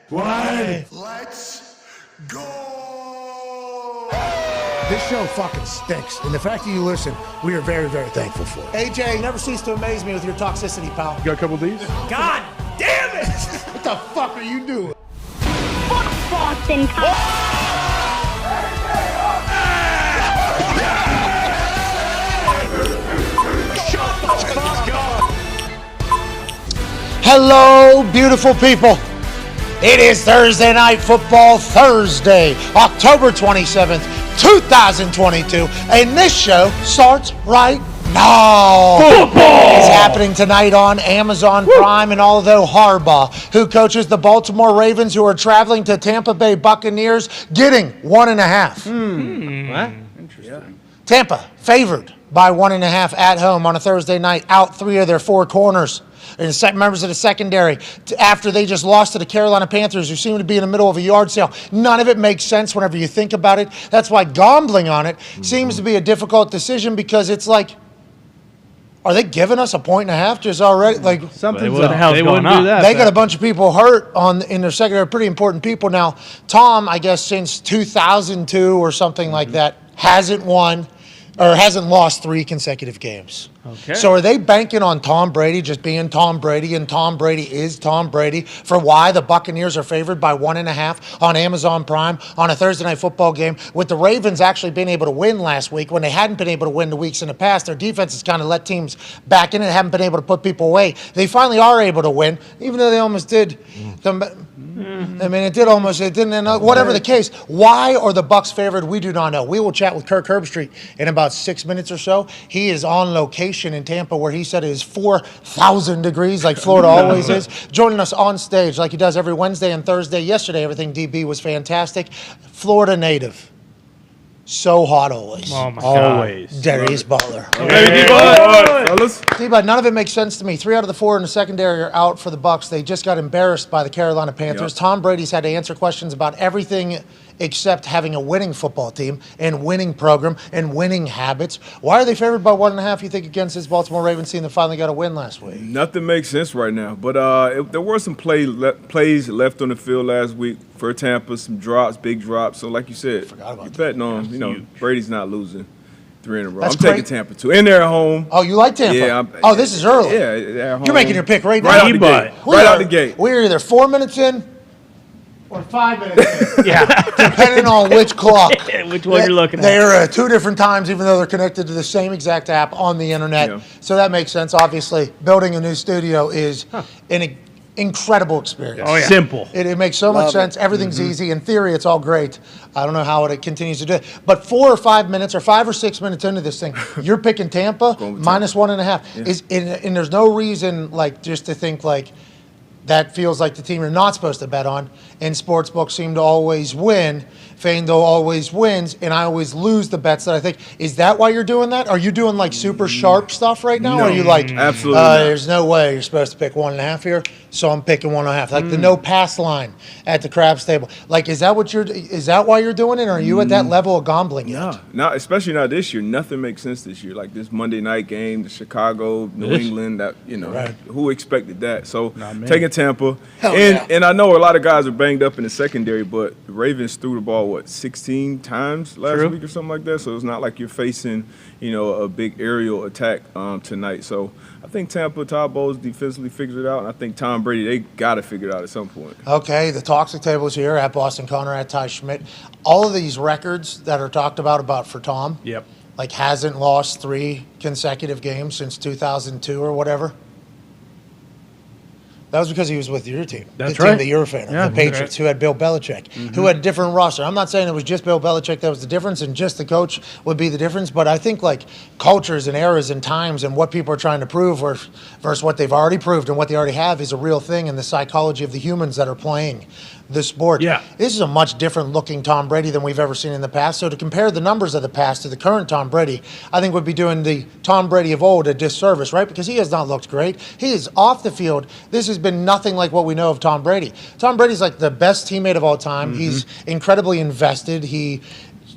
Why? Let's go! This show fucking stinks, and the fact that you listen, we are very, very thankful for it. AJ, you never cease to amaze me with your toxicity, pal. You got a couple of these? God damn it! What the fuck are you doing? Fuck Boston Hello, beautiful people. It is Thursday Night Football Thursday, October 27th, 2022, and this show starts right now. Football is happening tonight on Amazon Prime, and although Harbaugh, who coaches the Baltimore Ravens, who are traveling to Tampa Bay Buccaneers, getting 1.5. What? Interesting. Tampa favored by 1.5 at home on a Thursday night, out 3 of their 4 corners. And members of the secondary, after they just lost to the Carolina Panthers, who seem to be in the middle of a yard sale. None of it makes sense whenever you think about it. That's why gambling on it seems to be a difficult decision, because it's like, are they giving us a 1.5 just already? Like, Something's up. They wouldn't do that. They got a bunch of people hurt in their secondary, pretty important people. Now, Tom, I guess since 2002 or something like that, hasn't won or hasn't lost 3 consecutive games. Okay. So are they banking on Tom Brady just being Tom Brady, and Tom Brady is Tom Brady, for why the Buccaneers are favored by 1.5 on Amazon Prime on a Thursday Night Football game, with the Ravens actually being able to win last week when they hadn't been able to win the weeks in the past? Their defense has kind of let teams back in and haven't been able to put people away. They finally are able to win, even though they almost did. I mean, it didn't end up, whatever the case. Why are the Bucs favored? We do not know. We will chat with Kirk Herbstreit in about 6 minutes or so. He is on location in Tampa, where he said it is 4,000 degrees, like Florida always is, joining us on stage like he does every Wednesday and Thursday. Yesterday, everything DB was fantastic. Florida native. So hot always. Oh, my God. Always. Darius Butler. Fellas. None of it makes sense to me. 3 out of the 4 in the secondary are out for the Bucs. They just got embarrassed by the Carolina Panthers. Yep. Tom Brady's had to answer questions about everything except having a winning football team and winning program and winning habits. Why are they favored by 1.5, you think, against this Baltimore Ravens team that finally got a win last week? Nothing makes sense right now. But there were some plays left on the field last week for Tampa, some drops, big drops. So like you said, you're betting on, Brady's not losing 3 in a row. That's I'm taking great. Tampa too. And they're at home. Oh, you like Tampa? Yeah. This is early. Yeah, they're at home. You're making your pick right now. Right out the gate. Right out the gate. We're either 4 minutes in or 5 minutes in. Yeah. Depending on which clock. Which one you're looking at. They're 2 different times, even though they're connected to the same exact app on the internet. Yeah. So that makes sense. Obviously, building a new studio is an incredible experience. Oh, yeah. Simple. It makes so much sense. Everything's easy. In theory, it's all great. I don't know how it continues to do it. But 4 or 5 minutes or 5 or 6 minutes into this thing, you're picking Tampa minus 1.5. Yeah. And there's no reason, like, just to think, like, that feels like the team you're not supposed to bet on. And sportsbooks seem to always win. Fando always wins, and I always lose the bets that I think. Is that why you're doing that? Are you doing like super sharp stuff right now? No, or are you like, absolutely not. there's no way you're supposed to pick 1.5 here, so I'm picking 1.5. Like the no pass line at the craps table. Like, is that why you're doing it? Or are you at that level of gambling yet? No, especially not this year. Nothing makes sense this year. Like this Monday night game, the Chicago, New England, who expected that? So taking Tampa. And I know a lot of guys are banged up in the secondary, but the Ravens threw the ball, 16 times last week or something like that? So it's not like you're facing, a big aerial attack tonight. So I think Tampa, Todd Bowles defensively figures it out, and I think Tom Brady, they got to figure it out at some point. Okay, the toxic table is here at Boston Connor, at Ty Schmidt. All of these records that are talked about for Tom, like hasn't lost 3 consecutive games since 2002 or whatever. That was because he was with your team. That's the right. team that you're a fan of, the Patriots, who had Bill Belichick, who had a different roster. I'm not saying it was just Bill Belichick that was the difference and just the coach would be the difference, but I think like cultures and eras and times and what people are trying to prove versus what they've already proved and what they already have is a real thing, and the psychology of the humans that are playing the sport. Yeah. This is a much different looking Tom Brady than we've ever seen in the past. So to compare the numbers of the past to the current Tom Brady, I think would be doing the Tom Brady of old a disservice, right? Because he has not looked great. He is off the field. This has been nothing like what we know of Tom Brady. Tom Brady's like the best teammate of all time. He's incredibly invested.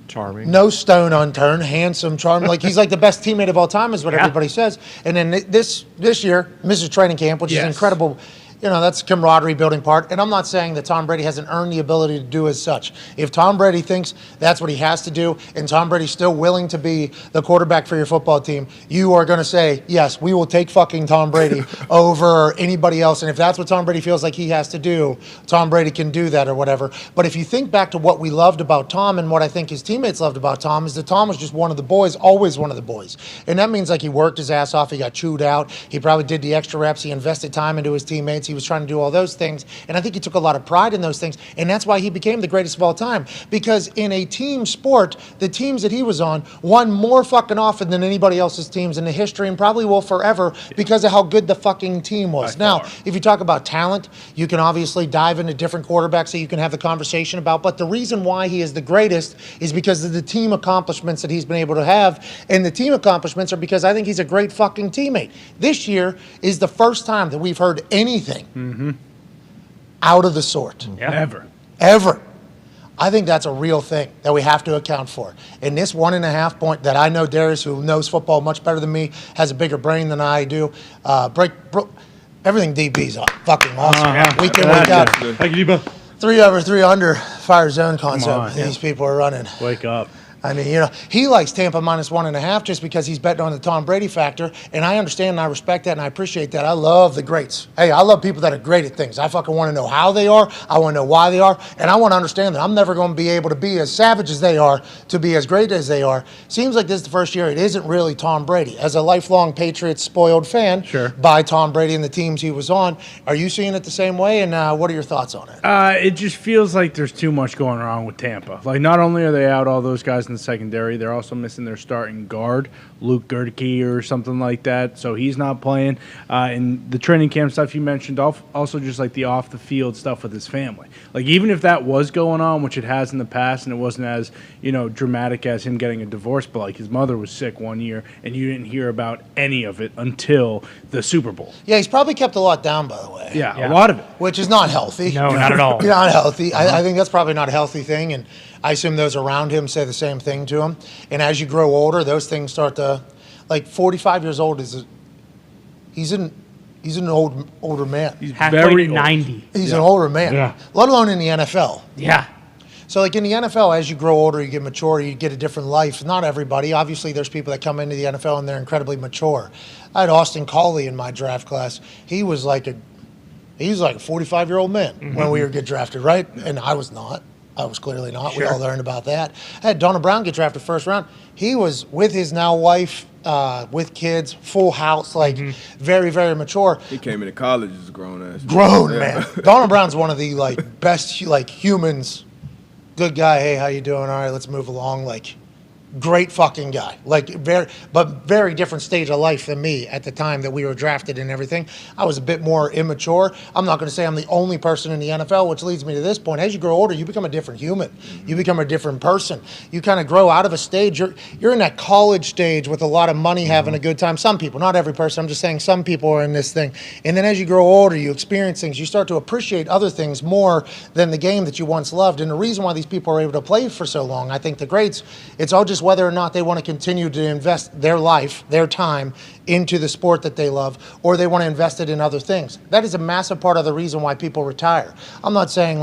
Charming. No stone unturned, handsome, charming. Like he's like the best teammate of all time is what everybody says. And then this year, Mr. Training Camp, which is incredible. that's camaraderie building part. And I'm not saying that Tom Brady hasn't earned the ability to do as such. If Tom Brady thinks that's what he has to do, and Tom Brady's still willing to be the quarterback for your football team, you are going to say, yes, we will take fucking Tom Brady over anybody else. And if that's what Tom Brady feels like he has to do, Tom Brady can do that or whatever. But if you think back to what we loved about Tom and what I think his teammates loved about Tom is that Tom was just one of the boys, always one of the boys. And that means like he worked his ass off, he got chewed out, he probably did the extra reps, he invested time into his teammates, he was trying to do all those things, and I think he took a lot of pride in those things, and that's why he became the greatest of all time, because in a team sport, the teams that he was on won more fucking often than anybody else's teams in the history, and probably will forever because of how good the fucking team was. Now, if you talk about talent, you can obviously dive into different quarterbacks that you can have the conversation about, but the reason why he is the greatest is because of the team accomplishments that he's been able to have, and the team accomplishments are because I think he's a great fucking teammate. This year is the first time that we've heard anything out of the sort. Ever. I think that's a real thing that we have to account for. And this 1.5 point that I know Darius, who knows football much better than me, has a bigger brain than I do. Everything DB's fucking awesome. Week in, week out. Thank you, Debo. 3 over, 3 under fire zone concept these people are running. Wake up. I mean, he likes Tampa minus 1.5 just because he's betting on the Tom Brady factor, and I understand and I respect that and I appreciate that. I love the greats. Hey, I love people that are great at things. I fucking want to know how they are. I want to know why they are, and I want to understand that I'm never going to be able to be as savage as they are to be as great as they are. Seems like this is the first year it isn't really Tom Brady. As a lifelong Patriots spoiled fan by Tom Brady and the teams he was on, are you seeing it the same way, and what are your thoughts on it? It just feels like there's too much going wrong with Tampa. Like, not only are they out all those guys in the secondary, they're also missing their starting guard, Luke Gertke or something like that, so he's not playing. And the training camp stuff you mentioned, also just like the off-the-field stuff with his family. Like, even if that was going on, which it has in the past, and it wasn't as, dramatic as him getting a divorce, but like his mother was sick one year, and you didn't hear about any of it until the Super Bowl. Yeah, he's probably kept a lot down, by the way. Yeah. A lot of it. Which is not healthy. No, not at all. Not healthy. I think that's probably not a healthy thing, and I assume those around him say the same thing to him. And as you grow older, those things start to, 45 years old he's an older man. He's halfway to 90. He's an older man, let alone in the NFL. Yeah. So in the NFL, as you grow older, you get mature, you get a different life. Not everybody. Obviously, there's people that come into the NFL and they're incredibly mature. I had Austin Coley in my draft class. He was like a 45-year-old man when we were get drafted, right? And I was not. I was clearly not. We all learned about that. I had Dahn Brown get drafted first round. He was with his now wife, with kids, full house, very, very mature. He came into college as a grown ass. Man. Dahn Brown's one of the best humans. Good guy. Hey, how you doing? All right, let's move along. Great fucking guy. Very different stage of life than me at the time that we were drafted and everything. I was a bit more immature. I'm not going to say I'm the only person in the NFL, which leads me to this point. As you grow older, you become a different human. You become a different person. You kind of grow out of a stage. You're in that college stage with a lot of money, having a good time. Some people, not every person. I'm just saying some people are in this thing. And then as you grow older, you experience things. You start to appreciate other things more than the game that you once loved. And the reason why these people are able to play for so long, I think the greats, it's all just whether or not they want to continue to invest their life, their time into the sport that they love, or they want to invest it in other things. That is a massive part of the reason why people retire. I'm not saying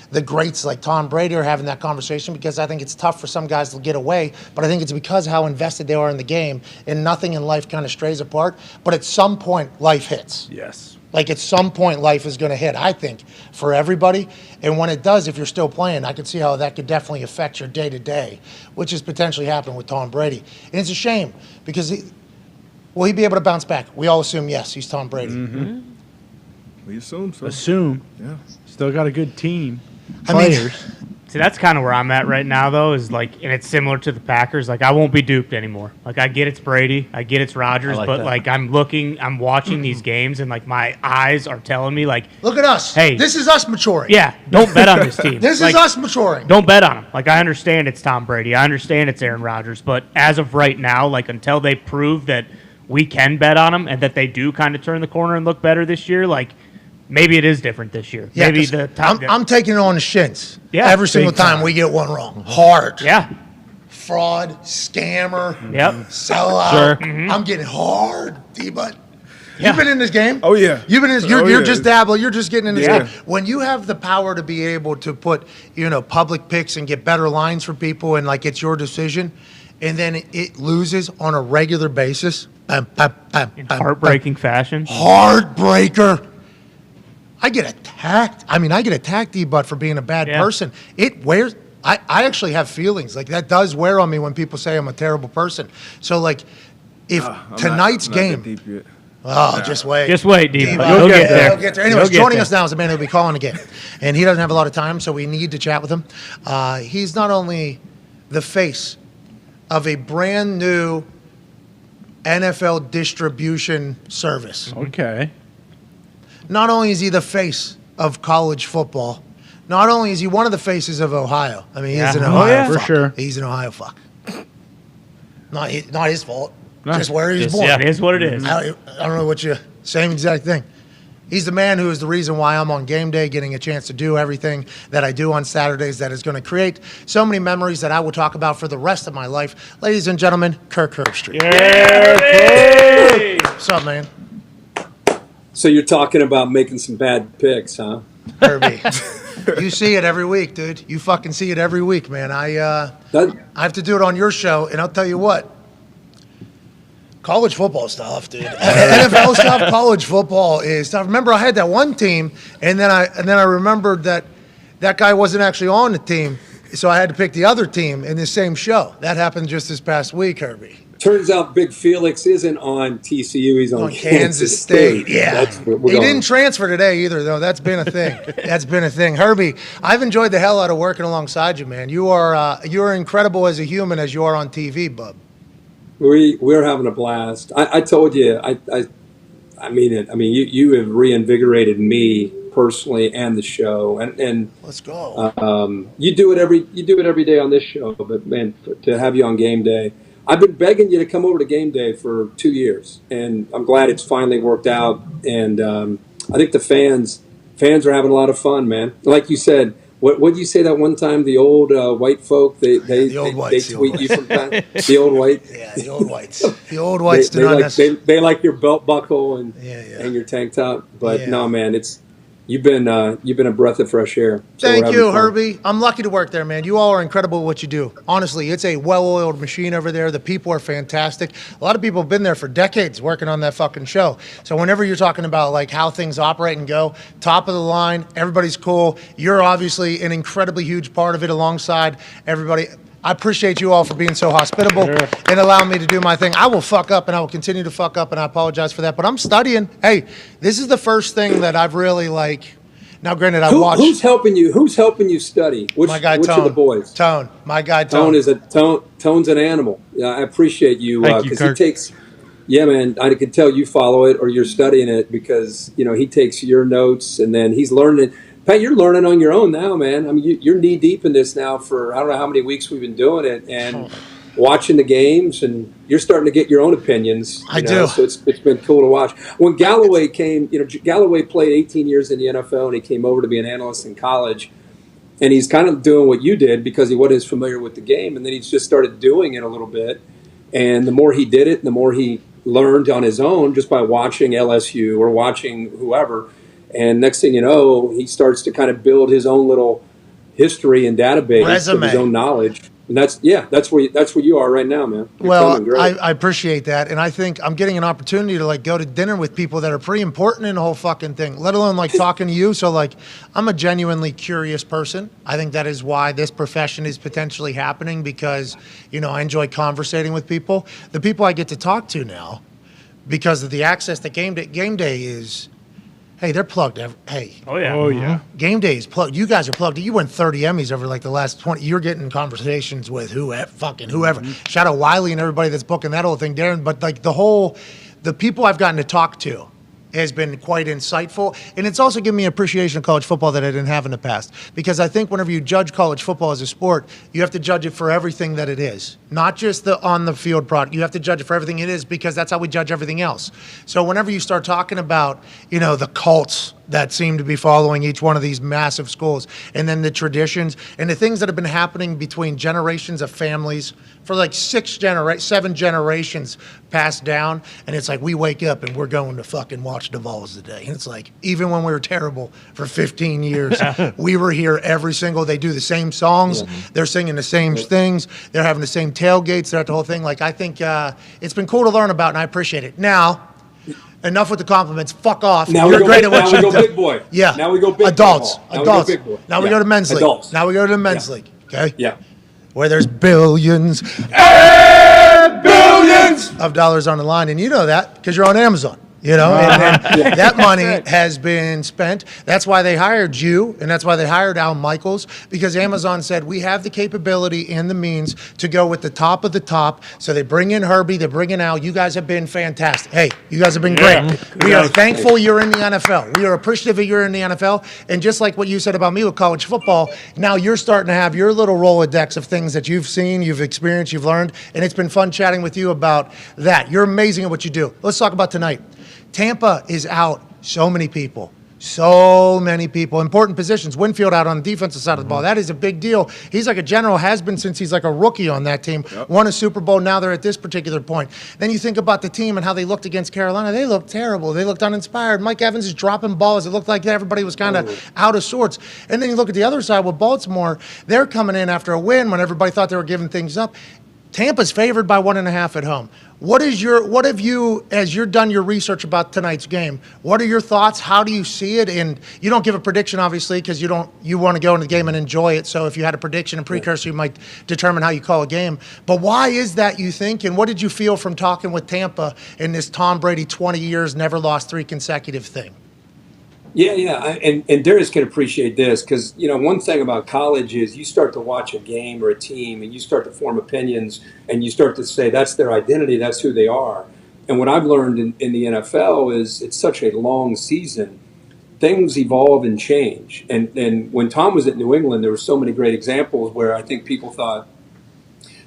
the greats like Tom Brady are having that conversation, because I think it's tough for some guys to get away, but I think it's because how invested they are in the game, and nothing in life kind of strays apart. But at some point, life hits. Yes. At some point, life is going to hit, I think, for everybody. And when it does, if you're still playing, I could see how that could definitely affect your day-to-day, which is potentially happening with Tom Brady. And it's a shame, because will he be able to bounce back? We all assume yes, he's Tom Brady. Mm-hmm. We assume so. Yeah. Still got a good team. Players. See, that's kind of where I'm at right now, though, and it's similar to the Packers. I won't be duped anymore. I get it's Brady, I get it's Rodgers, but I'm watching these games, and my eyes are telling me, look at us. Hey, this is us maturing. Yeah, don't bet on this team. This is us maturing. Don't bet on him. I understand it's Tom Brady, I understand it's Aaron Rodgers, but as of right now, until they prove that we can bet on them and that they do kind of turn the corner and look better this year, maybe it is different this year. Yeah, maybe I'm taking it on the shins. Yeah, every single time we get one wrong. Hard. Yeah. Fraud, scammer, yep. sellout. Sure. Mm-hmm. I'm getting hard, D-Butt. You've been in this game. Oh, yeah. You've been in this. You're yeah. just dabbling. You're just getting in this Yeah. game. When you have the power to be able to put, public picks and get better lines for people, and like it's your decision, and then it loses on a regular basis. In heartbreaking fashion. Heartbreaker. I get attacked. I get attacked, E-Butt, for being a bad person. It wears. I actually have feelings. Like, that does wear on me when people say I'm a terrible person. So, like, if tonight's game. Just wait. Just wait, D-Butt. You'll get there. You'll get there. Anyways, joining us now is a man who'll be calling a game. And he doesn't have a lot of time, so we need to chat with him. He's not only the face of a brand new NFL distribution service. Okay. Not only is he the face of college football, not only is he one of the faces of Ohio. He's an Ohio fuck. For sure. He's an Ohio fuck. Not his fault. Just where he was born. Yeah, it is what it is. I don't know what you same exact thing. He's the man who is the reason why I'm on game day, getting a chance to do everything that I do on Saturdays, that is going to create so many memories that I will talk about for the rest of my life. Ladies and gentlemen, Kirk Herbstreit. Yeah, What's up, man? So you're talking about making some bad picks, huh? Herbie. You see it every week, dude. You fucking see it every week, man. I have to do it on your show, and I'll tell you what. College football is tough, dude. NFL stuff, college football is tough. Remember, I had that one team, and then I remembered that guy wasn't actually on the team, so I had to pick the other team in the same show. That happened just this past week, Herbie. Turns out Big Felix isn't on TCU. He's on Kansas State. Yeah. He didn't transfer today either, though. That's been a thing. That's been a thing. Herbie, I've enjoyed the hell out of working alongside you, man. You're incredible as a human as you are on TV, bub. We're having a blast. I told you. I mean it. You have reinvigorated me personally and the show. And let's go. You do it every day on this show. But man, to have you on game day. I've been begging you to come over to game day for 2 years, and I'm glad it's finally worked out. And I think the fans are having a lot of fun, man. Like you said, what did you say that one time? The old white folk, they tweet you from time. The old white, yeah, the old whites, the old whites. They like your belt buckle and your tank top. But no, man, You've been a breath of fresh air. So thank you, Herbie. I'm lucky to work there, man. You all are incredible at what you do. Honestly, it's a well-oiled machine over there. The people are fantastic. A lot of people have been there for decades working on that fucking show. So whenever you're talking about like how things operate and go, top of the line, everybody's cool. You're obviously an incredibly huge part of it alongside everybody. I appreciate you all for being so hospitable and allowing me to do my thing. I will fuck up, and I will continue to fuck up, and I apologize for that. But I'm studying. Hey, this is the first thing that I've really like. Now, granted, I watched. Who's helping you? Who's helping you study? Which Tone. of the boys? Tone. My guy Tone. Tone's an animal. Yeah, I appreciate you because he takes. Yeah, man, I can tell you follow it or you're studying it because he takes your notes and then he's learning. Pat, you're learning on your own now, man. You're knee deep in this now for I don't know how many weeks we've been doing it and watching the games, and you're starting to get your own opinions. I do. So it's been cool to watch. When Galloway came, Galloway played 18 years in the NFL, and he came over to be an analyst in college, and he's kind of doing what you did because he wasn't as familiar with the game, and then he's just started doing it a little bit. And the more he did it, the more he learned on his own just by watching LSU or watching whoever. And next thing you know, he starts to kind of build his own little history and database of his own knowledge. And that's where you are right now, man. You're I appreciate that, and I think I'm getting an opportunity to go to dinner with people that are pretty important in the whole fucking thing. Let alone talking to you. So I'm a genuinely curious person. I think that is why this profession is potentially happening because I enjoy conversating with people. The people I get to talk to now, because of the access that game day is. Hey, they're plugged. Hey. Oh, yeah. Oh, yeah. Game day is plugged. You guys are plugged. You win 30 Emmys over the last 20. You're getting conversations with whoever. Shout out Wiley and everybody that's booking that whole thing, Darren. But the people I've gotten to talk to has been quite insightful. And it's also given me appreciation of college football that I didn't have in the past. Because I think whenever you judge college football as a sport, you have to judge it for everything that it is. Not just the on-the-field product. You have to judge it for everything it is because that's how we judge everything else. So whenever you start talking about, the cults that seem to be following each one of these massive schools. And then the traditions and the things that have been happening between generations of families for like 7 generations passed down. And it's like we wake up and we're going to fucking watch the Vols today. And it's like, even when we were terrible for 15 years, we were here every single, they do the same songs. They're singing the same things. They're having the same tailgates. They're at the whole thing. Like, I think it's been cool to learn about, and I appreciate it. Now, enough with the compliments. Fuck off. Now You're we go great big, at what now you we go do. big boy. Yeah. Now we go big adults. boy. Now Adults. we go big boy. Now we go to men's league. Adults. Now we go to the men's league. Okay. Yeah. Where there's billions of dollars on the line, and you know that because you're on Amazon. You know, and then that money has been spent. That's why they hired you, and that's why they hired Al Michaels, because Amazon said, we have the capability and the means to go with the top of the top. So they bring in Herbie, they bring in Al. You guys have been fantastic. Hey, you guys have been great. We are thankful you're in the NFL. We are appreciative that you're in the NFL. And just like what you said about me with college football, now you're starting to have your little Rolodex of things that you've seen, you've experienced, you've learned, and it's been fun chatting with you about that. You're amazing at what you do. Let's talk about tonight. Tampa is out so many people. Important positions. Winfield out on the defensive side of the ball. That is a big deal. He's like a general, has been since he's like a rookie on that team. Won a Super Bowl. Now they're at this particular point. Then you think about the team and how they looked against Carolina. They looked terrible. They looked uninspired. Mike Evans is dropping balls. It looked like everybody was kind of out of sorts. And then you look at the other side with Baltimore. They're coming in after a win when everybody thought they were giving things up. Tampa's favored by 1.5 at home. What have you, as you've done your research about tonight's game, what are your thoughts? How do you see it? And you don't give a prediction, obviously, because you want to go into the game and enjoy it. So if you had a prediction and precursor, you might determine how you call a game. But why is that, you think? And what did you feel from talking with Tampa in this Tom Brady 20 years, never lost 3 consecutive thing? Yeah. And Darius can appreciate this because, one thing about college is you start to watch a game or a team and you start to form opinions and you start to say that's their identity, that's who they are. And what I've learned in the NFL is it's such a long season. Things evolve and change. And when Tom was at New England, there were so many great examples where I think people thought,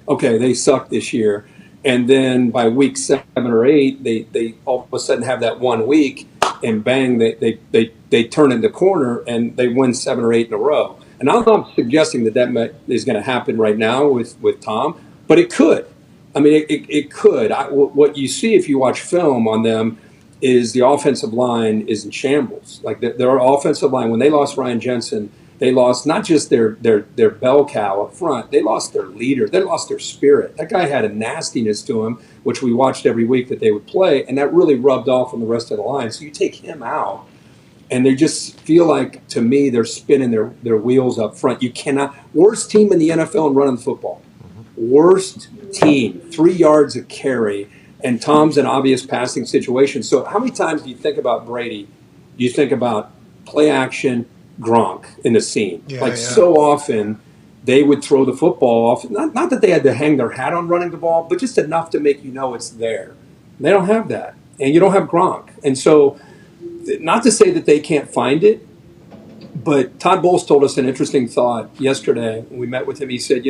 okay, they suck this year. And then by week 7 or 8, they all of a sudden have that 1 week and bang, they turn in the corner and they win 7 or 8 in a row. And I'm not suggesting that is going to happen right now with Tom, but it could. I mean, it could. What you see if you watch film on them is the offensive line is in shambles. Like their offensive line, when they lost Ryan Jensen, they lost not just their bell cow up front, they lost their leader, they lost their spirit. That guy had a nastiness to him, which we watched every week that they would play, and that really rubbed off on the rest of the line. So you take him out, and they just feel like, to me, they're spinning their wheels up front. You cannot – worst team in the NFL in running the football. Worst team, 3 yards of carry, and Tom's an obvious passing situation. So how many times do you think about Brady? You think about play action, Gronk in the scene. So often they would throw the football off. Not that they had to hang their hat on running the ball, but just enough to make you know it's there. They don't have that. And you don't have Gronk. And so not to say that they can't find it, but Todd Bowles told us an interesting thought yesterday when we met with him. He said,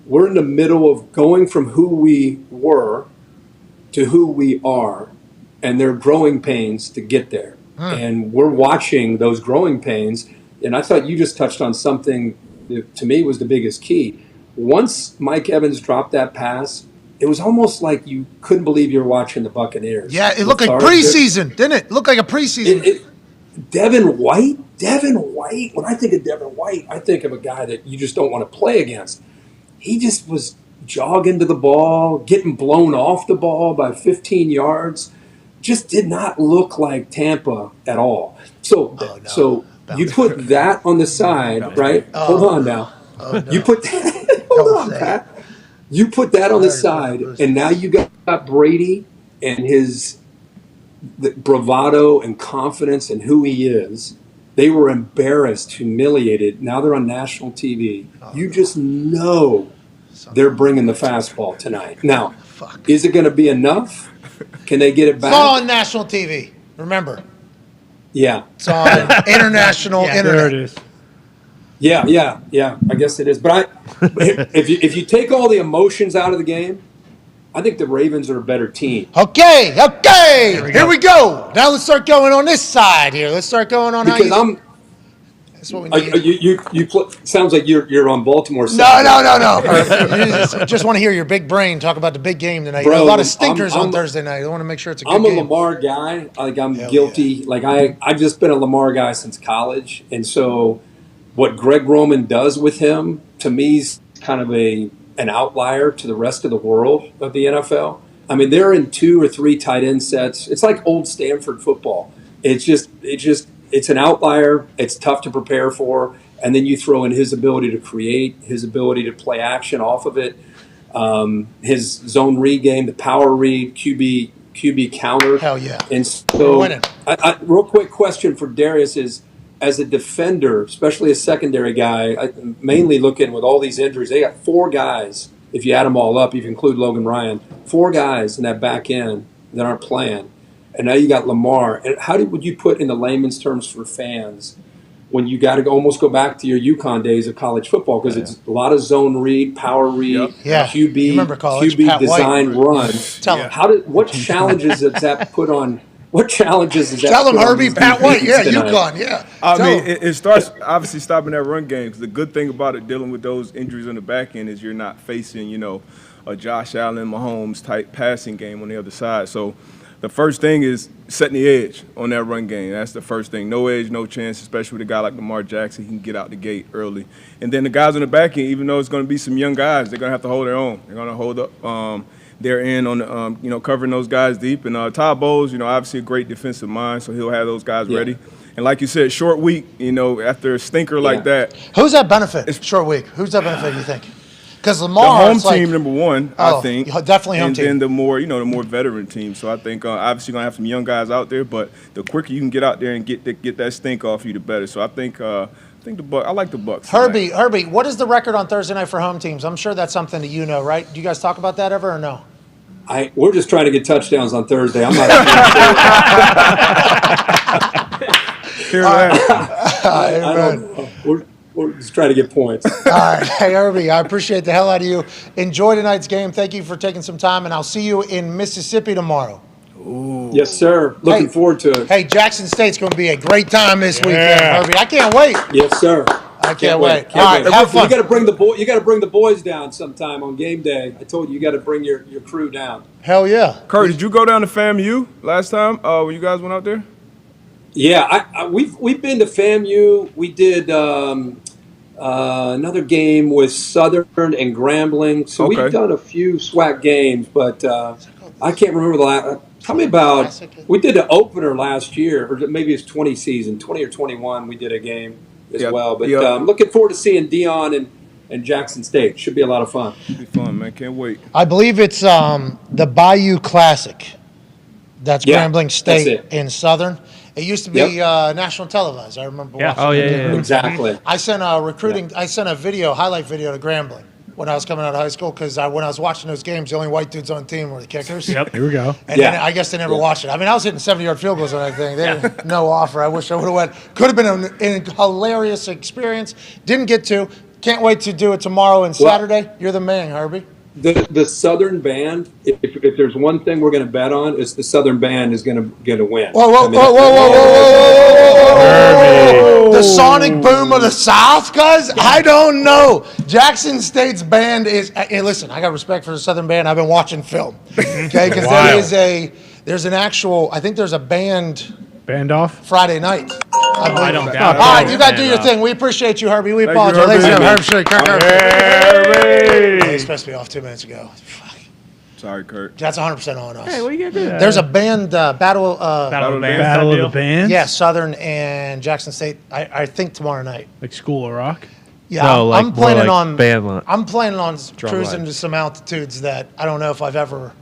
we're in the middle of going from who we were to who we are, and there are growing pains to get there. And we're watching those growing pains. And I thought you just touched on something that to me was the biggest key. Once Mike Evans dropped that pass, it was almost like you couldn't believe you were watching the Buccaneers. Yeah, it looked like preseason, didn't it? It looked like a preseason. Devin White. When I think of Devin White, I think of a guy that you just don't want to play against. He just was jogging to the ball, getting blown off the ball by 15 yards. Just did not look like Tampa at all. So you put that on the side, right? Hold on now. You put hold on, Pat. You put that on the side, and now you got Brady and his bravado and confidence in who he is. They were embarrassed, humiliated. Now they're on national TV. You just know they're bringing the fastball tonight. Now, is it going to be enough? Can they get it back? It's all on national TV. Remember. Yeah. It's on international internet. There it is. Yeah. I guess it is. But if you take all the emotions out of the game, I think the Ravens are a better team. Okay. Here we go. Now let's start going on this side here. Let's start going on Because that's what we need. Sounds like you're on Baltimore No. side. You just want to hear your big brain talk about the big game tonight. Bro, a lot of stinkers on Thursday night. I want to make sure it's a good I'm game. a Lamar guy. Like I'm Hell guilty. yeah. Like I've just been a Lamar guy since college, and so what Greg Roman does with him to me is kind of an outlier to the rest of the world of the NFL. I mean, they're in 2 or 3 tight end sets. It's like old Stanford football. It's an outlier. It's tough to prepare for. And then you throw in his ability to create, his ability to play action off of it, his zone read game, the power read, QB counter. Hell yeah. And so, real quick question for Darius is, as a defender, especially a secondary guy, mainly looking with all these injuries, they got 4 guys, if you add them all up, if you include Logan Ryan, 4 guys in that back end that aren't playing. And now you got Lamar. And how would you put in the layman's terms for fans when you got to almost go back to your UConn days of college football? Because it's a lot of zone read, power read, QB design run. What challenges does that put on? What challenges is that? Tell him, Herbie, Pat White. Yeah, UConn. Yeah. I mean, it starts obviously stopping that run game. The good thing about it, dealing with those injuries on the back end, is you're not facing, a Josh Allen, Mahomes type passing game on the other side. So the first thing is setting the edge on that run game. That's the first thing. No edge, no chance, especially with a guy like Lamar Jackson. He can get out the gate early. And then the guys on the back end, even though it's going to be some young guys, they're going to have to hold their own. They're going to hold up their end on the, covering those guys deep. And Todd Bowles, obviously a great defensive mind, so he'll have those guys ready. And like you said, short week, after a stinker like that. Who's that benefit? Short week. Who's that benefit, you think? Because Lamar, the home team, number one, I think, definitely home team. And then the more veteran team. So I think obviously gonna have some young guys out there, but the quicker you can get out there and get that stink off you, the better. So I think the I like the Bucs. Herbie, what is the record on Thursday night for home teams? I'm sure that's something that you know, right? Do you guys talk about that ever or no? We're just trying to get touchdowns on Thursday. I'm not. Hear that? I don't know. We're just trying to get points. All right. Hey, Herbie, I appreciate the hell out of you. Enjoy tonight's game. Thank you for taking some time, and I'll see you in Mississippi tomorrow. Ooh. Yes, sir. Looking forward to it. Hey, Jackson State's going to be a great time this weekend, Herbie. I can't wait. Yes, sir. I can't wait. All right, have fun. You got to bring the boys down sometime on game day. I told you got to bring your crew down. Hell yeah. Kurt, did you go down to FAMU last time when you guys went out there? Yeah, we've been to FAMU. We did another game with Southern and Grambling. So we've done a few SWAC games, but I can't remember the last. Tell me about. We did an opener last year, or maybe it's 20 or 21. We did a game as well. But I'm looking forward to seeing Dahn and Jackson State. Should be a lot of fun. Should be fun, man. Can't wait. I believe it's the Bayou Classic. That's Grambling State in Southern. It used to be national televised. I remember watching it. Exactly. I sent a I sent a highlight video to Grambling when I was coming out of high school because when I was watching those games, the only white dudes on the team were the kickers. Yep. Here we go. And then I guess they never watched it. I mean, I was hitting 70-yard field goals on that thing. They had no offer. I wish I would have went. Could have been a hilarious experience. Didn't get to. Can't wait to do it tomorrow and Saturday. You're the man, Herbie. The Southern Band, if there's one thing we're going to bet on, it's the Southern Band is going to win. Whoa. The sonic boom of the South, cuz? I don't know. Jackson State's band is, hey, listen, I got respect for the Southern Band. I've been watching film, okay? Because there's an actual, I think there's a band. Band off? Friday night. I don't doubt it. All right, you got to do your thing. We appreciate you, Herbie. We apologize. Ladies and gentlemen, He's supposed to be off 2 minutes ago. Fuck. Sorry, Kurt. That's 100% on us. Hey, what are you going to do? There's a band, Battle of the Bands? Yeah, Southern and Jackson State, I think tomorrow night. Like School of Rock? Yeah, no, I'm planning on band I'm planning on cruising line. to some altitudes that I don't know if I've ever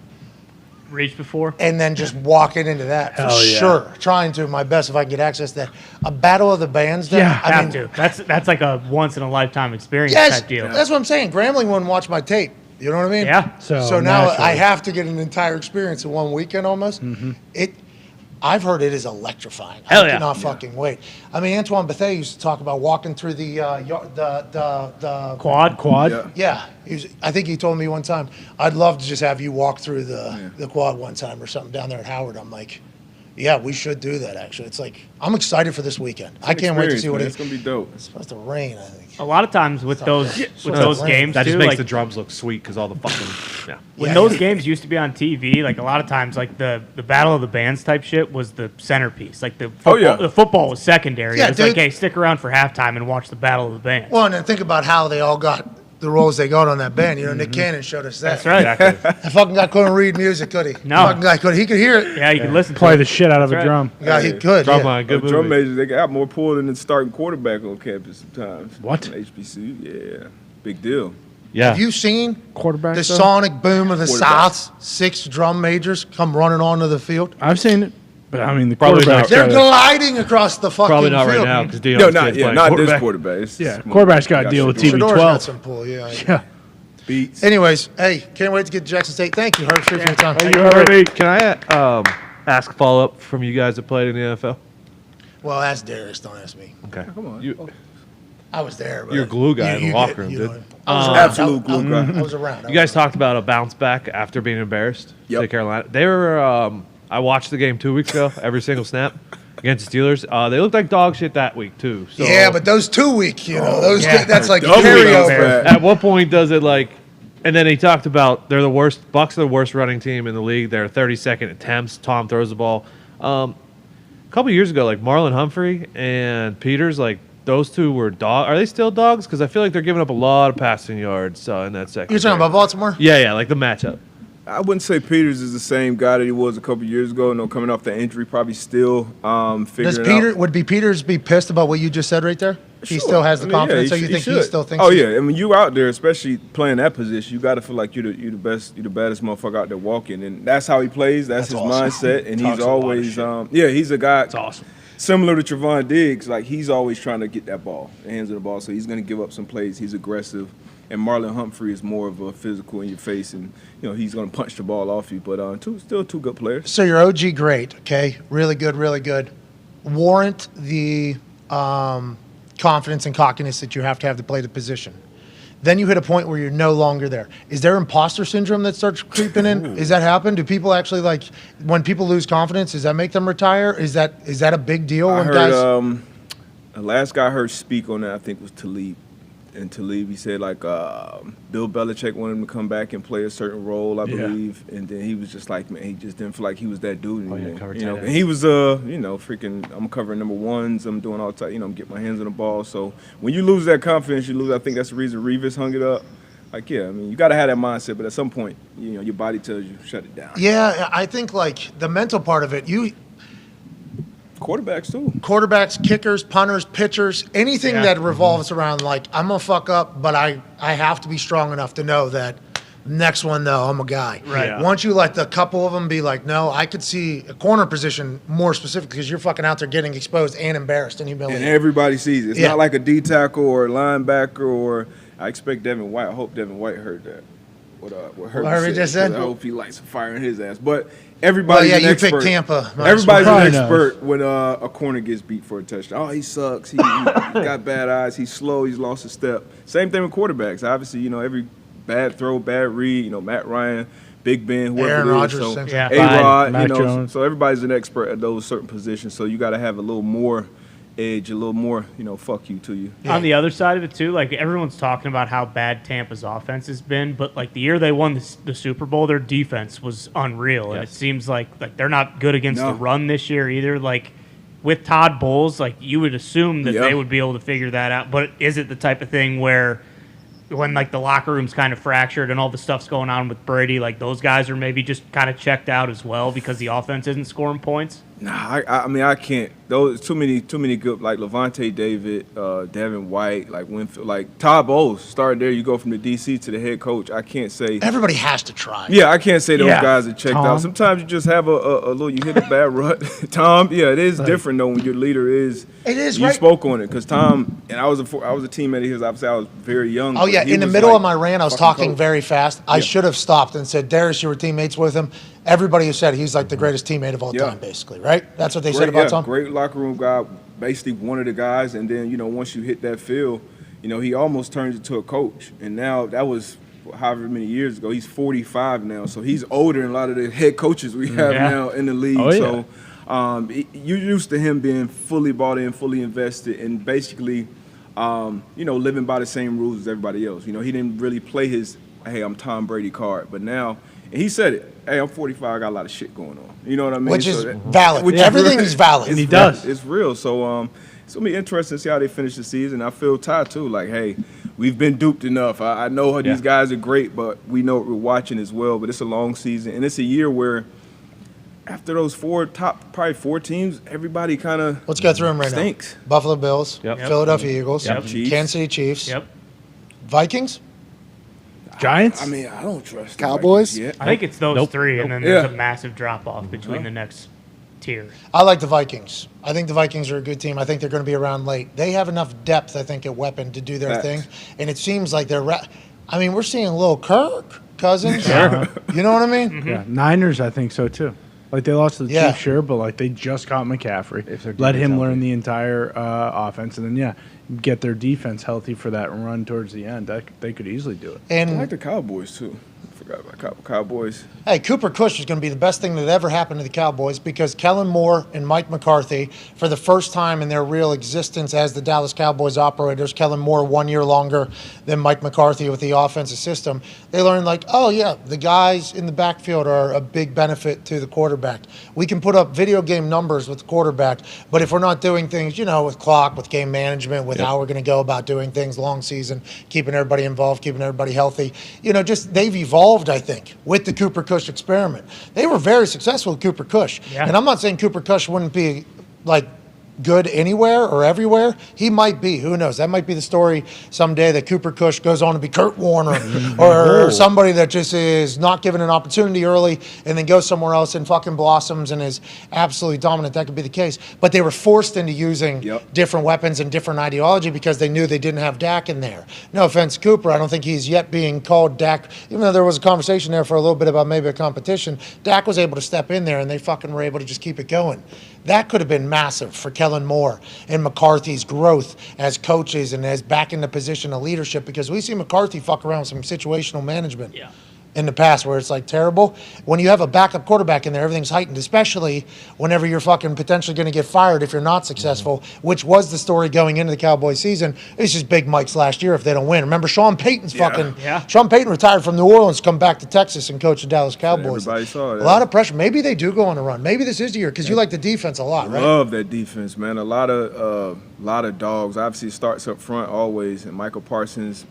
reached before, and then just walking into that for sure. Trying to my best if I can get access to that. A battle of the bands. There, yeah, I mean, to. That's like a once in a lifetime experience type deal. That's what I'm saying. Grambling wouldn't watch my tape. You know what I mean? Yeah. So now I have to get an entire experience in one weekend almost. Mm-hmm. I've heard it is electrifying. Hell I yeah. cannot fucking wait. I mean, Antoine Bethea used to talk about walking through the Quad. Yeah, I think he told me one time, I'd love to just have you walk through the quad one time or something down there at Howard. I'm like, yeah, we should do that, actually. It's like, I'm excited for this weekend. I can't wait to see what it's going to be dope. It's supposed to rain, I think. A lot of times with those games, that just too, makes like, the drums look sweet because all the fucking when those games used to be on TV, like a lot of times, like the Battle of the Bands type shit was the centerpiece. Like the football was secondary. Yeah, it was like, hey, stick around for halftime and watch the Battle of the Bands. Well, and then think about how they all got the roles they got on that band. You know, Nick Cannon showed us that. That's right. That fucking guy couldn't read music, could he? No. Fucking guy couldn't. He could hear it. Yeah, you could listen to Play it. the shit out of That's a right. drum. Yeah, he could. drum Yeah. line. Good Drum movie. majors, they got more pull than the starting quarterback on campus sometimes. What? HBCU, yeah. Big deal. Yeah. Have you seen Quarterback the stuff? sonic boom of the Quarterback. South's 6 drum majors come running onto the field? I've seen it, but I mean the Probably quarterback's They're got gliding across the fucking Probably not field. right now because Deion's No, kid's playing not quarterback. this quarterback. It's yeah, more- quarterback's got to deal with Shador. Shador's got TB12. some pull, yeah. Yeah. Beats. Anyways, hey, can't wait to get to Jackson State. Thank you, Herb, for your time. Can I ask a follow up from you guys that played in the NFL? Well, ask Darius. Don't ask me. Okay. Come on. I was there. But You're a glue guy in the locker room, you dude. know, I was around. Absolute glue guy. I was around. You guys talked about a bounce back after being embarrassed Yep. to Carolina. They were. I watched the game 2 weeks ago, every single snap against the Steelers. They looked like dog shit that week too. So Yeah, but those 2 weeks, you know, that's like Double carryover. bounce at what point does it like? And then he talked about they're the worst. Bucks are the worst running team in the league. They're 32nd attempts. Tom throws the ball. A couple years ago, like Marlon Humphrey and Peters, like those two were dog. Are they still dogs? Because I feel like they're giving up a lot of passing yards in that second. You're talking about Baltimore? Yeah, like the matchup. I wouldn't say Peters is the same guy that he was a couple years ago. No, coming off the injury, probably still figuring Would Peters be pissed about what you just said right there? He still has the confidence, so you think he still thinks? Oh yeah, I mean you out there, especially playing that position, you got to feel like you're the best, you're the baddest motherfucker out there walking, and that's how he plays. That's his awesome. mindset, and Talks he's a lot of always shit. he's a guy. It's awesome. Similar to Trevon Diggs, like he's always trying to get that ball, the hands of the ball, so he's going to give up some plays. He's aggressive, and Marlon Humphrey is more of a physical in your face, and he's going to punch the ball off you. But still two good players. So your OG great, okay, really good, really good. Warrant the confidence and cockiness that you have to play the position. Then you hit a point where you're no longer there. Is there imposter syndrome that starts creeping in? Does that happen? Do people actually when people lose confidence? Does that make them retire? Is that a big deal? I When heard guys? the last guy I heard speak on that I think was Talib. And Talib, he said Bill Belichick wanted him to come back and play a certain role, I believe, and then he was just like, man, he just didn't feel like he was that dude anymore. cover you know, tight and he was freaking. I'm covering number ones. I'm doing all type. I'm getting my hands on the ball. So when you lose that confidence, you lose. I think that's the reason Revis hung it up. Like, yeah, I mean, you got to have that mindset, but at some point, your body tells you shut it down. Yeah, I think the mental part of it. Quarterbacks too. Quarterbacks, kickers, punters, pitchers, anything that revolves around I'm gonna fuck up, but I have to be strong enough to know that next one though I'm a guy. Right. Yeah. Once you let the couple of them be like, no, I could see a corner position more specific because you're fucking out there getting exposed and embarrassed and humiliated. And everybody sees it. It's Yeah. not like a D tackle or a linebacker or. I expect Devin White. I hope Devin White heard that. What Herbie just said? I hope he lights a fire in his ass. But everybody's an you expert. picked Tampa. Everybody's Probably an knows. expert when a corner gets beat for a touchdown. Oh, he sucks. He got bad eyes. He's slow. He's lost a step. Same thing with quarterbacks. Obviously, every bad throw, bad read. Matt Ryan, Big Ben, whoever Aaron it is. Rodgers, So, same thing. A-Rod, Mac Jones. so everybody's an expert at those certain positions. So you got to have a little more edge, a little more, fuck you to you. On the other side of it too, everyone's talking about how bad Tampa's offense has been, but the year they won the Super Bowl, their defense was unreal, and it seems like they're not good against the run this year either. With Todd Bowles, you would assume that they would be able to figure that out, but is it the type of thing where when the locker room's kind of fractured and all the stuff's going on with Brady, those guys are maybe just kind of checked out as well because the offense isn't scoring points? Nah, I mean I can't. Those too many good Levante David, Devin White, Winfield, Todd Bowles started there. You go from the DC to the head coach. I can't say Everybody has to try. Yeah, I can't say those guys are checked Tom. out. Sometimes you just have a little. You hit a bad rut. Tom, yeah, it is different though when your leader is. It is, You right? spoke on it because Tom and I was a teammate of his. Obviously, I was very young. Oh, yeah. but he In the was middle of my rant, I was fucking talking coach. very fast. I should have stopped and said, Darius, you were teammates with him. everybody who said he's like the greatest teammate of all time, basically, right? That's what they said about Tom? Great locker room guy, basically one of the guys. And then, once you hit that field, he almost turns into a coach. And now that was however many years ago. He's 45 now, so he's older than a lot of the head coaches we have now in the league. Oh, yeah. So you're used to him being fully bought in, fully invested, and basically, living by the same rules as everybody else. He didn't really play his, hey, I'm Tom Brady card. But now, and he said it, hey, I'm 45, I got a lot of shit going on. You know what I mean? Which is valid. Everything is valid. And he does. It's real. So it's going to be interesting to see how they finish the season. I feel tired, too. Like, hey, we've been duped enough. I know these guys are great, but we know what we're watching as well. But it's a long season. And it's a year where after those probably four teams, everybody kind of Let's go through them right stinks. now. Buffalo Bills, Philadelphia Eagles, Chiefs. Kansas City Chiefs, Yep. Vikings. Giants? I mean, I don't trust Cowboys? the Vikings yet. I think it's those three, and then there's a massive drop-off between the next tier. I like the Vikings. I think the Vikings are a good team. I think they're going to be around late. They have enough depth, I think, at weapon to do their thing. And it seems like they're we're seeing a little Kirk Cousins. You know what I mean? Yeah, Niners, I think so too. Like they lost to the Chiefs, sure, but like they just got McCaffrey. Let him learn the entire offense, and then get their defense healthy for that run towards the end. They could easily do it. And I like the Cowboys, too. I forgot about Cowboys. Hey, Cooper Kush is going to be the best thing that ever happened to the Cowboys because Kellen Moore and Mike McCarthy, for the first time in their real existence as the Dallas Cowboys operators, Kellen Moore 1 year longer than Mike McCarthy with the offensive system, they learned the guys in the backfield are a big benefit to the quarterback. We can put up video game numbers with the quarterback, but if we're not doing things, with clock, with game management, with how we're going to go about doing things long season, keeping everybody involved, keeping everybody healthy, they've evolved, I think, with the Cooper Kush experiment. They were very successful with Cooper Kush. Yeah. And I'm not saying Cooper Kush wouldn't be good anywhere or everywhere. He might be. Who knows? That might be the story someday that Cooper Kush goes on to be Kurt Warner or somebody that just is not given an opportunity early and then goes somewhere else and fucking blossoms and is absolutely dominant. That could be the case. But they were forced into using different weapons and different ideology because they knew they didn't have Dak in there. No offense to Cooper. I don't think he's yet being called Dak. Even though there was a conversation there for a little bit about maybe a competition, Dak was able to step in there and they fucking were able to just keep it going. That could have been massive for Kellen Moore and McCarthy's growth as coaches and as back in the position of leadership because we see McCarthy fuck around with some situational management in the past where it's terrible. When you have a backup quarterback in there, everything's heightened, especially whenever you're fucking potentially going to get fired if you're not successful, which was the story going into the Cowboys season. It's just Big Mike's last year if they don't win. Remember, Sean Payton retired from New Orleans, come back to Texas and coach the Dallas Cowboys. Everybody saw it. A lot of pressure. Maybe they do go on a run. Maybe this is the year because you like the defense a lot, right? Love that defense, man. A lot of dogs. Obviously, starts up front always, and Michael Parsons.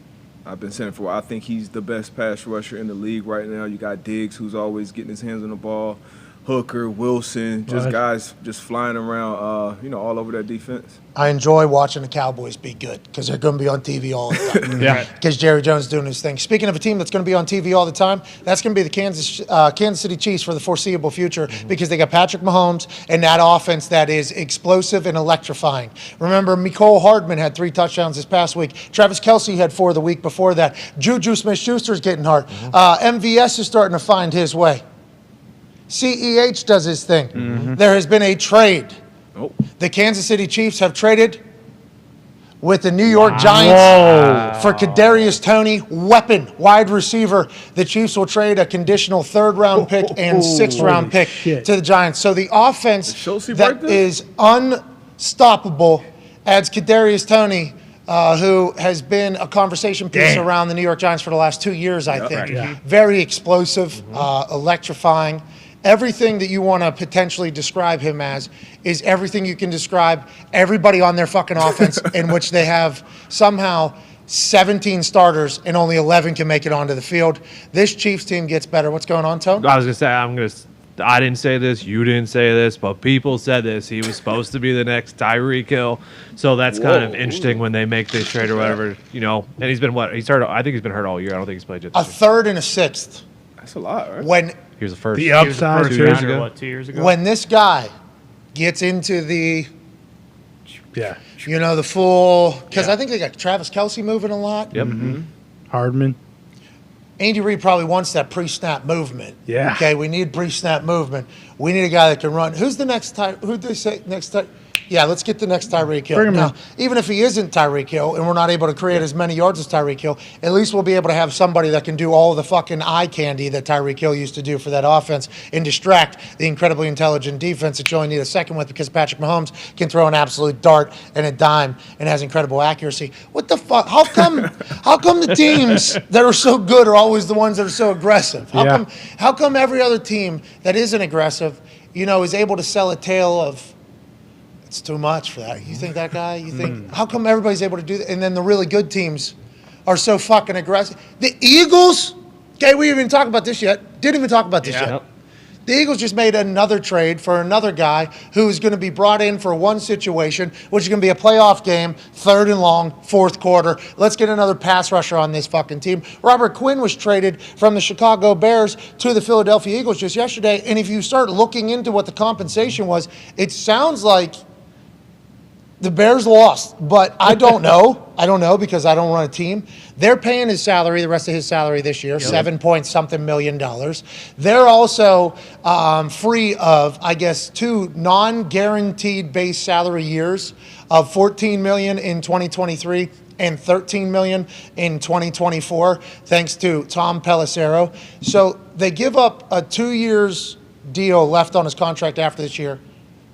I've been saying for a while, I think he's the best pass rusher in the league right now. You got Diggs, who's always getting his hands on the ball. Hooker, Wilson, just guys just flying around, all over that defense. I enjoy watching the Cowboys be good because they're going to be on TV all the time. Because Jerry Jones is doing his thing. Speaking of a team that's going to be on TV all the time, that's going to be the Kansas City Chiefs for the foreseeable future because they got Patrick Mahomes and that offense that is explosive and electrifying. Remember, Mecole Hardman had 3 touchdowns this past week. Travis Kelce had 4 the week before that. Juju Smith-Schuster's getting hard. MVS is starting to find his way. CEH does his thing. There has been a trade. The Kansas City Chiefs have traded with the New York Giants for Kadarius Toney, weapon, wide receiver. The Chiefs will trade a conditional 3rd-round pick and 6th-round pick to the Giants. So the offense that is unstoppable adds Kadarius Toney, who has been a conversation piece around the New York Giants for the last 2 years, I think. Very explosive, electrifying. Everything that you want to potentially describe him as is everything you can describe everybody on their fucking offense in which they have somehow 17 starters and only 11 can make it onto the field. This Chiefs team gets better. What's going on, Tone? I was going to say, I didn't say this, you didn't say this, but people said this. He was supposed to be the next Tyreek Hill. So that's kind of interesting when they make this trade or whatever, And he's been He's hurt. I think he's been hurt all year. I don't think he's played yet. A 3rd and a 6th. That's a lot, right? When he was the first. The upside 2 years ago. 2 years ago? When this guy gets into the the full, because I think they got Travis Kelce moving a lot. Yep. Hardman. Andy Reid probably wants that pre-snap movement. Yeah. Okay, we need pre-snap movement. We need a guy that can run. Who's the next who'd they say next time? Yeah, let's get the next Tyreek Hill. Now, even if he isn't Tyreek Hill and we're not able to create as many yards as Tyreek Hill, at least we'll be able to have somebody that can do all of the fucking eye candy that Tyreek Hill used to do for that offense and distract the incredibly intelligent defense that you only need a second with because Patrick Mahomes can throw an absolute dart and a dime and has incredible accuracy. What the fuck? How come the teams that are so good are always the ones that are so aggressive? How come every other team that isn't aggressive, is able to sell a tale of it's too much for that. You think that guy? You think how come everybody's able to do that? And then the really good teams are so fucking aggressive. The Eagles, okay, we didn't even talk about this yet. Didn't even talk about this yet. The Eagles just made another trade for another guy who's going to be brought in for one situation, which is going to be a playoff game, 3rd and long, 4th quarter. Let's get another pass rusher on this fucking team. Robert Quinn was traded from the Chicago Bears to the Philadelphia Eagles just yesterday. And if you start looking into what the compensation was, it sounds like the Bears lost, but I don't know. I don't know because I don't run a team. They're paying his salary, the rest of his salary this year, $7 million. They're also free of, I guess, 2 non-guaranteed base salary years of $14 million in 2023 and $13 million in 2024, thanks to Tom Pelissero. So they give up a 2 years deal left on his contract after this year.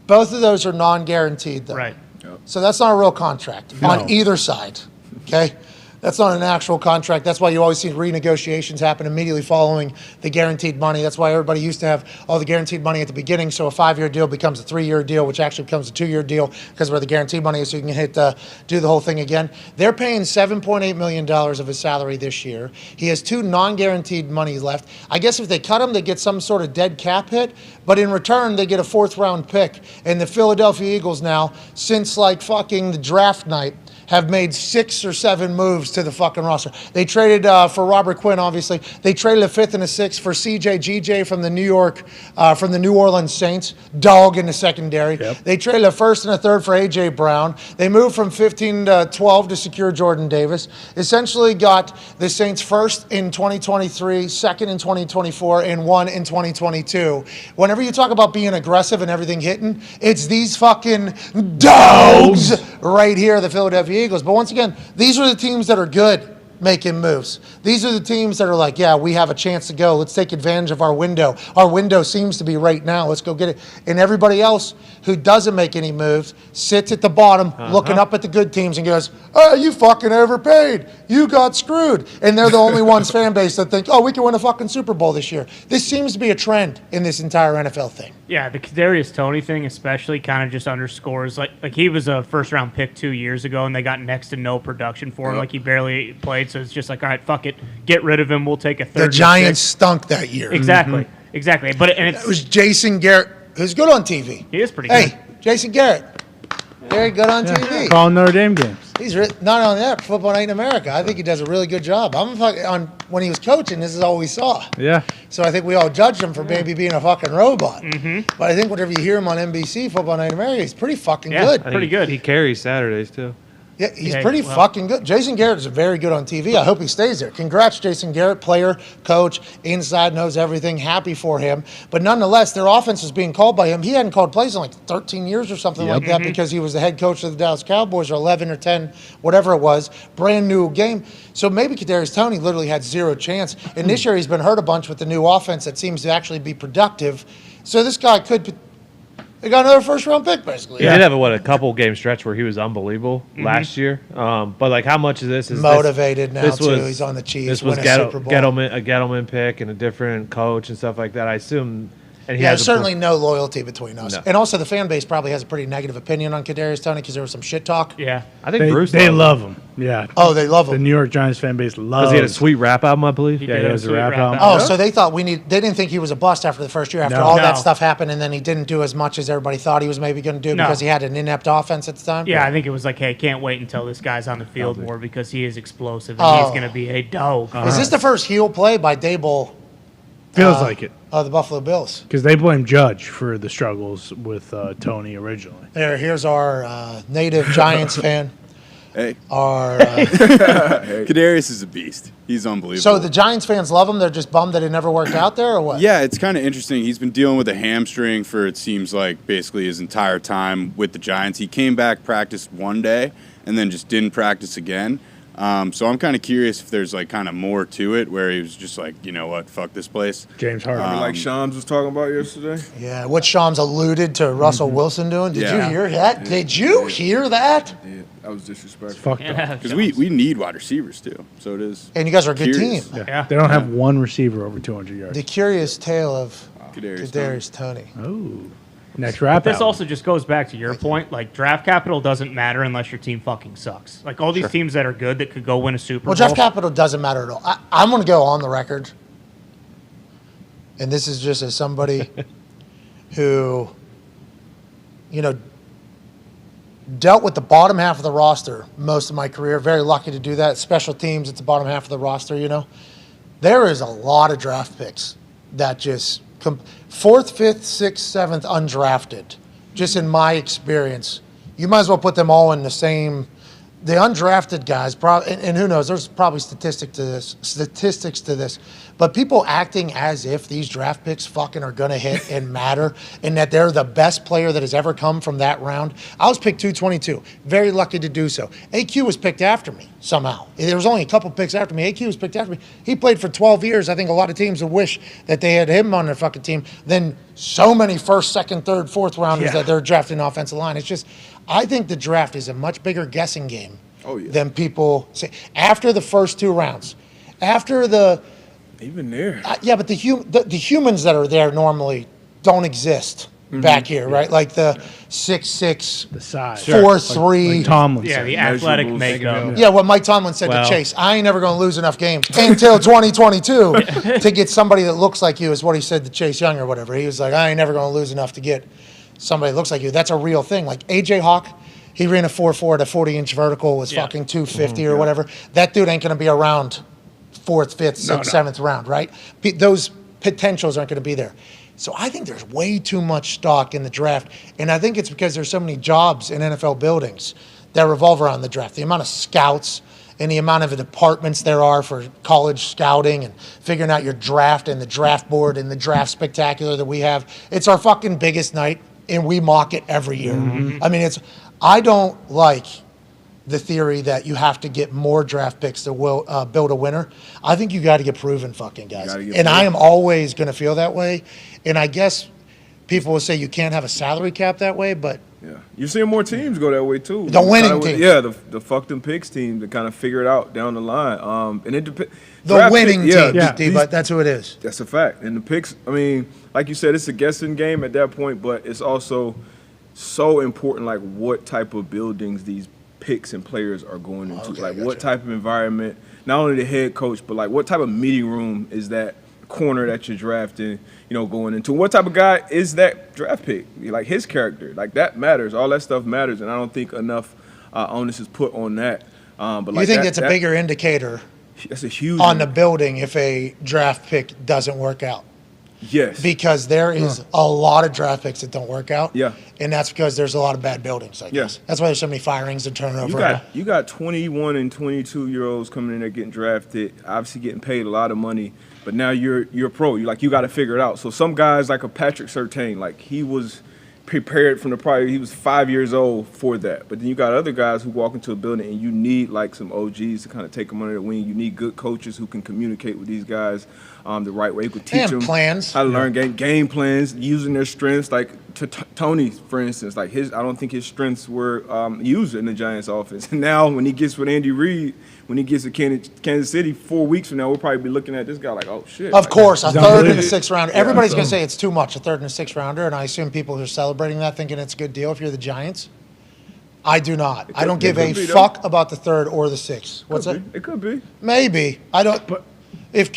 Both of those are non-guaranteed, though. Right. So that's not a real contract on either side, okay? That's not an actual contract. That's why you always see renegotiations happen immediately following the guaranteed money. That's why everybody used to have all the guaranteed money at the beginning, so a 5-year deal becomes a 3-year deal, which actually becomes a 2-year deal because where the guaranteed money is, so you can do the whole thing again. They're paying $7.8 million of his salary this year. He has 2 non-guaranteed money left. I guess if they cut him, they get some sort of dead cap hit, but in return, they get a 4th-round pick. And the Philadelphia Eagles now, since like fucking the draft night, have made 6 or 7 moves to the fucking roster. They traded for Robert Quinn, obviously. They traded a 5th and a 6th for CJ GJ from the New Orleans Saints, dog in the secondary. They traded a 1st and a 3rd for AJ Brown. They moved from 15 to 12 to secure Jordan Davis. Essentially got the Saints 1st in 2023, 2nd in 2024, and 1 in 2022. Whenever you talk about being aggressive and everything hitting, it's these fucking dogs right here, the Philadelphia Eagles. But once again, these are the teams that are good making moves. These are the teams that are like, yeah, we have a chance to go. Let's take advantage of our window. Our window seems to be right now. Let's go get it. And everybody else who doesn't make any moves sits at the bottom looking up at the good teams and goes, oh, you fucking overpaid. You got screwed. And they're the only ones fan base that think, oh, we can win a fucking Super Bowl this year. This seems to be a trend in this entire NFL thing. Yeah, the Kadarius Toney thing especially kind of just underscores, like he was a first-round pick 2 years ago, and they got next to no production for him. Like, he barely played, so it's just like, all right, fuck it. Get rid of him. We'll take a 3rd. The Giants stunk that year. Exactly. Exactly. But it was Jason Garrett, who's good on TV. He is pretty good. Hey, Jason Garrett. Very good on TV. Calling Notre Dame games. He's not on that Football Night in America. I think he does a really good job. When he was coaching, this is all we saw. Yeah. So I think we all judged him for maybe being a fucking robot. But I think whenever you hear him on NBC, Football Night in America, he's pretty fucking good. Pretty good. He carries Saturdays too. Yeah, he's pretty fucking good. Jason Garrett is very good on TV. I hope he stays there. Congrats, Jason Garrett, player, coach, inside, knows everything. Happy for him. But nonetheless, their offense is being called by him. He hadn't called plays in like 13 years or something like that because he was the head coach of the Dallas Cowboys, or 11 or 10, whatever it was. Brand new game. So maybe Kadarius Toney literally had 0 chance. And this year he's been hurt a bunch with the new offense that seems to actually be productive. So this guy could... They got another 1st-round pick, basically. He did have a couple game stretch where he was unbelievable last year. But like, how much of this is motivated now too? He's on the Chiefs. This was a Super Bowl. Gettleman pick and a different coach and stuff like that. I assume. And there's certainly no loyalty between us. No. And also the fan base probably has a pretty negative opinion on Kadarius Toney because there was some shit talk. Yeah. I think Bruce they love him. Yeah. Oh, they love him. The New York Giants fan base loves him. He had a sweet rap album, I believe. He was a rap album. Oh, so they thought they didn't think he was a bust after the first year, after all that stuff happened, and then he didn't do as much as everybody thought he was maybe going to do because he had an inept offense at the time? Yeah, I think it was like, hey, can't wait until this guy's on the field more because he is explosive and he's going to be a dog. Is this the first heel play by Dable? Feels like it. The Buffalo Bills. Because they blame Judge for the struggles with Toney originally. Here's our native Giants fan. Hey. are. Kadarius is a beast. He's unbelievable. So the Giants fans love him. They're just bummed that it never worked out there, or what? Yeah, it's kind of interesting. He's been dealing with a hamstring for, it seems like, basically his entire time with the Giants. He came back, practiced one day, and then just didn't practice again. So I'm kind of curious if there's like kind of more to it, where he was just like, you know what, fuck this place. James Harden. Like Shams was talking about yesterday. Yeah, what Shams alluded to Russell Wilson doing. Did you hear that? Did you hear that? Yeah, that was disrespectful. Fucked up. Because we need wide receivers too. So it is. And you guys are a good Curious. team. Yeah. They don't have one receiver over 200 yards. The curious tale of Kadarius Toney. Oh. Next rap This album. also just goes back to your point. Like, draft capital doesn't matter unless your team fucking sucks. Like, all these teams that are good that could go win a Super Bowl. Well, draft capital doesn't matter at all. I'm going to go on the record, and this is just as somebody who, dealt with the bottom half of the roster most of my career. Very lucky to do that. Special teams, it's the bottom half of the roster, There is a lot of draft picks that just fourth, fifth, sixth, seventh undrafted. Just in my experience, you might as well put them all in the same. The undrafted guys, and who knows? There's probably statistics to this, but people acting as if these draft picks fucking are gonna hit and matter, and that they're the best player that has ever come from that round. I was picked 222. Very lucky to do so. AQ was picked after me somehow. There was only a couple picks after me. AQ was picked after me. He played for 12 years. I think a lot of teams would wish that they had him on their fucking team. Then so many first, second, third, fourth rounders that they're drafting offensive line. It's just, I think the draft is a much bigger guessing game than people say. After the first two rounds, after the even there, but the humans that are there normally don't exist back here, right? Like the 6'6", the size, 4'3", like Tomlin. Yeah, the athletic makeup. Yeah, what Mike Tomlin said to Chase, I ain't never going to lose enough games until 2022 to get somebody that looks like you, is what he said to Chase Young or whatever. He was like, I ain't never going to lose enough to get somebody that looks like you. That's a real thing. Like A.J. Hawk, he ran a 4.4 at a 40-inch vertical, was fucking 250 or whatever. That dude ain't going to be around fourth, fifth, sixth, seventh round, right? Those potentials aren't going to be there. So I think there's way too much stock in the draft, and I think it's because there's so many jobs in NFL buildings that revolve around the draft. The amount of scouts and the amount of departments there are for college scouting and figuring out your draft and the draft board and the draft spectacular that we have. It's our fucking biggest night, and we mock it every year. I mean, I don't like the theory that you have to get more draft picks to build a winner. I think you got to get proven fucking guys. And I am always going to feel that way. And I guess people will say you can't have a salary cap that way, but yeah, you're seeing more teams go that way too. The winning teams. Yeah, the fuck them picks team to kind of figure it out down the line. And it depends. The winning team, but that's who it is. That's a fact. And the picks, I mean, like you said, it's a guessing game at that point, but it's also so important, like what type of buildings these picks and players are going into. What type of environment, not only the head coach, but like what type of meeting room is that corner that you're drafting, going into. What type of guy is that draft pick? Like his character, like that matters. All that stuff matters, and I don't think enough onus is put on that. But you think that's a bigger indicator? That's a huge on the building if a draft pick doesn't work out. Yes. Because there is a lot of draft picks that don't work out. Yeah. And that's because there's a lot of bad buildings, I guess. Yes. That's why there's so many firings and turnover. You got 21 and 22-year-olds coming in there getting drafted, obviously getting paid a lot of money, but now you're a pro. You got to figure it out. So some guys like a Patrick Surtain, like he was prepared from he was 5 years old for that. But then you got other guys who walk into a building and you need like some OGs to kind of take them under the wing. You need good coaches who can communicate with these guys the right way. Who could teach them plans. How to learn game plans, using their strengths. Like Tony, for instance, like I don't think his strengths were used in the Giants offense. And now when he gets with Andy Reid, when he gets to Kansas City 4 weeks from now, we'll probably be looking at this guy like, oh shit. Of course, a third and a sixth rounder. Everybody's going to say it's too much, a third and a sixth rounder, and I assume people who are celebrating that thinking it's a good deal if you're the Giants. I do not. I don't give a fuck about the third or the sixth. What's that? It could be. Maybe. I don't. But if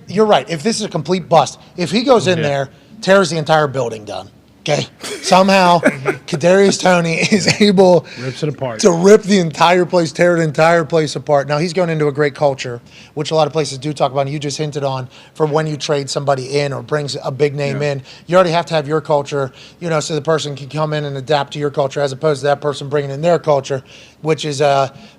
you're right. If this is a complete bust, if he goes in there, tears the entire building down. Okay, somehow Kadarius Toney is able rips it apart to rip the entire place, tear the entire place apart. Now he's going into a great culture, which a lot of places do talk about. And you just hinted on for when you trade somebody in or brings a big name in, you already have to have your culture, so the person can come in and adapt to your culture as opposed to that person bringing in their culture, which is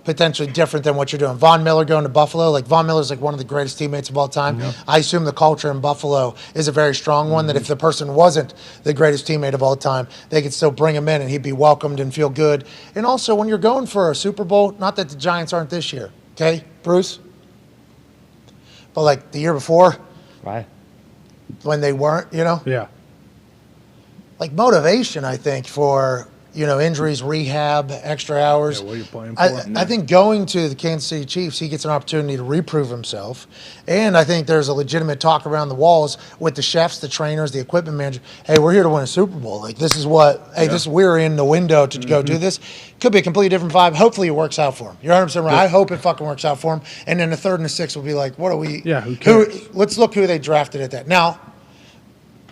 potentially different than what you're doing. Von Miller going to Buffalo, like Von Miller's like one of the greatest teammates of all time. I assume the culture in Buffalo is a very strong one, that if the person wasn't the greatest teammate of all time, they could still bring him in and he'd be welcomed and feel good. And also when you're going for a Super Bowl, not that the Giants aren't this year, okay, Bruce? But like the year before, Right. when they weren't, you know? Yeah. Like motivation, I think, for, you know, injuries, rehab, extra hours. Yeah, what are you playing for? I think going to the Kansas City Chiefs, he gets an opportunity to reprove himself. And I think there's a legitimate talk around the walls with the chefs, the trainers, the equipment manager. Hey, we're here to win a Super Bowl. Like, this is what, we're in the window to go do this. Could be a completely different vibe. Hopefully it works out for him. You're 100% right. I hope it fucking works out for him. And then the 3rd and the 6th will be like, what are we? Yeah, who cares? Let's look who they drafted at that. Now,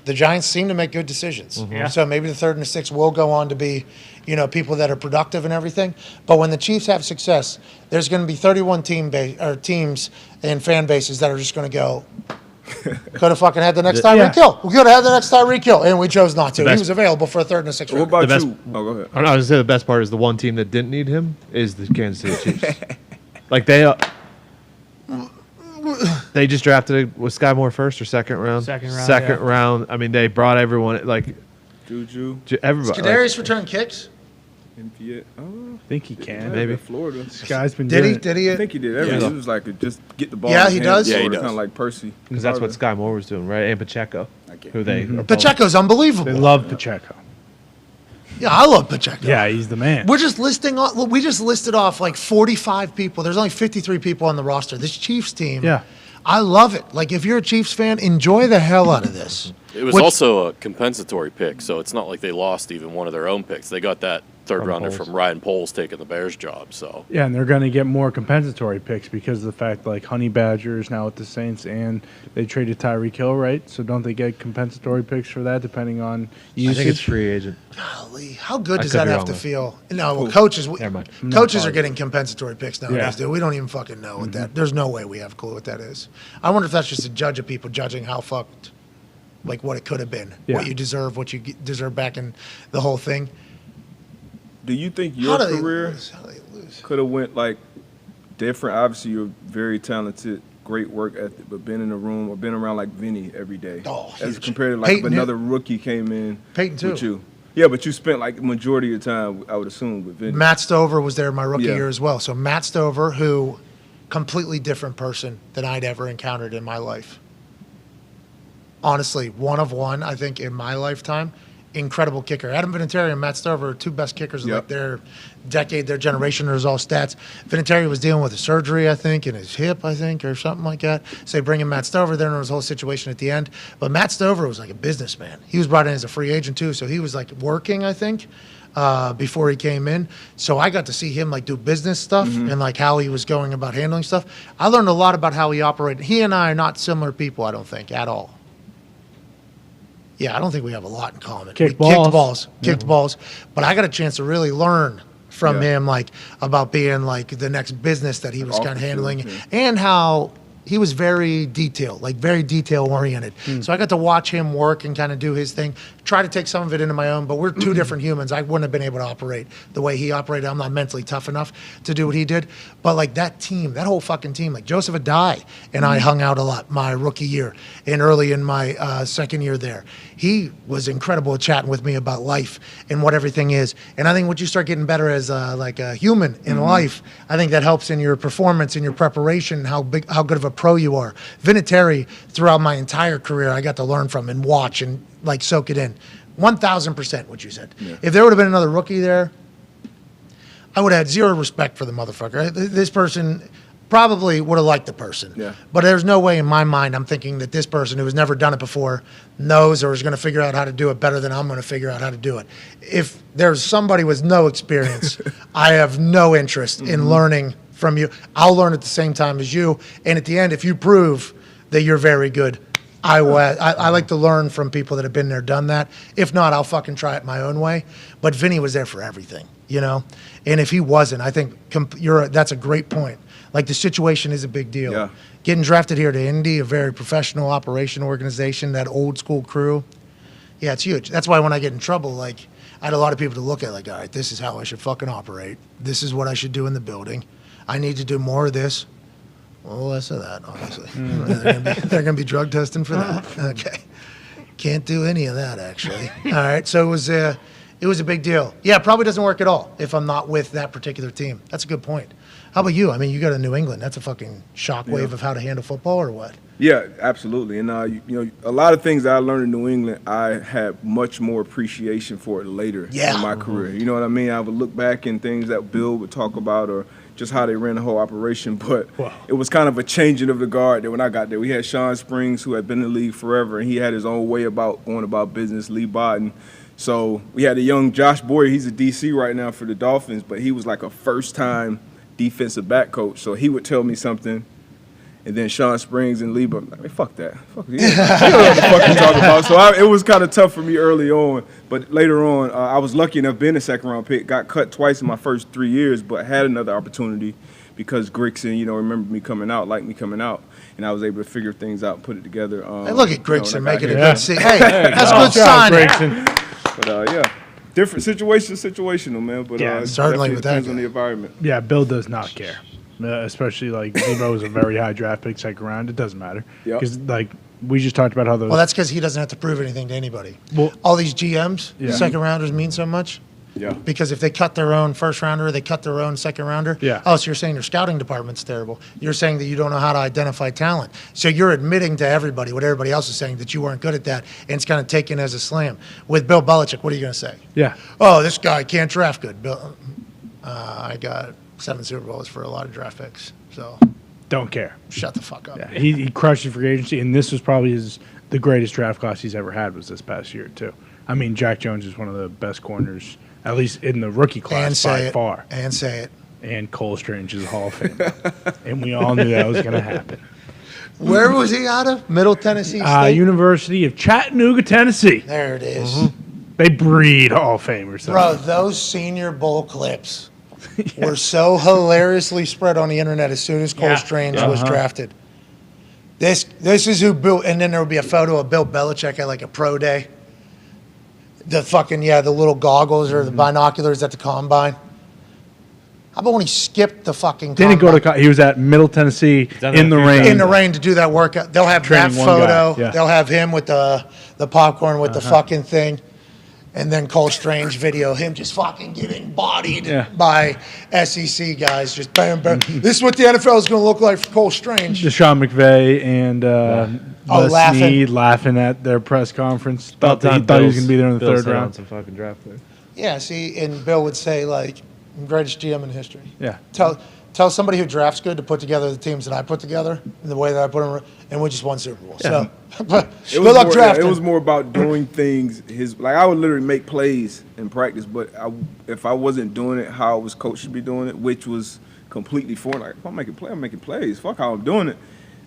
the Giants seem to make good decisions. Yeah. So maybe the 3rd and the 6th will go on to be, you know, people that are productive and everything. But when the Chiefs have success, there's going to be 31 teams and fan bases that are just going to go, could have fucking had the next Tyreek Hill. We could have had the next Tyreek Hill, and we chose not to. He was available for a 3rd and a 6th round. What about The you? Oh, go ahead. I was going to say the best part is the one team that didn't need him is the Kansas City Chiefs. Like they just drafted was Sky Moore first or second round? Second round. I mean, they brought everyone like Juju. Everybody. Kadarius return kicks? I think he can. Maybe. Florida. This guy's been Did doing he? it. Did he? I think he did everything. Yeah. It was like just get the ball. Yeah, in he his does? hands. Yeah, he Kind does. of like Percy. Because that's what Sky Moore was doing, right? And Pacheco, who they Pacheco's unbelievable. They love Pacheco. Yeah, I love Pacheco. Yeah, he's the man. We just listed off like 45 people. There's only 53 people on the roster. This Chiefs team, Yeah. I love it. Like, if you're a Chiefs fan, enjoy the hell out of this. It was also a compensatory pick, so it's not like they lost even one of their own picks. They got that third rounder from Ryan Poles taking the Bears job. So Yeah, and they're going to get more compensatory picks because of the fact like Honey Badger is now with the Saints, and they traded Tyreek Hill, right? So don't they get compensatory picks for that depending on usage? I think it's free agent. Golly, how good I does could that be have wrong to with- feel? No, well, coaches Never mind. coaches are getting compensatory picks nowadays, Yeah. dude. We don't even fucking know what that. There's no way we have a clue what that is. I wonder if that's just a judge of people judging how fucked, like what it could have been, Yeah. what you deserve, deserve back in the whole thing. Do you think How your do they career lose? How do they lose? could have went like different? Obviously, you're very talented, great work ethic, but been in a room or been around like Vinny every day, Oh, as huge. compared to like Peyton, if another rookie came in Peyton too. with you. Yeah, but you spent like the majority of your time, I would assume, with Vinny. Matt Stover was there my rookie Yeah. year as well. So Matt Stover, who completely different person than I'd ever encountered in my life. Honestly, one of one, I think, in my lifetime. Incredible kicker. Adam Vinatieri and Matt Stover are two best kickers of Yep. like their decade, their generation. There's all stats. Vinatieri was dealing with a surgery, I think, in his hip, I think, or something like that. So they bring in Matt Stover. Then there was a whole situation at the end. But Matt Stover was like a businessman. He was brought in as a free agent too. So he was like working, I think, before he came in. So I got to see him like do business stuff and like how he was going about handling stuff. I learned a lot about how he operated. He and I are not similar people, I don't think, at all. Yeah, I don't think we have a lot in common. Kick We balls. kicked balls. But I got a chance to really learn from him, like about being like the next business that he was Off kind of the field, handling, yeah. and how he was very detailed, like very detail oriented. So I got to watch him work and kind of do his thing, try to take some of it into my own, but we're two different humans. I wouldn't have been able to operate the way he operated. I'm not mentally tough enough to do what he did. But like that team, that whole fucking team, like Joseph Adai and I hung out a lot my rookie year and early in my second year there. He was incredible at chatting with me about life and what everything is. And I think once you start getting better as like a human in life, I think that helps in your performance, in your preparation, how good of a pro you are. Vinatieri, throughout my entire career, I got to learn from and watch and like soak it in. 1,000% what you said. Yeah. If there would have been another rookie there, I would have had zero respect for the motherfucker. This person probably would have liked the person. Yeah. But there's no way in my mind I'm thinking that this person who has never done it before knows or is going to figure out how to do it better than I'm going to figure out how to do it. If there's somebody with no experience, I have no interest in learning from you. I'll learn at the same time as you. And at the end, if you prove that you're very good, I like to learn from people that have been there, done that. If not, I'll fucking try it my own way. But Vinny was there for everything, you know? And if he wasn't, I think that's a great point. Like, the situation is a big deal. Yeah. Getting drafted here to Indy, a very professional operation organization, that old school crew, yeah, it's huge. That's why when I get in trouble, like, I had a lot of people to look at, like, all right, this is how I should fucking operate. This is what I should do in the building. I need to do more of this. Well, less of that, obviously. They're going to be drug testing for that. Okay. Can't do any of that, actually. All right. So it was a big deal. Yeah, it probably doesn't work at all if I'm not with that particular team. That's a good point. How about you? I mean, you go to New England. That's a fucking shockwave of how to handle football, or what? Yeah, absolutely. And a lot of things that I learned in New England, I had much more appreciation for it later in my career. You know what I mean? I would look back in things that Bill would talk about, or just how they ran the whole operation. But it was kind of a changing of the guard that when I got there. We had Sean Springs, who had been in the league forever, and he had his own way about going about business. Lee Bodden. So we had a young Josh Boyer. He's a DC right now for the Dolphins, but he was like a first-time defensive back coach. So he would tell me something, and then Sean Springs and Lee, but like, fuck that. Fuck yeah. You know what the fuck you talking about. So it was kind of tough for me early on, but later on, I was lucky enough being a second-round pick. Got cut twice in my first 3 years, but had another opportunity because Grigson, remembered me coming out, liked me coming out, and I was able to figure things out and put it together. Hey, look at Grigson making a good scene. Hey, that's a good sign. But yeah, different situational, man. But certainly with that, depends on the environment. Yeah, Bill does not care, especially like Debo was a very high draft pick, second round. It doesn't matter because like we just talked about how those. Well, that's because he doesn't have to prove anything to anybody. Well, all these GMs, second rounders mean so much. Yeah. Because if they cut their own first rounder, they cut their own second rounder. Yeah. Oh, so you're saying your scouting department's terrible. You're saying that you don't know how to identify talent. So you're admitting to everybody what everybody else is saying, that you weren't good at that, and it's kind of taken as a slam. With Bill Belichick, what are you going to say? Yeah. Oh, this guy can't draft good. Bill, I got 7 Super Bowls for a lot of draft picks, so don't care. Shut the fuck up. Yeah. He crushed the free agency, and this was probably the greatest draft class he's ever had was this past year too. I mean, Jack Jones is one of the best corners, at least in the rookie class by far. And say it. And Cole Strange is a Hall of Famer. And we all knew that was going to happen. Where was he out of? Middle Tennessee State? University of Chattanooga, Tennessee. There it is. Mm-hmm. They breed Hall of Famers. Bro, those Senior Bowl clips were so hilariously spread on the internet as soon as Cole Strange was drafted. This is who Bill, and then there would be a photo of Bill Belichick at like a pro day. The fucking, the little goggles or the binoculars at the combine. How about when he skipped the fucking combine? Didn't go to he was at Middle Tennessee in the rain. In the rain to do that workout. They'll have that photo. They'll have him with the popcorn with the fucking thing. And then Cole Strange video, him just fucking getting bodied by SEC guys. Just bam, bam. This is what the NFL is going to look like for Cole Strange. Deshaun McVay and laughing at their press conference. Thought he was going to be there in the third round. Some fucking draft pick. Yeah, see, and Bill would say, like, greatest GM in history. Yeah. Tell somebody who drafts good to put together the teams that I put together in the way that I put them, and we just won Super Bowl. Yeah. So, good luck drafting. It was more about doing things. I would literally make plays in practice, but if I wasn't doing it how I was coached to be doing it, which was completely foreign. Like, if I'm making plays, I'm making plays. Fuck how I'm doing it.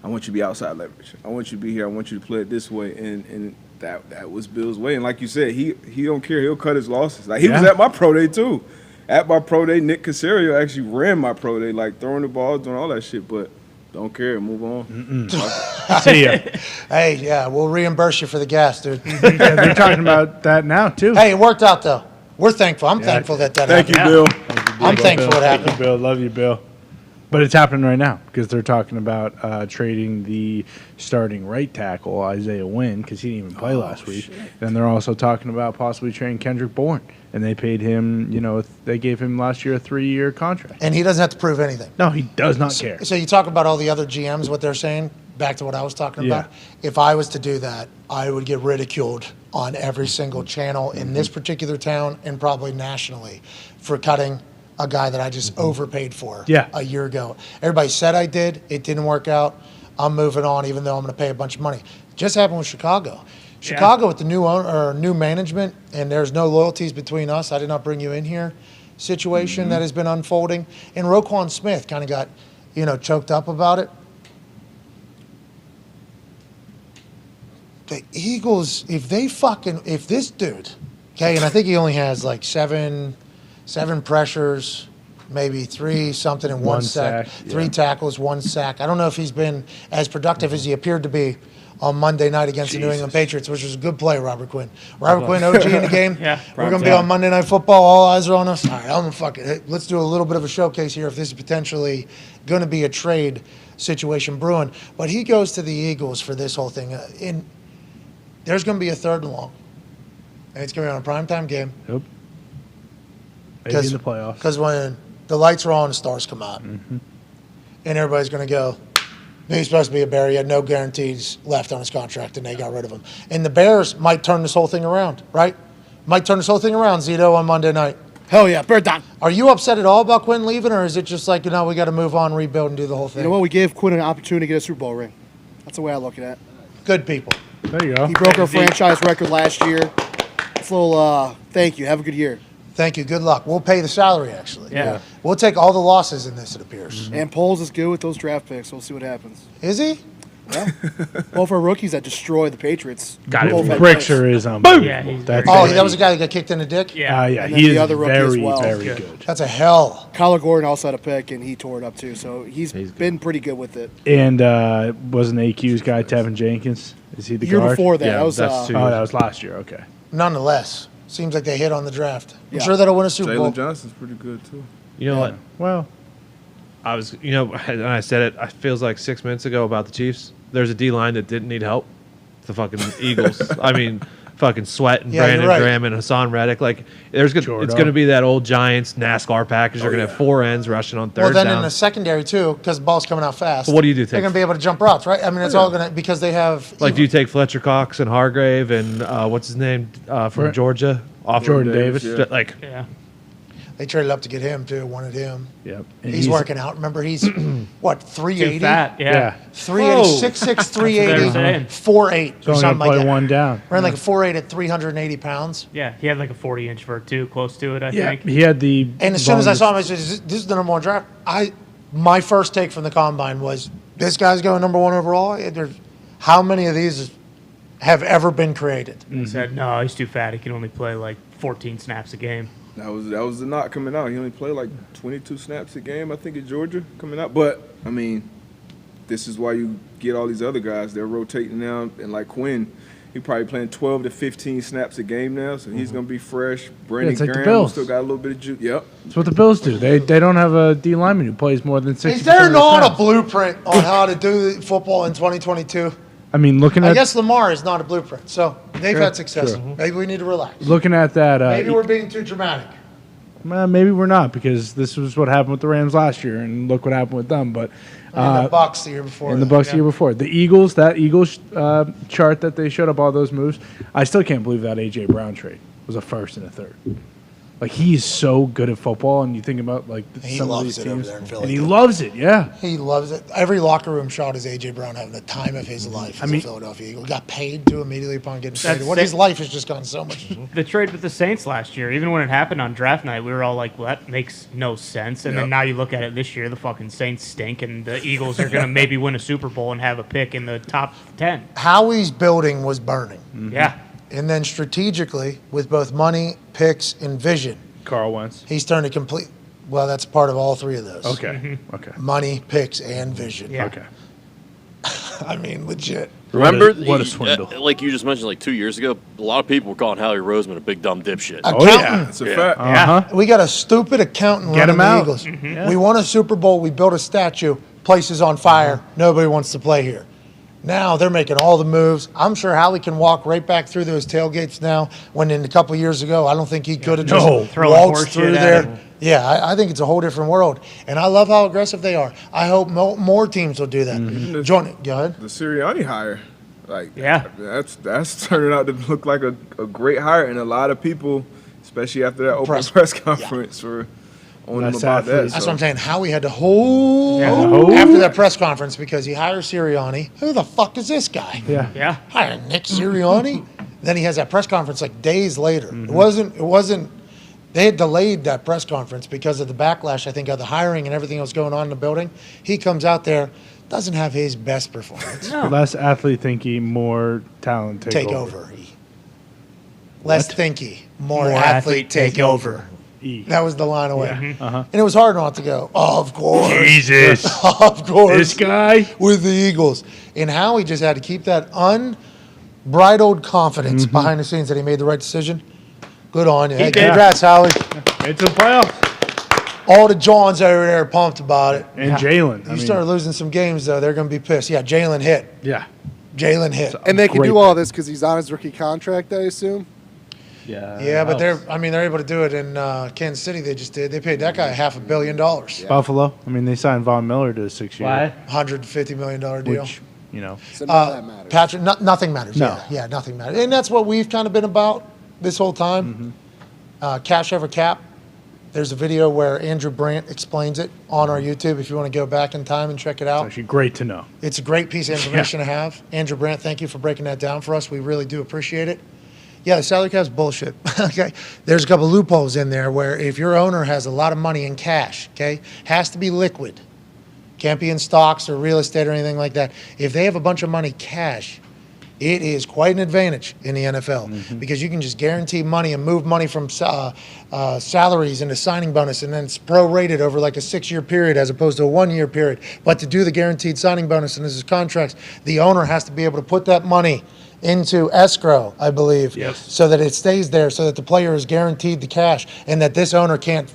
I want you to be outside leverage. I want you to be here. I want you to play it this way, and that was Bill's way. And like you said, he don't care. He'll cut his losses. Like he was at my pro day too. At my pro day, Nick Caserio actually ran my pro day, like throwing the balls, doing all that shit, but don't care. Move on. See ya. Hey, we'll reimburse you for the gas, dude. They're talking about that now, too. Hey, it worked out, though. We're thankful. I'm thankful that happened. Thank you, Bill. I'm thankful it happened. Thank you, Bill. Love you, Bill. But it's happening right now because they're talking about trading the starting right tackle, Isaiah Wynn, because he didn't even play last week. Then they're also talking about possibly trading Kendrick Bourne. And they paid him, they gave him last year a 3-year contract. And he doesn't have to prove anything. No, he does not care. So you talk about all the other GMs, what they're saying, back to what I was talking about. If I was to do that, I would get ridiculed on every single channel in this particular town and probably nationally for cutting a guy that I just overpaid for a year ago. Everybody said I did. It didn't work out. I'm moving on, even though I'm going to pay a bunch of money. Just happened with Chicago. Chicago with the new owner or new management, and there's no loyalties between us. I did not bring you in here. Situation that has been unfolding, and Roquan Smith kind of got, choked up about it. The Eagles, if this dude, okay, and I think he only has like seven pressures, maybe 3 something and one sack, 3 tackles, 1 sack. I don't know if he's been as productive as he appeared to be on Monday night against the New England Patriots, which was a good play, Robert Quinn. Robert Quinn, OG in the game. Yeah. We're going to be on Monday Night Football. All eyes are on us. All right, I'm going to fuck it. Hey, let's do a little bit of a showcase here if this is potentially going to be a trade situation brewing. But he goes to the Eagles for this whole thing. There's going to be a 3rd and long. And it's going to be on a primetime game. Yep. Maybe in the playoffs. Because when the lights are on, the stars come out. And everybody's going to go, he's supposed to be a Bear. He had no guarantees left on his contract, and they got rid of him. And the Bears might turn this whole thing around, right? Might turn this whole thing around, Zito, on Monday night. Hell yeah, Bear Dahn. Are you upset at all about Quinn leaving, or is it just like, we got to move on, rebuild, and do the whole thing? You know what? We gave Quinn an opportunity to get a Super Bowl ring. That's the way I look at it. Good people. There you go. He broke our franchise record last year. It's a little thank you. Have a good year. Thank you. Good luck. We'll pay the salary, actually. Yeah. We'll take all the losses in this, it appears. And Poles is good with those draft picks. We'll see what happens. Is he? Yeah. Both our rookies that destroy the Patriots. Got both it. had Brickser picks. is unbelievable. Yeah, he's That's That was the guy that got kicked in the dick? Yeah. yeah, And then he the is other rookie as very, well. very Good. good. That's a hell. Kyler Gordon also had a pick, and he tore it up too. So he's been pretty good with it. And wasn't AQ's guy Tevin Jenkins? Is he the The year guard? before that, Yeah, that was that's two. Oh, that was last year. Okay. Nonetheless, seems like they hit on the draft. I'm Yeah. sure that'll win a Super Bowl. Jalen Johnson's pretty good too. You know what? Well, I was, and I said it, it feels like 6 minutes ago about the Chiefs. There's a D-line that didn't need help. The fucking Eagles. I mean, fucking Sweat and Yeah, Brandon you're right. Graham and Hassan Reddick. Like, it's Jordan. going to be that old Giants NASCAR package. They're going to have 4 ends rushing on third Well, then down. in the secondary, too, because the ball's coming out fast. So what do you do? They're Take, going to be able to jump routes, right? I mean, it's all going to, because they have. like, do you take Fletcher Cox and Hargrave and what's his name from Georgia? Off Jordan Davis. yeah. Like, Yeah. They traded up to get him, too, wanted him. Yep. And He's working out. Remember, he's, what, 380? Too fat. Yeah. Yeah. 380, 6'6", That's what 380, they're saying. 4'8", So or I'm something gonna like play that. one down. Ran like a 4'8" at 380 pounds. Yeah. He had like a 40-inch vert too, close to it, I Yeah, think. he had the. And as soon as I longest- saw him, I said, this is the number one draft. My first take from the combine was, this guy's going number one overall? How many of these have ever been created? He said, no, he's too fat. He can only play like 14 snaps a game. That was the knock coming out. He only played like 22 snaps a game, I think, at Georgia coming out. But I mean, this is why you get all these other guys. They're rotating now, and like Quinn, he probably playing 12 to 15 snaps a game now, so he's gonna be fresh. Brandon it's like the Graham Bills. still got a little bit of juice. Yep. That's what the Bills do. They don't have a D lineman who plays more than 60%. Is there of the not a snaps. blueprint on how to do football in 2022? I mean, looking I at guess Lamar is not a blueprint, so they've Sure, had success. sure. Maybe we need to relax. looking at that. Maybe we're being too dramatic. Well, maybe we're not, because this was what happened with the Rams last year, and look what happened with them. But And the Bucks the year before. and the that. Bucks the year before, the Eagles, that Eagles chart that they showed up all those moves, I still can't believe that AJ Brown trade was a first and a third. Like, he's so good at football, and you think about like He some of loves these it over teams, there in Philly, and he too. loves it. Yeah, He loves it. Every locker room shot is A.J. Brown having the time of his life as a Philadelphia Eagle. Got paid to immediately upon getting traded. What his life has just gone so much. The trade with the Saints last year, even when it happened on draft night, we were all like, well, that makes no sense. And then now you look at it this year, the fucking Saints stink, and the Eagles are going to maybe win a Super Bowl and have a pick in the top 10. Howie's building was burning. Yeah. And then strategically, with both money, picks, and vision, Carl Wentz. he's turned a complete. Well, that's part of all three of those. Okay, okay, Money, picks, and vision. Yeah. okay. I mean, legit. Remember, What a swindle. like you just mentioned, like 2 years ago, a lot of people were calling Howie Roseman a big dumb dipshit. Accountant. It's a fact. Uh-huh. We got a stupid accountant Get running him the out. Eagles. Mm-hmm. We won a Super Bowl. We built a statue. Place is on fire. Nobody wants to play here. Now they're making all the moves. I'm sure Howie can walk right back through those tailgates now. When in a couple years ago, I don't think he could have just Throwing waltzed horse through shit at there. him. Yeah, I think it's a whole different world. And I love how aggressive they are. I hope more teams will do that. Go ahead. The Sirianni hire, like Yeah. that's turning out to look like a great hire, and a lot of people, especially after that open Press- press conference, were on him Less about that. athletes. That's so. what I'm saying. Howie had to hold hold. after that press conference because he hires Sirianni. Who the fuck is this guy? Yeah, Yeah. Hire Nick Sirianni. Then he has that press conference like days later. It wasn't. They had delayed that press conference because of the backlash, I think, of the hiring and everything that was going on in the building. He comes out there, doesn't have his best performance. less athlete thinky, more talent Take over. Less thinky, more athlete take over. E. That was the line away. Uh-huh. And it was hard not to go, of course. Jesus. Of course. This guy. With the Eagles. And Howie just had to keep that unbridled confidence behind the scenes that he made the right decision. Good on you. Hey, congrats, Howie. It's a playoff. All the Johns over there are pumped about it. And Jalen. You start losing some games, though, they're going to be pissed. Yeah, Jalen hit. Yeah. Jalen hit. And they can do all this because he's on his rookie contract, I assume. Yeah, but they're able to do it in Kansas City. They just did. They paid that guy $500 million. Yeah. Buffalo. I mean, they signed Von Miller to a 6-year. $150 million deal. Which, you know. So none of that matters. Patrick, nothing matters. No. Yeah, nothing matters. And that's what we've kind of been about this whole time. Cash over cap. There's a video where Andrew Brandt explains it on our YouTube if you want to go back in time and check it out. It's actually great to know. It's a great piece of information to have. Andrew Brandt, thank you for breaking that down for us. We really do appreciate it. Yeah, the salary cap's bullshit. Okay, there's a couple loopholes in there where if your owner has a lot of money in cash, okay, has to be liquid, can't be in stocks or real estate or anything like that. If they have a bunch of money cash, it is quite an advantage in the NFL because you can just guarantee money and move money from salaries into signing bonus, and then it's prorated over like a 6-year period as opposed to a 1-year period. But to do the guaranteed signing bonus and this is contracts, the owner has to be able to put that money into escrow, I believe, so that it stays there, so that the player is guaranteed the cash, and that this owner can't,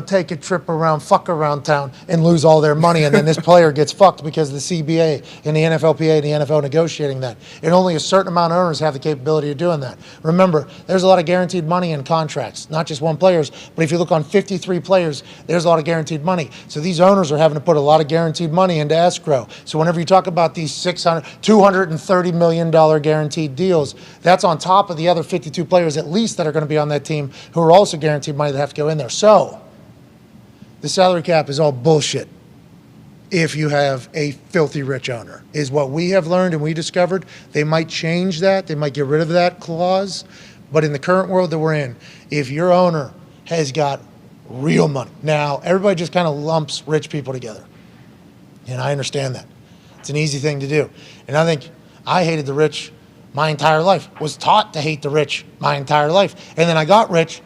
take a trip fuck around town and lose all their money, and then this player gets fucked because of the CBA and the NFLPA and the NFL negotiating that. And only a certain amount of owners have the capability of doing that. Remember, there's a lot of guaranteed money in contracts, not just one player's, but if you look on 53 players, there's a lot of guaranteed money. So these owners are having to put a lot of guaranteed money into escrow. So whenever you talk about these $230 million guaranteed deals, that's on top of the other 52 players at least that are going to be on that team who are also guaranteed money that have to go in there. So the salary cap is all bullshit if you have a filthy rich owner, is what we have learned and we discovered. They might change that. They might get rid of that clause. But in the current world that we're in, if your owner has got real money. Now, everybody just kind of lumps rich people together. And I understand that. It's an easy thing to do. And I think I hated the rich my entire life, was taught to hate the rich my entire life. And then I got rich.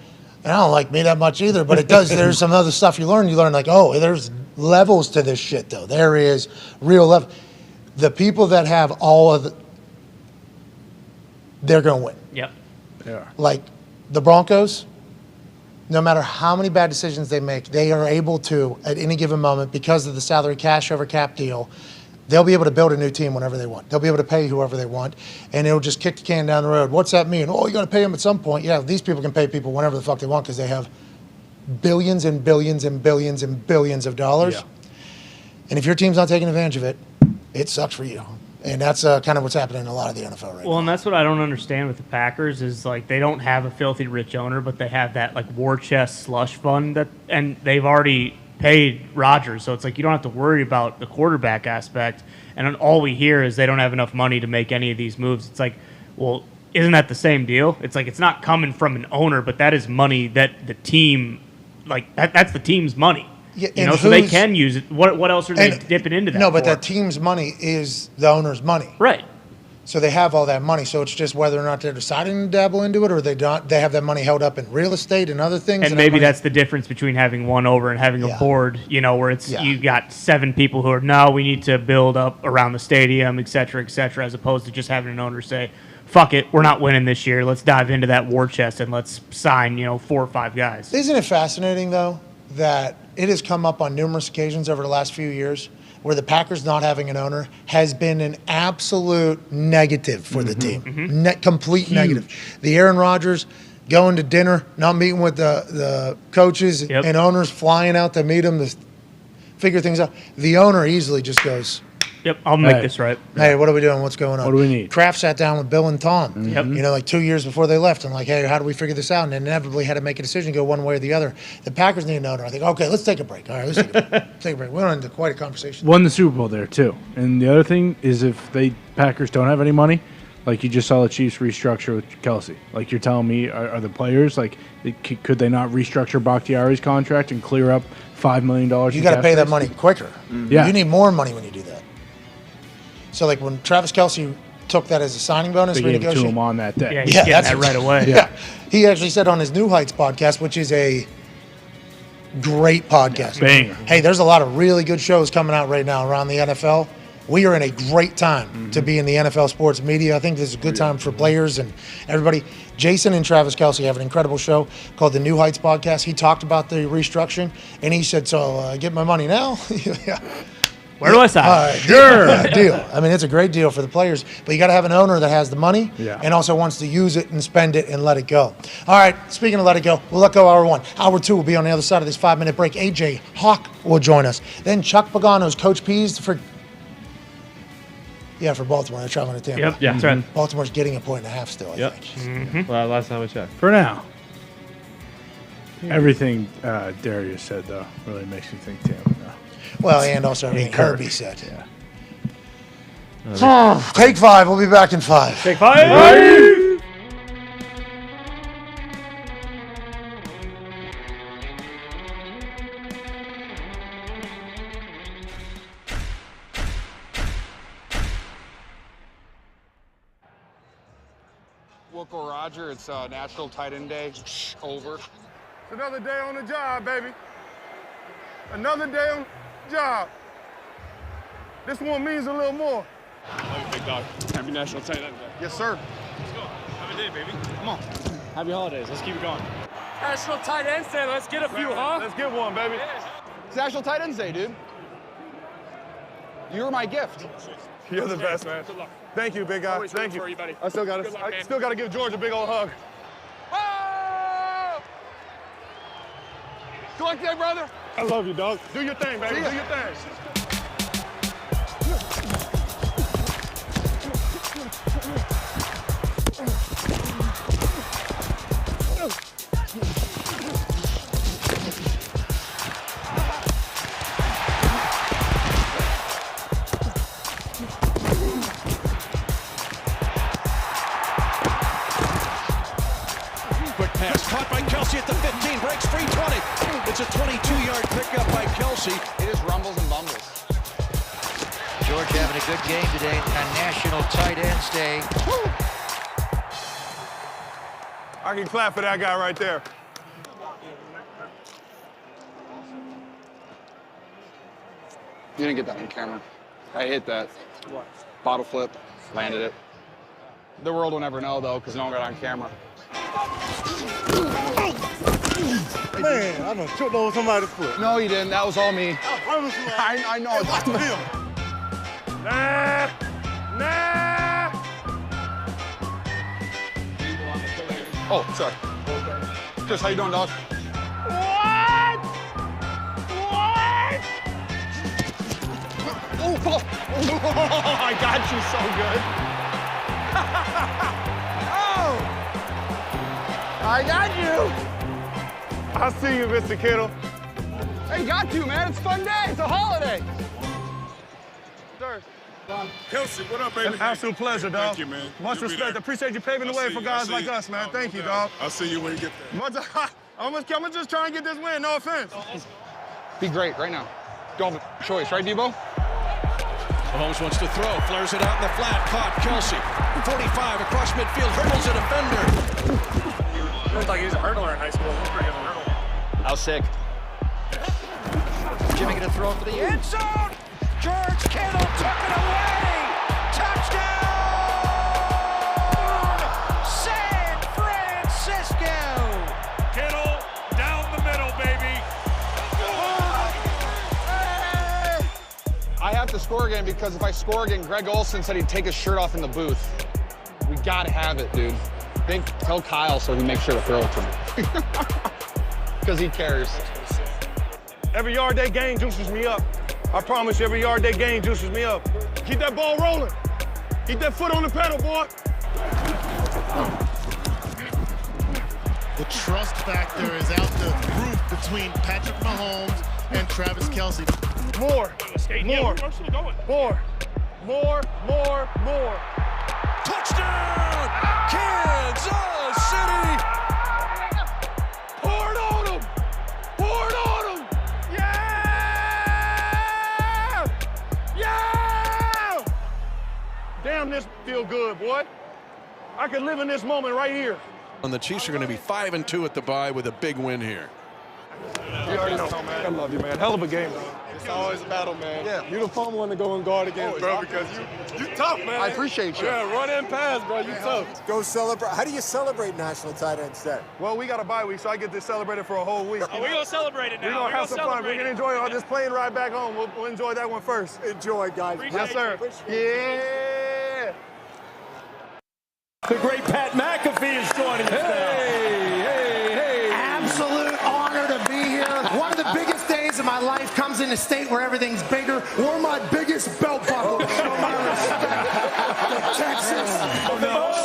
And I don't like me that much either, but it does. There's some other stuff you learn. You learn like, oh, there's levels to this shit, though. There is real level. The people that have all of they're going to win. Yep. Yeah. Like the Broncos, no matter how many bad decisions they make, they are able to, at any given moment, because of the salary cash over cap deal, they'll be able to build a new team whenever they want. They'll be able to pay whoever they want, and it'll just kick the can down the road. What's that mean? Oh, you got to pay them at some point. Yeah, these people can pay people whenever the fuck they want because they have billions and billions and billions and billions of dollars. Yeah. And if your team's not taking advantage of it, it sucks for you. And that's kind of what's happening in a lot of the NFL right now. Well, and that's what I don't understand with the Packers is like they don't have a filthy rich owner, but they have that like war chest slush fund and they've already paid Rodgers, so it's like you don't have to worry about the quarterback aspect. And then all we hear is they don't have enough money to make any of these moves. It's like, well, isn't that the same deal? It's like it's not coming from an owner, but that is money that the team, like that's the team's money. Yeah, so they can use it. What else are they dipping into that? No, but for? that team's money is the owner's money. Right. So they have all that money. So it's just whether or not they're deciding to dabble into it, or they don't. They have that money held up in real estate and other things. And maybe that's the difference between having one over and having a board. Where it's you got 7 people who are no, we need to build up around the stadium, et cetera, as opposed to just having an owner say, "Fuck it, we're not winning this year. Let's dive into that war chest and let's sign 4 or 5 guys." Isn't it fascinating though that it has come up on numerous occasions over the last few years where the Packers not having an owner has been an absolute negative for the team. Complete negative. The Aaron Rodgers going to dinner, not meeting with the coaches and owners, flying out to meet them to figure things out. The owner easily just goes, "Yep, I'll make this right." Hey, what are we doing? What's going on? What do we need? Kraft sat down with Bill and Tom, Yep. like 2 years before they left, and like, hey, how do we figure this out? And inevitably had to make a decision, go one way or the other. The Packers need an owner. I think, okay, let's take a break. All right, let's take a break. Take a break. We went into quite a conversation. Won the Super Bowl there too. And the other thing is, if Packers don't have any money, like you just saw the Chiefs restructure with Kelsey. Like you're telling me, are the players could they not restructure Bakhtiari's contract and clear up $5 million? You got to pay that money quicker. Yeah, you need more money when you do that. So, like when Travis Kelce took that as a signing bonus, they gave it to him on that day. Yeah, he's getting that right away. He actually said on his New Heights podcast, which is a great podcast. Banger. Hey, there's a lot of really good shows coming out right now around the NFL. We are in a great time to be in the NFL sports media. I think this is a good time for players and everybody. Jason and Travis Kelce have an incredible show called the New Heights podcast. He talked about the restructuring, and he said, so get my money now? Yeah. Where do I sign? Sure. Deal. I mean, it's a great deal for the players, but you got to have an owner that has the money and also wants to use it and spend it and let it go. All right, speaking of let it go, we'll let go hour one. Hour two will be on the other side of this 5-minute break. AJ Hawk will join us. Then Chuck Pagano's Coach Pease for Baltimore. They're traveling to Tampa. Yep, yeah, that's right. Baltimore's getting a 1.5 still, I think. Well, last time I checked. For now. Everything Darius said, though, really makes me think Tampa now. Well, and also everything Kirby said. Yeah. Take 5. We'll be back in 5. Take 5. Uncle Roger, it's National Tight End Day. Over. It's another day on the job, baby. Another day on the job. This one means a little more. Love you, big dog. Happy National Tight End Day. Yes, sir. Let's go. Have a day, baby. Come on. Happy holidays. Let's keep it going. National Tight Ends Day. Let's get a few, huh? Let's get one, baby. It's National Tight Ends Day, dude. You're my gift. You're the best, man. Good luck. Thank you, big guy. Always Thank you. For you, buddy. I still got to give George a big old hug. Oh! Good luck there, brother. I love you, dog. Do your thing, baby. Do your thing. Quick pass caught by Kelce at the 15, breaks free 20. It's a 22-yard pickup by Kelce. It is rumbles and bumbles. George having a good game today on National Tight Ends Day. Woo! I can clap for that guy right there. You didn't get that on camera. I hit that. What? Bottle flip. Landed it. The world will never know, though, because no one got it on camera. Man, I done tripped over somebody's foot. No, you didn't. That was all me. I promise you. I know. Watch the film. Nah. Oh, sorry. Chris, how you doing, dog? What? Oh, I got you so good. Oh! I got you. I see you, Mr. Kittle. Hey, got you, man. It's a fun day. It's a holiday. Sir. Kelce, what up, baby? An absolute pleasure, dog. Thank you, man. Much respect. Appreciate you paving the way for guys like us, man. Thank you, dog. I'll see you when you get there. I'm gonna just try and get this win. No offense. Be great right now. Don't have a choice, right, Debo? Mahomes wants to throw, flares it out in the flat, caught Kelce. 45 across midfield, hurdles a defender. He looked like he was a hurdler in high school. How sick. Jimmy gonna throw it for the end zone. George Kittle took it away. Touchdown! San Francisco. Kittle down the middle, baby. I have to score again because if I score again, Greg Olsen said he'd take his shirt off in the booth. We gotta have it, dude. Tell Kyle so he makes sure to throw it to me. Because he cares. Every yard they gain juices me up. I promise you, every yard they gain juices me up. Keep that ball rolling. Keep that foot on the pedal, boy. The trust factor is out the roof between Patrick Mahomes and Travis Kelce. More. Touchdown! Kansas City! Pour it on him! Pour it on him! Yeah! Yeah! Damn, this feel good, boy. I could live in this moment right here. And the Chiefs are going to be 5-2 at the bye with a big win here. You already know, man. I love you, man. Hell of a game, bro. It's always a battle, man. Yeah. You the fun one to go and guard against, bro, because you tough, man. I appreciate you. Yeah, run and pass, bro. You tough. Go celebrate. How do you celebrate National Tight Ends Day? Well, we got a bye week, so I get to celebrate it for a whole week. Oh, we're going to celebrate it now. We're going to have some fun. We're going to enjoy this plane ride back home. We'll enjoy that one first. Enjoy, guys. Yes, sir. Yeah. The great Pat McAfee is joining us now. Absolute honor to be here. One of the biggest days of my life comes in a state where everything's bigger. Wore my biggest belt buckle to show my respect to Texas.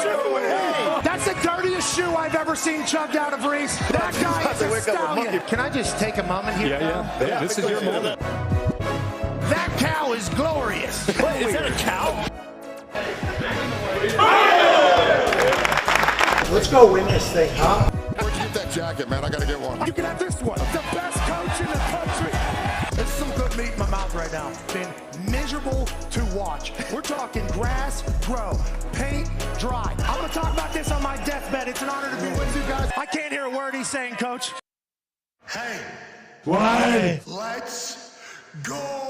Hey, that's the dirtiest shoe I've ever seen chugged out of Reese. That guy is a stallion. Can I just take a moment here? Yeah. This is your moment. That cow is glorious. Wait, is that a cow? Let's go win this thing, huh? Where'd you get that jacket, man? I gotta get one. You can have this one. The best coach in the country. There's some good meat in my mouth right now. Been miserable to watch. We're talking grass grow, paint dry. I'm gonna talk about this on my deathbed. It's an honor to be with you guys. I can't hear a word he's saying, Coach. Hey, Why? let's go!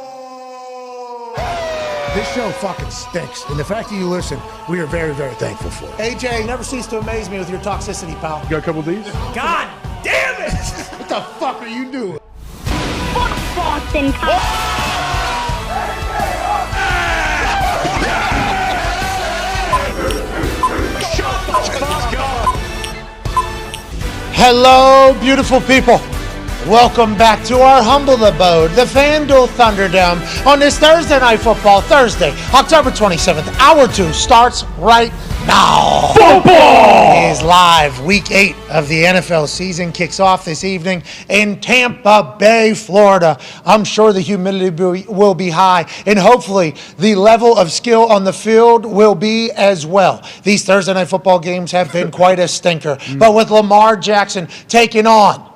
This show fucking stinks, and the fact that you listen, we are very, very thankful for it. AJ, never cease to amaze me with your toxicity, pal. You got a couple of these? God damn it! What the fuck are you doing? Boston Hello, beautiful people. Welcome back to our humble abode, the FanDuel Thunderdome, on this Thursday Night Football, Thursday, October 27th. Hour 2 starts right now. Football is live. Week 8 of the NFL season kicks off this evening in Tampa Bay, Florida. I'm sure the humidity will be high, and hopefully the level of skill on the field will be as well. These Thursday Night Football games have been quite a stinker, but with Lamar Jackson taking on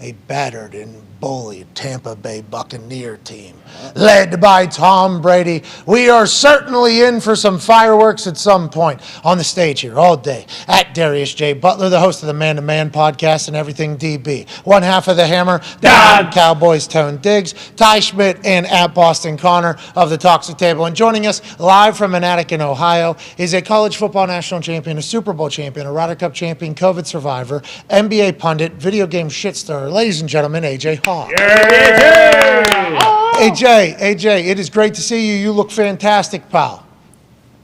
a battered and bullied Tampa Bay Buccaneer team led by Tom Brady, we are certainly in for some fireworks at some point on the stage here all day. At Darius J. Butler, the host of the Man to Man podcast and Everything DB. One half of the Hammer, Dahn, Cowboys Tone Diggs, Ty Schmidt, and at Boston Connor of the Toxic Table. And joining us live from an attic in Ohio is a college football national champion, a Super Bowl champion, a Ryder Cup champion, COVID survivor, NBA pundit, video game shitstar. Ladies and gentlemen, AJ Hawk. AJ, it is great to see you. You look fantastic, pal.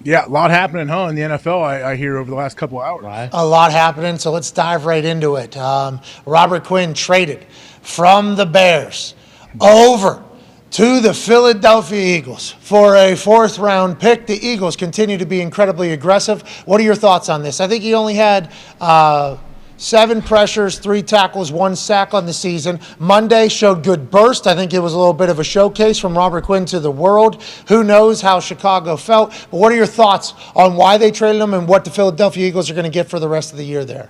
Yeah, a lot happening, in the NFL, I hear, over the last couple of hours. Right. A lot happening, so let's dive right into it. Robert Quinn traded from the Bears over to the Philadelphia Eagles for a 4th-round pick. The Eagles continue to be incredibly aggressive. What are your thoughts on this? I think he only had 7 pressures, 3 tackles, 1 sack on the season. Monday showed good burst. I think it was a little bit of a showcase from Robert Quinn to the world. Who knows how Chicago felt? But what are your thoughts on why they traded him and what the Philadelphia Eagles are going to get for the rest of the year there?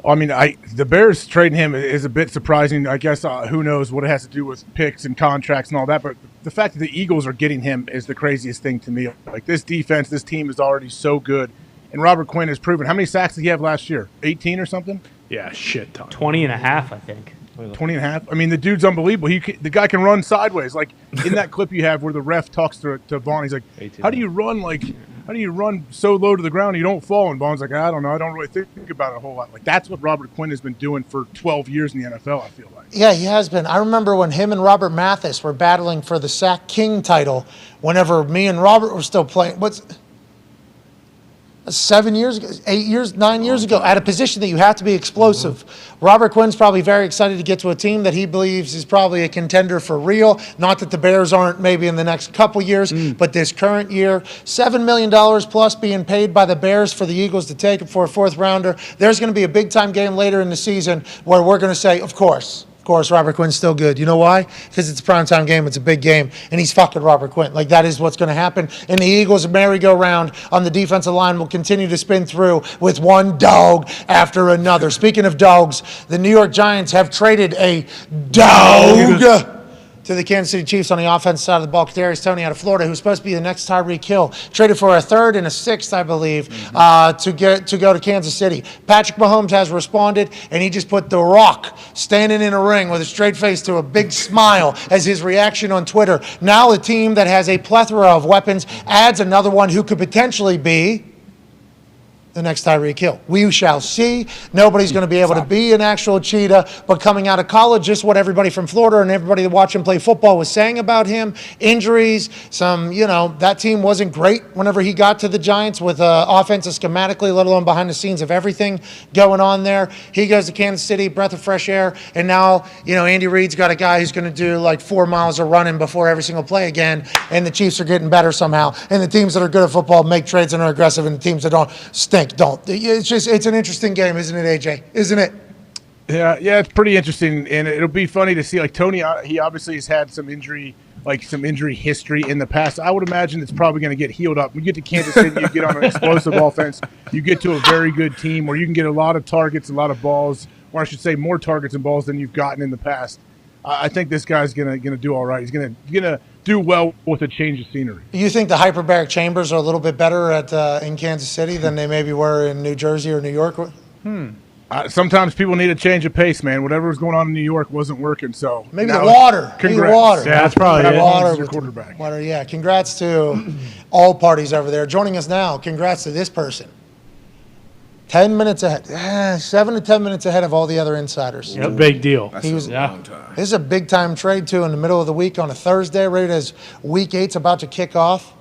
I mean, the Bears trading him is a bit surprising. I guess who knows what it has to do with picks and contracts and all that. But the fact that the Eagles are getting him is the craziest thing to me. Like, this defense, this team is already so good. And Robert Quinn has proven. How many sacks did he have last year? 18 or something? Yeah, shit ton. 20 and a half, I think. 20 and a half? I mean, the dude's unbelievable. The guy can run sideways. Like, in that clip you have where the ref talks to Vaughn, he's like, how do you run so low to the ground you don't fall? And Vaughn's like, I don't know. I don't really think about it a whole lot. Like, that's what Robert Quinn has been doing for 12 years in the NFL, I feel like. Yeah, he has been. I remember when him and Robert Mathis were battling for the Sack King title whenever me and Robert were still playing. 7 years ago, 8 years, 9 years ago, at a position that you have to be explosive. Robert Quinn's probably very excited to get to a team that he believes is probably a contender for real. Not that the Bears aren't maybe in the next couple years, but this current year, $7 million plus being paid by the Bears for the Eagles to take it for a 4th rounder. There's going to be a big-time game later in the season where we're going to say, of course, Robert Quinn's still good. You know why? Because it's a primetime game. It's a big game. And he's fucking Robert Quinn. Like, that is what's going to happen. And the Eagles' merry-go-round on the defensive line will continue to spin through with one dog after another. Speaking of dogs, the New York Giants have traded a dog to the Kansas City Chiefs on the offensive side of the ball. Kadarius Toney out of Florida, who's supposed to be the next Tyreek Hill, traded for a third and a sixth, I believe, to go to Kansas City. Patrick Mahomes has responded, and he just put The Rock standing in a ring with a straight face to a big smile as his reaction on Twitter. Now a team that has a plethora of weapons adds another one who could potentially be the next Tyreek Hill. We shall see. Nobody's going to be able to be an actual cheetah, but coming out of college, just what everybody from Florida and everybody that watched him play football was saying about him. Injuries, that team wasn't great whenever he got to the Giants with offensive schematically, let alone behind the scenes of everything going on there. He goes to Kansas City, breath of fresh air, and now, Andy Reid's got a guy who's going to do like 4 miles of running before every single play again, and the Chiefs are getting better somehow. And the teams that are good at football make trades and are aggressive, and the teams that don't stink. Don't. It's an interesting game, isn't it, AJ? Isn't it? Yeah, it's pretty interesting, and it'll be funny to see. Like Tony, he obviously has had some injury history in the past. I would imagine it's probably going to get healed up. You get to Kansas City, you get on an explosive offense, you get to a very good team where you can get a lot of targets, a lot of balls, or I should say more targets and balls than you've gotten in the past. I think this guy's gonna do all right. He's gonna do well with a change of scenery. You think the hyperbaric chambers are a little bit better in Kansas City than they maybe were in New Jersey or New York? Sometimes people need a change of pace, man. Whatever was going on in New York wasn't working. So maybe the water. Congrats. Maybe the water. Yeah, that's probably water your quarterback. Water. Yeah. Congrats to all parties over there. Joining us now. Congrats to this person. 10 minutes ahead, 7 to 10 minutes ahead of all the other insiders. Yep. Big deal. That's a long time. This is a big time trade too in the middle of the week on a Thursday, right as Week 8's about to kick off.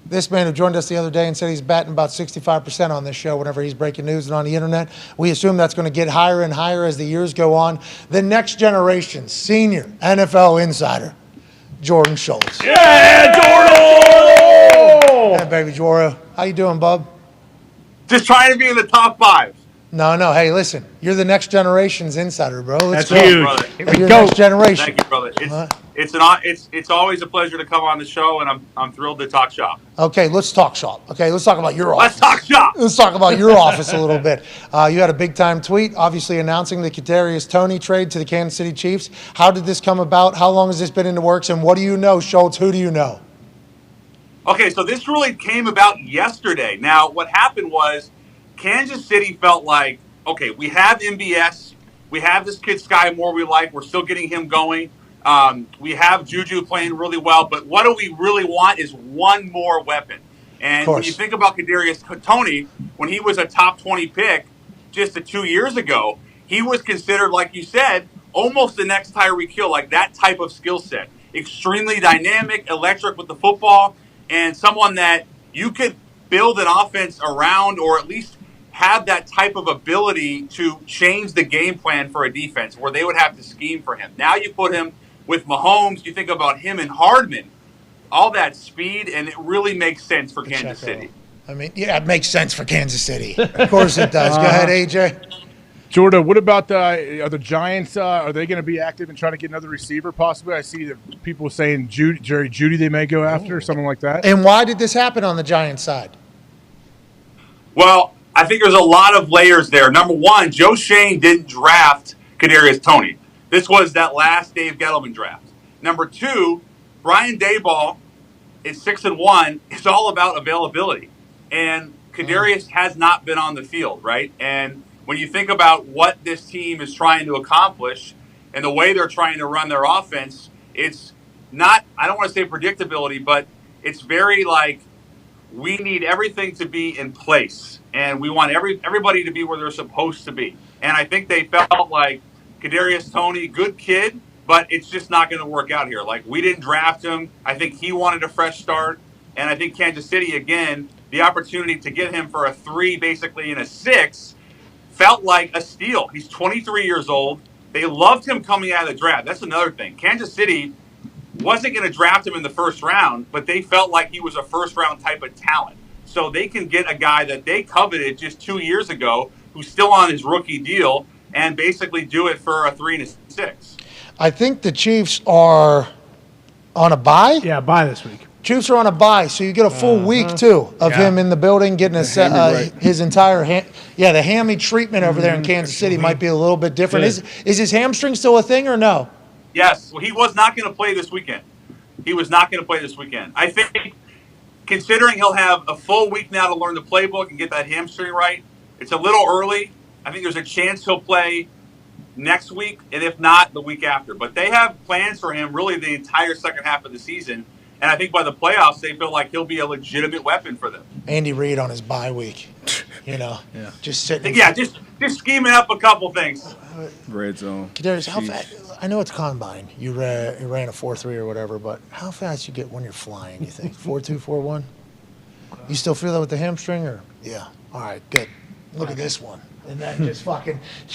This man who joined us the other day and said he's batting about 65% on this show whenever he's breaking news and on the internet. We assume that's going to get higher and higher as the years go on. The next generation senior NFL insider, Jordan Schultz. Yeah, Jordan! Yeah, baby Jordan. How you doing, bub? Just trying to be in the top 5. No. Hey, listen. You're the next generation's insider, bro. That's huge. Brother. You're the next generation. Thank you, brother. It's always a pleasure to come on the show, and I'm thrilled to talk shop. Okay, let's talk shop. Okay, let's talk about your office. Let's talk shop. Let's talk about your office a little bit. You had a big-time tweet, obviously announcing the Kadarius Toney trade to the Kansas City Chiefs. How did this come about? How long has this been in the works? And what do you know, Schultz? Who do you know? Okay, so this really came about yesterday. Now, what happened was Kansas City felt like, okay, we have MBS. We have this kid Sky Moore we like. We're still getting him going. We have Juju playing really well. But what do we really want is one more weapon. And when you think about Kadarius Toney, when he was a top 20 pick just 2 years ago, he was considered, like you said, almost the next Tyreek Hill, like that type of skill set. Extremely dynamic, electric with the football, and someone that you could build an offense around or at least have that type of ability to change the game plan for a defense where they would have to scheme for him. Now you put him with Mahomes, you think about him and Hardman, all that speed, and it really makes sense for Kansas City. I mean, yeah, it makes sense for Kansas City. Of course it does. Go ahead, AJ. Jordan, what about are the Giants? Are they going to be active and trying to get another receiver possibly? I see that people saying Jerry Jeudy they may go after, something like that. And why did this happen on the Giants side? Well, I think there's a lot of layers there. Number one, Joe Shane didn't draft Kadarius Toney. This was that last Dave Gettleman draft. Number two, Brian Daboll is 6-1. It's all about availability. And Kadarius has not been on the field, right? And when you think about what this team is trying to accomplish and the way they're trying to run their offense, it's not, I don't want to say predictability, but it's very like we need everything to be in place. And we want everybody to be where they're supposed to be. And I think they felt like Kadarius Toney, good kid, but it's just not going to work out here. Like, we didn't draft him. I think he wanted a fresh start. And I think Kansas City, again, the opportunity to get him for a 3, basically, and a 6, felt like a steal. He's 23 years old. They loved him coming out of the draft. That's another thing. Kansas City wasn't going to draft him in the first round, but they felt like he was a first-round type of talent. So they can get a guy that they coveted just 2 years ago who's still on his rookie deal and basically do it for a 3 and a 6. I think the Chiefs are on a bye. Yeah, bye this week. Chiefs are on a bye, so you get a full week, too, of him in the building, getting his entire the hammy treatment over there in Kansas City might be a little bit different. Is his hamstring still a thing or no? Yes. Well, he was not going to play this weekend. I think, considering he'll have a full week now to learn the playbook and get that hamstring right, it's a little early. I think there's a chance he'll play next week, and if not, the week after. But they have plans for him really the entire second half of the season. And I think by the playoffs, they feel like he'll be a legitimate weapon for them. Andy Reid on his bye week, just sitting. Yeah, just scheming up a couple things. Red zone. Kadarius, how fast? I know it's combine. You ran a 4.3 or whatever, but how fast you get when you're flying? You think 4.2, 4.1? You still feel that with the hamstring, or yeah? All right, good. Look at this one. And then just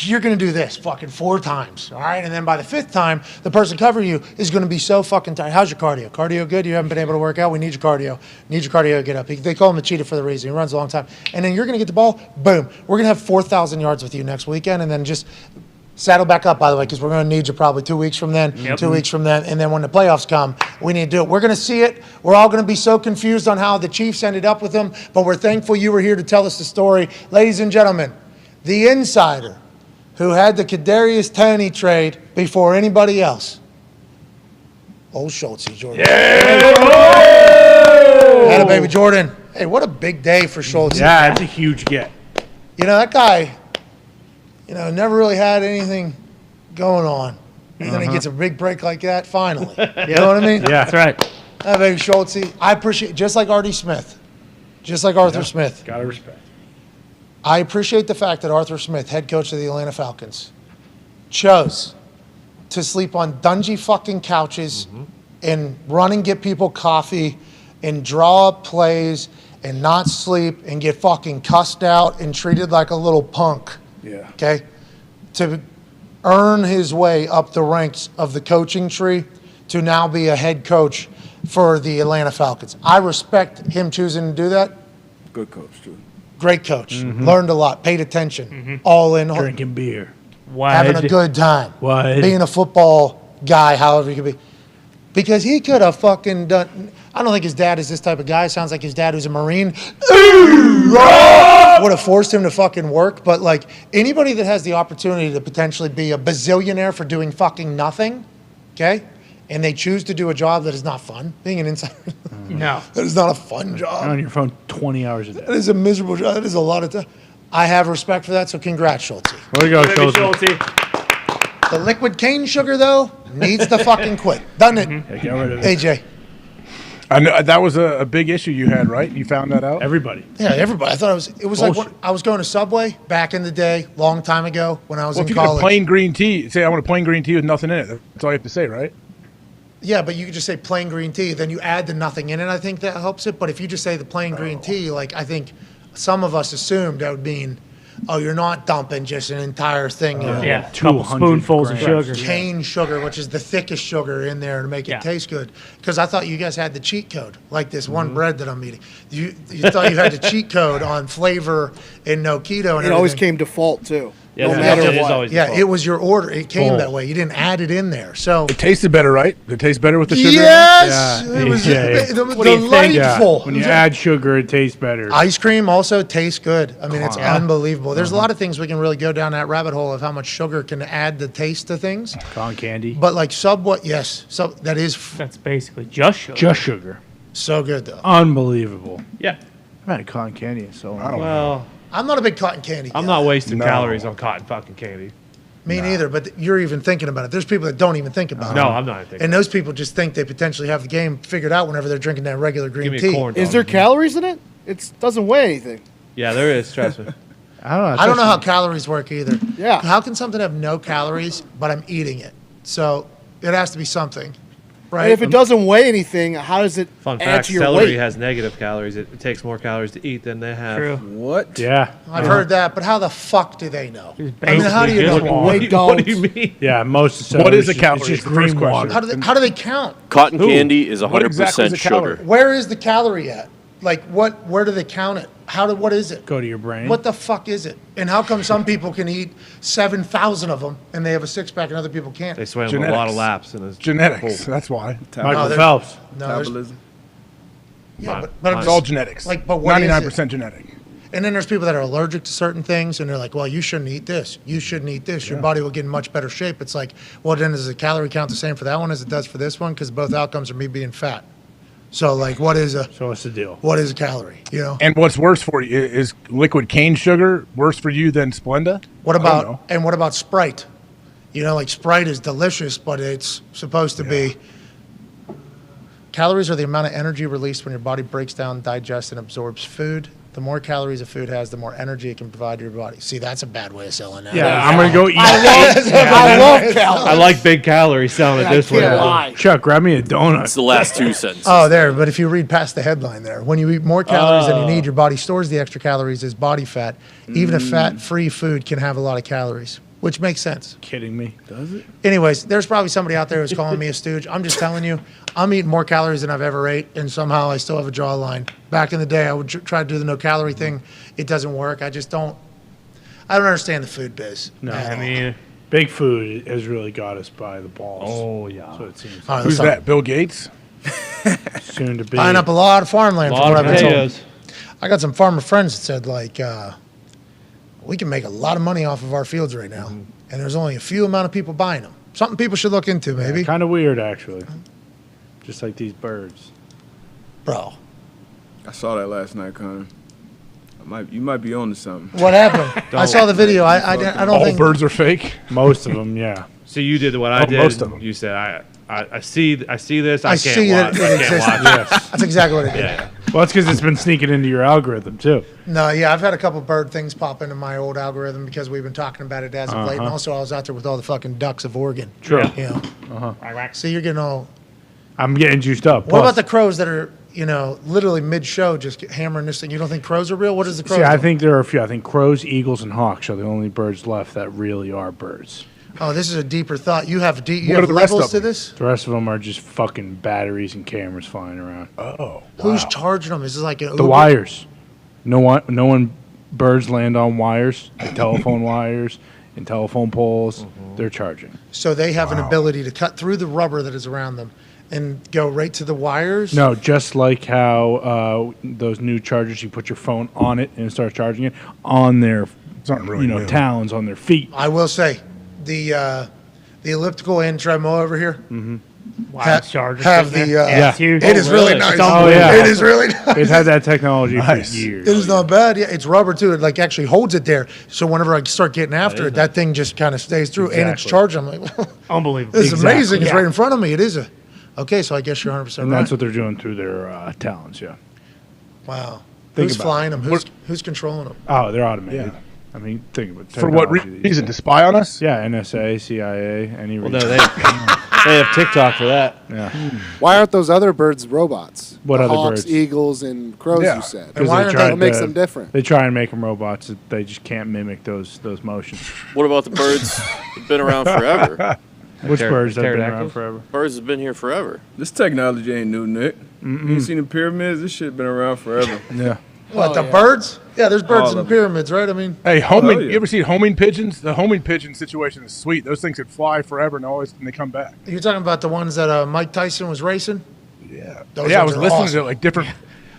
you're going to do this 4 times, all right? And then by the 5th time, the person covering you is going to be so fucking tired. How's your cardio? Cardio good? You haven't been able to work out? We need your cardio. Need your cardio to get up. They call him a cheetah for the reason. He runs a long time. And then you're going to get the ball. Boom. We're going to have 4,000 yards with you next weekend. And then just saddle back up, by the way, because we're going to need you probably 2 weeks from then, 2 weeks from then. And then when the playoffs come, we need to do it. We're going to see it. We're all going to be so confused on how the Chiefs ended up with him. But we're thankful you were here to tell us the story. Ladies and gentlemen, the insider who had the Kadarius Toney trade before anybody else. Old Schultz, Jordan. Yeah, baby Jordan. Hey, what a big day for Schultz. Yeah, it's a huge get. You know, that guy, never really had anything going on. And then he gets a big break like that, finally. You know what I mean? Yeah, that's right. Baby Schultz, I appreciate, just like Artie Smith, just like Arthur Smith. Gotta respect. I appreciate the fact that Arthur Smith, head coach of the Atlanta Falcons, chose to sleep on dungy fucking couches and run and get people coffee and draw up plays and not sleep and get fucking cussed out and treated like a little punk. Yeah. Okay? To earn his way up the ranks of the coaching tree to now be a head coach for the Atlanta Falcons. I respect him choosing to do that. Good coach, too. Great coach. Learned a lot. Paid attention. All in. Drinking beer. Having a good time. What? Being a football guy, however he could be. Because he could have fucking done. I don't think his dad is this type of guy. Sounds like his dad was a Marine. Would have forced him to fucking work. But like anybody that has the opportunity to potentially be a bazillionaire for doing fucking nothing, okay? And they choose to do a job that is not fun. Being an insider. No. That is not a fun job. On your phone 20 hours a day. That is a miserable job. That is a lot of time. I have respect for that, so congrats, Schultz. Way to go, Schultz. The liquid cane sugar, though, needs to fucking quit. Doesn't it? Yeah, get rid of it. AJ. I know that was a big issue you had, right? You found that out? Everybody. Yeah, everybody. I thought it was like when I was going to Subway back in the day, long time ago, when I was in if you college. get a plain green tea, say I want a plain green tea with nothing in it. That's all you have to say, right? Yeah, but you could just say plain green tea, then you add the nothing in it. I think that helps it. But if you just say the plain green tea, like I think some of us assumed that would mean, oh, you're not dumping just an entire thing. Yeah, a couple spoonfuls of sugar. Cane sugar, which is the thickest sugar in there to make it taste good. Because I thought you guys had the cheat code, like this one bread that I'm eating. You thought you had the cheat code on flavor and no keto and It always came default, too. Yeah, no matter what. always it was your order. It came that way. You didn't add it in there. So it tasted better, right? It tastes better with the sugar. Yes, in it? it was What do you think? delightful. When you add sugar, it tastes better. Ice cream also tastes good. I mean, it's unbelievable. There's a lot of things we can really go down that rabbit hole of how much sugar can add the taste to things. Cotton candy. But like Subway, yes, that's basically just sugar. Just sugar. So good though. Unbelievable. Yeah. I've had a cotton candy, so Well, I'm not a big cotton candy guy. I'm not wasting calories on cotton fucking candy. Me neither, but you're even thinking about it. There's people that don't even think about it. No, I'm not thinking. And those people just think they potentially have the game figured out whenever they're drinking that regular green Give me a tea. corn dog. Is there calories in it? It doesn't weigh anything. Yeah, there is. Trust me. I don't know how calories work either. Yeah. How can something have no calories, but I'm eating it? So it has to be something, right? And if it doesn't weigh anything, how does it Fun add fact: to your celery weight? has negative calories. It takes more calories to eat than they have. True. What? Yeah. I've heard that, but how the fuck do they know? It's I mean, how do you basically know? just What do you mean? Yeah, most What is a it's calorie? just It's the first green question. water. How do they count? Cotton Who? candy is What exactly 100% is a calorie? sugar. Where is the calorie at? Like where do they count it? What is it? Go to your brain. What the fuck is it? And how come some people can eat 7,000 of them and they have a six pack and other people can't? They swam a lot of laps in his Genetics. pool. That's why. Michael Phelps. No, there's- Metabolism. yeah, but It's all genetics. Like, but what is 99% genetic. And then there's people that are allergic to certain things, and they're like, well, you shouldn't eat this. You shouldn't eat this. Your body will get in much better shape. It's like, well, then is the calorie count the same for that one as it does for this one? Because both outcomes are me being fat. So, like, So what's the deal? what is a calorie? You know? And what's worse for you is liquid cane sugar worse for you than Splenda? What I don't know. about Sprite? You know, like Sprite is delicious, but it's supposed to be. Calories are the amount of energy released when your body breaks down, digests, and absorbs food. The more calories a food has, the more energy it can provide to your body. See, that's a bad way of selling that. Yeah, I'm gonna go eat. I love calories. I like big calories selling it this way. Chuck, grab me a donut. It's the last 2 sentences. Oh, there. But if you read past the headline there, when you eat more calories than you need, your body stores the extra calories as body fat. Even a fat-free food can have a lot of calories, which makes sense. Kidding me? Does it? Anyways, there's probably somebody out there who's calling me a stooge. I'm just telling you, I'm eating more calories than I've ever ate, and somehow I still have a jawline. Back in the day, I would try to do the no-calorie thing. It doesn't work. I don't understand the food biz. No, I mean, big food has really got us by the balls. Oh, yeah. That's what it seems. All right, Who's that? Bill Gates? Soon to be. Buying up a lot of farmland. A from lot what of I've been told. potatoes. I got some farmer friends that said, like, we can make a lot of money off of our fields right now, and there's only a few amount of people buying them. Something people should look into, maybe. Kind of weird, actually. Just like these birds. Bro. I saw that last night, Connor. You might be on to something. What happened? I saw the video. I don't All think birds are fake? Most of them, yeah. So you did what I did. Most of them. You said I see this. I can't see that watch. it I can't exists. watch. Yes. That's exactly what it did. Yeah. Well, that's because it's been sneaking into your algorithm, too. No, yeah, I've had a couple bird things pop into my old algorithm because we've been talking about it as of late. And also, I was out there with all the fucking ducks of Oregon. True. You know. See, you're getting all. I'm getting juiced up. What about the crows that are, literally mid-show just hammering this thing? You don't think crows are real? What is the crows? See, I do? think there are a few. I think crows, eagles, and hawks are the only birds left that really are birds. Oh, this is a deeper thought. You have What are have the rest levels of to them? this? The rest of them are just fucking batteries and cameras flying around. Oh. Who's charging them? Is this like The wires. No one. Birds land on wires, like telephone wires and telephone poles. They're charging. So they have an ability to cut through the rubber that is around them and go right to the wires? No, just like how those new chargers, you put your phone on it and it starts charging it on their, new. talons on their feet. I will say, the elliptical and Tremo over here Wow, charger have sitting the there. It's huge. it is really nice. Oh, yeah. It is really nice. They've had that technology Nice. for years. It is not bad. Yeah, it's rubber too. It like actually holds it there. So whenever I start getting after it, that thing just kind of stays through and it's Exactly. charging. I'm like, Unbelievable. this is amazing. It's Yeah. right in front of me. It is a. Okay, so I guess you're 100% And right. that's what they're doing through their talons, yeah. Wow. Think Who's about flying it. them? Who's controlling them? Oh, they're automated. Yeah. I mean, think about For what technology these reason? days. To spy on us? Yeah, NSA, CIA, any Well, no, reason. they have TikTok for that. Yeah. Why aren't those other birds robots? What The other hawks, birds? eagles, and crows? Yeah. You said. And why aren't What makes them different? They try and make them robots. They just can't mimic those motions. What about the birds that've been around forever? Which birds have been around pterodactyls? forever? Birds have been here forever. This technology ain't new, Nick. You ain't seen the pyramids? This shit been around forever. Yeah. What, the birds? Yeah, there's birds All in the of them. pyramids, right? I mean, Hey, homing. yeah. You ever seen homing pigeons? The homing pigeon situation is sweet. Those things could fly forever and they come back. you're talking about the ones that Mike Tyson was racing? Yeah. Those Yeah, I ones was are listening awesome. to like different.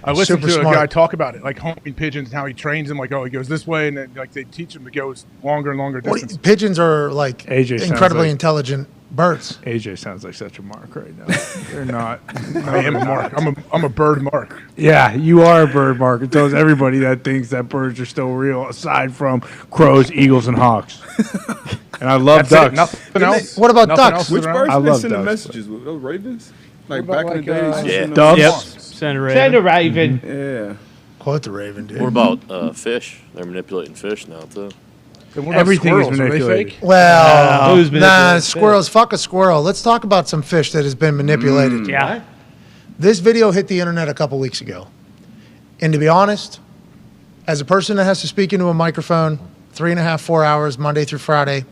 I listened Super to a smart. guy talk about it, like homing pigeons and how he trains them. Like, oh, he goes this way, and then like they teach him to go longer and longer distance. Pigeons are like AJ sounds incredibly like- intelligent birds. AJ sounds like such a mark right now. They're not. I am a mark. I'm a bird mark. Yeah, you are a bird mark. It tells everybody that thinks that birds are still real, aside from crows, eagles, and hawks. And I love That's ducks. it. Nothing else. What about Nothing ducks? else Which around? birds I been love sending ducks, messages with? Those ravens? Like What about, back in the like, days? Yeah. Doves. Yep. Swans. Send a raven. Yeah. Quote the raven, dude. What about fish? They're manipulating fish now too. Then what about Everything is squirrels? Are they manipulated. fake? Well, Who's manipulating squirrels. Fuck a squirrel. Let's talk about some fish that has been manipulated. Yeah. This video hit the internet a couple weeks ago. And to be honest, as a person that has to speak into a microphone 3.5, 4 hours Monday through Friday,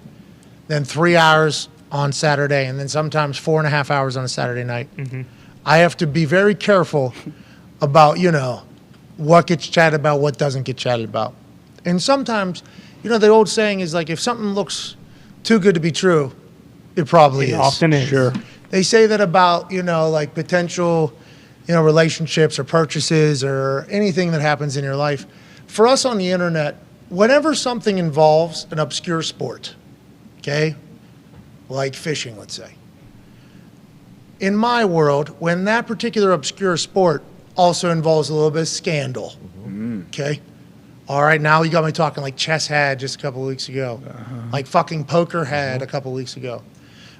then 3 hours on Saturday, and then sometimes 4.5 hours on a Saturday night, I have to be very careful about, what gets chatted about, what doesn't get chatted about. And sometimes, the old saying is like, if something looks too good to be true, it probably is. Often is. Sure. They say that about, like potential, relationships or purchases or anything that happens in your life. for us on the internet, whenever something involves an obscure sport, okay, like fishing, let's say, in my world, when that particular obscure sport also involves a little bit of scandal, okay? All right, now you got me talking like chess had just a couple of weeks ago, like fucking poker had a couple of weeks ago.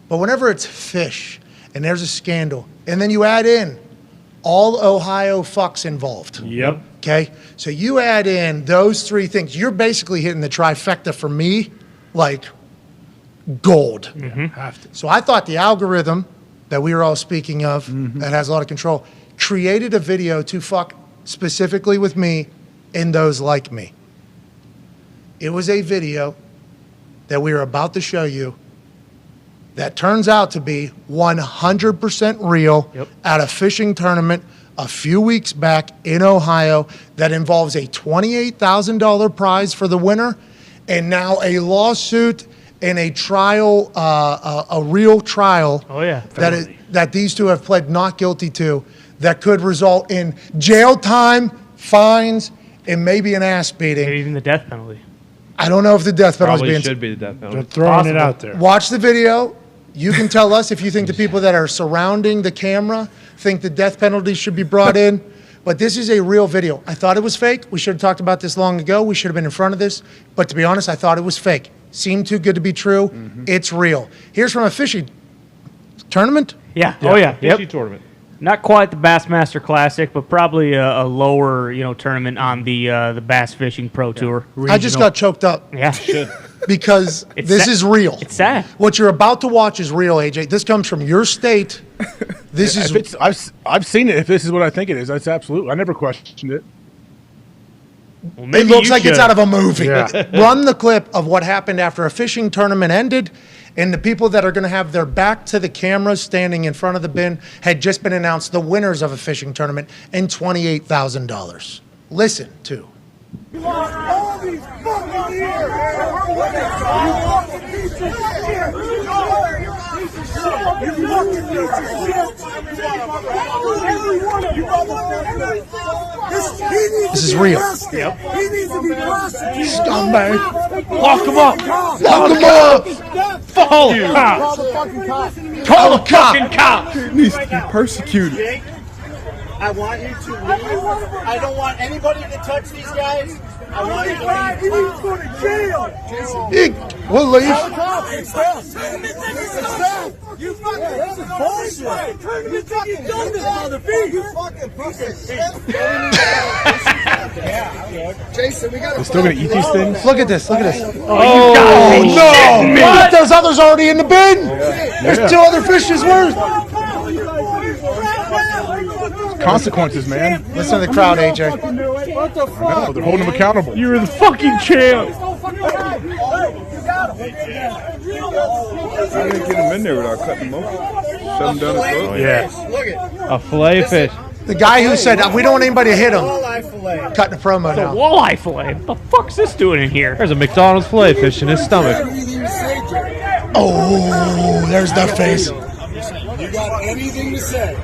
But whenever it's fish and there's a scandal, and then you add in all Ohio fucks involved. Yep. Okay? So you add in those three things, you're basically hitting the trifecta for me like gold. Have to. So I thought the algorithm that we were all speaking of that has a lot of control created a video to fuck specifically with me and those like me. It was a video that we were about to show you that turns out to be 100% real at a fishing tournament a few weeks back in Ohio that involves a $28,000 prize for the winner and now a lawsuit and a trial, a real trial that these two have pled not guilty to that could result in jail time, fines, and maybe an ass beating. Maybe even the death penalty. I don't know if the death penalty Probably is being should be the death penalty. They're throwing it out there. Watch the video. You can tell us if you think the people that are surrounding the camera think the death penalty should be brought in. But this is a real video. I thought it was fake. We should have talked about this long ago. We should have been in front of this. But to be honest, I thought it was fake. Seemed too good to be true. It's real. Here's from a fishing tournament. Yeah. Oh, yeah. Fishing tournament. Not quite the Bassmaster Classic, but probably a lower, tournament on the Bass Fishing Pro Tour. I just got choked up. Yeah. Because this is real. It's sad. What you're about to watch is real, AJ. This comes from your state. This is. I've seen it. If this is what I think it is, that's absolute. I never questioned it. Well, It looks like it's out of a movie. Yeah. Run the clip of what happened after a fishing tournament ended, and the people that are going to have their back to the cameras standing in front of the bin had just been announced the winners of a fishing tournament and $28,000. Listen to. All these fucking years! You fucking piece of shit! You fucking piece of shit! This is real. Yep. He needs to be prosecuted. Scumbag. Lock him up! Lock him up! Follow you. Call the fucking cop. Call the cop. He needs to be persecuted. Jake, I want you to leave. I don't want anybody to touch these guys. I want you to leave. He needs to go to jail. We'll leave. It's that. You fucking. This is bullshit. You fucking done this, motherfucker. You fucking piece of shit. Jason, we got. They're still gonna eat these things. Look at this. Look at this. Oh, no! What? Those others already in the bin. There's two other fishes worth. Consequences, man. Listen to the crowd, AJ. What the I know, they're holding him accountable. You're the fucking champ. I didn't get him in there without cutting him off. Shut him down his throat. Yeah. A fillet fish. The guy who said we don't want anybody to hit him. Cutting a promo The now. walleye fillet. What the fuck's this doing in here? There's a McDonald's fillet fish in his stomach. Oh, there's that face. You got anything to say?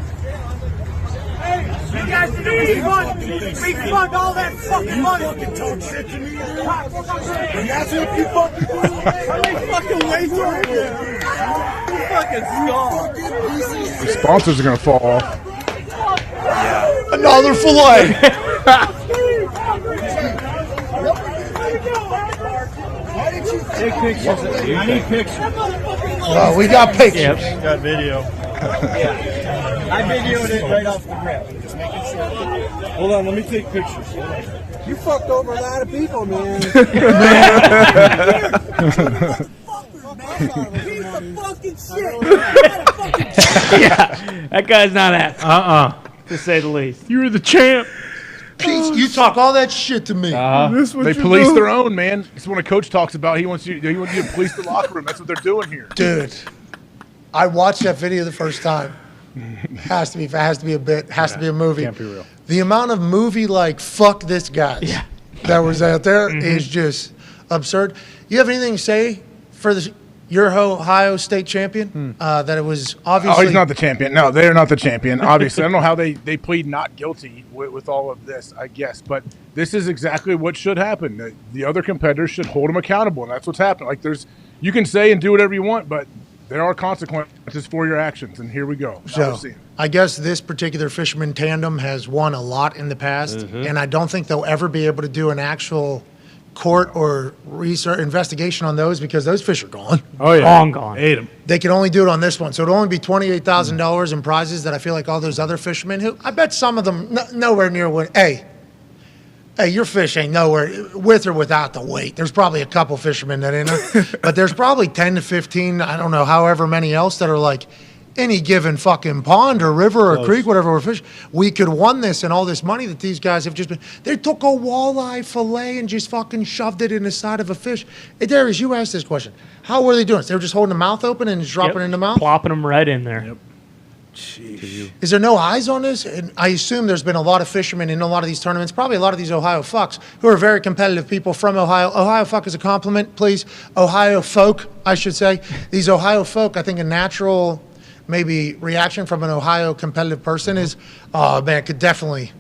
You guys need money. We fund all that fucking money. You fucking talk shit to me. And that's what you fucking do. How fucking waste right there? You fucking scum. The sponsors are gonna fall off. Another fillet. Take pictures. I need pictures. Oh, we got pictures. Got video. I videoed it right off the rip. Just making sure. Hold on, let me take pictures. You fucked over a lot of people, man. Piece of fucking shit. Yeah, that guy's not happy. To say the least. You were the champ. Pete, you talk all that shit to me. They police their own, man. It's when a coach talks about he wants you to police the locker room. That's what they're doing here. Dude, I watched that video the first time. Has to be a bit. Has to be a movie. Can't be real. The amount of movie like fuck this guys that was out there is just absurd. You have anything to say for the your Ohio State champion, that it was obviously. Oh, he's not the champion. No, they're not the champion. Obviously, I don't know how they plead not guilty with all of this, I guess. But this is exactly what should happen. The other competitors should hold them accountable, and that's what's happened. Like, you can say and do whatever you want, but there are consequences for your actions, and here we go. So, I guess this particular fisherman tandem has won a lot in the past, and I don't think they'll ever be able to do an actual court or research investigation on those because those fish are gone. Oh yeah, gone. Ate them. They can only do it on this one, so it'll only be $28,000 in prizes that I feel like all those other fishermen who I bet some of them nowhere near what. Hey, your fish ain't nowhere with or without the weight. There's probably a couple fishermen that ain't there, but there's probably 10 to 15. I don't know, however many else that are like. Any given fucking pond or river or creek, whatever we're fishing, we could won this and all this money that these guys have just been. They took a walleye fillet and just fucking shoved it in the side of a fish. Hey, Darius, you asked this question. How were they doing? They were just holding the mouth open and just dropping it in the mouth? Plopping them right in there. Yep. Is there no eyes on this? And I assume there's been a lot of fishermen in a lot of these tournaments, probably a lot of these Ohio fucks who are very competitive people from Ohio. Ohio fuck is a compliment, please. Ohio folk, I should say. These Ohio folk, I think a natural maybe reaction from an Ohio competitive person is, oh man, could definitely,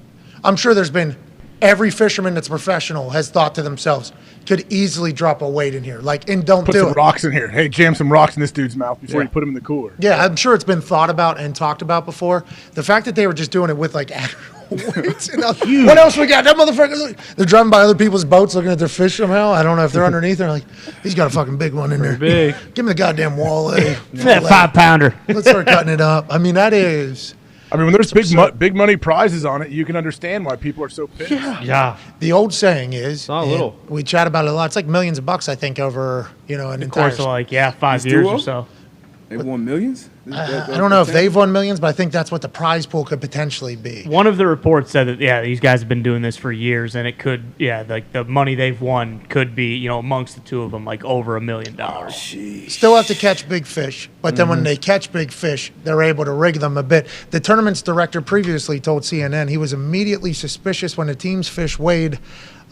I'm sure there's been every fisherman that's professional has thought to themselves, could easily drop a weight in here. Like, and don't put do some it. Rocks in here. Hey, jam some rocks in this dude's mouth before you put him in the cooler. Yeah, I'm sure it's been thought about and talked about before. The fact that they were just doing it with like actual weights. What else we got? That motherfucker. They're driving by other people's boats looking at their fish somehow. I don't know if they're underneath. They're like, he's got a fucking big one in there. Big. Give me the goddamn walleye. That 5-pounder. Let's start cutting it up. I mean, that is. I mean, when there's big money prizes on it, you can understand why people are so pissed. Yeah. The old saying is, not little. We chat about it a lot. It's like millions of bucks, I think, over an entire course of like 5 years or so. They've won millions? I don't know if they've won millions, but I think that's what the prize pool could potentially be. One of the reports said that these guys have been doing this for years, and it could like the money they've won could be amongst the two of them like over $1 million. Still have to catch big fish, but then when they catch big fish, they're able to rig them a bit. The tournament's director previously told CNN he was immediately suspicious when the team's fish weighed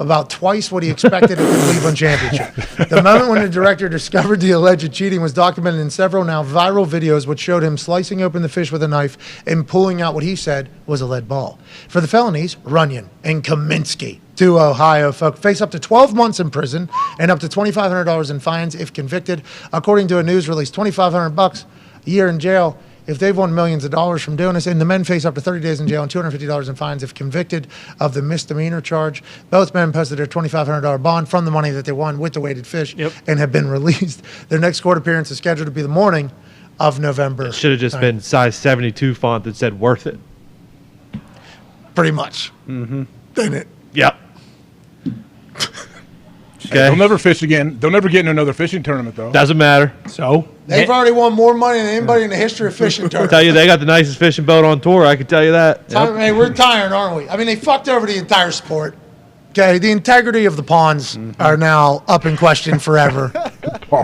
about twice what he expected at the Cleveland Championship. The moment when the director discovered the alleged cheating was documented in several now viral videos which showed him slicing open the fish with a knife and pulling out what he said was a lead ball. For the felonies, Runyon and Kaminsky, two Ohio folk, face up to 12 months in prison and up to $2,500 in fines if convicted. According to a news release, $2,500 a year in jail if they've won millions of dollars from doing this, and the men face up to 30 days in jail and $250 in fines if convicted of the misdemeanor charge. Both men posted their $2,500 bond from the money that they won with the weighted fish and have been released. Their next court appearance is scheduled to be the morning of November. It should have just been size 72 font that said worth it. Pretty much. Mm-hmm. Didn't it? Yep. Okay. They'll never fish again. They'll never get in another fishing tournament, though. Doesn't matter. So? They've already won more money than anybody in the history of fishing I'll tournaments. tell you, they got the nicest fishing boat on tour. I can tell you that. Hey, we're tired, aren't we? I mean, they fucked over the entire sport. Okay, the integrity of the ponds are now up in question forever.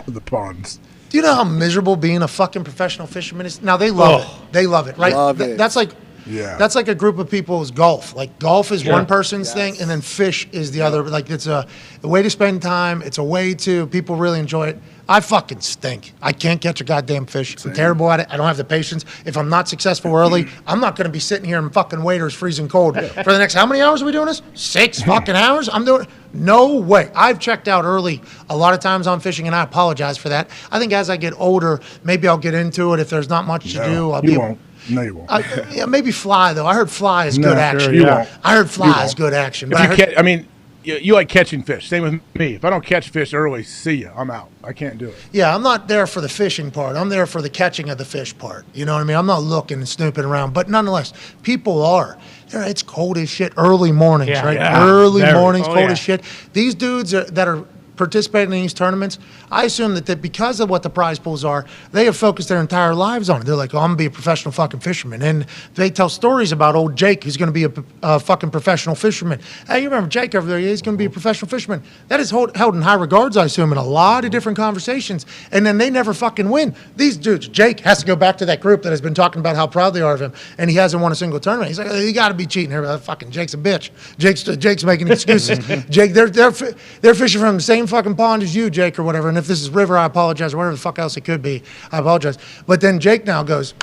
The ponds. Do you know how miserable being a fucking professional fisherman is? Now, they love it. They love it, right? Love it. That's like... Yeah. That's like a group of people's golf. Like golf is one person's thing, and then fish is the other. Like it's a way to spend time. It's a way to people really enjoy it. I fucking stink. I can't catch a goddamn fish. I'm terrible at it. I don't have the patience. If I'm not successful early, I'm not going to be sitting here in fucking waders freezing cold for the next. How many hours are we doing this? 6 fucking hours. I'm doing. No way. I've checked out early a lot of times on fishing, and I apologize for that. I think as I get older, maybe I'll get into it. If there's not much to do, You won't. No, you won't. Yeah, maybe fly though. I heard fly is good action. Sure, you won't. I heard fly is good action. If But you you like catching fish. Same with me. If I don't catch fish early, see ya. I'm out. I can't do it. yeah, I'm not there for the fishing part. I'm there for the catching of the fish part. You know what I mean? I'm not looking and snooping around. But nonetheless, people are. It's cold as shit early mornings, right? Yeah. Early Very. mornings, Oh, cold yeah. as shit. These dudes that are participating in these tournaments, I assume that because of what the prize pools are, they have focused their entire lives on it. They're like, oh, I'm going to be a professional fucking fisherman. And they tell stories about old Jake, who's going to be a fucking professional fisherman. Hey, you remember Jake over there? Yeah, he's going to be a professional fisherman. That is held in high regards, I assume, in a lot of different conversations. And then they never fucking win. These dudes, Jake has to go back to that group that has been talking about how proud they are of him, and he hasn't won a single tournament. He's like, oh, you got to be cheating here. Fucking Jake's a bitch. Jake's making excuses. Jake, they're fishing from the same same fucking pond as you, Jake, or whatever. And if this is river, I apologize, or whatever the fuck else it could be, I apologize. But then Jake now goes,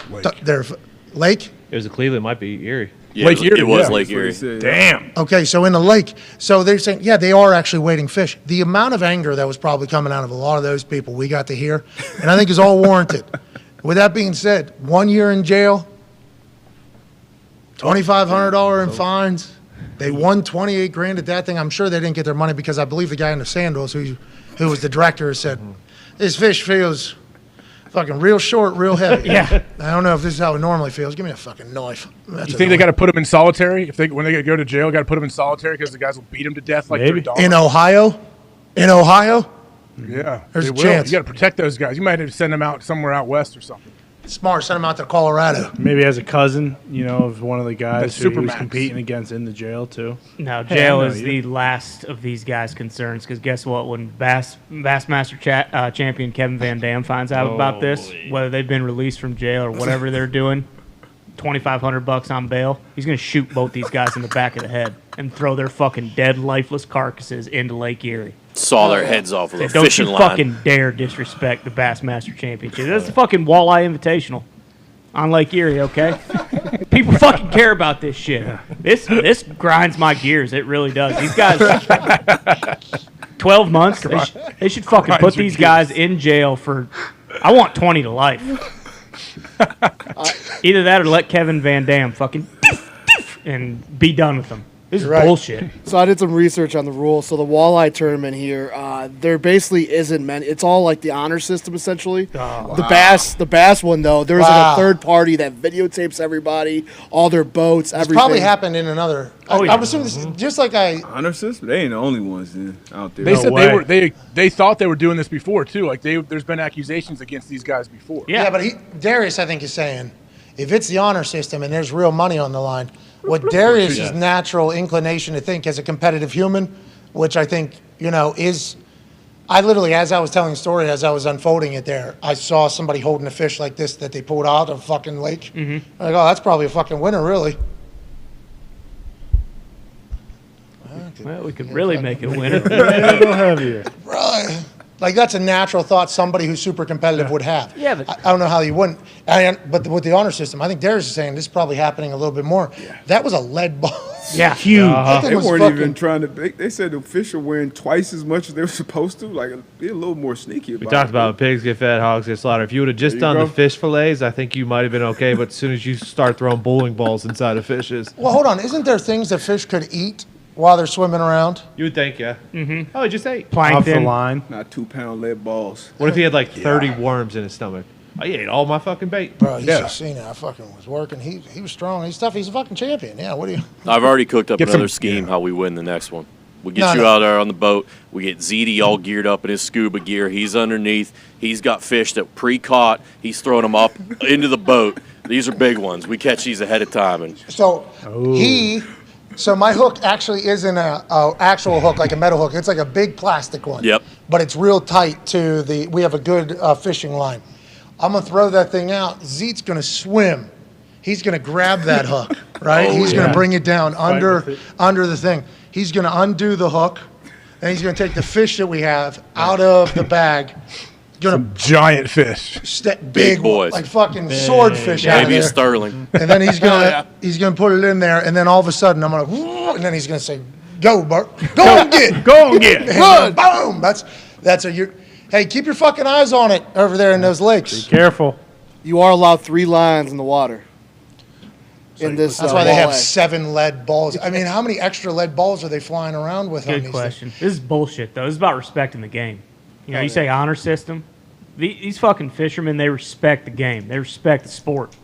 lake? It was a Cleveland, might be Erie. Yeah, Lake Erie. It was Lake Erie. Damn. Okay, so in the lake, so they're saying, yeah, they are actually waiting fish. The amount of anger that was probably coming out of a lot of those people we got to hear, and I think is all warranted. With that being said, 1 year in jail, $2,500 in fines. They won $28,000 at that thing. I'm sure they didn't get their money because I believe the guy in the sandals, who was the director, said, "This fish feels fucking real short, real heavy." Yeah. I don't know if this is how it normally feels. Give me a fucking knife. You think they got to put him in solitary? When they go to jail, got to put him in solitary because the guys will beat him to death like Maybe. their dog? In Ohio? Yeah. There's they a will. chance. You got to protect those guys. You might have to send them out somewhere out west or something. Smart, send him out to Colorado. Maybe as a cousin, of one of the guys who he was Supermax. competing against in the jail too. No, jail is the last of these guys' concerns because guess what? When Bassmaster champion Kevin Van Dam finds out about this, whether they've been released from jail or whatever they're doing, $2,500 on bail, he's going to shoot both these guys in the back of the head and throw their fucking dead, lifeless carcasses into Lake Erie. Saw their heads off with a Don't fishing you line. fucking dare disrespect the Bassmaster Championship. That's the fucking Walleye Invitational on Lake Erie, okay? People fucking care about this shit. This grinds my gears. It really does. These guys, 12 months, they should fucking put these guys in jail for, I want 20 to life. Either that or let Kevin Van Dam fucking and be done with them. This is bullshit. So I did some research on the rules. So the walleye tournament here, there basically isn't many. It's all like the honor system essentially. The bass one though, there's like a third party that videotapes everybody, all their boats, everything. It's probably happened in another. I'm assuming this, just like honor system. They ain't the only ones out there. They said they thought they were doing this before too. Like there's been accusations against these guys before. Yeah, but Darius, I think, is saying if it's the honor system and there's real money on the line, what Darius's natural inclination to think as a competitive human, which I think, is, I literally, as I was telling the story, as I was unfolding it there, I saw somebody holding a fish like this that they pulled out of a fucking lake. Mm-hmm. Like, oh, that's probably a fucking winner, really. Well, we could really make it a winner. Right. Like, that's a natural thought somebody who's super competitive would have. Yeah, but I don't know how you wouldn't. But with the honor system, I think Darius is saying this is probably happening a little bit more. Yeah. That was a lead ball. Yeah, huge. They weren't even trying to. They said the fish are wearing twice as much as they were supposed to. Like, be a little more sneaky about it. We talked about pigs get fed, hogs get slaughtered. If you would have just done the fish fillets, I think you might have been okay. But as soon as you start throwing bowling balls inside of fishes. Well, hold on. Isn't there things that fish could eat while they're swimming around? You would think, yeah. Mm-hmm. Oh, he just ate. Off the Plankton. line. Not 2-pound lead balls. What if he had like 30 worms in his stomach? Oh, he ate all my fucking bait. Bro, you should have seen it. I fucking was working. He was strong. He's tough. He's a fucking champion. Yeah, what do you... I've already cooked up another scheme how we win the next one. We get you out there on the boat. We get ZD all geared up in his scuba gear. He's underneath. He's got fish that pre-caught. He's throwing them up into the boat. These are big ones. We catch these ahead of time. And So my hook actually isn't a actual hook, like a metal hook. It's like a big plastic one. Yep. But it's real tight to the... We have a good fishing line. I'm going to throw that thing out. Zeet's going to swim. He's going to grab that hook, right? He's going to bring it down under the thing. He's going to undo the hook, and he's going to take the fish that we have out of the bag. Some giant fish. Big boys. Like fucking swordfish out Maybe there. a sterling. And then he's gonna put it in there, and then all of a sudden I'm gonna, and then he's gonna say, "Go, Bart, go and get, run, boom." That's a hey, keep your fucking eyes on it over there in those lakes. Be careful. You are allowed 3 lines in the water. That's why they have walleye. 7 lead balls. I mean, how many extra lead balls are they flying around with? on Good these question. things? This is bullshit, though. This is about respecting the game. You say honor system. These fucking fishermen, they respect the game. They respect the sport.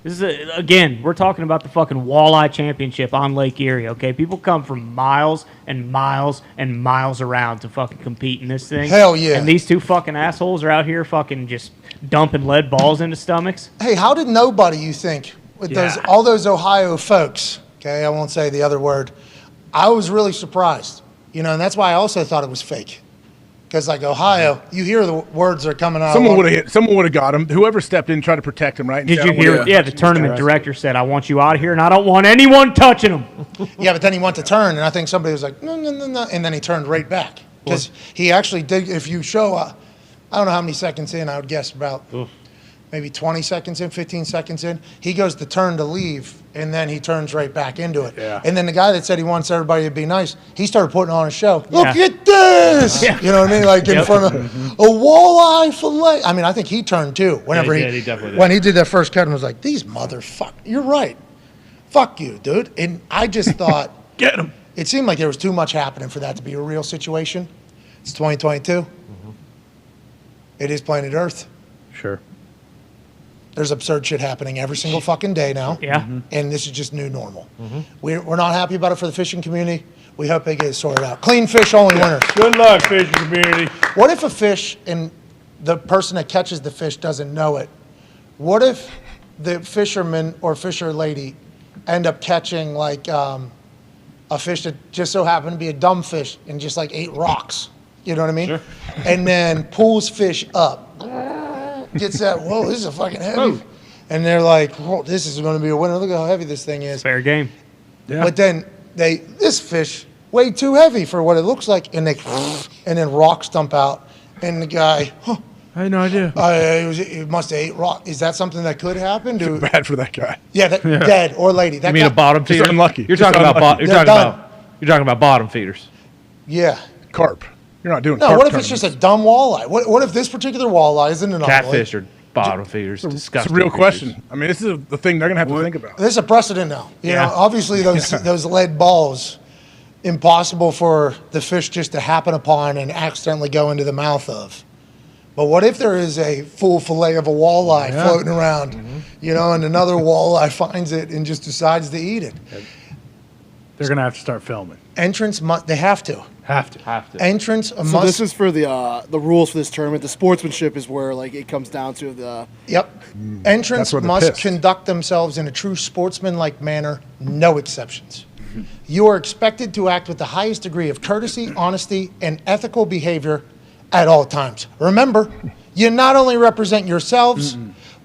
This is again, we're talking about the fucking walleye championship on Lake Erie. Okay, people come from miles and miles and miles around to fucking compete in this thing. Hell yeah! And these two fucking assholes are out here fucking just dumping lead balls into stomachs. Hey, how did nobody, you think, with all those Ohio folks? Okay, I won't say the other word. I was really surprised, and that's why I also thought it was fake. Because like Ohio, you hear the words are coming out. Someone would have got him. Whoever stepped in and tried to protect him, right? Did you hear? Yeah, the tournament director said, "I want you out of here, and I don't want anyone touching him." Yeah, but then he went to turn, and I think somebody was like, "No," and then he turned right back. Because he actually did, if you show, I don't know how many seconds in, I would guess about maybe 20 seconds in, 15 seconds in, he goes to turn to leave, and then he turns right back into it. Yeah. And then the guy that said he wants everybody to be nice, he started putting on a show. Look at this! Yeah. You know what I mean? Like in front of a walleye fillet. I mean, I think he turned too. Whenever he definitely did. When he did that first cut and was like, these motherfuckers, you're right. Fuck you, dude. And I just thought, get him. It seemed like there was too much happening for that to be a real situation. It's 2022. It is planet Earth. Sure. There's absurd shit happening every single fucking day now. Yeah. And this is just new normal. We're not happy about it for the fishing community. We hope they get it sorted out. Clean fish only winners. Good luck, fishing community. What if a fish and the person that catches the fish doesn't know it? What if the fisherman or fisher lady end up catching like a fish that just so happened to be a dumb fish and just like ate rocks? You know what I mean? Sure. And then pulls fish up. Gets that, whoa, this is a fucking heavy. And they're like, whoa, this is going to be a winner. Look how heavy this thing is. Fair game. Yeah. But then this fish way too heavy for what it looks like, and then rocks dump out, and the guy, I had no idea. It must have ate rock. Is that something that could happen? Bad for that guy. Yeah, dead or lady. That You mean guy, a bottom feeder? Just unlucky. You're Just talking about unlucky. you're talking about bottom feeders. Yeah. Carp. You're not doing No, carp what if it's just a dumb walleye? What if this particular walleye isn't an anomaly? Catfish are bottom feeders. It's Disgusting. a real creatures. question. I mean, this is the thing they're going to have to think about. This is a precedent now. You know, obviously those lead balls, impossible for the fish just to happen upon and accidentally go into the mouth of. But what if there is a full fillet of a walleye floating around, you know, and another walleye finds it and just decides to eat it? They're going to have to start filming. Entrance, they have to. Have to. Entrance, So this is for the rules for this tournament. The sportsmanship is where like it comes down to the. Yep. Entrants that's where they're must pissed. conduct themselves in a true sportsmanlike manner, no exceptions. You are expected to act with the highest degree of courtesy, honesty, and ethical behavior at all times. Remember, you not only represent yourselves,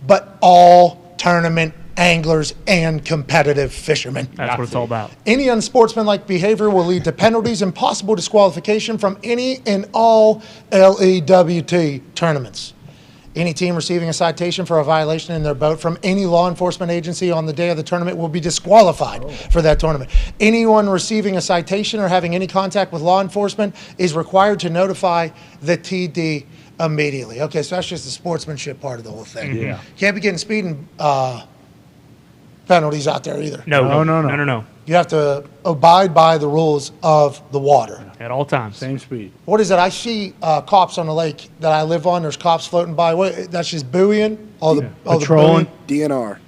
but all tournament anglers and competitive fishermen. That's what it's all about. Any unsportsmanlike behavior will lead to penalties and possible disqualification from any and all LEWT tournaments. Any team receiving a citation for a violation in their boat from any law enforcement agency on the day of the tournament will be disqualified for that tournament. Anyone receiving a citation or having any contact with law enforcement is required to notify the TD immediately. Okay, so that's just the sportsmanship part of the whole thing. Yeah. Can't be getting speeding penalties out there either. No. You have to abide by the rules of the water. At all times. Same speed. What is it? I see cops on the lake that I live on. There's cops floating by. What, that's just buoying? All the Patrolling. DNR.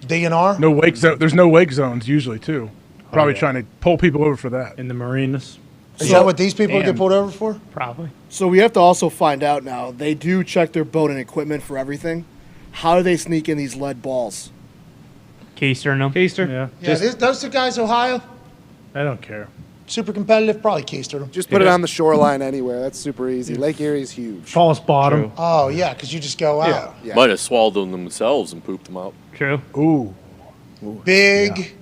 DNR? No wake zone. There's no wake zones usually too. Probably trying to pull people over for that. In the marinas. Is that what these people get pulled over for? Probably. So we have to also find out now. They do check their boat and equipment for everything. How do they sneak in these lead balls? Keister, no? Yeah. Yeah, those two guys, Ohio, I don't care. super competitive, probably keistered them. Just put it on the shoreline anywhere. That's super easy. Lake Erie's huge. False bottom. Oh, yeah, because you just go out. Yeah. Might have swallowed them themselves and pooped them out. True. Ooh. Big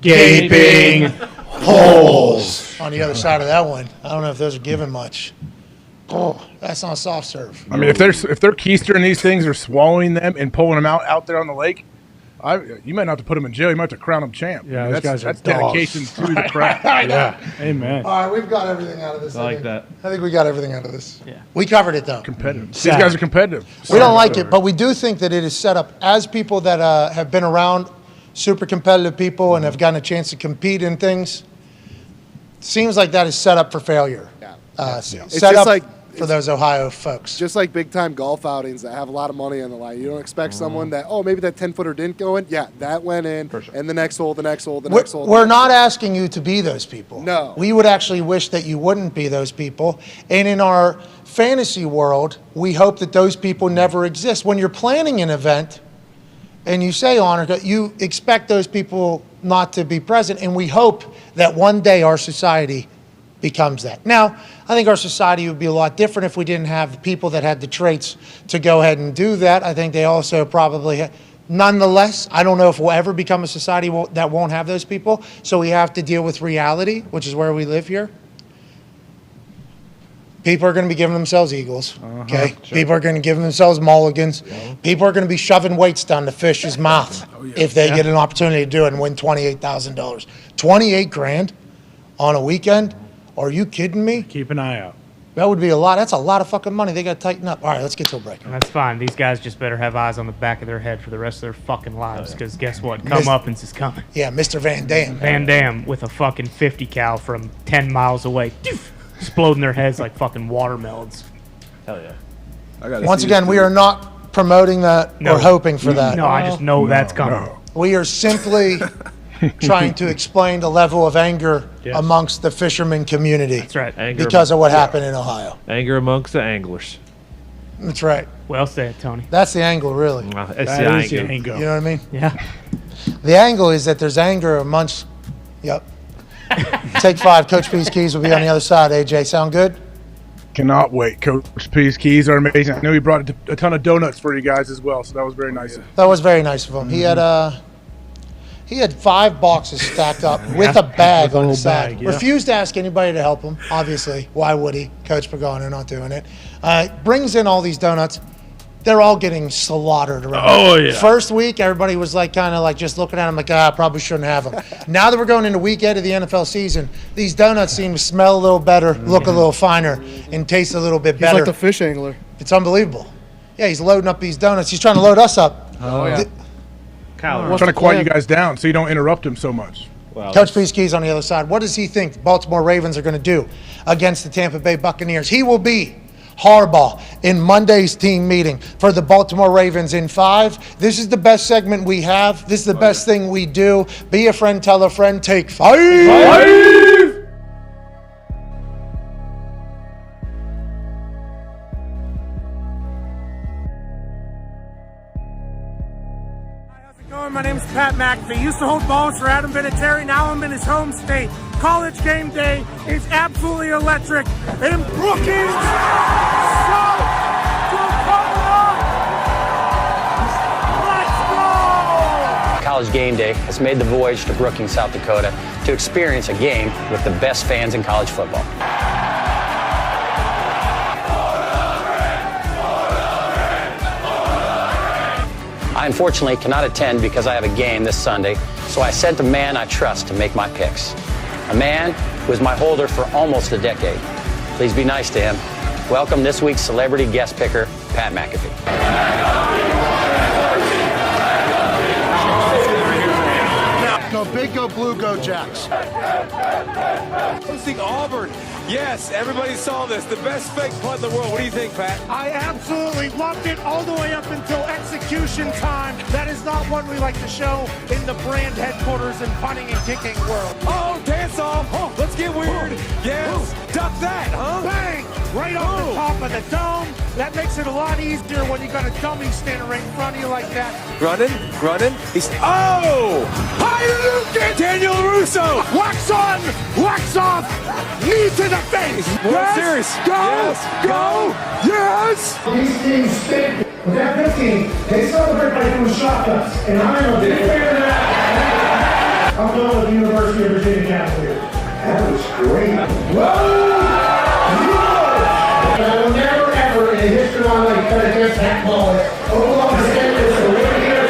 Gaping holes on the other side of that one. I don't know if those are giving much. Oh, that's not soft serve. I mean, if they're keistering these things or swallowing them and pulling them out there on the lake, you might not have to put them in jail. You might have to crown them champ. Yeah, I mean, those guys are that's dedication dogs. to the craft. Yeah. Amen. All right, we've got everything out of this. I like that. I think we got everything out of this. Yeah. We covered it, though. Competitive. These guys are competitive. We don't like it, but we do think that it is set up as people that have been around super competitive people and have gotten a chance to compete in things. Seems like that is set up for failure. Yeah. Set It's just up like for those Ohio folks. Just like big time golf outings that have a lot of money on the line. You don't expect someone that, maybe that 10-footer didn't go in. Yeah, that went in. And the next hole, the next hole, the next hole. We're not asking you to be those people. No. We would actually wish that you wouldn't be those people. And in our fantasy world, we hope that those people never exist. When you're planning an event and you say honor, you expect those people not to be present. And we hope that one day our society becomes that. Now, I think our society would be a lot different if we didn't have the people that had the traits to go ahead and do that. I think they also probably, nonetheless, I don't know if we'll ever become a society that won't have those people. So we have to deal with reality, which is where we live here. People are going to be giving themselves eagles. Okay. Sure. People are going to give themselves mulligans. Yeah. People are going to be shoving weights down the fish's mouth if they get an opportunity to do it and win $28,000. $28,000 on a weekend? Are you kidding me? Keep an eye out. That would be a lot. That's a lot of fucking money. They got to tighten up. All right, let's get to a break. That's fine. These guys just better have eyes on the back of their head for the rest of their fucking lives, because guess what? Comeuppance is coming. Yeah, Mr. Van Dam. Van Dam with a fucking 50 cal from 10 miles away. Exploding their heads like fucking watermelons. Hell yeah. Once again, we are not promoting that or hoping for that. No, I just know that's coming. We are simply trying to explain the level of anger amongst the fisherman community. That's right. Anger because of what happened in Ohio. Anger amongst the anglers. That's right. Well said, Tony. That's the angle, really. It's That is the the angle. angle. You know what I mean? Yeah. The angle is that there's anger amongst. Yep. Take 5. Coach P's keys will be on the other side. AJ, sound good? Cannot wait. Coach P's keys are amazing. I know he brought a ton of donuts for you guys as well, so that was very nice. That was very nice of him. He had 5 boxes stacked up with a bag on the side. Refused to ask anybody to help him, obviously. Why would he? Coach Pagano not doing it. Brings in all these donuts. They're all getting slaughtered around. Oh, yeah. First week, everybody was like kind of like just looking at him like, probably shouldn't have them. Now that we're going into week 8 of the NFL season, these donuts seem to smell a little better, look a little finer, and taste a little bit better. He's like the fish angler. It's unbelievable. Yeah, he's loading up these donuts. He's trying to load us up. Oh, yeah. I'm trying to quiet you guys down so you don't interrupt him so much. Coach P's keys on the other side. What does he think the Baltimore Ravens are going to do against the Tampa Bay Buccaneers? He will be Harbaugh in Monday's team meeting for the Baltimore Ravens in 5. This is the best segment we have. This is the best thing we do. Be a friend, tell a friend, take 5. My name's Pat McAfee. Used to hold balls for Adam Vinatieri. Now I'm in his home state. College game day is absolutely electric in Brookings, South Dakota. Let's go! College game day has made the voyage to Brookings, South Dakota to experience a game with the best fans in college football. I unfortunately cannot attend because I have a game this Sunday, so I sent a man I trust to make my picks. A man who is my holder for almost a decade. Please be nice to him. Welcome this week's celebrity guest picker, Pat McAfee. Go big, go blue, go Jacks. Hosting Auburn. Yes, everybody saw this. The best fake punt in the world. What do you think, Pat? I absolutely loved it all the way up until execution time. That is not what we like to show in the brand headquarters and punting and kicking world. Oh, dance off. Oh, let's get weird. Yes. Duck that, huh? Bang! Right off the top of the dome. That makes it a lot easier when you got a dummy standing right in front of you like that. Running. He's Hayduke! Daniel Russo! Wax on! Wax off! Knee to the face! Yes! Serious. Go! Yes. Go! Yes! These teams stink. With that 15, they celebrate by doing shotguns. And I'm a big fan of that. I'm going with the University of Virginia Cavaliers. That was great. Whoa! I will never, ever in the history of my life bet against that ball. Oklahoma State is the winner here.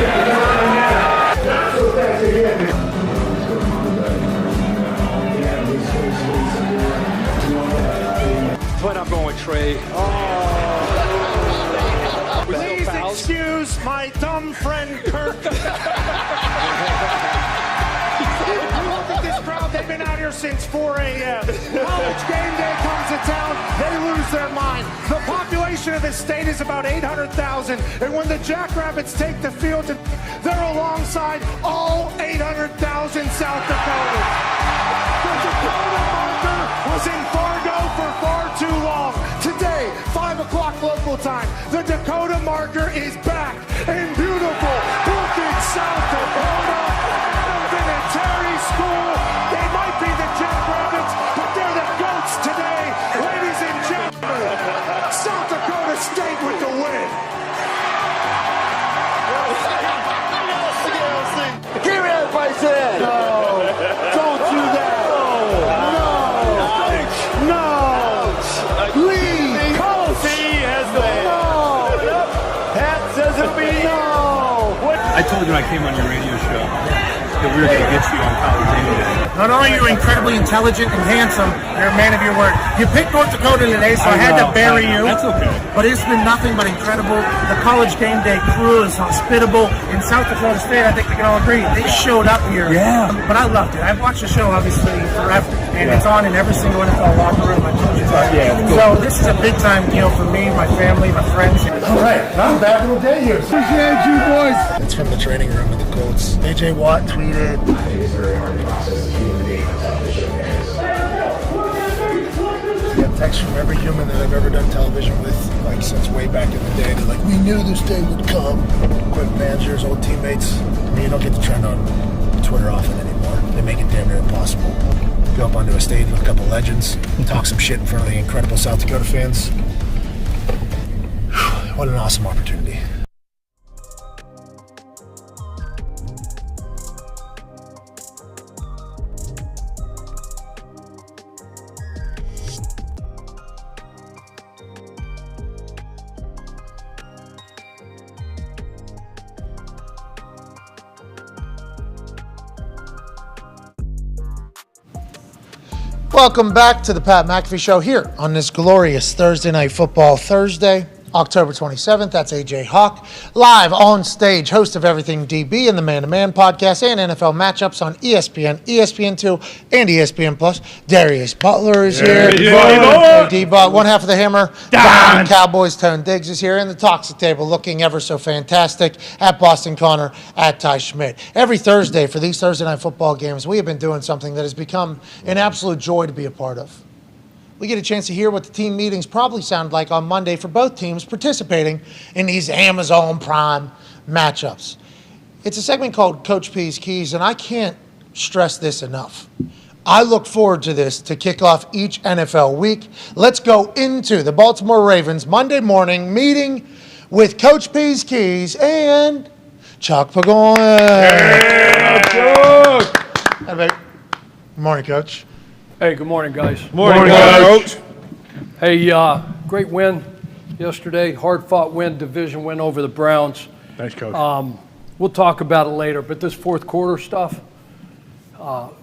Not so fast again. But I'm going Trey. Please excuse my dumb friend Kirk. Look at this crowd. They've been out here since 4 a.m. College game day comes to town. They lose their mind. The population of this state is about 800,000. And when the Jackrabbits take the field, they're alongside all 800,000 South Dakotans. The Dakota marker was in Fargo for far too long. Today, 5 o'clock local time, the Dakota marker is back in beautiful Brookings, South Dakota. Adam Vinatieri School. They might be the Jackrabbits, but they're the GOATs today. Ladies and gentlemen, South Dakota State with the win. Give me that place in. No, don't do that. No. Leave I told you I came on your radio show that we were going to get you on College Game Day. Not only are you incredibly intelligent and handsome, you're a man of your word. You picked North Dakota today, so I had to bury you. That's okay. But it's been nothing but incredible. The College Game Day crew is hospitable. In South Dakota State, I think we can all agree, they showed up here. Yeah. But I loved it. I've watched the show, obviously, forever. And it's on in every single NFL locker room. I told you that. So this is a big-time deal for me, my family, my friends. All right. I'm back in the day here. Appreciate you, boys. It's from the training room of the Colts. A.J. Watt tweeted. It is very hard to process the human being on television. I get texts from every human that I've ever done television with, like since way back in the day. They're like, we knew this day would come. Equipment managers, old teammates. I mean, you don't get to trend on Twitter often anymore. They make it damn near impossible. Go up onto a stage with a couple legends, talk some shit in front of the incredible South Dakota fans. What an awesome opportunity. Welcome back to the Pat McAfee Show here on this glorious Thursday Night Football Thursday, October 27th. That's AJ Hawk, live on stage, host of Everything DB and the Man to Man podcast and NFL matchups on ESPN, ESPN2, and ESPN Plus. Darius Butler is here. D-Bot, one half of the hammer. Dahn. Cowboys Tone Diggs is here, and the Toxic Table looking ever so fantastic at Boston Connor, at Ty Schmidt. Every Thursday for these Thursday Night Football games, we have been doing something that has become an absolute joy to be a part of. We get a chance to hear what the team meetings probably sound like on Monday for both teams participating in these Amazon Prime matchups. It's a segment called Coach P's Keys, and I can't stress this enough. I look forward to this to kick off each NFL week. Let's go into the Baltimore Ravens Monday morning meeting with Coach P's Keys and Chuck Pagoin. Good morning, Coach. Hey, good morning, guys. Morning, Coach. Hey, great win yesterday. Hard-fought win, division win over the Browns. Thanks, Coach. We'll talk about it later, but this fourth quarter stuff,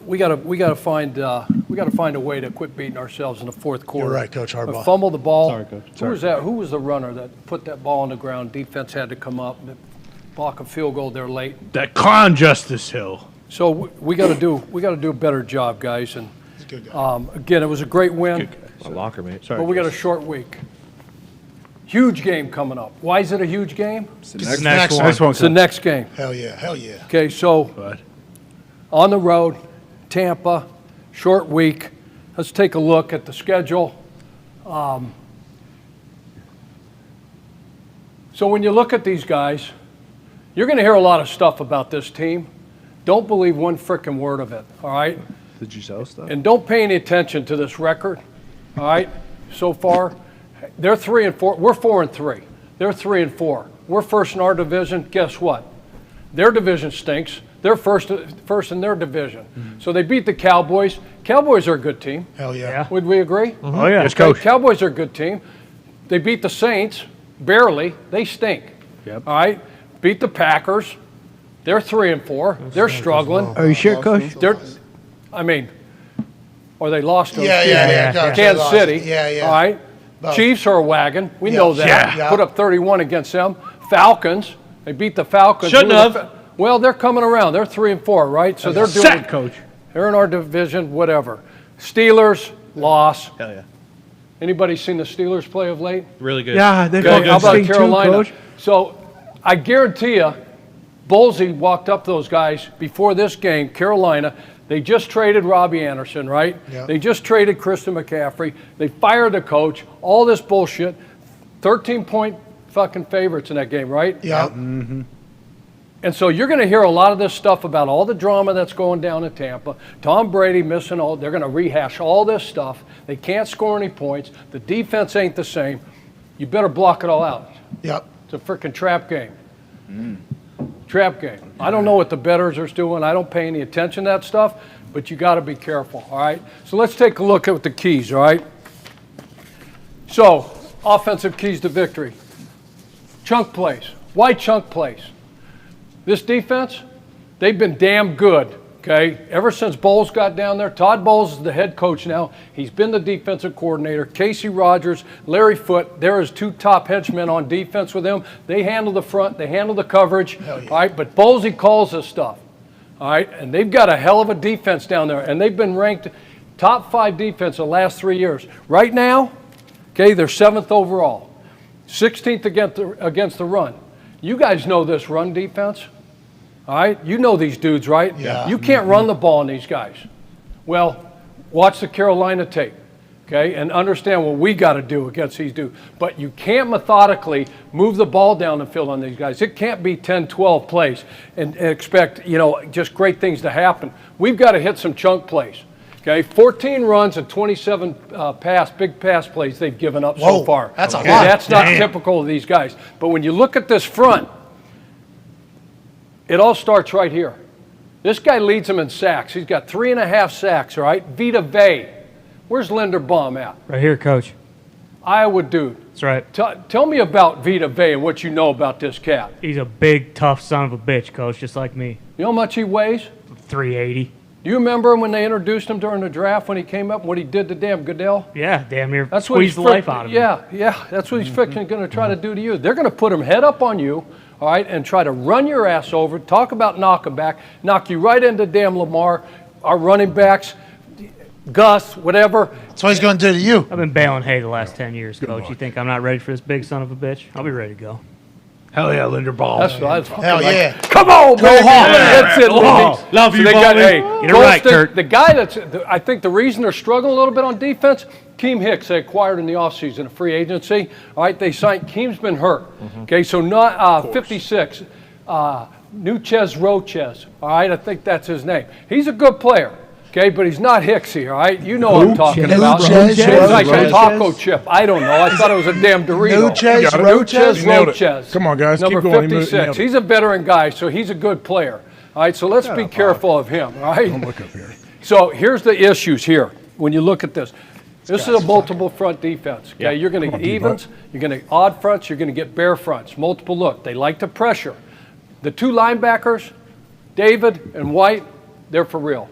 we gotta find a way to quit beating ourselves in the fourth quarter. You're right, Coach Harbaugh. Fumble the ball. Sorry, Coach. Who was that? Who was the runner that put that ball on the ground? Defense had to come up, block a field goal there late. That clown Justice Hill. So we got to do a better job, guys. And again, it was a great win. My locker mate. But we got a short week. Huge game coming up. Why is it a huge game? It's the next one. It's the next game. Hell yeah, hell yeah. Okay, so on the road, Tampa, short week. Let's take a look at the schedule. So when you look at these guys, you're going to hear a lot of stuff about this team. Don't believe one frickin' word of it, all right? Did you sell stuff? And don't pay any attention to this record, all right? So far, they're 3-4. We're 4-3. They're 3-4. We're first in our division. Guess what? Their division stinks. They're first in their division. Mm-hmm. So they beat the Cowboys. Cowboys are a good team. Hell yeah. Would we agree? Mm-hmm. Oh yeah. Yes, Coach. Cowboys are a good team. They beat the Saints barely. They stink. Yep. All right. Beat the Packers. They're 3-4. They're struggling. Are you sure, Coach? Or they lost to Yeah. Kansas City. Yeah. All right. Both. Chiefs are a wagon. We know that. Yeah. Put up 31 against them. Falcons. They beat the Falcons. Shouldn't have. Well, they're coming around. They're 3-4, right? So they're doing Set, Coach. They're in our division, whatever. Steelers, loss. Hell yeah. Anybody seen the Steelers play of late? Really good. Yeah, they've Okay, how about too, Carolina? Coach. So I guarantee you, Bowlesy walked up to those guys before this game, Carolina. They just traded Robbie Anderson, right? Yeah. They just traded Christian McCaffrey. They fired the coach. All this bullshit. 13-point fucking favorites in that game, right? Yeah. Mm-hmm. And so you're going to hear a lot of this stuff about all the drama that's going down in Tampa. Tom Brady missing all. They're going to rehash all this stuff. They can't score any points. The defense ain't the same. You better block it all out. Yep. It's a freaking trap game. Trap game. I don't know what the bettors are doing. I don't pay any attention to that stuff, but you got to be careful, all right? So let's take a look at the keys, all right? So, offensive keys to victory. Chunk plays. Why chunk plays? This defense, they've been damn good, okay? Ever since Bowles got down there, Todd Bowles is the head coach now. He's been the defensive coordinator. Casey Rogers, Larry Foote, there is 2 top henchmen on defense with him. They handle the front, they handle the coverage, all right? But Bowles, he calls this stuff, all right? And they've got a hell of a defense down there, and they've been ranked top 5 defense the last 3 years. Right now, okay, they're 7th overall, 16th against the run. You guys know this run defense, all right? You know these dudes, right? Yeah. You can't run the ball on these guys. Well, watch the Carolina tape, okay, and understand what we got to do against these dudes. But you can't methodically move the ball down the field on these guys. It can't be 10, 12 plays and expect, just great things to happen. We've got to hit some chunk plays. Okay, 14 runs and 27 big pass plays they've given up so far. That's a lot. That's not typical of these guys. But when you look at this front, it all starts right here. This guy leads them in sacks. He's got 3.5 sacks, all right? Vita Vea. Where's Linderbaum at? Right here, Coach. Iowa dude. That's right. Tell me about Vita Vea and what you know about this cat. He's a big, tough son of a bitch, Coach, just like me. You know how much he weighs? 380. Do you remember when they introduced him during the draft when he came up, what he did to damn Goodell? Yeah, damn near That's what he's squeezed the life out of him. Yeah, that's what he's freaking going to try to do to you. They're going to put him head up on you, all right, and try to run your ass over, talk about knocking back, knock you right into damn Lamar, our running backs, Gus, whatever. That's what he's going to do to you. I've been baling hay the last 10 years, Coach. You think I'm not ready for this big son of a bitch? I'll be ready to go. Hell yeah, Linderbaum. That's Hell yeah. Come on, Go baby. Hawks. That's it. Love you, they got, Bobby. hey, You're right, Golston, Kurt. The guy I think the reason they're struggling a little bit on defense, Keem Hicks, they acquired in the offseason, a free agency. All right, they signed, Keem's been hurt. Okay, so not 56, Nuchez Roches. All right, I think that's his name. He's a good player. Okay, but he's not Hicksy, all right? You know what I'm talking about. It's like a taco chip. I don't know. I thought it was a damn Dorito. Nuchez Roches. Come on, guys. Number Keep going. 56. He's a veteran guy, so he's a good player. All right, so let's be careful of him, all right? Don't look up here. So here's the issues here when you look at this. This is a multiple front defense. Okay, you're going to get evens, you're going to odd fronts, you're going to get bare fronts. Multiple look. They like to pressure. The 2 linebackers, David and White, they're for real.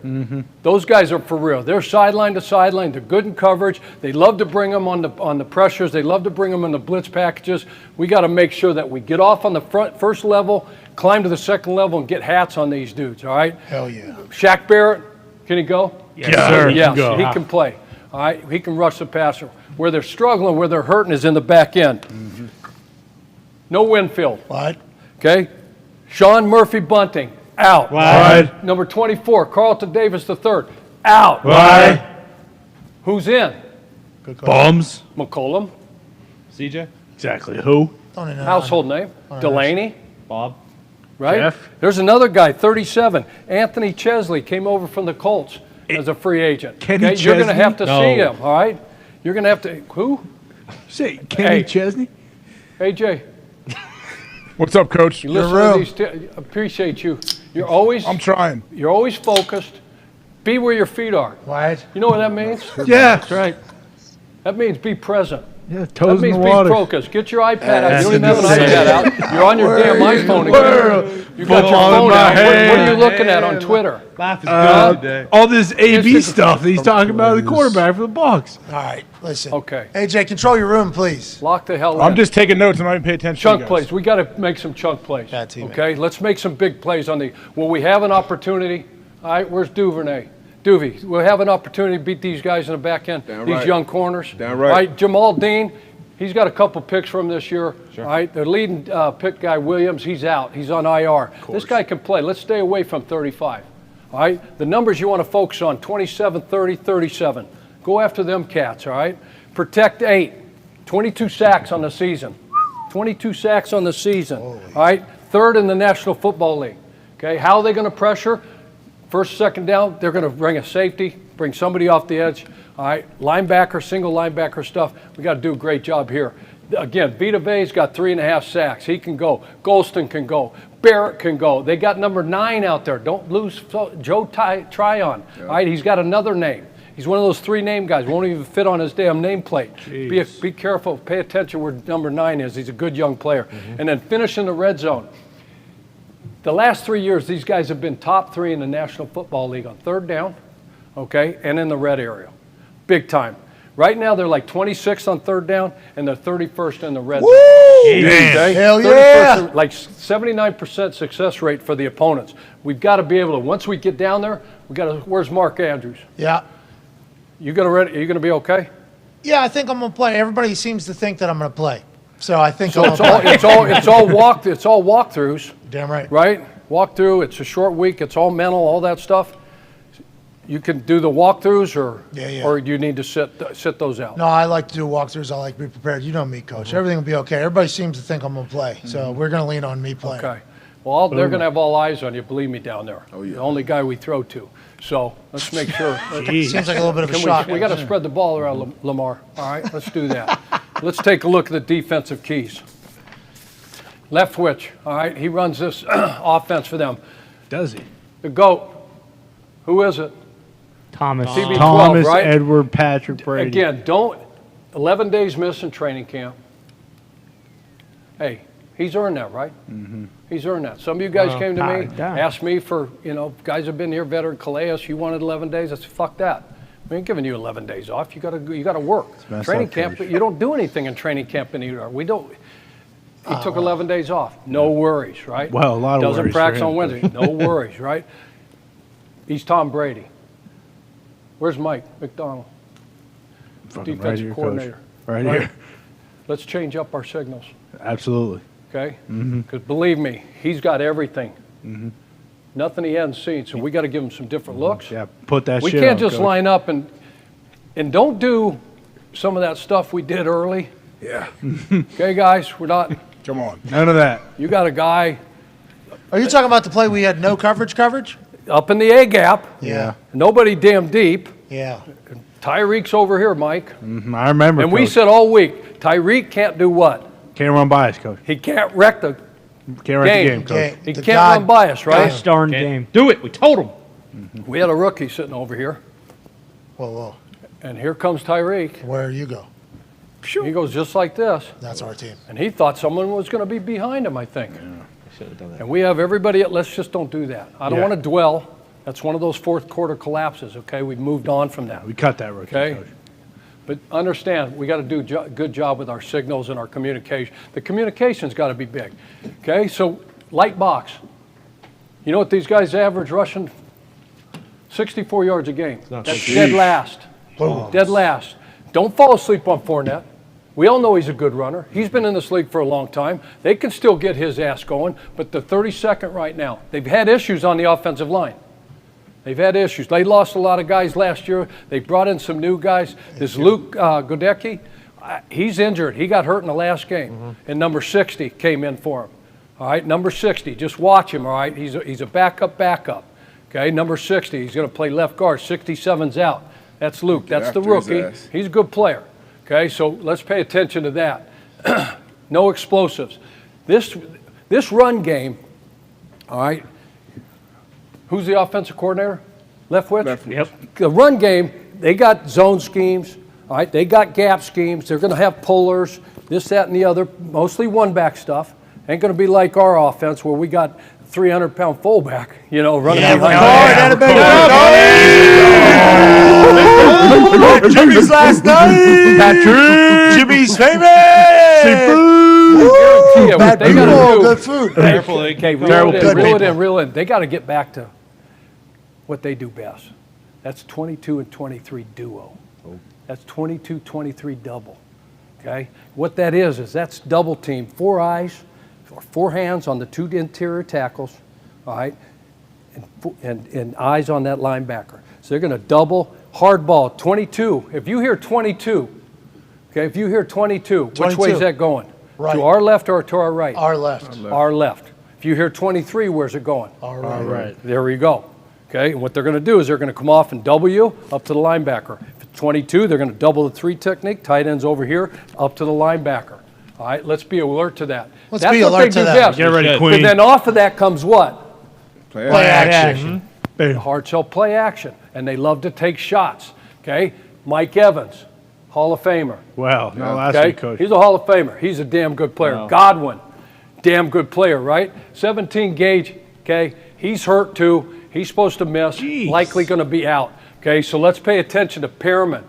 Those guys are for real. They're sideline to sideline. They're good in coverage. They love to bring them on the pressures. They love to bring them in the blitz packages. We got to make sure that we get off on the first level, climb to the second level, and get hats on these dudes. All right. Hell yeah. Shaq Barrett, can he go? Yes, sir. Yes, he can play. All right. He can rush the passer. Where they're struggling, where they're hurting, is in the back end. No Winfield. What? Okay. Sean Murphy Bunting. Out. Right. Number 24, Carlton Davis III. Out. Right. Who's in? Bums. McCollum. CJ? Exactly. Who? Don't know. Household name. Delaney. Bob? Right? Jeff. There's another guy, 37. Anthony Chesley came over from the Colts as a free agent. Kenny You're going to Chesney? have to see him, all right? You're going to have to. Who? Say, Kenny Chesney? AJ. What's up, Coach? You listen to these. Appreciate you. I'm trying. You're always focused. Be where your feet are. What? You know what that means? Yeah. That's right. That means be present. Yeah, That toes in means the be water. focused. Get your iPad out. That's You don't even have an insane. iPad out. You're on your damn iPhone again. You got your Football in phone my out. What are you hand. looking at on Twitter? Life is good today. All this AB It's- stuff that he's talking about, the quarterback for the Bucs. All right, listen. Okay. AJ, control your room, please. Lock the hell in. I'm just taking notes and I didn't pay attention. Chunk to you guys. plays. We got to make some chunk plays. Yeah, teammate. Okay, let's make some big plays on the. Will we have an opportunity? All right, where's Duvernay? Duvie, we'll have an opportunity to beat these guys in the back end. Damn these right. young corners. Damn right. All right, Jamal Dean. He's got a couple picks from this year. Sure. All right, the leading pick guy, Williams, he's out. He's on IR. This guy can play. Let's stay away from 35. All right, the numbers you want to focus on, 27, 30, 37. Go after them cats, all right? Protect 8. 22 sacks on the season. 22 sacks on the season. All right, 3rd in the National Football League. Okay, how are they going to pressure? First, second down, they're going to bring a safety, bring somebody off the edge. All right, linebacker, single linebacker stuff. We got to do a great job here. Again, Vita Vea's got 3.5 sacks. He can go. Golston can go. Barrett can go. They got number 9 out there. Don't lose Joe Tryon. All right, he's got another name. He's one of those 3-name guys. Won't even fit on his damn nameplate. Be careful. Pay attention where number 9 is. He's a good young player. And then finish in the red zone. The last 3 years, these guys have been top 3 in the National Football League on third down, okay, and in the red area. Big time. Right now, they're like 26th on third down, and they're 31st in the red zone. Okay? Hell yeah! Like 79% success rate for the opponents. We've got to be able to, once we get down there, we got to, where's Mark Andrews? Yeah. Are you going to be okay? Yeah, I think I'm going to play. Everybody seems to think that I'm going to play. So I think So I'm it's gonna all, play. it's all walkthroughs. Damn right. Right? Walkthrough, it's a short week, it's all mental, all that stuff. You can do the walkthroughs or you need to sit those out. No, I like to do walkthroughs. I like to be prepared. You know me, Coach. Everything will be okay. Everybody seems to think I'm going to play. So we're going to lean on me playing. Okay. Well, they're going to have all eyes on you, believe me, down there. Oh, yeah. The only guy we throw to. So let's make sure. Seems like a little bit of a shock. We got to spread the ball around, Lamar. All right, let's do that. Let's take a look at the defensive keys. Leftwich, all right, he runs this offense for them. Does he? The GOAT. Who is it? Thomas. TB12, Thomas right? Edward Patrick Brady. Again, 11 days missing training camp. Hey, he's earned that, right? Mm-hmm. He's earned that. Some of you guys came to me, asked me for, guys have been here, veteran Calais, you wanted 11 days. I said, fuck that. We ain't giving you 11 days off. You got to work. Training camp, you don't do anything in training camp anymore. We don't. He took 11 days off. No worries, right? Well, a lot of Doesn't worries practice for him. on Wednesday. No worries, right? He's Tom Brady. Where's Mike McDonald? Fucking Defensive right here, coordinator. Coach. Right here. Let's change up our signals. Absolutely. Okay? Mm-hmm. Because believe me, he's got everything. Mm-hmm. Nothing he hasn't seen, so we got to give him some different looks. Yeah, put that we shit can't on, just Coach. line up and don't do some of that stuff we did early. Yeah. Okay, guys, we're not. Come on. None of that. You got a guy Are you talking about the play we had no coverage? up in the A gap. Yeah. Nobody damn deep. Yeah. Tyreek's over here, Mike. I remember. And we Coach. said all week, Tyreek can't do what? Can't run by us, Coach. He can't wreck the Can't run the game, Coach. He can't run by us, right? Gosh darn game. Do it. We told him. We had a rookie sitting over here, Whoa. and here comes Tyreek. Where you go? He goes just like this. That's our team. And he thought someone was going to be behind him, I think. And we have everybody, let's just don't do that. I don't want to dwell. That's one of those fourth quarter collapses, okay? We've moved on from that. We cut that rookie, Okay? Coach. But understand, we got to do a good job with our signals and our communication. The communication's got to be big, okay? So, light box. You know what these guys average rushing? 64 yards a game. That's dead last. Dead last. Don't fall asleep on Fournette. We all know he's a good runner. He's been in this league for a long time. They can still get his ass going, but the 32nd right now. They've had issues on the offensive line. They've had issues. They lost a lot of guys last year. They brought in some new guys. This Luke Godecki, he's injured. He got hurt in the last game. And number 60 came in for him. All right, number 60. Just watch him, all right? He's a backup. Okay, number 60. He's going to play left guard. 67's out. That's Luke. That's the rookie. He's a good player. Okay, so let's pay attention to that. No explosives. This run game, all right, who's the offensive coordinator? Leftwich? Yep. The run game, they got zone schemes, all right, they got gap schemes. They're going to have pullers, this, that, and the other, mostly one-back stuff. Ain't going to be like our offense where we got 300-pound fullback, running behind. Jimmy's last night. Patrick. Jimmy's famous. Bad people, good food. Careful. Okay, reel it in. They got to get back to what they do best. That's 22 and 23 duo. That's 22-23 double. Okay? What that is that's double team, 4 eyes, or 4 hands on the 2 interior tackles, all right, and eyes on that linebacker. So they're going to double, hard ball, 22. If you hear 22, which way is that going? Right. To our left or to our right? Our left. Our left. If you hear 23, where's it going? Our right. There we go. Okay, and what they're going to do is they're going to come off and double you up to the linebacker. If it's 22, they're going to double the 3 technique, tight ends over here, up to the linebacker. All right, let's be alert to that. Let's be alert to that. Best. Get ready, Queen. But then off of that comes what? Play action. Hard shell play action. And they love to take shots. Okay, Mike Evans, Hall of Famer. Well, no, last Okay, week, Coach. he's a Hall of Famer. He's a damn good player. Wow. Godwin, damn good player, right? 17 gauge. Okay, he's hurt too. He's supposed to miss. Likely going to be out. Okay, so let's pay attention to Pearman.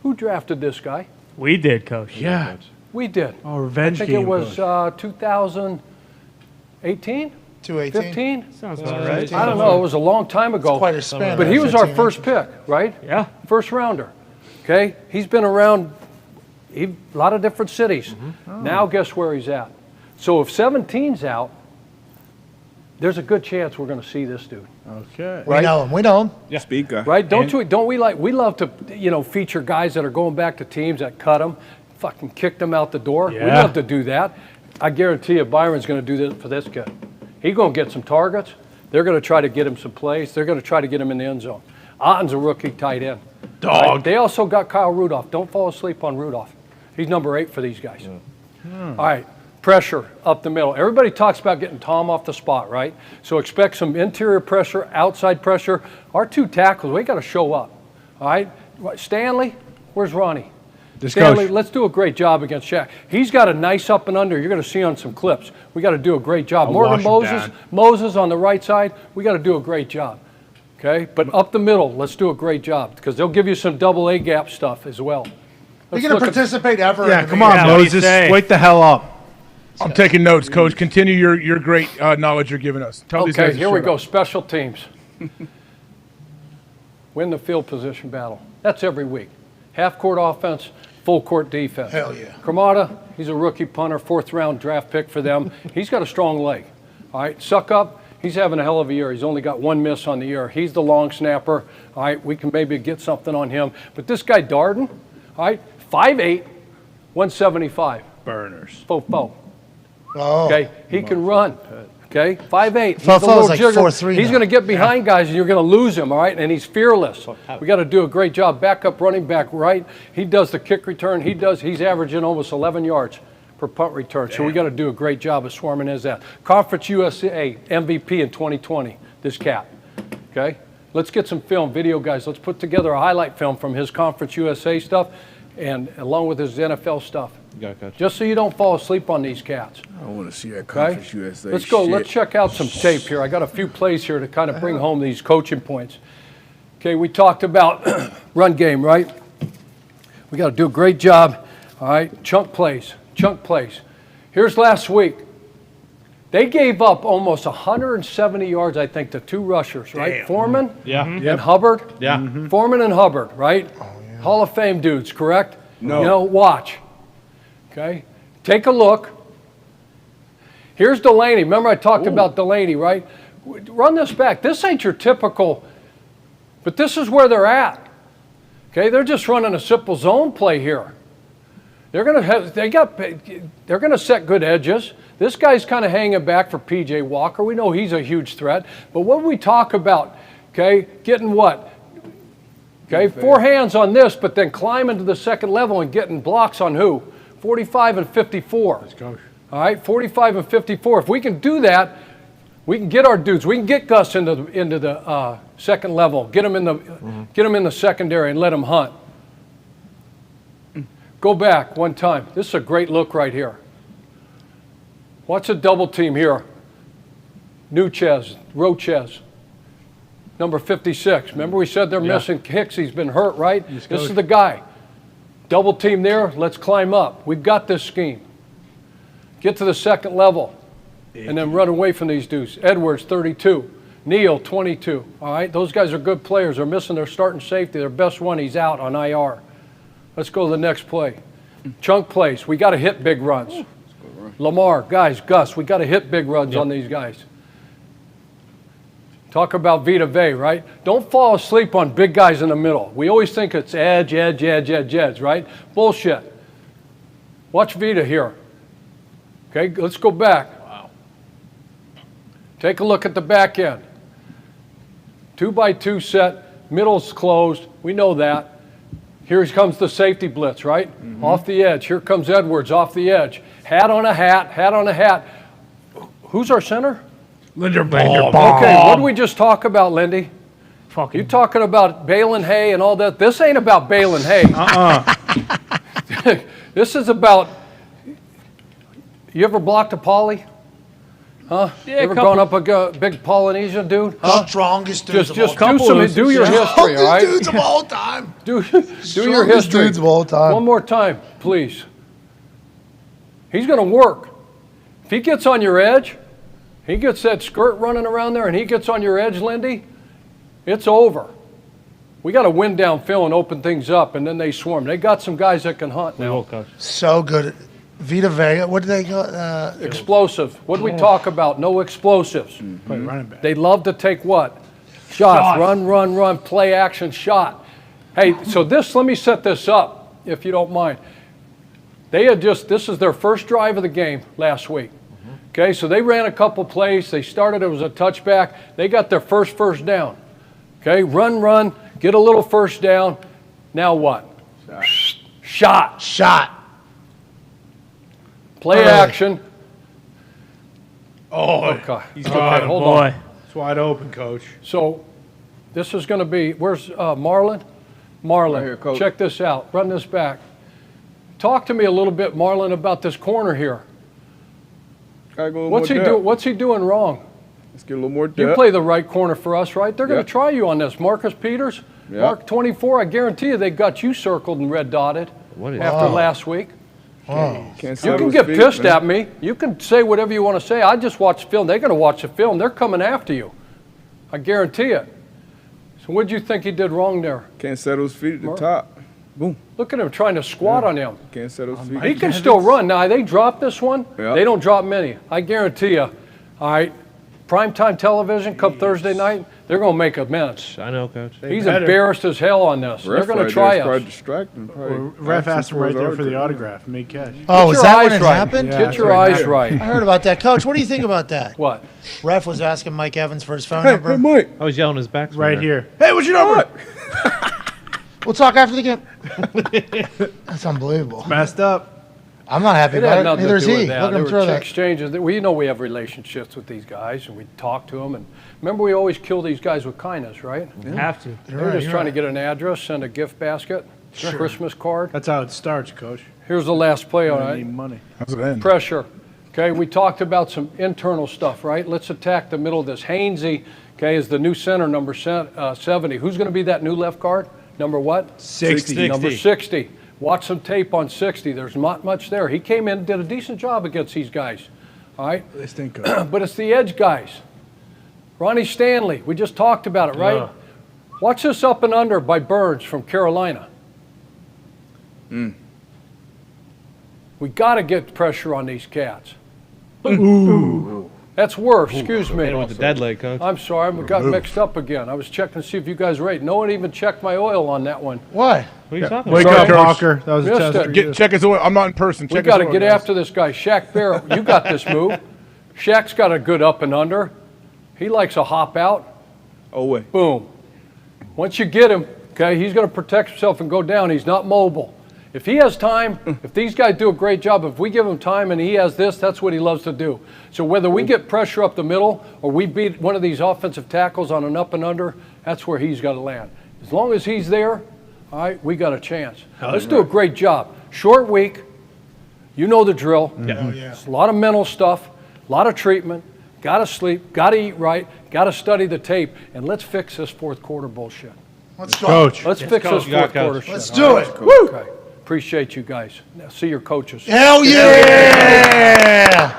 Who drafted this guy? We did, Coach. Yeah. We did. Oh, revenge I think game, it was 2018? 218. 15? Sounds about right. I don't know. It was a long time ago. It's quite a span. But he was our 15 first pick, right? Yeah. First rounder. Okay? He's been around a lot of different cities. Mm-hmm. Now guess where he's at? So if 17's out, there's a good chance we're going to see this dude. Okay. We know him. We know him. Yeah. Speed guy. Right? Don't we love to, feature guys that are going back to teams that cut them, fucking kicked them out the door. We Yeah. love to do that. I guarantee you Byron's going to do this for this kid. He's going to get some targets. They're going to try to get him some plays. They're going to try to get him in the end zone. Otten's a rookie tight end. Dog. Right? They also got Kyle Rudolph. Don't fall asleep on Rudolph. He's number 8 for these guys. All right. Pressure up the middle. Everybody talks about getting Tom off the spot, right? So expect some interior pressure, outside pressure. Our 2 tackles, we got to show up. All right? Stanley, where's Ronnie? Stanley, let's do a great job against Shaq. He's got a nice up and under. You're going to see on some clips. We got to do a great job. Morgan Moses on the right side. We got to do a great job. Okay? But up the middle, let's do a great job because they'll give you some double A gap stuff as well. Are you going to participate ever? Yeah, in the come meeting? on, Moses. Wake the hell up. I'm taking notes, Coach. Continue your great knowledge you're giving us. Tell these guys Okay, to here we shut go. up. Special teams. Win the field position battle. That's every week. Half court offense, full court defense. Hell yeah. Cremata, he's a rookie punter, 4th round draft pick for them. He's got a strong leg. All right, Suck Up, he's having a hell of a year. He's only got 1 miss on the year. He's the long snapper. All right, we can maybe get something on him. But this guy, Dahn, all right, 5'8", 175. Burners. Fofo. Oh. Okay, he can run. Okay, 5'8". He's Fofo's a little like jigger. 4'3" He's now. going to get behind guys, and you're going to lose him. All right, and he's fearless. We got to do a great job. Backup running back, right? He does the kick return. He's averaging almost 11 yards per punt return. So we got to do a great job of swarming his that. Conference USA MVP in 2020. This cat. Okay, let's get some film, video guys. Let's put together a highlight film from his Conference USA stuff, and along with his NFL stuff. Just so you don't fall asleep on these cats. I want to see that Okay? Conference USA. Let's go. Shit. Let's check out some tape here. I got a few plays here to kind of bring home these coaching points. Okay, we talked about run game, right? We got to do a great job. All right, chunk plays. Here's last week. They gave up almost 170 yards, I think, to 2 rushers, right? Damn. Foreman Yeah. and Hubbard. Yeah. Foreman and Hubbard, right? Hall of Fame dudes, correct? No. Watch. Okay? Take a look. Here's Delaney. Remember I talked about Delaney, right? Run this back. This ain't your typical, but this is where they're at. Okay? They're just running a simple zone play here. They're gonna set good edges. This guy's kind of hanging back for P.J. Walker. We know he's a huge threat. But what we talk about, okay, getting what? Okay, 4 hands on this, but then climbing to the second level and getting blocks on who? 45 and 54. Let's go. All right, 45 and 54. If we can do that, we can get our dudes. We can get Gus into the second level. Get him in the secondary and let him hunt. Go back one time. This is a great look right here. Watch a double team here. Nuchez, Rochez, number 56. Remember we said they're missing Hicks. He's been hurt, right? This is the guy. Double team there. Let's climb up. We've got this scheme. Get to the second level and then run away from these dudes. Edwards, 32. Neal, 22. All right, those guys are good players. They're missing their starting safety. Their best one, he's out on IR. Let's go to the next play. Chunk plays. We got to hit big runs. Lamar, guys, Gus, we got to hit big runs on these guys. Talk about Vita Vea, right? Don't fall asleep on big guys in the middle. We always think it's edge, right? Bullshit. Watch Vita here. Okay, let's go back. Wow. Take a look at the back end. 2-by-2 set, middle's closed. We know that. Here comes the safety blitz, right? Off the edge. Here comes Edwards off the edge. Hat on a hat. Who's our center? Linderbaum. Okay, what did we just talk about, Lindy? Fucking. You talking about baling hay and all that? This ain't about baling hay. This is about. You ever blocked a poly? Huh? Yeah, you ever gone up a big Polynesian dude? Huh? Strongest dudes Just of all time. do your history, all right? Dudes of all time. Do your history. Dudes of all time. One more time, please. He's going to work. If he gets on your edge, he gets that skirt running around there, and he gets on your edge, Lindy, it's over. We got to win downfield and open things up, and then they swarm. They got some guys that can hunt now. So good. Vita Vea, what do they call Explosive. What did we talk about? No explosives. Running back. They love to take what? Shots. Run, play action, shot. Hey, so let me set this up, if you don't mind. They had this is their first drive of the game last week. Okay, so they ran a couple plays. They started, it was a touchback. They got their first down. Okay, run, get a little first down. Now what? Shot. Play action. Oh, okay. He's Okay, hold on. It's wide open, Coach. So this is going to be, where's Marlon? Marlon, Right here, Coach. check this out. Run this back. Talk to me a little bit, Marlon, about this corner here. Gotta go What's he doing? What's he doing wrong? Let's get a little more depth. You play the right corner for us, right? They're going Yep. to try you on this. Marcus Peters, Yep. Mark 24. I guarantee you they got you circled and red dotted after last week. Can't You can get pissed at me. You can say whatever you want to say. I just watched film. They're going to watch the film. They're coming after you. I guarantee it. So what did you think he did wrong there? Can't settle his feet at the top. Boom. Look at him trying to squat on him. Can't settle his feet. He can still run. Now, they drop this one. Yeah. They don't drop many. I guarantee you. All right. Primetime television come Thursday night, they're going to make amends. I know, Coach. He's embarrassed as hell on this. They're going to try us. Probably distract him. Ref asked him right there for the autograph. Mid catch. Oh, is your that when eyes it right. happened? Yeah, Get that's your right eyes there. right. I heard about that. Coach, what do you think about that? What? Ref was asking Mike Evans for his phone Hey, number. Mike. I was yelling his back. Right here. Hey, what's your number? We'll talk after the game. That's unbelievable. Messed up. I'm not happy It about had it. nothing Neither to is do he. with that. Look at There him were throw that. exchanges. We know we have relationships with these guys, and we talk to them. And remember, we always kill these guys with kindness, right? Have to. They're just trying to get an address, send a gift basket, Christmas card. That's how it starts, Coach. Here's the last play on I it. need money. How's it end? Pressure. Okay, we talked about some internal stuff, right? Let's attack the middle of this. Hainsey, okay, is the new center, number 70. Who's going to be that new left guard? Number what? 60. Number 60. Watch some tape on 60. There's not much there. He came in and did a decent job against these guys. All right? This thing, Coach. But it's the edge guys. Ronnie Stanley, we just talked about it, right? Watch this up and under by Burns from Carolina. We got to get pressure on these cats. Ooh. That's worse, excuse me. Hit him with the dead leg, Coach. I'm sorry, I got mixed up again. I was checking to see if you guys rate. No one even checked my oil on that one. Why? What are you talking Wake about? up, Hawker. That was a Missed test. it. Check his oil. I'm not in person. We Check got to his oil, get guys. after this guy. Shaq Barrett, you got this move. Shaq's got a good up and under. He likes a hop out. Oh, wait. Boom. Once you get him, okay, he's going to protect himself and go down. He's not mobile. If he has time, if these guys do a great job, if we give him time and he has this, that's what he loves to do. So whether we get pressure up the middle or we beat one of these offensive tackles on an up and under, that's where he's got to land. As long as he's there, all right, we got a chance. Let's do a great job. Short week. You know the drill. It's a lot of mental stuff, a lot of treatment. Got to sleep, got to eat right, got to study the tape, and let's fix this fourth quarter bullshit. Let's go. Coach. Let's fix this fourth quarter shit. Let's all do right? it. Woo! Okay. Appreciate you guys. Now, see your coaches. Hell yeah!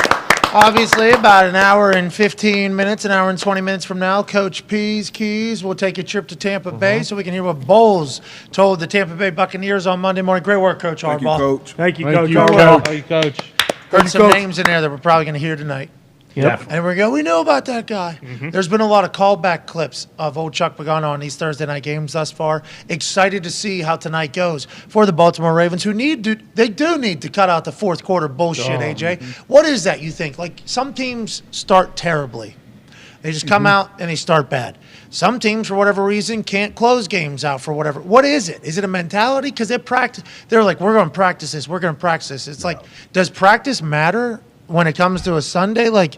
Obviously, about an hour and 15 minutes, an hour and 20 minutes from now, Coach P's Keys will take a trip to Tampa Bay so we can hear what Bowles told the Tampa Bay Buccaneers on Monday morning. Great work, Coach Thank you, Harbaugh. Coach. Thank you, Thank Coach. you, Harbaugh. Thank you, Coach. Heard some names in there that we're probably going to hear tonight. Yep. And we go, we know about that guy. There's been a lot of callback clips of old Chuck Pagano on these Thursday night games thus far. Excited to see how tonight goes for the Baltimore Ravens, who they do need to cut out the fourth quarter bullshit, AJ. What is that, you think? Like, some teams start terribly. They just come out and they start bad. Some teams, for whatever reason, can't close games out for whatever. What is it? Is it a mentality? Because they're like, we're going to practice this. We're going to practice this. It's like, does practice matter when it comes to a Sunday? Like,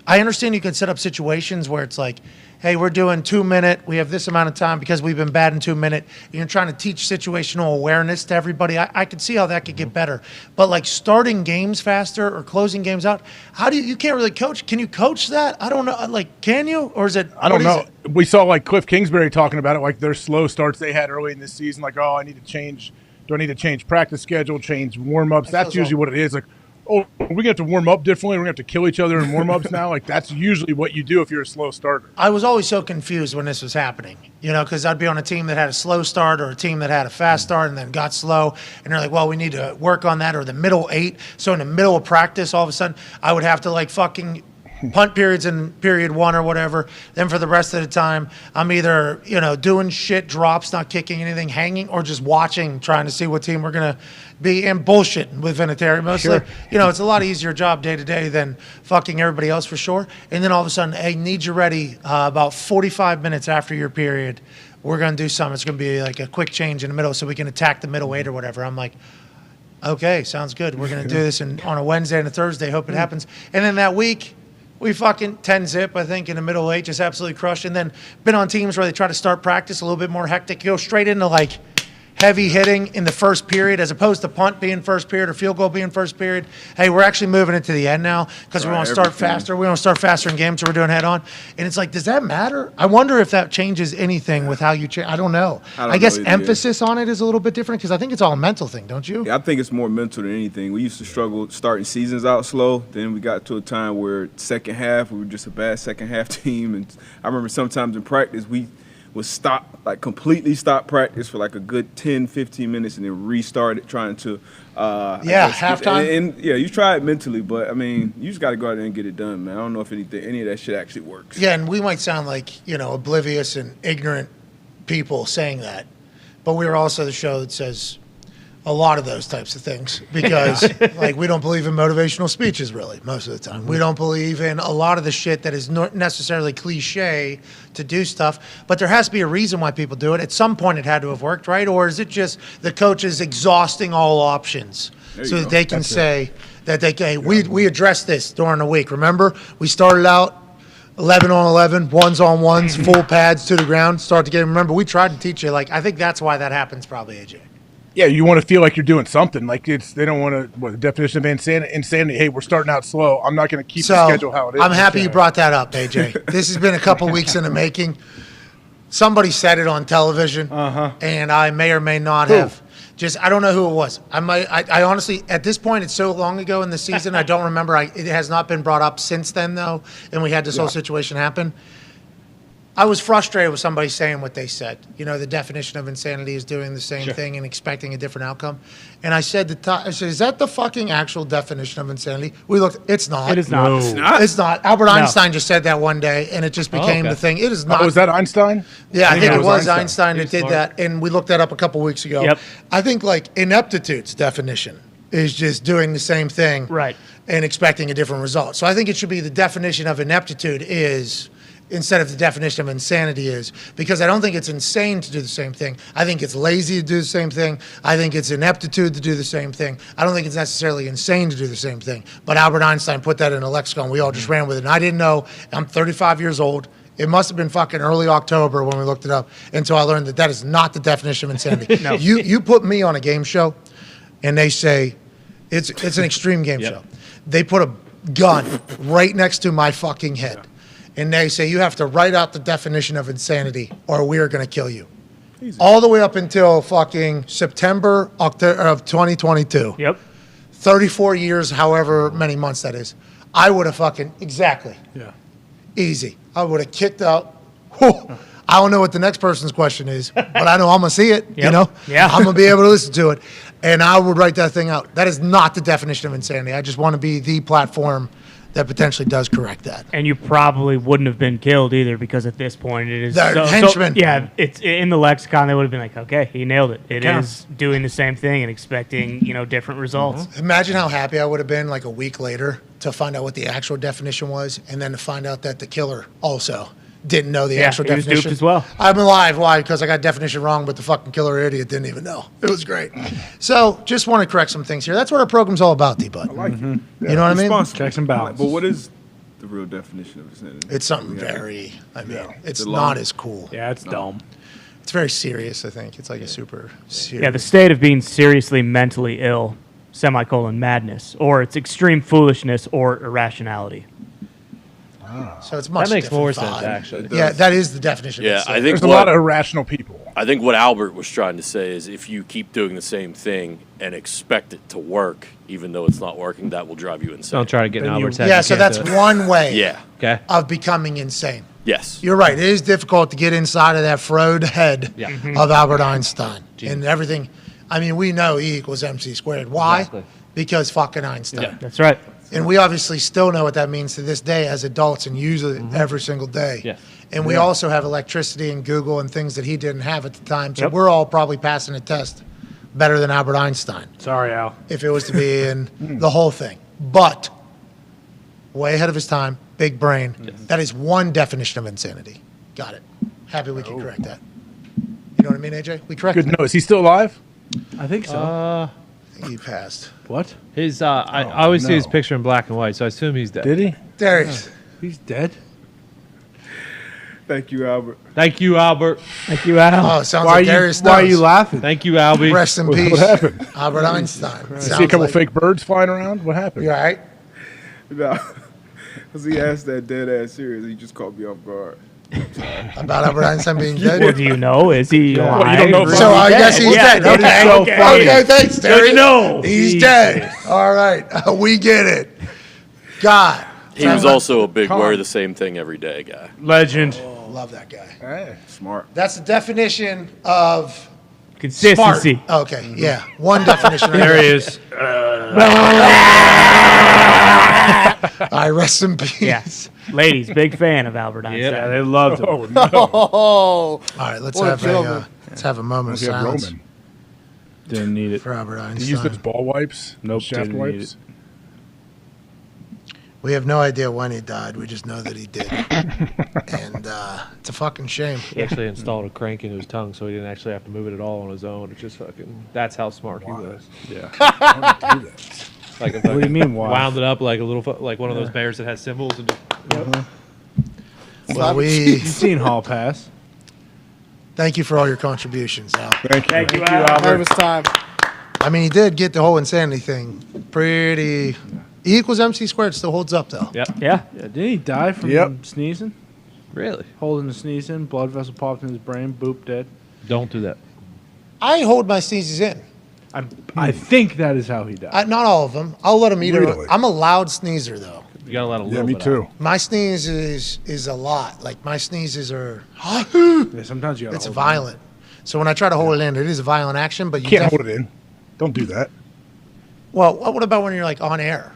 I understand you can set up situations where it's like, hey, we're doing 2 minute. We have this amount of time because we've been bad in 2 minute. You're trying to teach situational awareness to everybody. I could see how that could get better. But like starting games faster or closing games out, how do you can't really coach? Can you coach that? I don't know. Like, can you? Or is it? I don't know. We saw like Cliff Kingsbury talking about it, like their slow starts they had early in this season. Like, oh, I need to change. Do I need to change practice schedule, change warm-ups? That's usually what it is. Like, oh, we're going to have to warm up differently. We're going to have to kill each other in warm-ups now. Like, that's usually what you do if you're a slow starter. I was always so confused when this was happening, because I'd be on a team that had a slow start or a team that had a fast start and then got slow. And they're like, well, we need to work on that, or the middle 8. So in the middle of practice, all of a sudden, I would have to like fucking punt periods in period 1 or whatever. Then for the rest of the time, I'm either, doing shit, drops, not kicking anything, hanging, or just watching, trying to see what team we're going to be, and bullshitting with Vinatieri mostly. Sure. It's a lot easier job day to day than fucking everybody else for sure. And then all of a sudden, hey, need you ready about 45 minutes after your period. We're going to do something. It's going to be like a quick change in the middle so we can attack the middle 8 or whatever. I'm like, okay, sounds good. We're going to do this on a Wednesday and a Thursday. Hope it happens. And then that week, we fucking 10-zip, I think, in the middle 8, just absolutely crushed. And then been on teams where they try to start practice a little bit more hectic, go straight into like heavy hitting in the first period as opposed to punt being first period or field goal being first period. Hey, we're actually moving it to the end now because we want to start faster. We want to start faster in games, so we're doing head on. And it's like, does that matter? I wonder if that changes anything with how you change. I don't know. I guess emphasis on it is a little bit different because I think it's all a mental thing, don't you? Yeah, I think it's more mental than anything. We used to struggle starting seasons out slow. Then we got to a time where second half, we were just a bad second half team. And I remember sometimes in practice, we would completely stop practice for like a good 10, 15 minutes and then restart it trying to halftime. And you try it mentally, but I mean, you just got to go out there and get it done, man. I don't know if any of that shit actually works. Yeah, and we might sound like, oblivious and ignorant people saying that, but we're also the show that says a lot of those types of things because like we don't believe in motivational speeches really most of the time. We don't believe in a lot of the shit that is not necessarily cliche to do stuff, but there has to be a reason why people do it. At some point it had to have worked, right? Or is it just the coaches exhausting all options so that they can say that we addressed this during the week. Remember, we started out 11 on 11, ones on ones, full pads to the ground, start the game. Remember, we tried to teach you. Like, I think that's why that happens probably, AJ. Yeah, you want to feel like you're doing something. Like they don't want to. What the definition of insanity? Hey, we're starting out slow. I'm not going to keep the schedule how it is. I'm happy you brought that up, AJ. This has been a couple weeks in the making. Somebody said it on television, and I may or may not have. I don't know who it was. I honestly, at this point, it's so long ago in the season, I don't remember. It has not been brought up since then, though, and we had this whole situation happen. I was frustrated with somebody saying what they said. The definition of insanity is doing the same thing and expecting a different outcome. And I said, is that the fucking actual definition of insanity? We looked, it's not. It is not. No. It's not. It's not. Albert Einstein just said that one day, and it just became the thing. It is not. Oh, was that Einstein? Yeah, I think it was Einstein that did that, and we looked that up a couple weeks ago. Yep. I think, ineptitude's definition is just doing the same thing and expecting a different result. So I think it should be the definition of ineptitude is instead of the definition of insanity is, because I don't think it's insane to do the same thing. I think it's lazy to do the same thing. I think it's ineptitude to do the same thing. I don't think it's necessarily insane to do the same thing. But Albert Einstein put that in a lexicon. We all just ran with it. And I didn't know. I'm 35 years old. It must have been fucking early October when we looked it up until I learned that is not the definition of insanity. No. You put me on a game show, and they say it's an extreme game show. They put a gun right next to my fucking head. And they say, you have to write out the definition of insanity or we are going to kill you. Easy. All the way up until fucking September of 2022. Yep. 34 years, however many months that is. I would have fucking, exactly. Yeah. Easy. I would have kicked out. Whew. I don't know what the next person's question is, but I know I'm going to see it, Yeah. I'm going to be able to listen to it. And I would write that thing out. That is not the definition of insanity. I just want to be the platform that potentially does correct that. And you probably wouldn't have been killed either because at this point it is henchmen. It's in the lexicon. They would have been like, okay, he nailed it. It is doing the same thing and expecting different results. Imagine how happy I would have been like a week later to find out what the actual definition was, and then to find out that the killer also didn't know the actual he was definition. duped as well. I'm alive. Why? Because I got definition wrong, but the fucking killer idiot didn't even know. It was great. So just want to correct some things here. That's what our program's all about, D-Bud. I like it. You know what I mean? Responsible. Checks and balances. But what is the real definition of insanity. It's something very. I mean, it's The not long- as cool. Yeah, it's dumb. It's very serious. I think it's like a super serious. Yeah, the state of being seriously mentally ill, semicolon madness, or it's extreme foolishness or irrationality. So it's much. That makes more different sense, vibe. actually. Yeah, that is the definition. Yeah, of I insanity. think There's a lot of irrational people. I think what Albert was trying to say is if you keep doing the same thing and expect it to work, even though it's not working, that will drive you insane. Don't try to get in Albert's head. Yeah, You so can't that's do it. one way. Yeah. Okay. Of becoming insane. Yes. You're right. It is difficult to get inside of that Freud head Yeah. of Albert Einstein and everything. I mean, we know E equals MC squared. Why? Exactly. Because fucking Einstein. Yeah, that's right. And we obviously still know what that means to this day as adults and use it every single day. Yes. And we also have electricity and Google and things that he didn't have at the time. So we're all probably passing a test better than Albert Einstein. Sorry, Al. If it was to be in the whole thing. But way ahead of his time, big brain. That is one definition of insanity. Got it. Happy we can correct that. You know what I mean, AJ? We corrected Good to know. Is he still alive? I think so. it. He passed. What? His I always see his no. picture in black and white, so I assume he's dead. Did he? There he is. He's dead. Thank you, Albert. Thank you, Albert. Thank you, Al. Oh, it sounds Why like are you, Darius why are knows. you laughing? Thank you, Albie. Rest in What peace. happened? Albert Einstein. You see a couple fake birds flying around? What happened? You all right? No, because he asked that dead ass serious. He just caught me off guard. About Albert Einstein being dead? Well, do you know? Is he alive? Well, you don't know if So I Dead? guess he's Yeah, dead. that is Okay. so funny. Okay, thanks, Good Terry. to know. He's Jesus. dead. All right. We get it. God. He was also a big Come wear on. the same thing every day guy. Legend. Oh, love that guy. Hey. Smart. That's the definition of Consistency. smart. Okay, yeah. One definition. There he is. All right, rest in peace. Yes. Ladies, big fan of Albert Einstein. Yeah, they loved him. Oh, no. Oh, All right, let's What a have gentleman. let's have a moment of We have silence Roman. Didn't need it. for Albert Did Einstein. he use those ball wipes? Nope, Shaft didn't need wipes? it. We have no idea when he died. We just know that he did. And it's a fucking shame. He actually installed a crank into his tongue, so he didn't actually have to move it at all on his own. It's just fucking. That's how smart he was. Yeah. Like, What do you mean, why? Wound it up like a little, like one of those bears that has symbols. And just, Well, You've seen Hall Pass. thank you for all your contributions, Al. Thank you. Nervous time. I mean, he did get the whole insanity thing pretty. E equals MC squared still holds up, though. Yep. Yeah. Yeah, didn't he die from Yep. sneezing? Really? Holding the sneeze in, blood vessel popped in his brain, boop, dead. Don't do that. I hold my sneezes in. I think that is how he died. Not all of them. I'll let them eat Really? it. I'm a loud sneezer, though. You gotta let a Yeah, little me bit too. My sneeze is a lot. Like, my sneezes are. Yeah, sometimes you gotta It's hold violent. So when I try to hold it in, it is a violent action, but you Can't hold it in. Don't do that. Well, what about when you're like on air?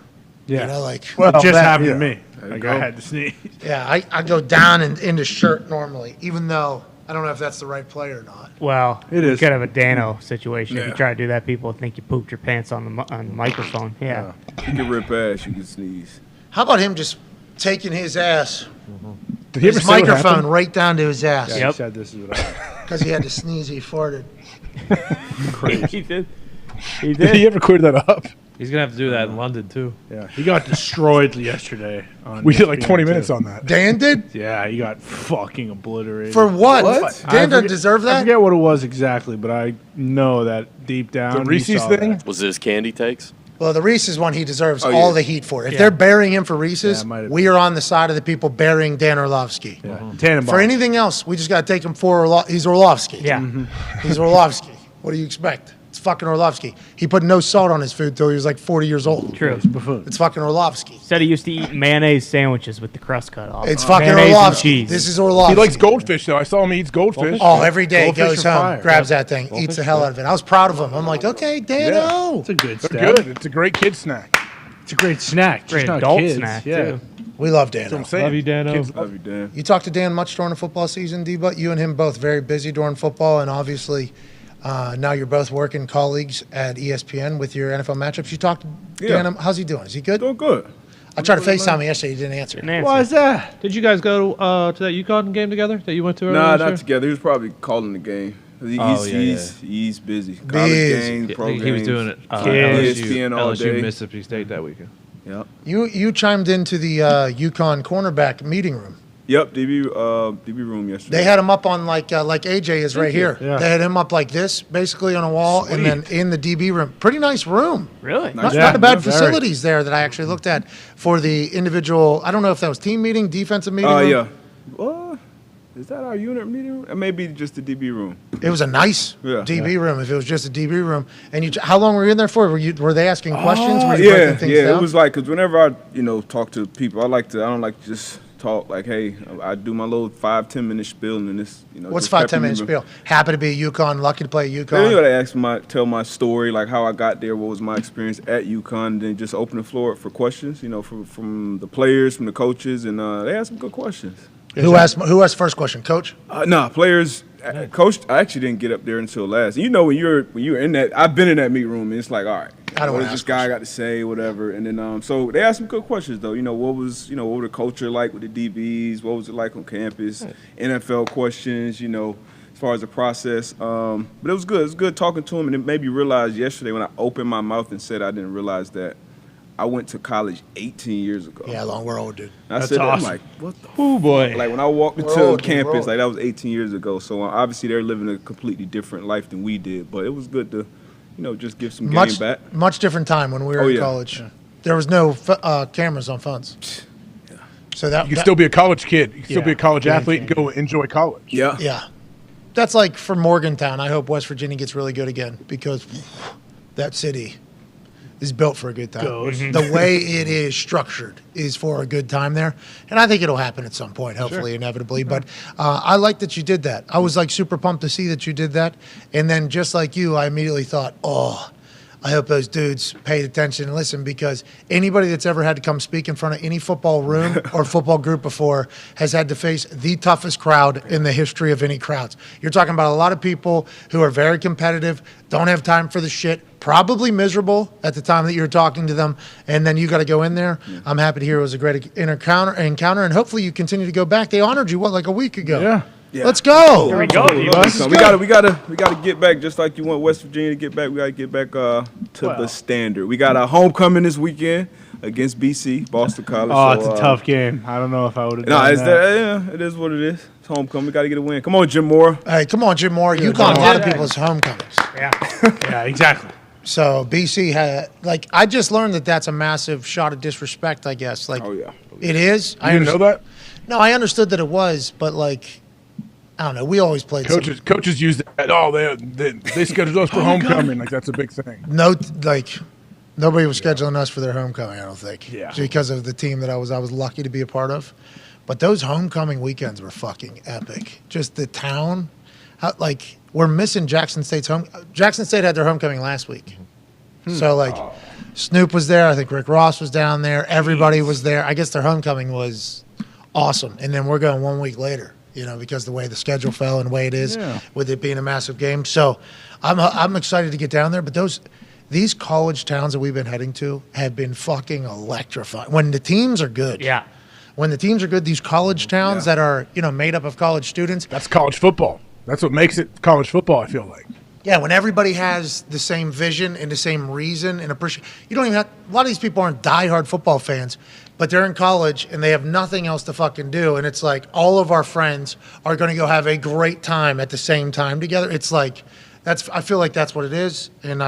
Yeah. You know, like, Well, It just that- happened yeah. to me. There you Like go. I had to sneeze. yeah, I go down and into shirt normally, even though I don't know if that's the right play or not. Well, It it's is. kind of a Dano situation. If you Yeah. try to do that, people think you pooped your pants on the microphone. Yeah. You can rip ass. You can sneeze. How about him just taking his ass, Did he ever his say what microphone happened? right down to his ass? Yeah, Yep. he said this is what I Because he had to sneeze, he farted. He did. He Did he did. ever clear that up? He's gonna have to do that in London too. Yeah, he got destroyed yesterday. On We did like ESPN 20 too. minutes on that. Dan did? Yeah, he got fucking obliterated. For what? I Dan forget- doesn't deserve I that? forget what it was exactly, but I know that deep down. The he Reese's saw thing? that. Was it his candy takes? Well, the Reese's one he deserves Oh, all yeah. the heat for. If Yeah. they're burying him for Reese's, Yeah, it might have we are on the side of the people burying Dan Orlovsky. Yeah. Tannenbaum. For anything else, we just got to take him for he's Orlovsky. Yeah. He's Orlovsky. What do you expect? It's fucking Orlovsky. He put no salt on his food till he was like 40 years old. True. buffoon. It's fucking Orlovsky. Said he used to eat mayonnaise sandwiches with the crust cut off. It's fucking Mayonnaise and Orlovsky. cheese. This is Orlovsky. He likes goldfish, though. I saw him eat goldfish. Oh, every day Goldfish goes are home, fire. grabs that thing, eats the hell out of it. I was proud of him. I'm like, okay, Dano. It's a good They're snack. good. It's a great kid snack. It's a great snack. just Great not adult kids. snack, Yeah. too. We love That's what Dano. I'm saying. Love you, Dano. Kids Love you, Dan. You talk to Dan much during the football season, D-But? You and him both very busy during football, and obviously now you're both working colleagues at ESPN with your NFL matchups. You talked to Yeah. Dan. How's he doing? Is he good? Doing good. I tried to FaceTime him yesterday. He didn't answer. Didn't answer. Why is that? Did you guys go to that UConn game together that you went to earlier Nah, this not year? together. He was probably calling the game. He's busy. College Busy. game, pro He was games, doing it. Kids. LSU, ESPN all LSU day. Mississippi State that weekend. Yep. You chimed into the UConn cornerback meeting room. Yep, DB room yesterday. They had him up on like AJ is right here. Yeah. They had him up like this, basically on a wall, and then in the DB room. Pretty nice room. Really? Not a bad facilities there that I actually looked at for the individual. I don't know if that was team meeting, defensive meeting. room. Yeah. Well, is that our unit meeting room? It may be just the DB room. It was a nice DB room. If it was just a DB room, and how long were you in there for? Were they asking questions? Were you breaking things down? It was like because whenever I talk to people, I don't like to just talk like, hey, I do my little 5-10 minute spiel and then this What's just 5-10 minute spiel? Happy to be at UConn, lucky to play at UConn. Then, they tell my story, like how I got there, what was my experience at UConn, and then just open the floor up for questions, from the players, from the coaches, and they asked some good questions. Who asked first question? Coach? Players. Coach, I actually didn't get up there until last. When you're in that, I've been in that meet room, and it's like, all right, what does this guy got to say, whatever. And then, so they asked some good questions though. What was the culture like with the DBs? What was it like on campus? NFL questions, as far as the process. But it was good. It was good talking to him, and it made me realize yesterday when I opened my mouth and said I didn't realize that I went to college 18 years ago. Yeah, we're old, dude. And I said that, I'm like, what the? Oh boy! Like when I walked into campus, like that was 18 years ago. So obviously they're living a completely different life than we did. But it was good to, just give some game back. Much different time when we were in college. Yeah. There was no cameras on phones. Yeah. So that you can still be a college kid. You can still be a college athlete and go enjoy college. Yeah. Yeah. That's like for Morgantown. I hope West Virginia gets really good again because that city is built for a good time. The way it is structured is for a good time there. And I think it'll happen at some point, hopefully, inevitably. But I like that you did that. I was like super pumped to see that you did that. And then just like you, I immediately thought, I hope those dudes paid attention and listened, because anybody that's ever had to come speak in front of any football room or football group before has had to face the toughest crowd in the history of any crowds. You're talking about a lot of people who are very competitive, don't have time for the shit, probably miserable at the time that you're talking to them, and then you got to go in there. Yeah. I'm happy to hear it was a great encounter, and hopefully you continue to go back. They honored you, like a week ago? Yeah. Let's go. Here we go, we gotta get back, just like you want West Virginia to get back. We gotta get back to the standard. We got a homecoming this weekend against BC, Boston College. Oh, it's a tough game. I don't know if I would have done that. It is what it is. It's homecoming. We got to get a win. Come on, Jim Moore. Hey, come on, Jim Moore. UConn, a lot of people's homecomings. Yeah, exactly. So BC had, I just learned that that's a massive shot of disrespect, I guess. It is. You didn't know that? No, I understood that it was, but I don't know. We always played. Coaches use that. Oh, they scheduled us for homecoming. That's a big thing. No, nobody was scheduling us for their homecoming. I don't think. Yeah. Because of the team that I was lucky to be a part of, but those homecoming weekends were fucking epic. Just the town, we're missing Jackson State's home. Jackson State had their homecoming last week, so Snoop was there. I think Rick Ross was down there. Everybody was there. I guess their homecoming was awesome, and then we're going 1 week later. Because the way the schedule fell and the way it is, with it being a massive game. So I'm excited to get down there. But these college towns that we've been heading to have been fucking electrifying. When the teams are good. Yeah. When the teams are good, these college towns that are, made up of college students. That's college football. That's what makes it college football, I feel like. Yeah, when everybody has the same vision and the same reason and appreciate. You don't even have, a lot of these people aren't diehard football fans, but they're in college and they have nothing else to fucking do. And it's like all of our friends are going to go have a great time at the same time together. It's like, I feel like that's what it is. And I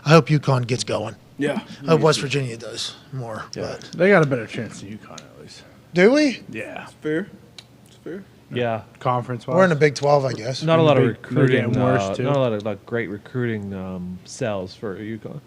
hope UConn gets going. Yeah. I hope West Virginia does more. Yeah. But. They got a better chance than UConn at least. Do we? Yeah. It's fair. Yeah. Conference-wise. We're in the Big 12, I guess. Not a lot of recruiting. Worse too. Not a lot of great recruiting cells for UConn.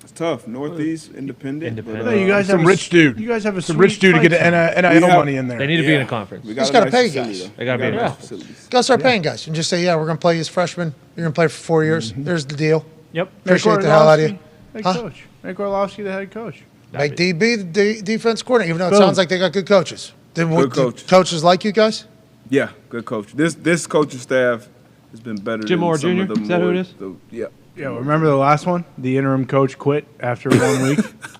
It's tough. Northeast, independent. No, you guys some have rich dude. You guys have some rich dude to get NIL money in there. They need to be in a conference. We just got to pay guys. They got to be in a facility. Got to start paying guys and just say, we're going to play you as freshmen. You're going to play for 4 years. There's the deal. Yep. Appreciate the hell out of you. Head coach. Make Orlovsky the head coach. Make DB the defense coordinator, even though it sounds like they got good coaches. Good coaches. Coaches like you guys? Yeah, good coach. This coaching staff has been better Jim than Moore some Jr.? of the Is that who it is? Yeah. Yeah, remember the last one? The interim coach quit after 1 week.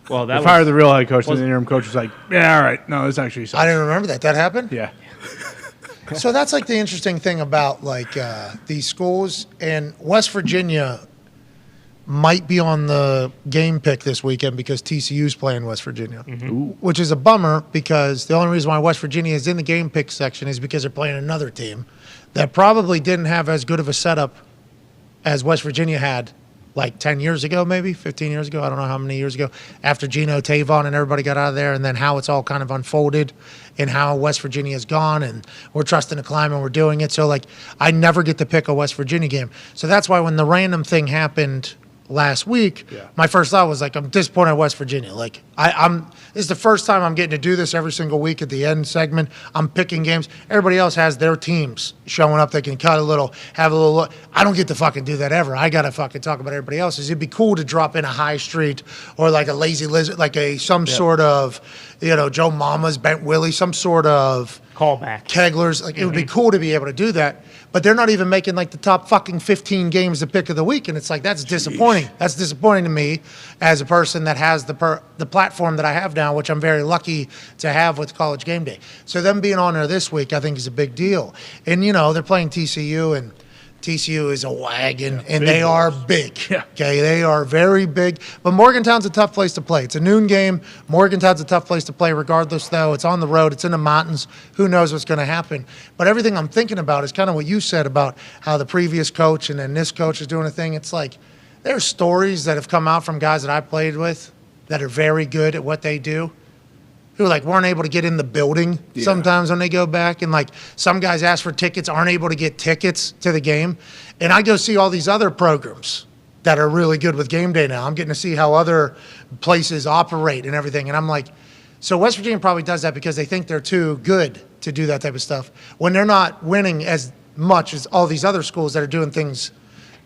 Well, they fired the real head coach, and the interim coach was like, "Yeah, all right, no, this actually sucks." I didn't remember that. That happened? Yeah. So that's like the interesting thing about these schools. And West Virginia, might be on the game pick this weekend because TCU's playing West Virginia, Mm-hmm. which is a bummer because the only reason why West Virginia is in the game pick section is because they're playing another team that probably didn't have as good of a setup as West Virginia had like 10 years ago, maybe 15 years ago. I don't know how many years ago after Gino, Tavon, and everybody got out of there, and then how it's all kind of unfolded and how West Virginia has gone, and we're trusting the climb and we're doing it. So, like, I never get to pick a West Virginia game. So that's why when the random thing happened last week, my first thought was like, I'm disappointed in West Virginia. Like, this is the first time I'm getting to do this every single week at the end segment. I'm picking games. Everybody else has their teams showing up. They can cut a little, have a little look. I don't get to fucking do that ever. I got to fucking talk about everybody else's. It'd be cool to drop in a High Street or like a Lazy Lizard, like some sort of, Joe Mama's, Bent Willie, some sort of callback. Keglers. Like, it would be cool to be able to do that. But they're not even making like the top fucking 15 games the pick of the week. And it's like, that's disappointing. That's disappointing to me as a person that has the platform that I have now, which I'm very lucky to have with College Game Day. So them being on there this week, I think is a big deal. And, they're playing TCU, and TCU is a wagon, and they are big. Okay, they are very big. But Morgantown's a tough place to play. It's a noon game. Morgantown's a tough place to play regardless, though. It's on the road. It's in the mountains. Who knows what's going to happen? But everything I'm thinking about is kind of what you said about how the previous coach and then this coach is doing a thing. It's like there's stories that have come out from guys that I played with that are very good at what they do, who like weren't able to get in the building sometimes when they go back. And like some guys ask for tickets, aren't able to get tickets to the game. And I go see all these other programs that are really good with Game Day now. I'm getting to see how other places operate and everything. And I'm like, so West Virginia probably does that because they think they're too good to do that type of stuff when they're not winning as much as all these other schools that are doing things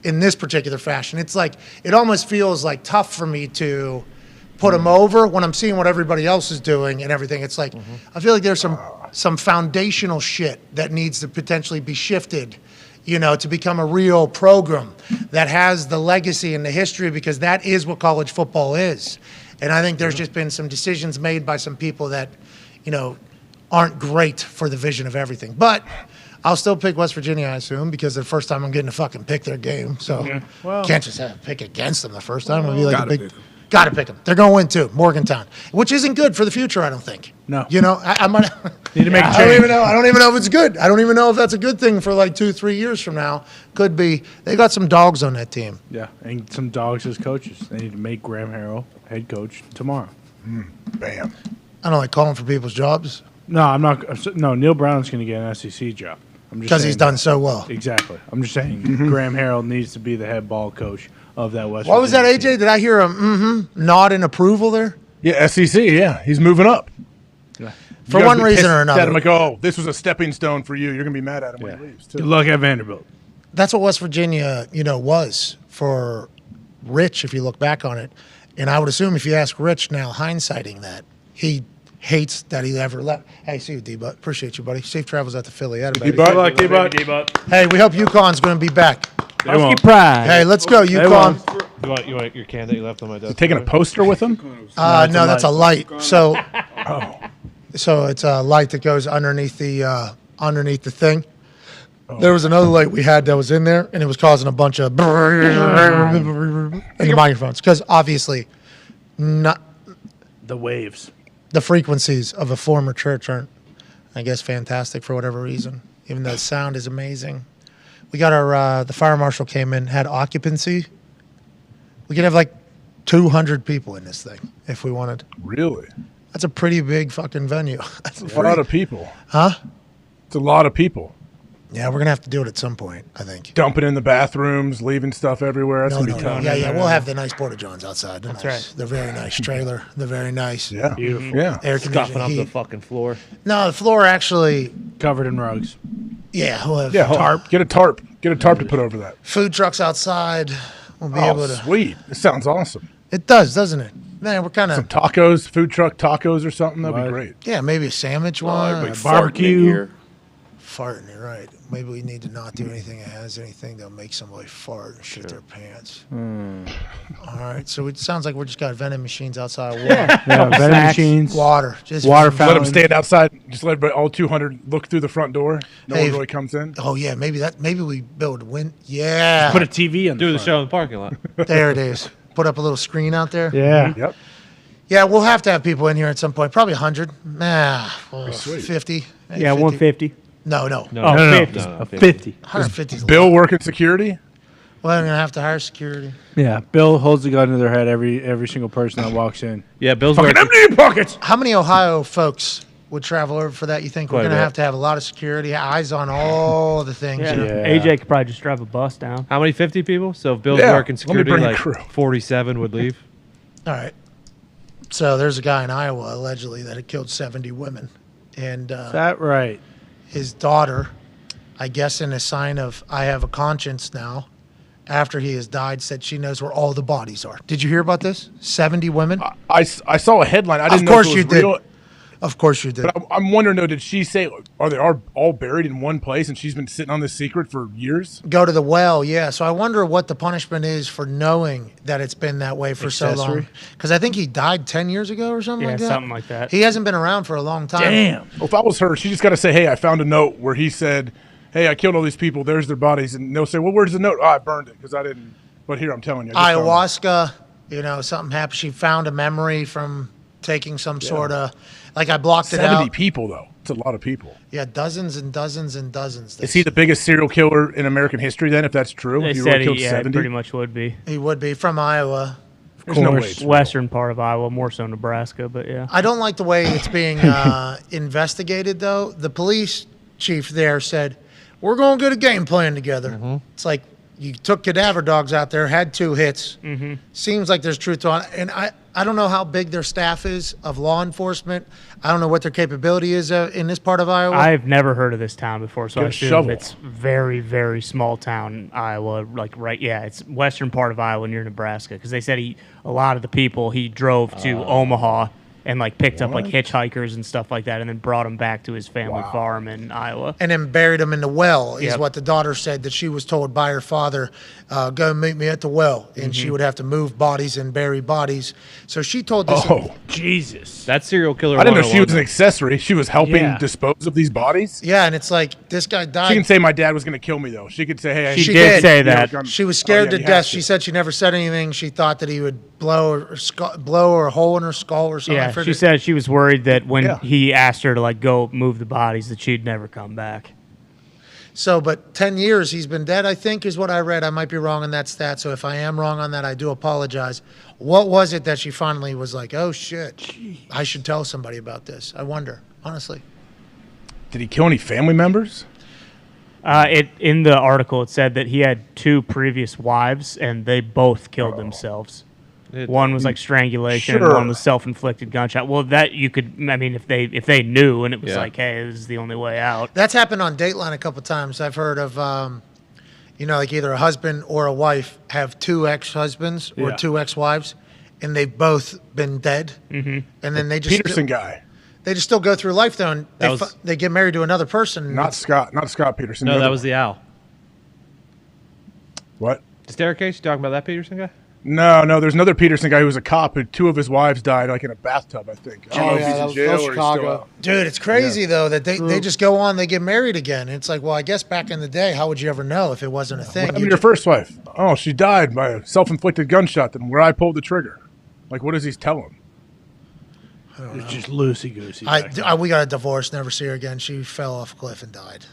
in this particular fashion. It's like, it almost feels like tough for me to put them over when I'm seeing what everybody else is doing and everything. It's like, I feel like there's some foundational shit that needs to potentially be shifted, to become a real program that has the legacy and the history, because that is what college football is. And I think there's just been some decisions made by some people that, aren't great for the vision of everything. But I'll still pick West Virginia, I assume, because the first time I'm getting to fucking pick their game. So can't just pick against them the first time. It'll be like a big... Got to pick them. They're going to win too, Morgantown, which isn't good for the future, I don't think. No. I might need to make a change. I don't even know if it's good. I don't even know if that's a good thing for like 2-3 years from now. Could be. They got some dogs on that team. Yeah, and some dogs as coaches. They need to make Graham Harrell head coach tomorrow. Bam. I don't like calling for people's jobs. No, I'm not. No, Neil Brown's going to get an SEC job. Because he's done so well. Exactly. I'm just saying Graham Harrell needs to be the head ball coach of that West. What was that, AJ? Did I hear a nod in approval there? Yeah, SEC. Yeah, he's moving up. Yeah. For one reason or another. I'm like, oh, this was a stepping stone for you. You're gonna be mad at him when he leaves. Too. Good luck at Vanderbilt. That's what West Virginia, was for Rich. If you look back on it, and I would assume if you ask Rich now, hindsighting that, he hates that he ever left. Hey, see you, D-Butt. Appreciate you, buddy. Safe travels out to Philly. Good luck, D-Butt. Hey, we hope UConn's going to be back. Husky pride. Hey, let's go, UConn. You want your can that you left on my desk? You taking a poster with him? No, that's a light. So, so it's a light that goes underneath the thing. There was another light we had that was in there, and it was causing a bunch of in the microphones because obviously, not the waves. The frequencies of a former church aren't, I guess, fantastic for whatever reason, even though the sound is amazing. We got our, the fire marshal came in, had occupancy. We could have like 200 people in this thing if we wanted. Really? That's a pretty big fucking venue. That's a lot of people. Huh? It's a lot of people. Yeah, we're going to have to do it at some point, I think. Dumping in the bathrooms, leaving stuff everywhere. That's going to be tough. Yeah, we'll have the nice porta-johns outside. That's right. They're very nice trailer. They're very nice. Yeah. Beautiful. Yeah. Air Scuffing conditioning up the heat. fucking floor. No, the floor actually... Covered in rugs. Yeah, we'll have tarp. Get a tarp. Get a tarp to put over that. Food trucks outside. We'll be able to... sweet. It sounds awesome. It does, doesn't it? Man, we're kind of... Some tacos, food truck tacos or something. That'd be great. Yeah, maybe a sandwich one. Barbecue. farting. You're right. Maybe we need to not do anything that has anything that'll make somebody fart and shit their pants. All right. So it sounds like we just got vending machines outside. Water. Yeah, vending machines. Water. Just water Let fountain. them stand outside. Just let everybody, all 200 look through the front door. No Hey, one really comes in. Oh yeah, maybe we build wind. Yeah. Put a TV in. Do the show in the parking lot. There it is. Put up a little screen out there. Yeah. Yep. Yeah, we'll have to have people in here at some point. Probably 100. Nah, sweet. 50. Yeah, 150. No. No, No, 50. 50. 150 is Bill working security? Well, I'm going to have to hire security. Yeah, Bill holds the gun to their head every single person that walks in. Yeah, Bill's Fucking working. empty your pockets. How many Ohio folks would travel over for that? You think we're Quite a going to bit. have a lot of security, eyes on all the things? Yeah. you know? Yeah. AJ could probably just drive a bus down. How many? 50 people? So if Bill's Yeah, working let me security, bring a like crew. 47 would leave. All right. So there's a guy in Iowa, allegedly, that had killed 70 women. And Is that right? his daughter, I guess in a sign of I have a conscience now, after he has died, said she knows where all the bodies are. Did you hear about this? 70 women? I saw a headline. I didn't Of know course if it you was did. real. Of course you did. But I'm wondering, though, did she say, are they all buried in one place and she's been sitting on this secret for years? Go to the well, yeah. So I wonder what the punishment is for knowing that it's been that way for so long. Accessory? Because I think he died 10 years ago or something Yeah, like that. something like that. He hasn't been around for a long time. Damn. Well, if I was her, she just got to say, hey, I found a note where he said, hey, I killed all these people. There's their bodies. And they'll say, well, where's the note? Oh, I burned it because I didn't. But here, I'm telling you. I just found it. Ayahuasca, something happened. She found a memory from taking some sort of, like I blocked it 70 out. people, though. It's a lot of people. Yeah, dozens and dozens and dozens. Is he the biggest serial killer in American history then, if that's true? They He said really killed he 70? pretty much would be. He would be from Iowa. There's no way Course, it's real. western part of Iowa, more so Nebraska, but yeah. I don't like the way it's being investigated, though. The police chief there said, we're going to get a game plan together. It's like you took cadaver dogs out there, had 2 hits. Seems like there's truth to it. And I don't know how big their staff is of law enforcement. I don't know what their capability is in this part of Iowa. I've never heard of this town before, so Get I a assume shovel. it's very, very small town Iowa. Like it's western part of Iowa near Nebraska. Because they said a lot of the people he drove to Omaha and picked up hitchhikers and stuff like that, and then brought them back to his family farm in Iowa. and then buried them in the well, is Yep. what the daughter said, that she was told by her father, go meet me at the well. And she would have to move bodies and bury bodies. So she told this. Oh, Jesus. That's serial killer. I didn't know she 101. was an accessory. She was helping Yeah. dispose of these bodies. Yeah, and it's like, this guy died. She can say my dad was going to kill me, though. She could say, hey, She did say you know, that. gun- She was Oh, scared yeah, to you death. have She said she never said anything. She thought that he would blow her a hole in her skull or something. I Yeah, she forget. said she was worried that when Yeah. he asked her to go move the bodies, that she'd never come back. So, but 10 years he's been dead, I think, is what I read. I might be wrong on that stat. So if I am wrong on that, I do apologize. What was it that she finally was like, oh, shit, I should tell somebody about this? I wonder, honestly. Did he kill any family members? In the article, it said that he had 2 previous wives, and they both killed themselves. One was strangulation, and Sure. one was self-inflicted gunshot. Well, that you could, if they knew, and it was Yeah. hey, this is the only way out. That's happened on Dateline a couple times. I've heard of, either a husband or a wife have 2 ex-husbands or Yeah. 2 ex-wives, and they've both been dead. Mm-hmm. And then they just Peterson guy. they just still go through life though, and That was- they get married to another person. Not Scott Peterson. No, The that other was the owl. What? The staircase? You talking about that Peterson guy? No, there's another Peterson guy who was a cop who 2 of his wives died in a bathtub, I think. I don't know if he's in jail or he's still out. Dude, it's crazy though that they just go on, they get married again. And it's like, well, I guess back in the day, how would you ever know if it wasn't a thing? What happened to your first wife? Oh, she died by a self-inflicted gunshot. Then where I pulled the trigger. What does he tell him? It's just loosey goosey. We got a divorce, never see her again. She fell off a cliff and died.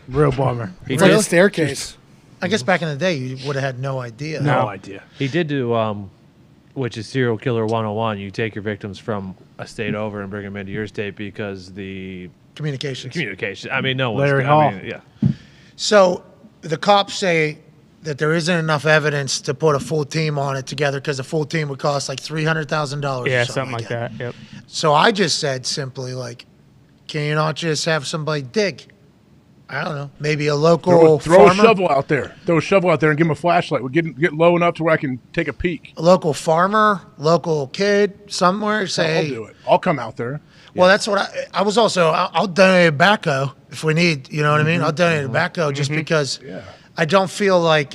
Real bummer. It's like a staircase. I guess back in the day, you would have had no idea. No idea. He did do, which is serial killer 101. You take your victims from a state over and bring them into your state because the Communications. No one's. Larry Hall. Yeah. So the cops say that there isn't enough evidence to put a full team on it together because a full team would cost $300,000. Yeah, or something like that. Yep. So I just said simply, can you not just have somebody dig? I don't know. Maybe a local Throw a farmer. shovel out there. Throw a shovel out there and give him a flashlight. We'll get low enough to where I can take a peek. A local farmer, local kid, somewhere. Say, I'll do it. I'll come out there. Well, that's what I was also. I'll donate a backhoe if we need. You know what I mean? I'll donate a tobacco just because I don't feel like,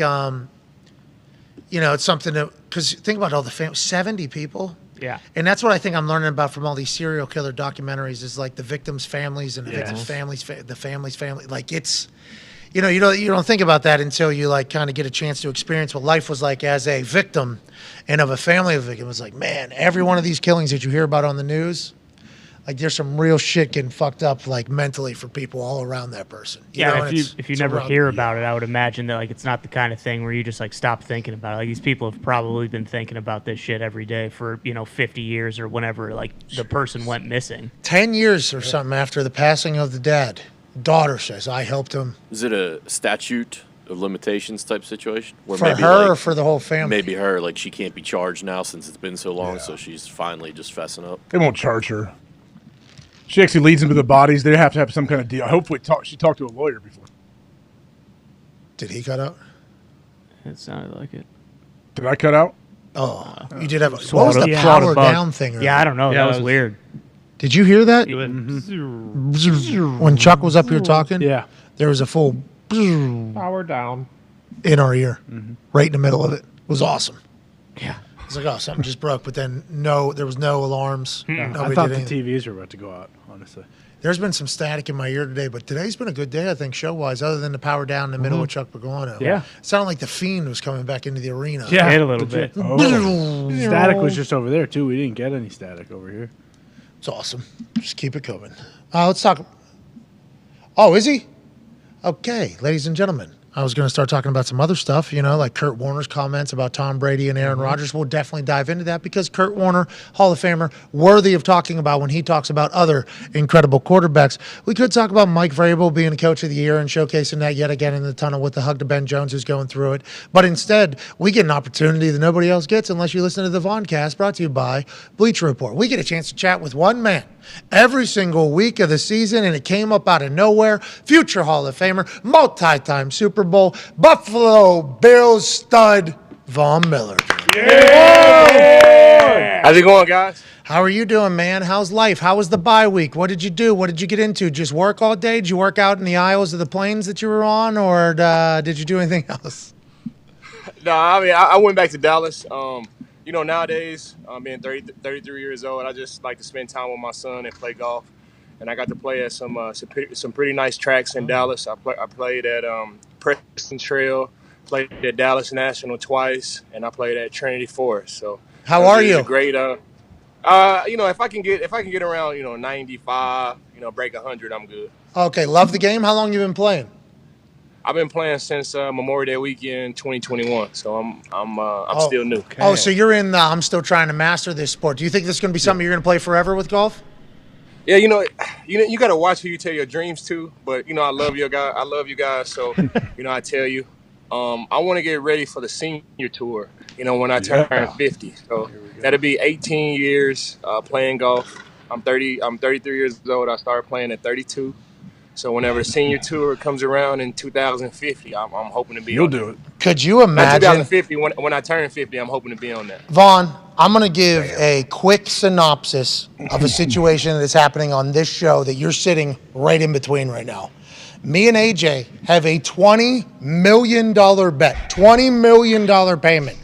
it's something that, because think about all the 70 people. Yeah. And that's what I think I'm learning about from all these serial killer documentaries is like the victims' families and the victims' families, the family's family. Like it's, you don't think about that until you like kind of get a chance to experience what life was like as a victim and of a family of a victim. It was like, man, every one of these killings that you hear about on the news, like there's some real shit getting fucked up like mentally for people all around that person. If you never hear about it, I would imagine that like it's not the kind of thing where you just like stop thinking about it. Like these people have probably been thinking about this shit every day for 50 years or whenever like the person went missing. 10 years or something after the passing of the dad. Daughter says I helped him. Is it a statute of limitations type situation? Where for maybe her or for the whole family? Maybe her, like she can't be charged now since it's been so long, so she's finally just fessing up. They won't charge her. She actually leads them to the bodies. They have to have some kind of deal. Hopefully, she talked to a lawyer before. Did he cut out? It sounded like it. Did I cut out? Oh, you did have. What was the power down thing? Earlier? Yeah, I don't know. That was weird. Did you hear that? Mm-hmm. When Chuck was up here talking, there was a full power down in our ear, right in the middle of it. It was awesome. Yeah. It's like, oh, something just broke, but then there was no alarms. I thought the TVs were about to go out, honestly. There's been some static in my ear today, but today's been a good day, I think, show-wise, other than the power down in the middle with Chuck Pagano. Yeah. It sounded like the Fiend was coming back into the arena. Yeah, a little bit. Oh. Static was just over there, too. We didn't get any static over here. It's awesome. Just keep it coming. Let's talk. Oh, is he? Okay, ladies and gentlemen. I was going to start talking about some other stuff, like Kurt Warner's comments about Tom Brady and Aaron Rodgers. We'll definitely dive into that because Kurt Warner, Hall of Famer, worthy of talking about when he talks about other incredible quarterbacks. We could talk about Mike Vrabel being Coach of the Year and showcasing that yet again in the tunnel with the hug to Ben Jones who's going through it. But instead, we get an opportunity that nobody else gets unless you listen to the Voncast brought to you by Bleacher Report. We get a chance to chat with one man every single week of the season, and it came up out of nowhere. Future Hall of Famer, multi-time Super Bowl, Buffalo Bills stud, Von Miller. Yeah. How's it going, guys? How are you doing, man? How's life? How was the bye week? What did you do? What did you get into? Just work all day? Did you work out in the aisles of the planes that you were on, or did you do anything else? No, I mean, I went back to Dallas. Nowadays, being 33 years old, I just like to spend time with my son and play golf. And I got to play at some pretty nice tracks in Dallas. I played at Preston Trail, played at Dallas National twice, and I played at Trinity Forest. So how are you? Great. If I can get around 95, break 100, I'm good. Okay, love the game. How long you been playing? I've been playing since Memorial Day weekend 2021, so I'm still new. Oh, so you're in I'm still trying to master this sport. Do you think this is going to be something you're going to play forever with golf? Yeah, you got to watch who you tell your dreams to. But I love you guys. So I tell you, I want to get ready for the senior tour. When I turn 50. So that'll be 18 years playing golf. I'm 33 years old. I started playing at 32. So whenever the senior tour comes around in 2050, I'm hoping to be. You'll do it. Could you imagine? 2050, when I turn 50, I'm hoping to be on that. Vaughn, I'm going to give a quick synopsis of a situation that is happening on this show that you're sitting right in between right now. Me and AJ have a $20 million bet, $20 million payment.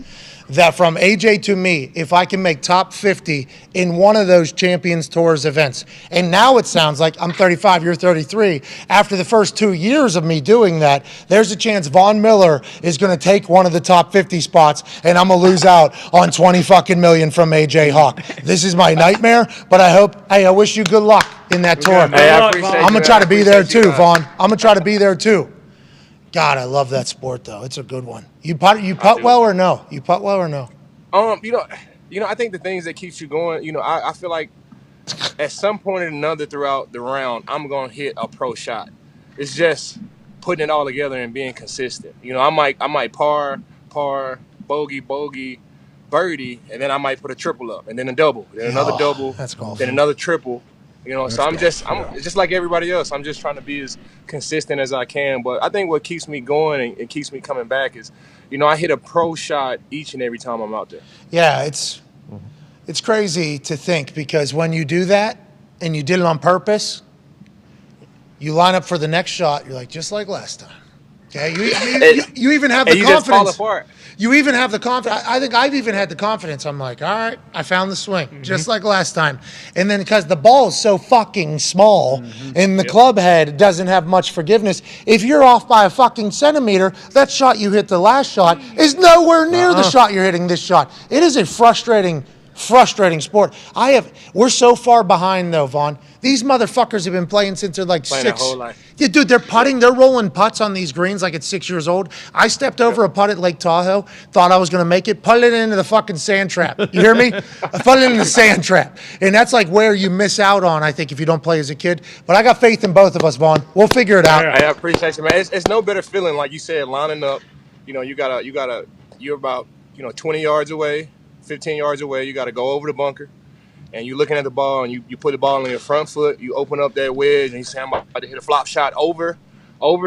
That from AJ to me, if I can make top 50 in one of those Champions Tours events. And now it sounds like I'm 35, you're 33. After the first 2 years of me doing that, there's a chance Von Miller is going to take one of the top 50 spots, and I'm going to lose out on 20 fucking million from AJ Hawk. This is my nightmare, but I wish you good luck in that tour. Hey, I'm going to try to be there too, Vaughn. I'm going to try to be there too. God, I love that sport though. It's a good one. You putt well or no? You putt well or no? I think the things that keeps you going, I feel like at some point or another throughout the round, I'm gonna hit a pro shot. It's just putting it all together and being consistent. I might par, bogey, birdie, and then I might put a triple up, and then a double, then another double, then another triple. So I'm just like everybody else. I'm just trying to be as consistent as I can. But I think what keeps me going and keeps me coming back is, I hit a pro shot each and every time I'm out there. Yeah, it's crazy to think because when you do that and you did it on purpose, You line up for the next shot. You're like, just like last time. Okay, you even have the and you just fall confidence. apart. You even have the confidence. I think I've even had the confidence. I'm like, all right, I found the swing, just like last time. And then because the ball is so fucking small and the club head doesn't have much forgiveness, if you're off by a fucking centimeter, that shot you hit the last shot is nowhere near the shot you're hitting this shot. It is a frustrating sport. We're so far behind though, Vaughn. These motherfuckers have been playing since they're like Playing six. their whole life. Yeah, dude, they're putting, they're rolling putts on these greens like it's 6 years old. I stepped over a putt at Lake Tahoe, thought I was going to make it, put it into the fucking sand trap. You hear me? I put it in the sand trap. And that's like where you miss out on, I think, if you don't play as a kid. But I got faith in both of us, Vaughn. We'll figure it out. I appreciate you, man. It's no better feeling, like you said, lining up. You're about 20 yards away, 15 yards away. You got to go over the bunker. And you're looking at the ball, and you put the ball on your front foot. You open up that wedge, and you say, I'm about to hit a flop shot over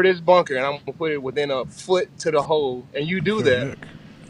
this bunker, and I'm going to put it within a foot to the hole. And you do that.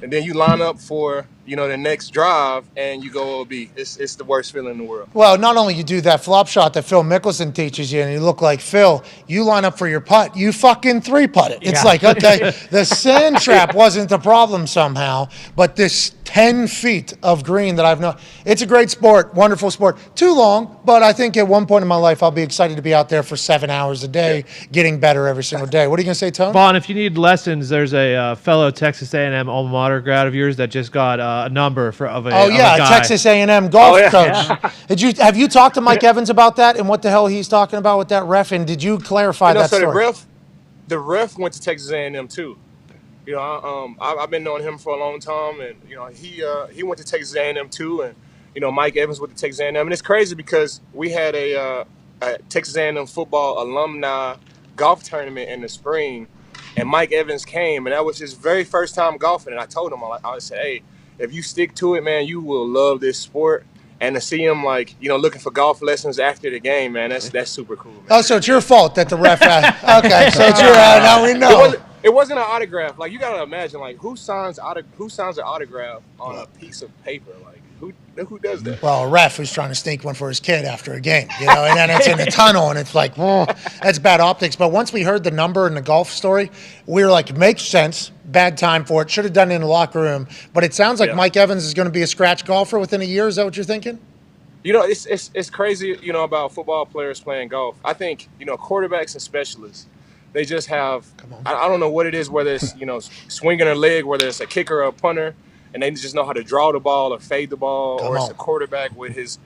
And then you line up for, the next drive, and you go OB. It's the worst feeling in the world. Well, not only you do that flop shot that Phil Mickelson teaches you, and you look like Phil, you line up for your putt, you fucking 3-putt it. It's like, okay, the sand trap wasn't the problem somehow, but this 10 feet of green that I've known. It's a great sport, wonderful sport. Too long, but I think at one point in my life, I'll be excited to be out there for 7 hours a day, getting better every single day. What are you going to say, Tone? Vaughn, if you need lessons, there's a fellow Texas A&M alma mater grad of yours that just got a number of a guy. Texas A&M golf coach. Have you talked to Mike Evans about that and what the hell he's talking about with that ref? And did you clarify that story? The ref went to Texas A&M too. I've been knowing him for a long time, and he went to Texas A&M too, and Mike Evans went to Texas A&M, and it's crazy because we had a Texas A&M football alumni golf tournament in the spring, and Mike Evans came, and that was his very first time golfing, and I told him, I said, hey, if you stick to it, man, you will love this sport. And to see him looking for golf lessons after the game, man, that's super cool, man. Oh, so it's your fault that the ref okay, so it's your now we know. It wasn't an autograph. Like, you gotta imagine, like, who signs an autograph on a piece of paper? Like, who does that? Well, a ref who's trying to sneak one for his kid after a game, and then it's in the tunnel, and it's like, that's bad optics. But once we heard the number in the golf story, we were like, it makes sense. Bad time for it. Should have done it in the locker room. But it sounds like Mike Evans is going to be a scratch golfer within a year. Is that what you're thinking? It's crazy, about football players playing golf. I think, quarterbacks and specialists, they just have, I don't know what it is, whether it's, swinging their leg, whether it's a kicker or a punter, and they just know how to draw the ball or fade the ball, or it's a quarterback with his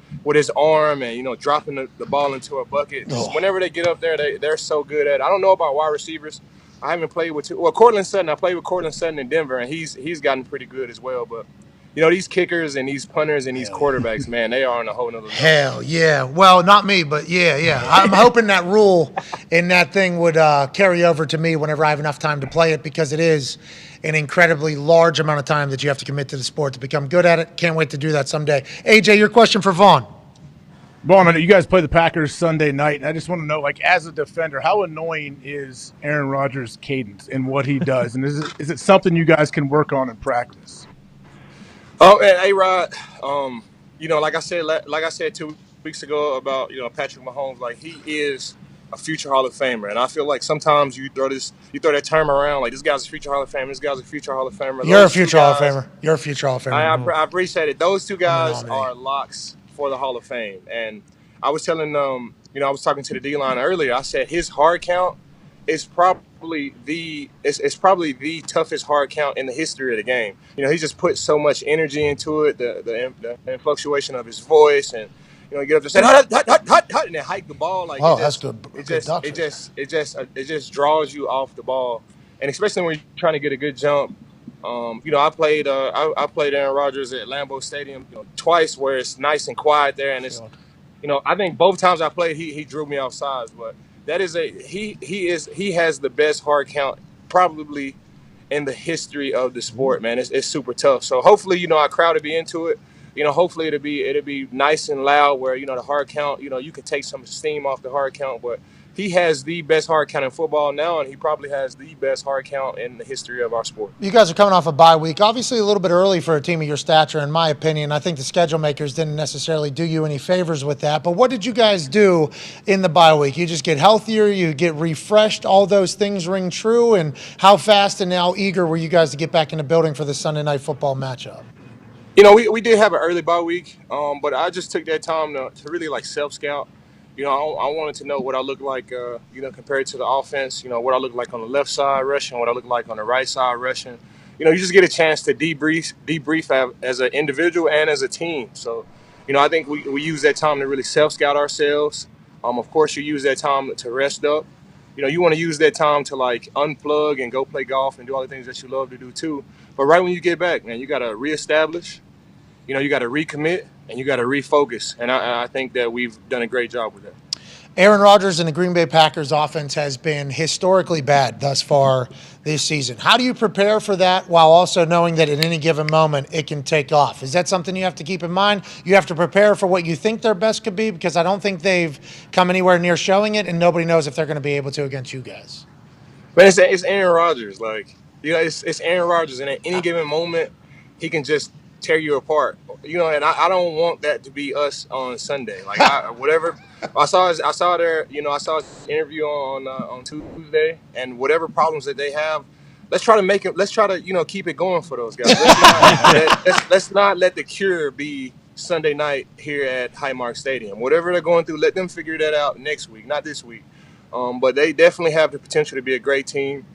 arm and, dropping the ball into a bucket. Just whenever they get up there, they're so good at it. I don't know about wide receivers. I haven't played with Cortland Sutton. I played with Cortland Sutton in Denver, and he's gotten pretty good as well. But these kickers and these punters and these quarterbacks, man, they are on a whole nother level. Hell yeah. Well, not me, but yeah. I'm hoping that rule and that thing would carry over to me whenever I have enough time to play it, because it is an incredibly large amount of time that you have to commit to the sport to become good at it. Can't wait to do that someday. AJ, your question for Vaughn. Vaughn, you guys play the Packers Sunday night, and I just want to know, as a defender, how annoying is Aaron Rodgers' cadence and what he does? And is it something you guys can work on in practice? Oh, man, A-Rod, like I said 2 weeks ago about, Patrick Mahomes, like, he is a future Hall of Famer. And I feel like sometimes you throw that term around, like, this guy's a future Hall of Famer, this guy's a future Hall of Famer. You're a future Hall of Famer. You're a future Hall of Famer. I appreciate it. Those two guys are locks for the Hall of Fame. And I was telling I was talking to the D-line earlier. I said his hard count is probably the toughest hard count in the history of the game. He just put so much energy into it, the fluctuation of his voice, and he get up there and say hut, and then hike the ball like that's good. It just draws you off the ball, and especially when you're trying to get a good jump. I played Aaron Rodgers at Lambeau Stadium twice, where it's nice and quiet there, and it's I think both times I played he drew me off sides, but that is he has the best hard count probably in the history of the sport, man. It's super tough. So hopefully our crowd will be into it. Hopefully it'll be nice and loud where the hard count, you can take some steam off the hard count, but he has the best hard count in football now, and he probably has the best hard count in the history of our sport. You guys are coming off a bye week. Obviously, a little bit early for a team of your stature, in my opinion. I think the schedule makers didn't necessarily do you any favors with that. But what did you guys do in the bye week? You just get healthier, you get refreshed, all those things ring true. And how fast and how eager were you guys to get back in the building for the Sunday Night Football matchup? You know, we did have an early bye week, but I just took that time to really like self-scout. You know, I wanted to know what I look like, you know, compared to the offense, you know, what I look like on the left side rushing, what I look like on the right side rushing. You know, you just get a chance to debrief as an individual and as a team. So, you know, I think we use that time to really self-scout ourselves. Of course, you use that time to rest up. You know, you want to use that time to like unplug and go play golf and do all the things that you love to do too. But right when you get back, man, you got to reestablish, you know, you got to recommit and you got to refocus. And I think that we've done a great job with that. Aaron Rodgers and the Green Bay Packers offense has been historically bad thus far this season. How do you prepare for that while also knowing that at any given moment it can take off? Is that something you have to keep in mind? You have to prepare for what you think their best could be, because I don't think they've come anywhere near showing it, and nobody knows if they're going to be able to against you guys. But it's Aaron Rodgers. Like, you know, it's Aaron Rodgers, and at any given moment, he can just tear you apart. You know, and I don't want that to be us on Sunday. Like, whatever I saw his interview on Tuesday, and whatever problems that they have, let's try to you know, keep it going for those guys. Let's not let the cure be Sunday night here at Highmark Stadium. Whatever they're going through, let them figure that out next week, not this week. But they definitely have the potential to be a great team.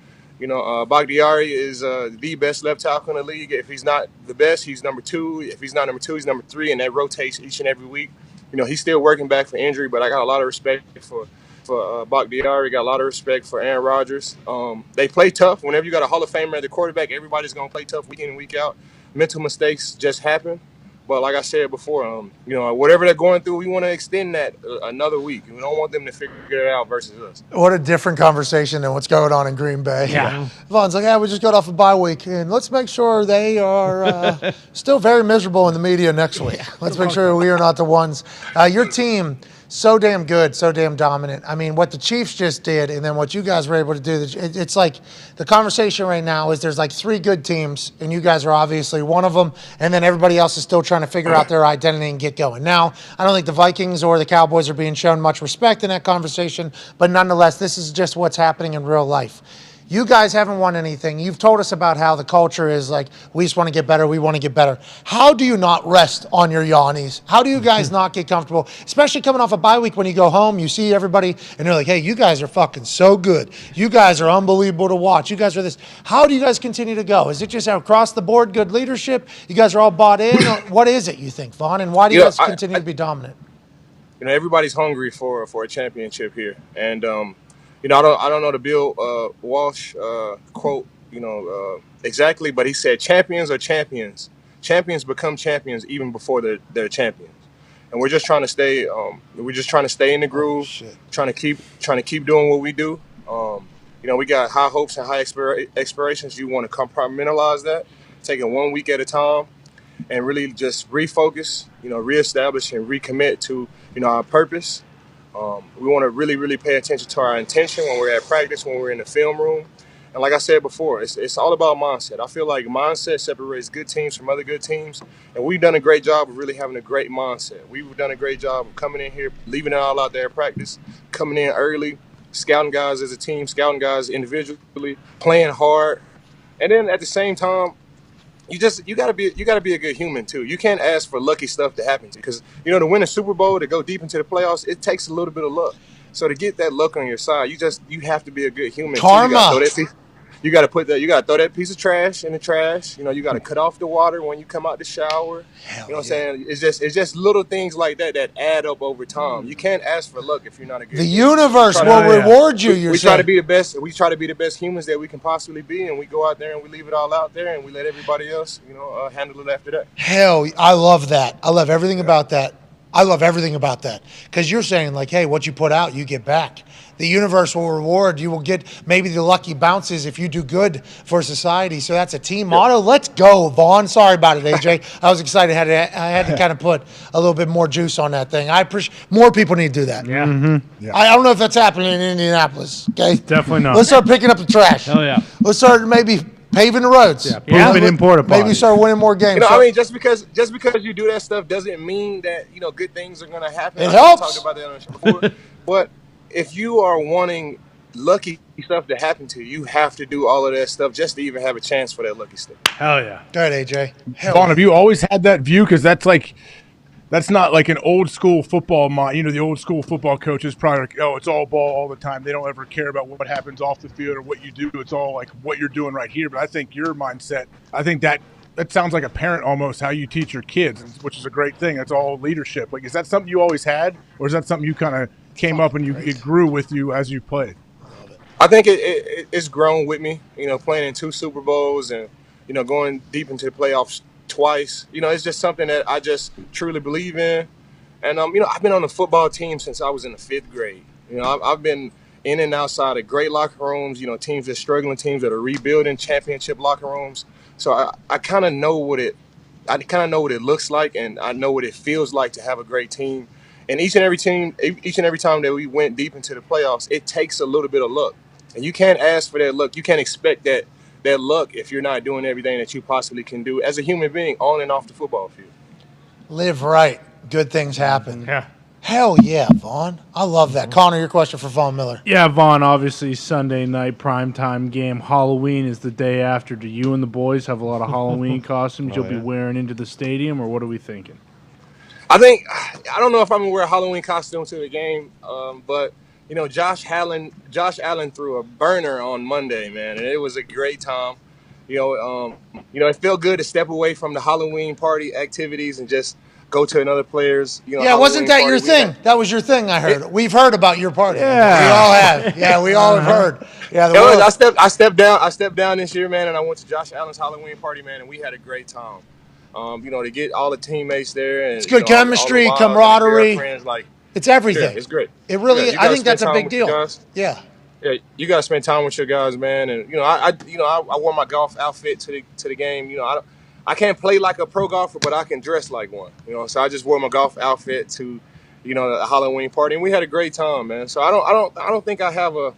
You know, Bakhtiari is the best left tackle in the league. If he's not the best, he's number 2. If he's not number 2, he's number 3, and that rotates each and every week. You know, he's still working back for injury, but I got a lot of respect for Bakhtiari. Got a lot of respect for Aaron Rodgers. They play tough. Whenever you got a Hall of Famer at the quarterback, everybody's going to play tough week in and week out. Mental mistakes just happen. But like I said before, you know, whatever they're going through, we want to extend that another week. We don't want them to figure it out versus us. What a different conversation than what's going on in Green Bay. Yeah. Vaughn's like, yeah, we just got off a bye week, and let's make sure they are still very miserable in the media next week. Let's make sure we are not the ones. Your team, so damn good, so damn dominant. I mean, what the Chiefs just did and then what you guys were able to do, it's like the conversation right now is there's like 3 good teams, and you guys are obviously one of them, and then everybody else is still trying to figure out their identity and get going. Now, I don't think the Vikings or the Cowboys are being shown much respect in that conversation, but nonetheless, this is just what's happening in real life. You guys haven't won anything. You've told us about how the culture is like, we just want to get better, we want to get better. How do you not rest on your yawnies? How do you guys not get comfortable, especially coming off a bye week when you go home, you see everybody, and they're like, hey, you guys are fucking so good. You guys are unbelievable to watch. You guys are this. How do you guys continue to go? Is it just across the board good leadership? You guys are all bought in? Or what is it, you think, Vaughn? And why do you guys continue to be dominant? You know, everybody's hungry for a championship here. And, you know, I don't know the Bill Walsh quote, you know, exactly, but he said champions are champions. Champions become champions even before they're champions. And we're just trying to stay. We're just trying to stay in the groove. Trying to keep doing what we do. You know, we got high hopes and high aspirations. You want to compartmentalize that, take it 1 week at a time, and really just refocus. You know, reestablish and recommit to, you know, our purpose. We want to really, really pay attention to our intention when we're at practice, when we're in the film room. And like I said before, it's all about mindset. I feel like mindset separates good teams from other good teams. And we've done a great job of really having a great mindset. We've done a great job of coming in here, leaving it all out there at practice, coming in early, scouting guys as a team, scouting guys individually, playing hard. And then at the same time, you gotta be a good human too. You can't ask for lucky stuff to happen because, you know, to win a Super Bowl, to go deep into the playoffs, it takes a little bit of luck. So to get that luck on your side, you have to be a good human. Karma. You got to throw that piece of trash in the trash. You know, you got to cut off the water when you come out the shower. You know what I'm saying? It's just little things like that add up over time. You can't ask for luck if you're not a good. The universe will reward you. We try to be the best. We try to be the best humans that we can possibly be, and we go out there and we leave it all out there, and we let everybody else, you know, handle it after that. Hell, I love that. I love everything about that. I love everything about that because you're saying like, hey, what you put out, you get back. The universe will reward. You will get maybe the lucky bounces if you do good for society. So that's a team motto. Let's go, Vaughn. Sorry about it, AJ. I was excited. I had to kind of put a little bit more juice on that thing. I appreciate more people need to do that. Yeah. Yeah. I don't know if that's happening in Indianapolis. Okay, Definitely not. Let's start picking up the trash. Hell yeah. Let's start maybe paving the roads. Yeah, pooping in porta Maybe potties. start winning more games. You know, I mean, just because you do that stuff doesn't mean that good things are going to happen. It I helps. talked about that on the show before. But if you are wanting lucky stuff to happen to you, you have to do all of that stuff just to even have a chance for that lucky stuff. Hell yeah. Go ahead, AJ. Vaughn, have you always had that view? Because that's not like an old school football mind. You know, the old school football coaches probably like, oh, it's all ball all the time. They don't ever care about what happens off the field or what you do. It's all like what you're doing right here. But I think your mindset, I think that sounds like a parent almost, how you teach your kids, which is a great thing. That's all leadership. Like, is that something you always had, or is that something you kind of came up and it grew with you as you played? I think it's grown with me, playing in 2 Super Bowls and, going deep into the playoffs twice. It's just something that I just truly believe in. And, I've been on the football team since I was in the 5th grade. I've been in and outside of great locker rooms, teams that are struggling, teams that are rebuilding, championship locker rooms. So I kind of know what it looks like, and I know what it feels like to have a great team. And each and every time that we went deep into the playoffs, it takes a little bit of luck. And you can't ask for that luck. You can't expect that luck if you're not doing everything that you possibly can do as a human being on and off the football field. Live right. Good things happen. Yeah. Hell yeah, Vaughn. I love that. Connor, your question for Vaughn Miller. Yeah, Vaughn, obviously Sunday night primetime game. Halloween is the day after. Do you and the boys have a lot of Halloween costumes you'll be wearing into the stadium, or what are we thinking? I don't know if I'm going to wear a Halloween costume to the game, but Josh Allen threw a burner on Monday, man, and it was a great time. It felt good to step away from the Halloween party activities and just go to another player's. Wasn't that your thing? That was your thing. I heard. We've heard about your party. Yeah, we all have. Yeah, we all have heard. Yeah, I stepped down this year, man, and I went to Josh Allen's Halloween party, man, and we had a great time. To get all the teammates there, and it's good chemistry, all camaraderie. It's everything. Yeah, it's great. It really. I think that's a big deal. Yeah. Yeah, you gotta spend time with your guys, man. And I wore my golf outfit to the game. I can't play like a pro golfer, but I can dress like one. So I just wore my golf outfit to, the Halloween party, and we had a great time, man. So I don't think I have a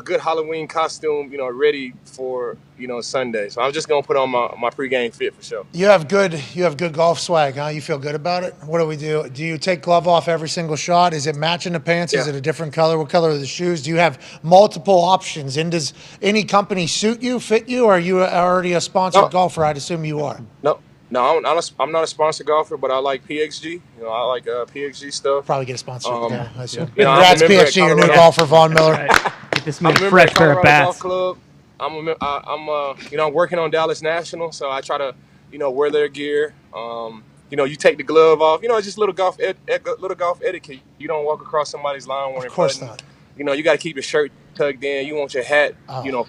good Halloween costume, ready for, Sunday. So I'm just gonna put on my pregame fit for sure. You have good golf swag, huh? You feel good about it? What do we do? Do you take glove off every single shot? Is it matching the pants? Is it a different color? What color are the shoes? Do you have multiple options? And does any company suit you, fit you, or are you already a sponsored golfer? I'd assume you are. No, I'm not a sponsored golfer, but I like PXG. I like PXG stuff. Probably get a sponsor. I assume. Congrats, PXG, your new golfer, Vaughn Miller. Get this man a fresh pair of bats. Golf Club. I'm working on Dallas National, so I try to, wear their gear. You take the glove off. It's just little golf etiquette. You don't walk across somebody's line wearing Of course button. not. You got to keep your shirt tucked in. You want your hat,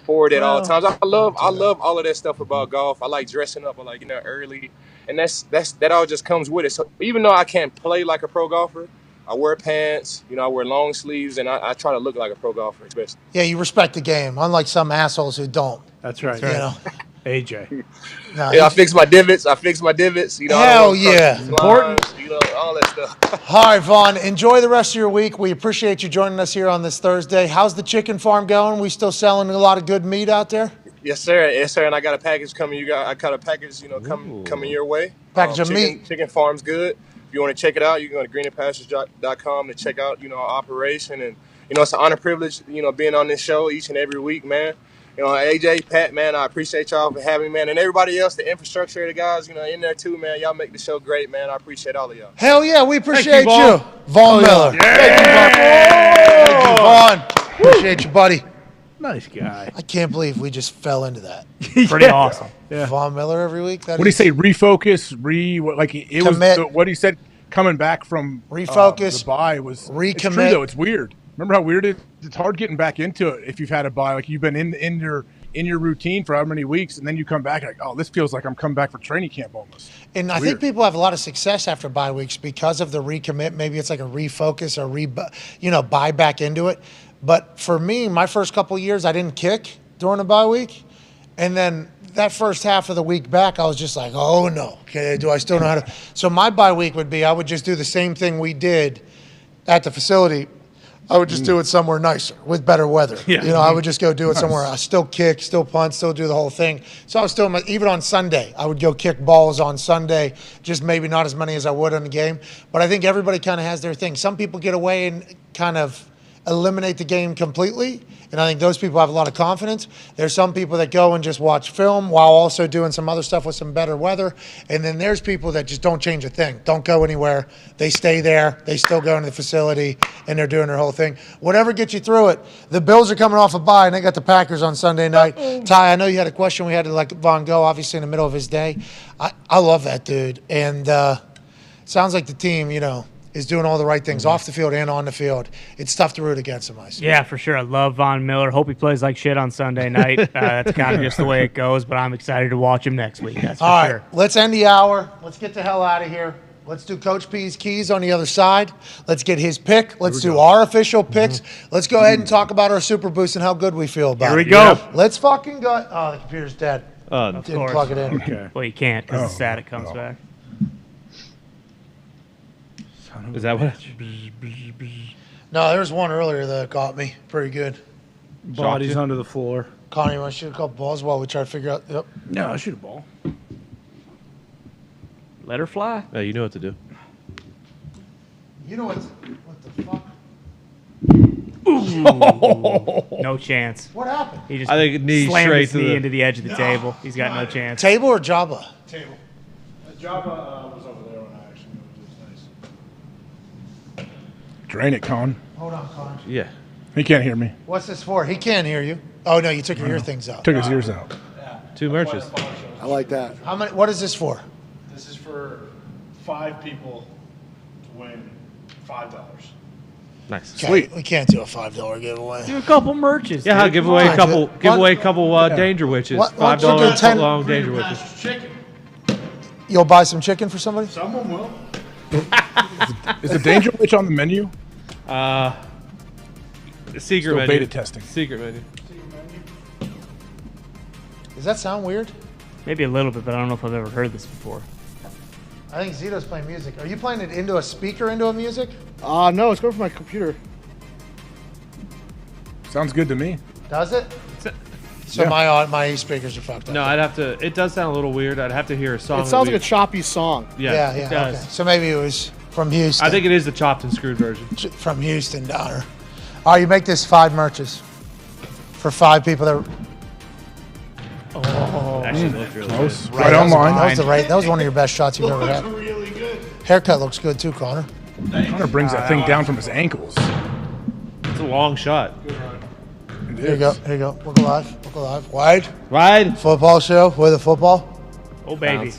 forward at all times. I love all of that stuff about golf. I like dressing up. I like early, and that all just comes with it. So even though I can't play like a pro golfer, I wear pants, I wear long sleeves, and I try to look like a pro golfer, especially. Yeah, you respect the game, unlike some assholes who don't. That's right. AJ. I fix my divots. Hell yeah. Important. All that stuff. All right, Vaughn, enjoy the rest of your week. We appreciate you joining us here on this Thursday. How's the chicken farm going? We still selling a lot of good meat out there? Yes, sir. And I got a package coming. I got a package, coming your way. Package of meat. Chicken farm's good. If you want to check it out, you can go to greenandpastures.com to check out, our operation. And, it's an honor privilege, being on this show each and every week, man. AJ, Pat, man, I appreciate y'all for having me, man. And everybody else, the infrastructure, the guys, in there too, man. Y'all make the show great, man. I appreciate all of y'all. Hell yeah, we appreciate you. Vaughn Miller. Yeah. Thank you, Vaughn. Appreciate you, buddy. Nice guy. I can't believe we just fell into that. Pretty awesome. Yeah. Vaughn Miller every week. What do you say? Refocus, what he said coming back from refocus. The bye was recommit. It's true though. It's weird. Remember how weird it is? It's hard getting back into it if you've had a bye. Like you've been in your in your routine for how many weeks, and then you come back like, oh, this feels like I'm coming back for training camp almost. And I think people have a lot of success after bye weeks because of the recommit. Maybe it's like a refocus or buy back into it. But for me, my first couple of years, I didn't kick during a bye week, and then that first half of the week back, I was just like, oh no, okay, do I still know how to? So my bye week would be I would just do the same thing we did at the facility. I would just do it somewhere nicer with better weather. Yeah. I would just go do it somewhere. I still kick, still punt, still do the whole thing. So I was still, even on Sunday, I would go kick balls on Sunday, just maybe not as many as I would on the game. But I think everybody kind of has their thing. Some people get away and kind of eliminate the game completely, and I think those people have a lot of confidence. There's some people that go and just watch film while also doing some other stuff with some better weather, and then there's people that just don't change a thing, don't go anywhere. They stay there, they still go into the facility, and they're doing their whole thing. Whatever gets you through it. The Bills are coming off a bye, and they got the Packers on Sunday night. Ty, I know you had a question. We had to let Von go, obviously, in the middle of his day. I love that dude, and sounds like the team, is doing all the right things off the field and on the field. It's tough to root against him, I see. Yeah, for sure. I love Von Miller. Hope he plays like shit on Sunday night. That's kind of just the way it goes, but I'm excited to watch him next week. That's for all sure. Right, let's end the hour. Let's get the hell out of here. Let's do Coach P's keys on the other side. Let's get his pick. Let's do our official picks. Let's go ahead and talk about our Super Boost and how good we feel about it. Here we go. Let's fucking go. Oh, the computer's dead. Of Didn't course. plug it in. Okay. Well, you can't because the static comes back. Is that what? No, there was one earlier that got me pretty good. Body's under the floor. Connie, you want to shoot a couple balls while we try to figure out? Yep. No, I'll shoot a ball. Let her fly. Yeah, you know what to do. You know what the fuck? No chance. What happened? He just I think knee slammed straight his to knee the- into the edge of the table. He's got no chance. Table or Jabba? Table. Java was over there when I actually moved. It was nice. Drain it, Con. Hold on, Con. Yeah. He can't hear me. What's this for? He can't hear you. Oh no, you took your ear things out. Took his ears out. 2 merches. I like that. How many? What is this for? This is for 5 people to win $5. Nice. Okay, Sweet. We can't do a $5 giveaway. Do a couple merches. Yeah, I'll dude. give Come away a on. couple. Give What? away a couple danger witches. What- why don't you $5 do 10 long danger witches. You'll buy some chicken for somebody? Someone will. Is the Danger Witch on the menu? Secret Still menu. beta testing. Secret menu. Does that sound weird? Maybe a little bit, but I don't know if I've ever heard this before. I think Zito's playing music. Are you playing it into a speaker into a music? No, it's going from my computer. Sounds good to me. Does it? So Yeah. my speakers are fucked up. No, I'd have to. It does sound a little weird. I'd have to hear a song. It sounds like a choppy song. Yeah, yeah. it does. Okay. So maybe it was from Houston. I think it is the chopped and screwed version. From Houston, Donner. All right, you make this 5 merches for 5 people that. Actually, looked really Close. good. Right on line. That was one of your best shots you've ever had. Really good. Haircut looks good too, Connor. Connor brings that thing down from his ankles. It's a long shot. Here you go. Here you go. Look alive. Look alive. Wide. Wide. Football show with a football. Oh, baby.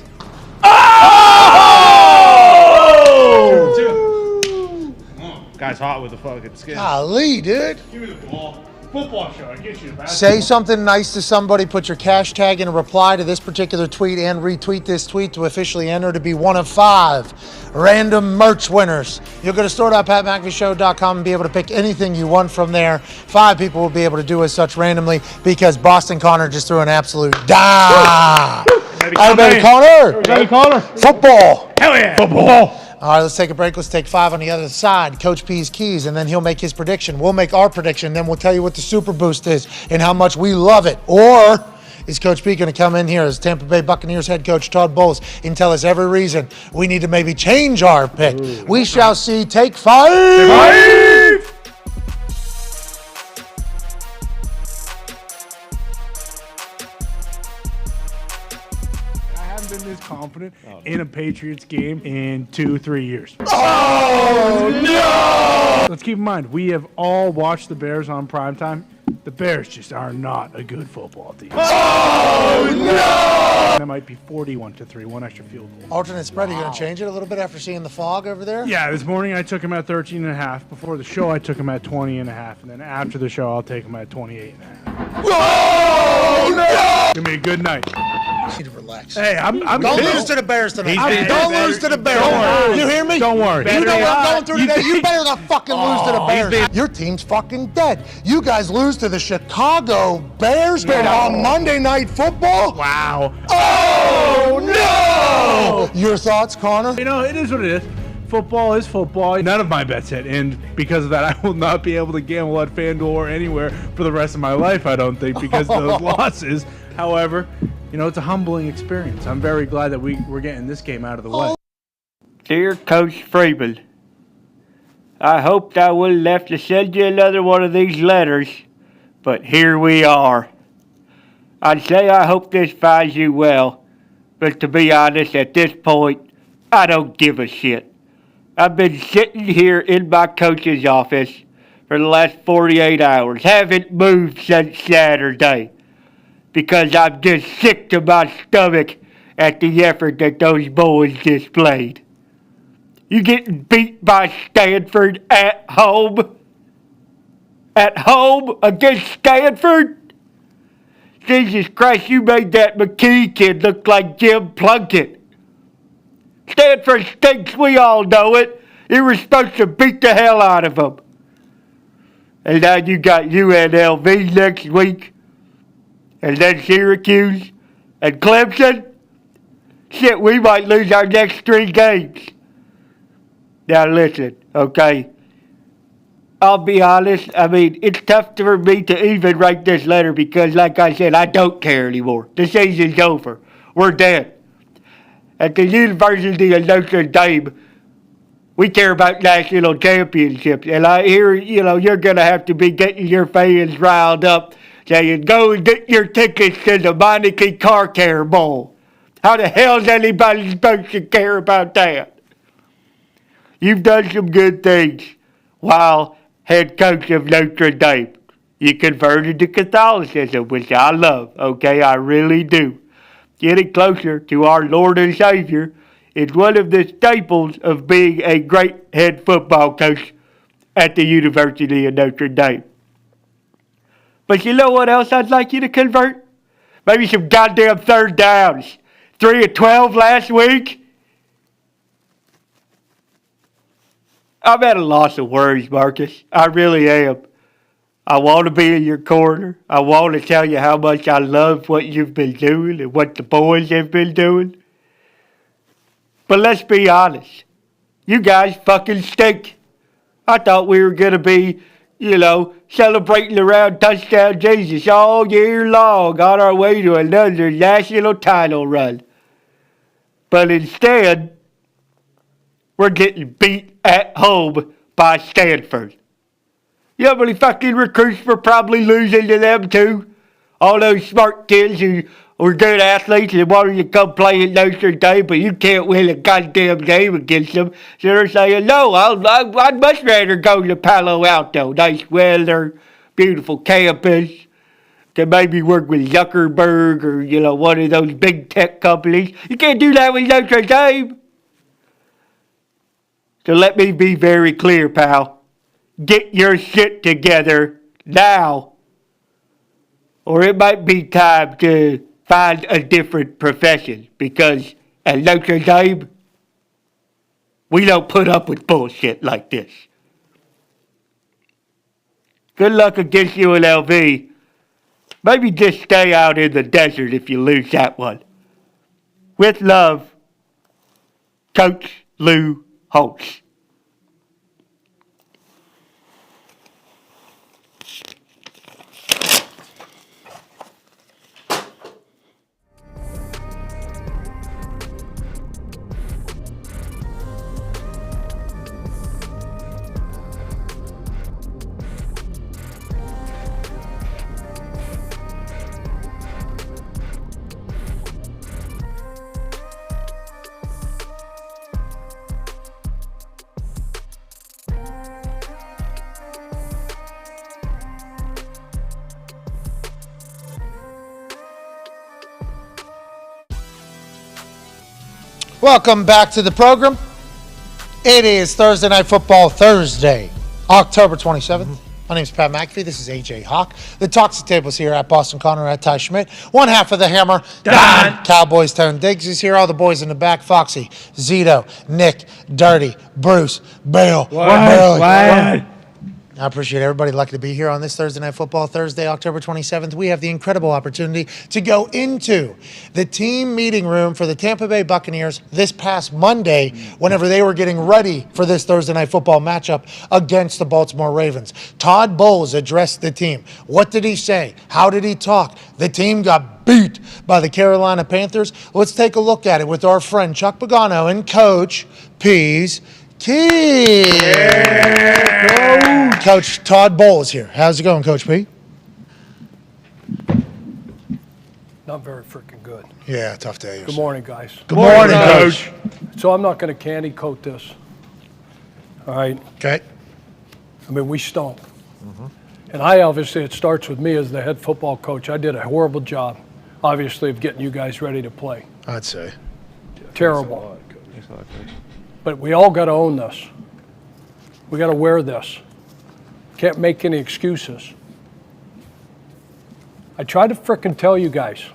Guy's hot with the fucking skin. Golly, dude. Give me the ball. Football show. I get you the Say something nice to somebody. Put your cash tag in a reply to this particular tweet and retweet this tweet to officially enter to be one of 5 random merch winners. You'll go to store.patmcafeeshow.com and be able to pick anything you want from there. 5 people will be able to do as such randomly because Boston Connor just threw an absolute dime. Everybody Connor. Baby Connor. Football. Hell yeah. Football. All right, let's take a break. Let's take 5 on the other side. Coach P's keys, and then he'll make his prediction. We'll make our prediction. Then we'll tell you what the Super Boost is and how much we love it. Or is Coach P going to come in here as Tampa Bay Buccaneers head coach Todd Bowles and tell us every reason we need to maybe change our pick? We shall see. Take 5. Been this confident in a Patriots game in 2-3 years. Oh, no! Let's keep in mind, we have all watched the Bears on primetime. The Bears just are not a good football team. Oh, no! That might be 41-3, one extra field goal. Alternate spread, are you going to change it a little bit after seeing the fog over there? Yeah, this morning I took him at 13.5. Before the show, I took him at 20.5. And then after the show, I'll take him at 28.5. Whoa! no! Give me a good night. You need to relax. Hey, I'm Don't chill. lose to the Bears tonight. He's Don't lose to the Bears. Don't worry. You hear me? Don't worry. You know what I'm going through today? You You better not fucking lose to the Oh, Bears. Your team's fucking dead. You guys lose to the Chicago Bears on Monday Night Football? Wow. Oh, no! Your thoughts, Connor? You know, it is what it is. Football is football. None of my bets hit, and because of that, I will not be able to gamble at FanDuel or anywhere for the rest of my life, I don't think, because of those losses. However, you know, it's a humbling experience. I'm very glad that we're getting this game out of the way. Dear Coach Freeman, I hoped I would have left to send you another one of these letters, but here we are. I'd say I hope this finds you well, but to be honest, at this point, I don't give a shit. I've been sitting here in my coach's office for the last 48 hours, haven't moved since Saturday, because I'm just sick to my stomach at the effort that those boys displayed. You getting beat by Stanford at home? At home against Stanford? Jesus Christ, you made that McKee kid look like Jim Plunkett. Stanford stinks, we all know it. You were supposed to beat the hell out of them. And now you got UNLV next week. And then Syracuse and Clemson. Shit, we might lose our next 3 games. Now listen, okay? I'll be honest, I mean, it's tough for me to even write this letter because, like I said, I don't care anymore. The season's over. We're dead. At the University of Notre Dame, we care about national championships. And I hear, you know, you're going to have to be getting your fans riled up saying, go and get your tickets to the Meineke Car Care Bowl. How the hell is anybody supposed to care about that? You've done some good things while head coach of Notre Dame. You converted to Catholicism, which I love, okay? I really do. Getting closer to our Lord and Savior is one of the staples of being a great head football coach at the University of Notre Dame. But you know what else I'd like you to convert? Maybe some goddamn third downs. 3 of 12 last week. I'm at a loss of words, Marcus. I really am. I want to be in your corner. I want to tell you how much I love what you've been doing and what the boys have been doing. But let's be honest. You guys fucking stink. I thought we were going to be, you know, celebrating around Touchdown Jesus all year long on our way to another national title run. But instead, we're getting beat at home by Stanford. You know how many fucking recruits were probably losing to them too? All those smart kids who were good athletes and wanted to come play at Notre Dame, but you can't win a goddamn game against them. So they're saying, no, I'd much rather go to Palo Alto. Nice weather, beautiful campus. Can maybe work with Zuckerberg or, you know, one of those big tech companies. You can't do that with Notre Dame. So let me be very clear, pal. Get your shit together now. Or it might be time to find a different profession. Because at Notre Dame, we don't put up with bullshit like this. Good luck against UNLV. Maybe just stay out in the desert if you lose that one. With love, Coach Lou Holtz. Welcome back to the program. It is Thursday Night Football Thursday, October 27th. My name's Pat McAfee. This is AJ Hawk. The Talks the Tables here at Boston Connor, at Ty Schmidt. One half of the Hammer, Dahn. Cowboys Tone Diggs is here. All the boys in the back, Foxy, Zito, Nick, Dirty, Bruce, Bill. What? I appreciate everybody lucky to be here on this Thursday Night Football, Thursday, October 27th. We have the incredible opportunity to go into the team meeting room for the Tampa Bay Buccaneers this past Monday whenever they were getting ready for this Thursday Night Football matchup against the Baltimore Ravens. Todd Bowles addressed the team. What did he say? How did he talk? The team got beat by the Carolina Panthers. Let's take a look at it with our friend Chuck Pagano and Coach P's Keys. Coach Todd Bowles here. How's it going, Coach P? Not very freaking good. Yeah, tough day. Good morning, guys. Good morning, Coach. So I'm not going to candy coat this. All right? Okay. I mean, we stunk. And obviously, it starts with me as the head football coach. I did a horrible job, obviously, of getting you guys ready to play. I'd say. Terrible. But we all got to own this. We got to wear this. Can't make any excuses. I tried to frickin' tell you guys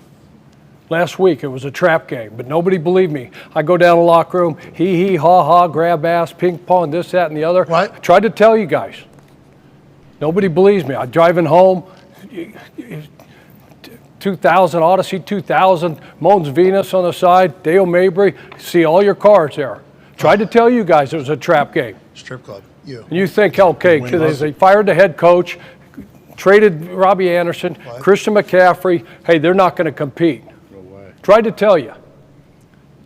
last week it was a trap game, but nobody believed me. I go down to the locker room, hee, ha, ha, grab ass, ping pong, this, that, and the other. What? I tried to tell you guys. Nobody believes me. I'm driving home, 2000, Odyssey 2000, Mons Venus on the side, Dale Mabry, see all your cars there. Tried to tell you guys it was a trap game. Strip club. You. And you think, okay, they fired the head coach, traded Robbie Anderson, Christian McCaffrey. Hey, they're not going to compete. No way. Tried to tell you.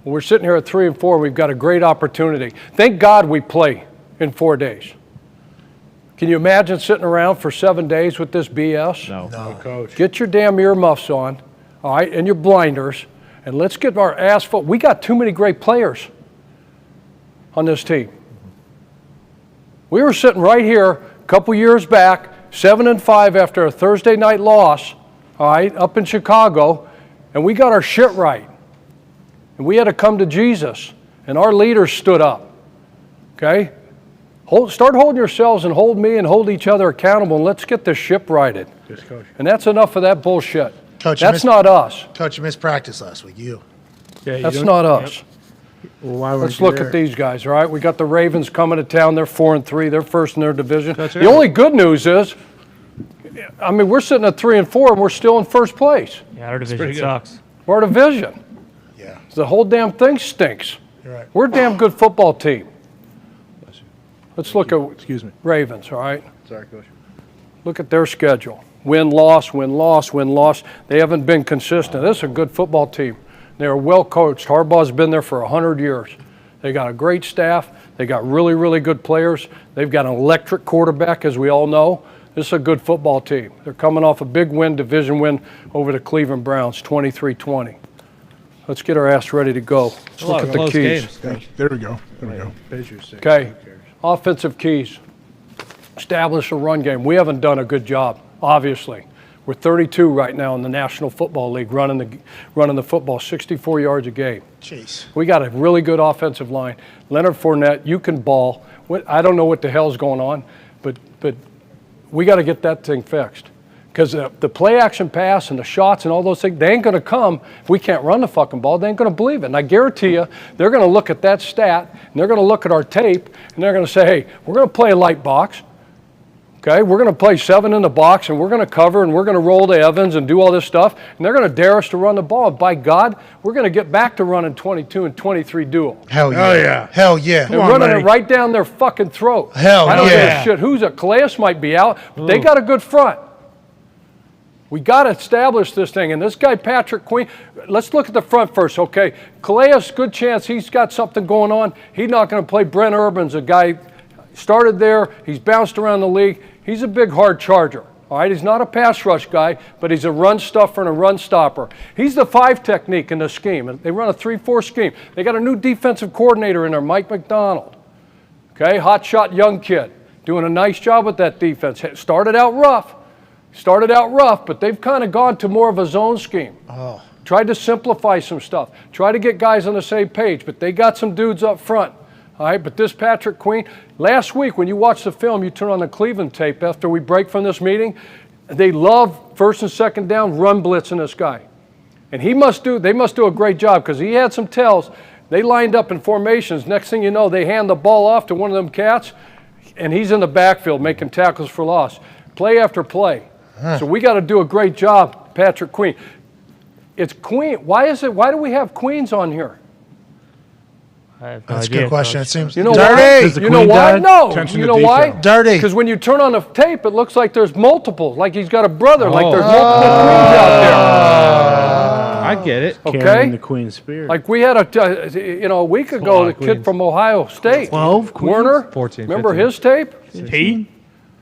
Well, we're sitting here at 3-4. We've got a great opportunity. Thank God we play in 4 days. Can you imagine sitting around for 7 days with this BS? No, Coach. Get your damn earmuffs on, all right, and your blinders, and let's get our ass full. We got too many great players on this team. We were sitting right here a couple years back, 7-5 after a Thursday night loss, all right, up in Chicago, and we got our shit right. And we had to come to Jesus, and our leaders stood up, okay? Start holding yourselves and hold me and hold each other accountable, and let's get this ship righted. Yes, Coach. And that's enough of that bullshit. Coach, that's not us. Coach, you missed practice last week. You. Yeah, That's not us. Yep. Well, why Let's look there? at these guys, all right? We got the Ravens coming to town. They're 4-3. They're first in their division. That's The right. only good news is, I mean, we're sitting at 3-4 and we're still in first place. Yeah, our division sucks. Our division. Yeah. The whole damn thing stinks. You're right. We're a damn good football team. Let's look at Excuse me. Ravens, all right? Sorry, Coach. Look at their schedule. Win, loss, win, loss, win, loss. They haven't been consistent. This is a good football team. They're well coached. Harbaugh's been there for 100 years. They got a great staff. They got really, really good players. They've got an electric quarterback, as we all know. This is a good football team. They're coming off a big win, division win over the Cleveland Browns, 23-20. Let's get our ass ready to go. Let's look at the keys. There we go. There we go. Okay, offensive keys. Establish a run game. We haven't done a good job, obviously. We're 32 right now in the National Football League, running the football 64 yards a game. Jeez. We got a really good offensive line. Leonard Fournette, you can ball. I don't know what the hell's going on, but we got to get that thing fixed. Because the play action pass and the shots and all those things, they ain't going to come if we can't run the fucking ball. They ain't going to believe it. And I guarantee you, they're going to look at that stat, and they're going to look at our tape, and they're going to say, hey, we're going to play a light box. Okay, we're going to play 7 in the box, and we're going to cover, and we're going to roll to Evans and do all this stuff, and they're going to dare us to run the ball. And by God, we're going to get back to running 22 and 23 duo. Hell yeah. Oh, yeah. Hell yeah. They're running it right down their fucking throat. Hell I don't give yeah. a shit who's at. Calais might be out, but they got a good front. We got to establish this thing. And this guy, Patrick Queen, let's look at the front first, okay? Calais, good chance he's got something going on. He's not going to play. Brent Urban's a guy, started there. He's bounced around the league. He's a big, hard charger. All right, he's not a pass rush guy, but he's a run stuffer and a run stopper. He's the 5 technique in the scheme. And they run a 3-4 scheme. They got a new defensive coordinator in there, Mike McDonald. Okay, hot shot young kid. Doing a nice job with that defense. Started out rough, but they've kind of gone to more of a zone scheme. Oh. Tried to simplify some stuff. Try to get guys on the same page, but they got some dudes up front All right, but this Patrick Queen, last week when you watch the film, you turn on the Cleveland tape after we break from this meeting, they love first and second down, run blitzing this guy. And they must do a great job because he had some tells. They lined up in formations. Next thing you know, they hand the ball off to one of them cats, and he's in the backfield making tackles for loss. Play after play. So we got to do a great job, Patrick Queen. It's Queen. Why do we have Queens on here? That's a good question. It seems you know dirty. Why? You know why? No. You know why? Dirty. Because when you turn on the tape, it looks like there's multiple. Like he's got a brother. Like there's multiple Queens out there. I get it. Okay. Carrying the Queen spirit. Like we had a week ago, the kid from Ohio State, 12 Queens? Werner. 14. Remember 15. his tape? He?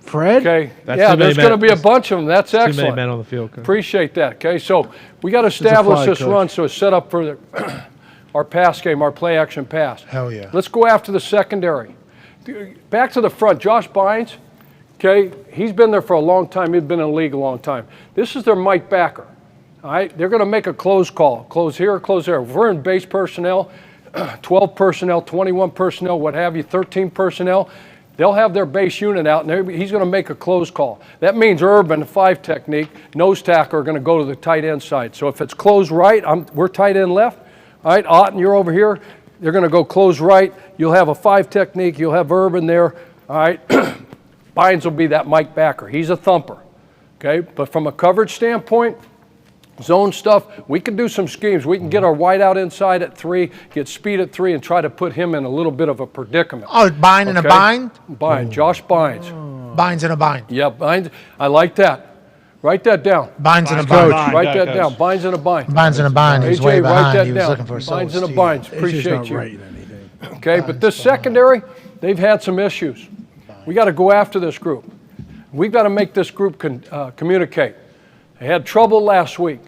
Fred? Okay. That's yeah, too many there's going to men. be a bunch of them. That's Too excellent. many men on the field. Coach. Appreciate that. Okay, so we got to establish flag, this Coach. run so it's set up for our pass game, our play action pass. Hell yeah. Let's go after the secondary. Back to the front. Josh Bynes, okay, he's been there for a long time. He's been in the league a long time. This is their Mike Backer. All right, they're going to make a close call. Close here, close there. If we're in base personnel, 12 personnel, 21 personnel, what have you, 13 personnel, they'll have their base unit out, and he's going to make a close call. That means Urban, 5 technique, nose tackle are going to go to the tight end side. So if it's close right, we're tight end left. All right, Otten, you're over here. They're going to go close right. You'll have a 5 technique. You'll have Urban there. All right, Bynes will be that Mike Backer. He's a thumper. Okay, but from a coverage standpoint, zone stuff, we can do some schemes. We can get our wide out inside at 3, get speed at 3, and try to put him in a little bit of a predicament. Oh, bind in a bind? Bind, Josh Bynes. Binds in a bind. Yeah, Bynes. I like that. Write that down. Binds in a bind. Write that down. Binds in a bind. Binds in a bind. He's way AJ, write behind. that He was down. looking for a Binds in a Steve. bind. AJ's Appreciate not you. writing anything. Okay, but this secondary, they've had some issues. We got to go after this group. We've got to make this group communicate. They had trouble last week.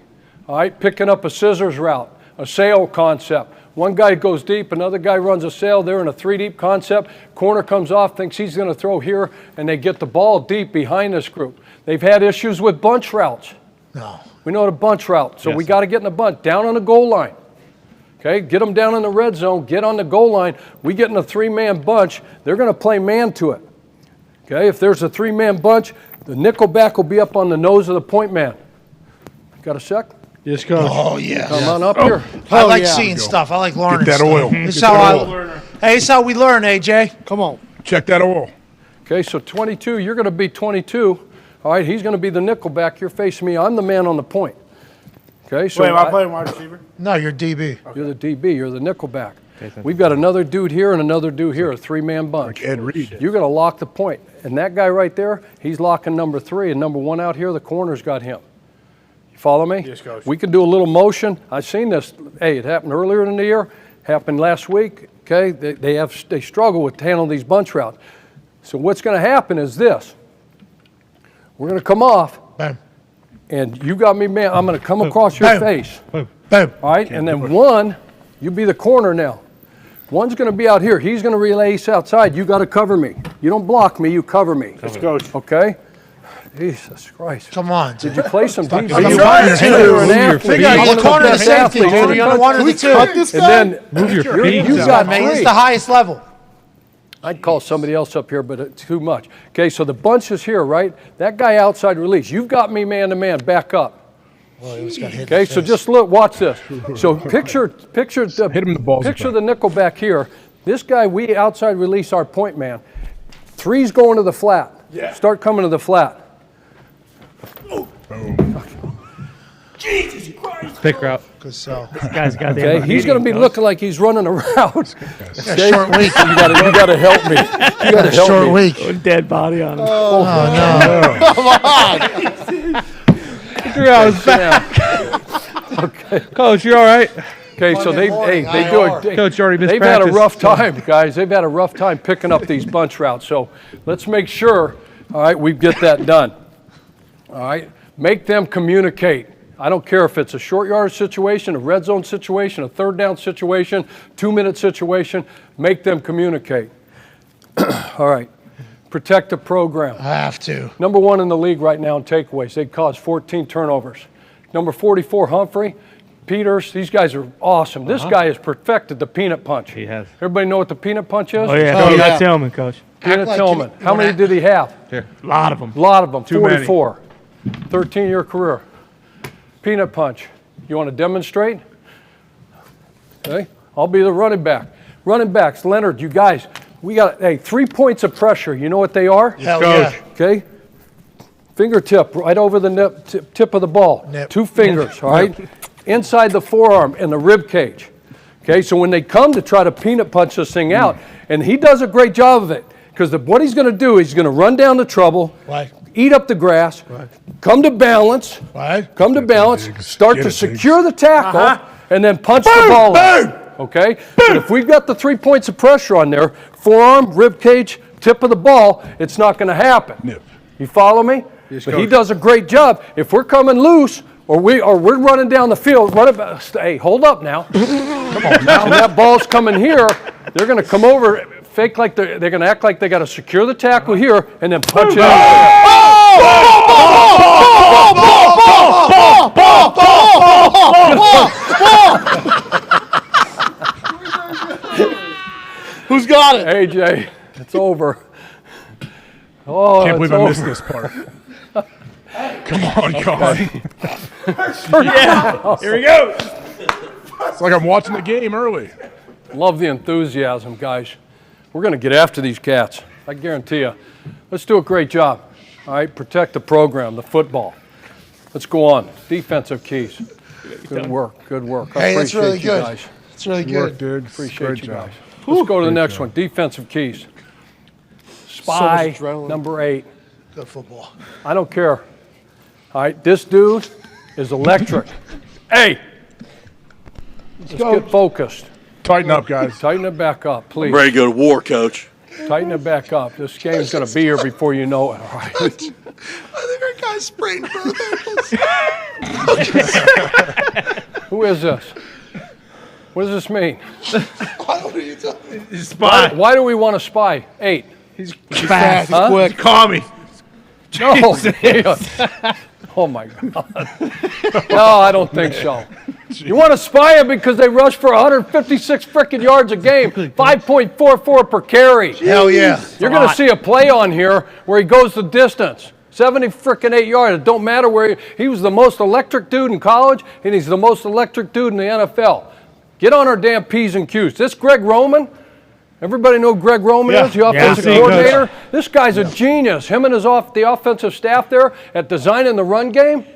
All right, picking up a scissors route, a sail concept. One guy goes deep, another guy runs a sail. They're in a 3-deep concept. Corner comes off, thinks he's going to throw here, and they get the ball deep behind this group. They've had issues with bunch routes. No. We know the bunch route, so we got to get in the bunch, down on the goal line. Okay, get them down in the red zone, get on the goal line. We get in a 3-man bunch. They're going to play man to it. Okay, if there's a 3-man bunch, the nickel back will be up on the nose of the point man. Got a sec? Yes, Coach. Oh, yeah. Come on up here. I like seeing stuff. I like learning Get that oil. stuff. This Get that oil. Hey, this is how we learn, AJ. Come on. Check that oil. Okay, so 22, you're going to be 22. All right, he's going to be the nickel back. You're facing me. I'm the man on the point. Okay, so Wait, am I playing wide receiver? No, you're DB. You're the DB. You're the nickel back. We've got another dude here and another dude here, a 3-man bunch. Like Ed Reed. You're going to lock the point. And that guy right there, he's locking number 3, and number 1 out here, the corner's got him. You follow me? Yes, Coach. We can do a little motion. I've seen this. Hey, it happened earlier in the year, happened last week. Okay, they struggle with handling these bunch routes. So what's going to happen is this. We're going to come off, Bam. and you got me, man. I'm going to come across your Bam. face. Boom. All right, and then 1, you be the corner now. 1's going to be out here. He's going to release outside. You got to cover me. You don't block me. You cover me. Let's go. Okay? Jesus Christ. Come on. Did you play some DB? I'm trying to. You're an athlete. Figure out You're the corner, the best safety. athlete in the You're on one of the two. And then Move your feet. you got man. It's 3. the highest level. I'd call somebody else up here, but it's too much. Okay, so the bunch is here, right? That guy outside release. You've got me man to man. Back up. Well, he was got hit in Okay, the so face. just look, watch this. So picture Hit him in the balls. picture the nickel back here. This guy, we outside release our point man. 3's going to the flat. Yeah. Start coming to the flat. Jesus Christ. Pick route. Good sell. This guy's got Okay, he's going to be looking like he's running a route. Okay? Short week. You got to help me. You got to help Short me. week. a dead body on him. Oh, no. Come on. 3 hours back. Okay. Coach, you all right? Okay, so they do a Coach, you already missed They've had a practice. rough time, guys. They've had a rough time picking up these bunch routes. So let's make sure, all right, we get that done. All right, make them communicate. I don't care if it's a short yardage situation, a red zone situation, a 3rd down situation, 2-minute situation. Make them communicate. All right, protect the program. I have to. Number 1 in the league right now in takeaways. They caused 14 turnovers. Number 44, Humphrey. Peters, these guys are awesome. This guy has perfected the peanut punch. He has. Everybody know what the peanut punch is? Oh, yeah. Peanut Tillman, Coach. Peanut Tillman. How many did he have? A lot of them. A lot of them. Too many. 44. 13-year career. Peanut punch. You want to demonstrate? Okay. I'll be the running back. Running backs, Leonard, you guys, we got 3 points of pressure. You know what they are? Hell yeah. Okay. Fingertip right over the tip of the ball. Nip. 2 fingers, all right? Inside the forearm and the rib cage. Okay, so when they come to try to peanut punch this thing out, and he does a great job of it, because what he's going to do, he's going to run down the trouble, Right. eat up the grass, come to balance, start to secure the tackle, and then punch the ball out. Okay? But if we've got the 3 points of pressure on there, forearm, rib cage, tip of the ball, it's not going to happen. Nip. You follow me? But he does a great job. If we're coming loose, or we're running down the field, hey, hold up now. Come on now. And that ball's coming here, they're going to come over, fake like they're going to act like they got to secure the tackle here, and then punch it out. Who's got it? AJ, it's over. Oh, Can't believe I missed this part. Come on, God. Yeah. Here we go. It's like I'm watching the game early. Love the enthusiasm, guys. We're going to get after these cats. I guarantee you. Let's do a great job. All right, protect the program, the football. Let's go on. Defensive keys. Good work. Good work. Hey, that's really you good. guys. It's really good. Dude. Appreciate Great you job. guys. Let's go to the next one. Defensive keys. Spy much adrenaline. number 8. Good football. I don't care. All right, this dude is electric. Hey, let's get focused. Tighten up, guys. Tighten it back up, please. I'm ready to go to war, Coach. Tighten it back up. This game's going to be here before you know it, all right? I think our guy sprained both ankles. Who is this? What does this mean? What are you talking? He's a spy. Why do we want to spy? 8. He's fast. Huh? He's quick. Call me. No. Oh, my God. No, I don't think so. You want to spy him because they rush for 156 frickin' yards a game, 5.44 per carry. Hell yeah. You're going to see a play on here where he goes the distance. 70 frickin' 8 yards. It don't matter where he was the most electric dude in college, and he's the most electric dude in the NFL. Get on our damn P's and Q's. This Greg Roman, everybody know who Greg Roman is, the offensive coordinator? This guy's a genius. Him and the offensive staff there at designing the run game.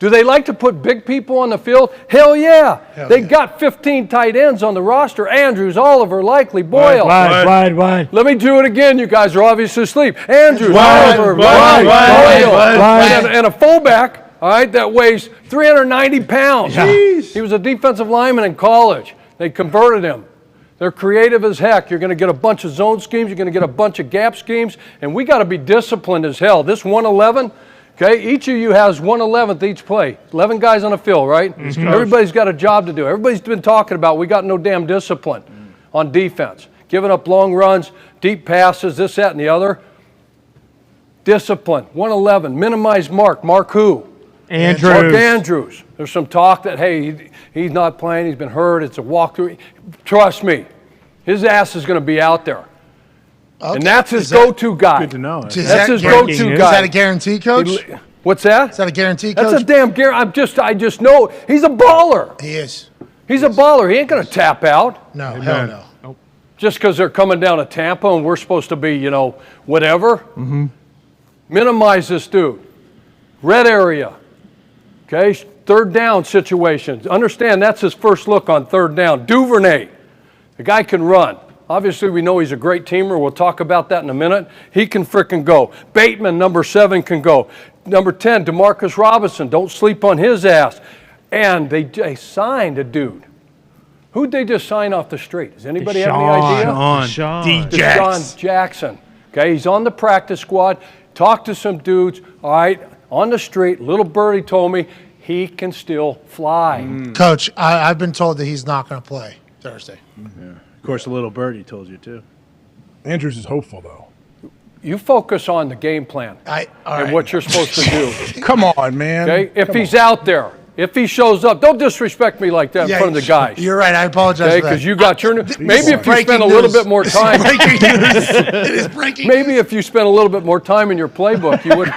Do they like to put big people on the field? Hell yeah. They got 15 tight ends on the roster. Andrews, Oliver, Likely, Boyle. Wide. Let me do it again. You guys are obviously asleep. Andrews, Oliver, Boyle, and a fullback, all right, that weighs 390 pounds. He was a defensive lineman in college. They converted him. They're creative as heck. You're going to get a bunch of zone schemes. You're going to get a bunch of gap schemes. And we got to be disciplined as hell. This 111, okay, each of you has 1/11th each play. 11 guys on the field, right? Mm-hmm. Everybody's got a job to do. Everybody's been talking about we got no damn discipline on defense. Giving up long runs, deep passes, this, that, and the other. Discipline. 111. Minimize Mark. Mark who? Andrews. Mark Andrews. There's some talk that, hey, he's not playing. He's been hurt. It's a walkthrough. Trust me. His ass is going to be out there. Okay. And that's his go-to guy. Good to know. That's his go-to guy. Is that a guarantee, Coach? What's that? Is that a guarantee, Coach? That's a damn guarantee. I just know he's a baller. He is. He's a baller. He ain't going to tap out. No, hell no. Nope. Just because they're coming down to Tampa and we're supposed to be, whatever. Mm-hmm. Minimize this dude. Red area. Okay, third down situations. Understand that's his first look on third down. Duvernay. The guy can run. Obviously, we know he's a great teamer. We'll talk about that in a minute. He can frickin' go. Bateman, number 7, can go. Number 10, DeMarcus Robinson. Don't sleep on his ass. And they signed a dude. Who'd they just sign off the street? Does anybody have any idea? Deshaun Jackson. Okay, he's on the practice squad. Talked to some dudes. All right, on the street. Little birdie told me he can still fly. Coach, I've been told that he's not going to play Thursday. Yeah. Of course, the little birdie told you too. Andrews is hopeful, though. You focus on the game plan and what you're supposed to do. Come on, man. Okay, if he's out there, If he shows up, don't disrespect me like that in front of the guys. You're right. I apologize. Okay, for that. because you got your. Maybe if you Breaking spend a little news. bit more time. It is breaking Maybe if you spent a little bit more time in your playbook, you would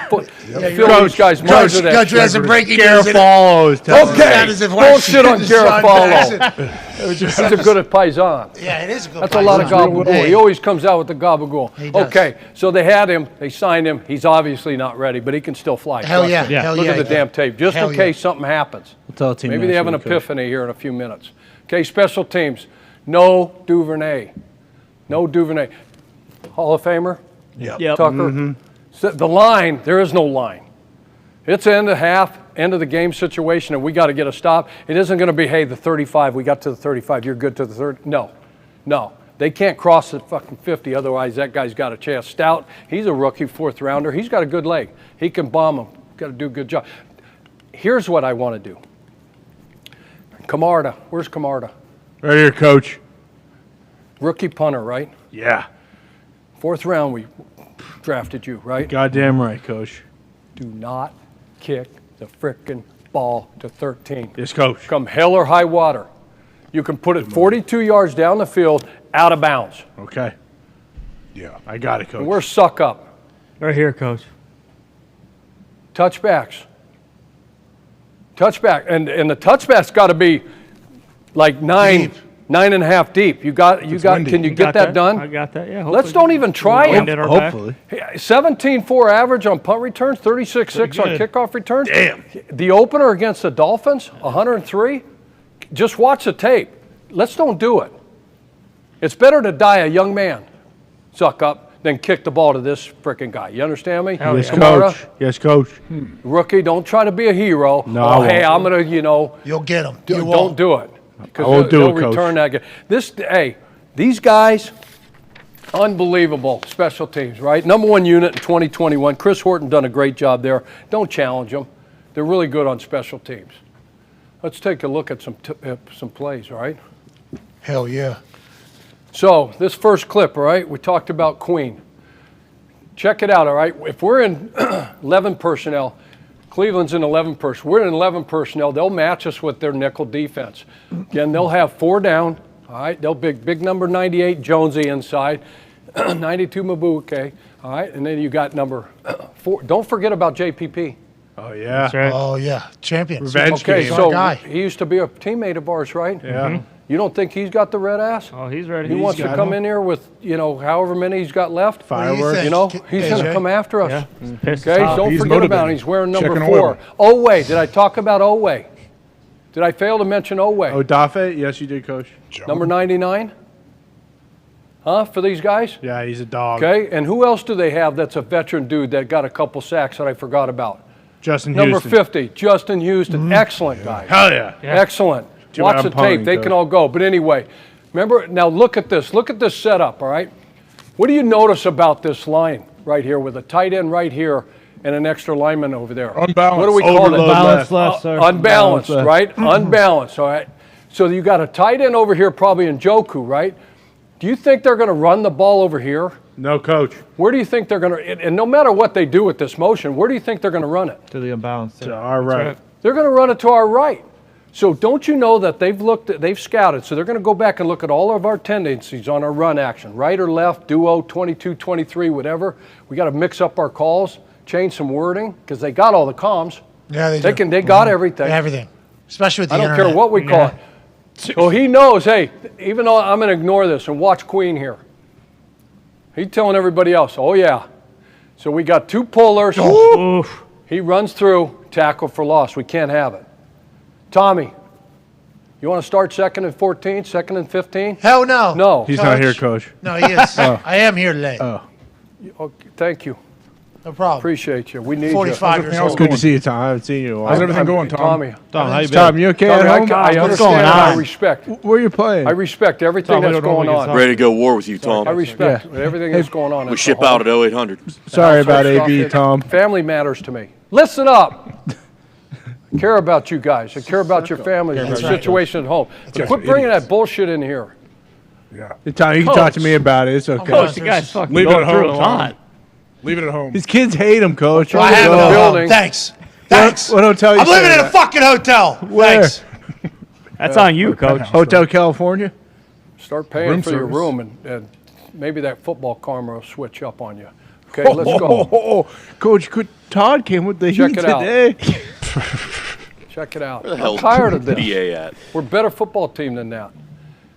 fill Coach, these guys' minds with that. Coach, has some breaking news. Garofalo is telling Okay, That is if don't shit on Sean Garofalo. Jackson. He's a good at Paisan. Yeah, it is a good. That's a lot of Paisan. gabagool. He always comes out with the gabagool. He does. Okay, so they had him. They signed him. He's obviously not ready, but he can still fly. Hell Trust yeah. me. Hell Look yeah, at the yeah. damn tape, just Hell in yeah. case something happens. We'll tell the team Maybe they have an next week, Coach. epiphany here in a few minutes. Okay, special teams. No Duvernay. No Duvernay. Hall of Famer? Yep. Tucker? So the line, there is no line. It's end of half, end of the game situation, and we got to get a stop. It isn't going to be, hey, the 35, we got to the 35, you're good to the 30. No. They can't cross the fucking 50, otherwise that guy's got a chance. Stout, he's a rookie, fourth rounder. He's got a good leg. He can bomb them. Got to do a good job. Here's what I want to do. Camarda, where's Camarda? Right here, Coach. Rookie punter, right? Yeah. Fourth round, we drafted you, right? Goddamn right, Coach. Do not kick the frickin' ball to 13. Yes, Coach. Come hell or high water. You can put it 42 yards down the field, out of bounds. Okay. Yeah, I got it, Coach. And we're suck up. Right here, Coach. Touchbacks. Touchback. And the touchback's got to be like 9.5 deep. You got can you get that done? I got that, yeah. Let's don't even try it. Hopefully. 17.4 average on punt returns, 36.6 on kickoff returns. Damn. The opener against the Dolphins, 103. Just watch the tape. Let's don't do it. It's better to die a young man, suck up, than kick the ball to this frickin' guy. You understand me? Yes, Kamara, Coach. Yes, Coach. Rookie, don't try to be a hero. No, I won't. Hey, I'm going to, You'll get him. don't do it. I won't do they'll it, Coach. return that guy. These guys, unbelievable special teams, right? Number one unit in 2021. Chris Horton done a great job there. Don't challenge them. They're really good on special teams. Let's take a look at some plays, all right? Hell yeah. So this first clip, all right, we talked about Queen. Check it out, all right? If we're in 11 personnel, Cleveland's in 11 personnel. We're in 11 personnel. They'll match us with their nickel defense. Again, they'll have 4 down, all right? They'll big number 98, Jonesy inside, 92 Mabuke, all right? And then you got number 4. Don't forget about JPP. Oh, yeah. That's right. Oh yeah. Champions. Revenge Okay, game. so guy. he used to be a teammate of ours, right? Yeah. You don't think he's got the red ass? Oh, he's ready. He wants to got come him. in here with, however many he's got left. Fireworks. You know, K- he's going to KJ? come after us. Yeah. Pissed Okay, off. don't He's forget about motivated. him. He's wearing number Checking 4. oil. Owe, did I talk about Owe? Did I fail to mention Owe? Odafe? Yes, you did, Coach. Number 99? Huh, for these guys? Yeah, he's a dog. Okay, and who else do they have that's a veteran dude that got a couple sacks that I forgot about? Justin Number Houston. 50, Justin Houston. Excellent guy. Hell yeah. Excellent. Too Watch bad the I'm punting, tape. They Coach. can all go. But anyway, remember, now look at this. Look at this setup, all right? What do you notice about this line right here with a tight end right here and an extra lineman over there? Unbalanced. What do we call Overload it? left. Left, sir. Unbalanced, Left. right? Unbalanced, all right? So you got a tight end over here probably in Joku, right? Do you think they're going to run the ball over here? No, Coach. Where do you think they're going to, and no matter what they do with this motion, where do you think they're going to run it? To the unbalanced. To our right. They're going to run it to our right. So don't you know that they've scouted, so they're going to go back and look at all of our tendencies on our run action, right or left, duo, 22, 23, whatever. We got to mix up our calls, change some wording, because they got all the comms. Yeah, they do. They got everything. Everything. Especially with the I don't internet. care what we call it. So he knows, hey, even though I'm going to ignore this and watch Queen here. He's telling everybody else, oh yeah. So we got 2 pullers. He runs through, tackle for loss. We can't have it. Tommy, you want to start 2nd and 14, 2nd and 15? Hell no. No. He's not here, Coach. No, he is. I am here today. Oh. Okay, thank you. No problem. Appreciate you. We need 45 you. years It's old. good to see you, Tom. I haven't seen you in a while. How's everything going, Tom? Tommy, Tom, how you been? Tom, you okay Tommy, at I home? understand What's going and I on? respect. Where are you playing? I respect everything Tom, we that's don't going normally on. get Ready to go war with you, Tom. I respect everything that's going on. We ship out at 0800. Sorry about Stuff, AB, Tom. Family matters to me. Listen up. I care about you guys. I care about your families and your situation at home. But quit bringing that bullshit in here. Hey, Tom, you can talk to me about it. It's okay. Coach, the guy's fucking Leave it going at through home, a lot. Tom. Leave it at home. His kids hate him, Coach. I have the it. building. Thanks. Thanks. What hotel you I'm living staying in a at? fucking hotel. Where? Thanks. That's on you, Coach. Hotel California? Start paying Room for your service. room, and maybe that football karma will switch up on you. Okay, let's go. Coach Todd came with the Check heat it out. today. Check it out. Where the I'm hell's tired of this. BA at? We're a better football team than that.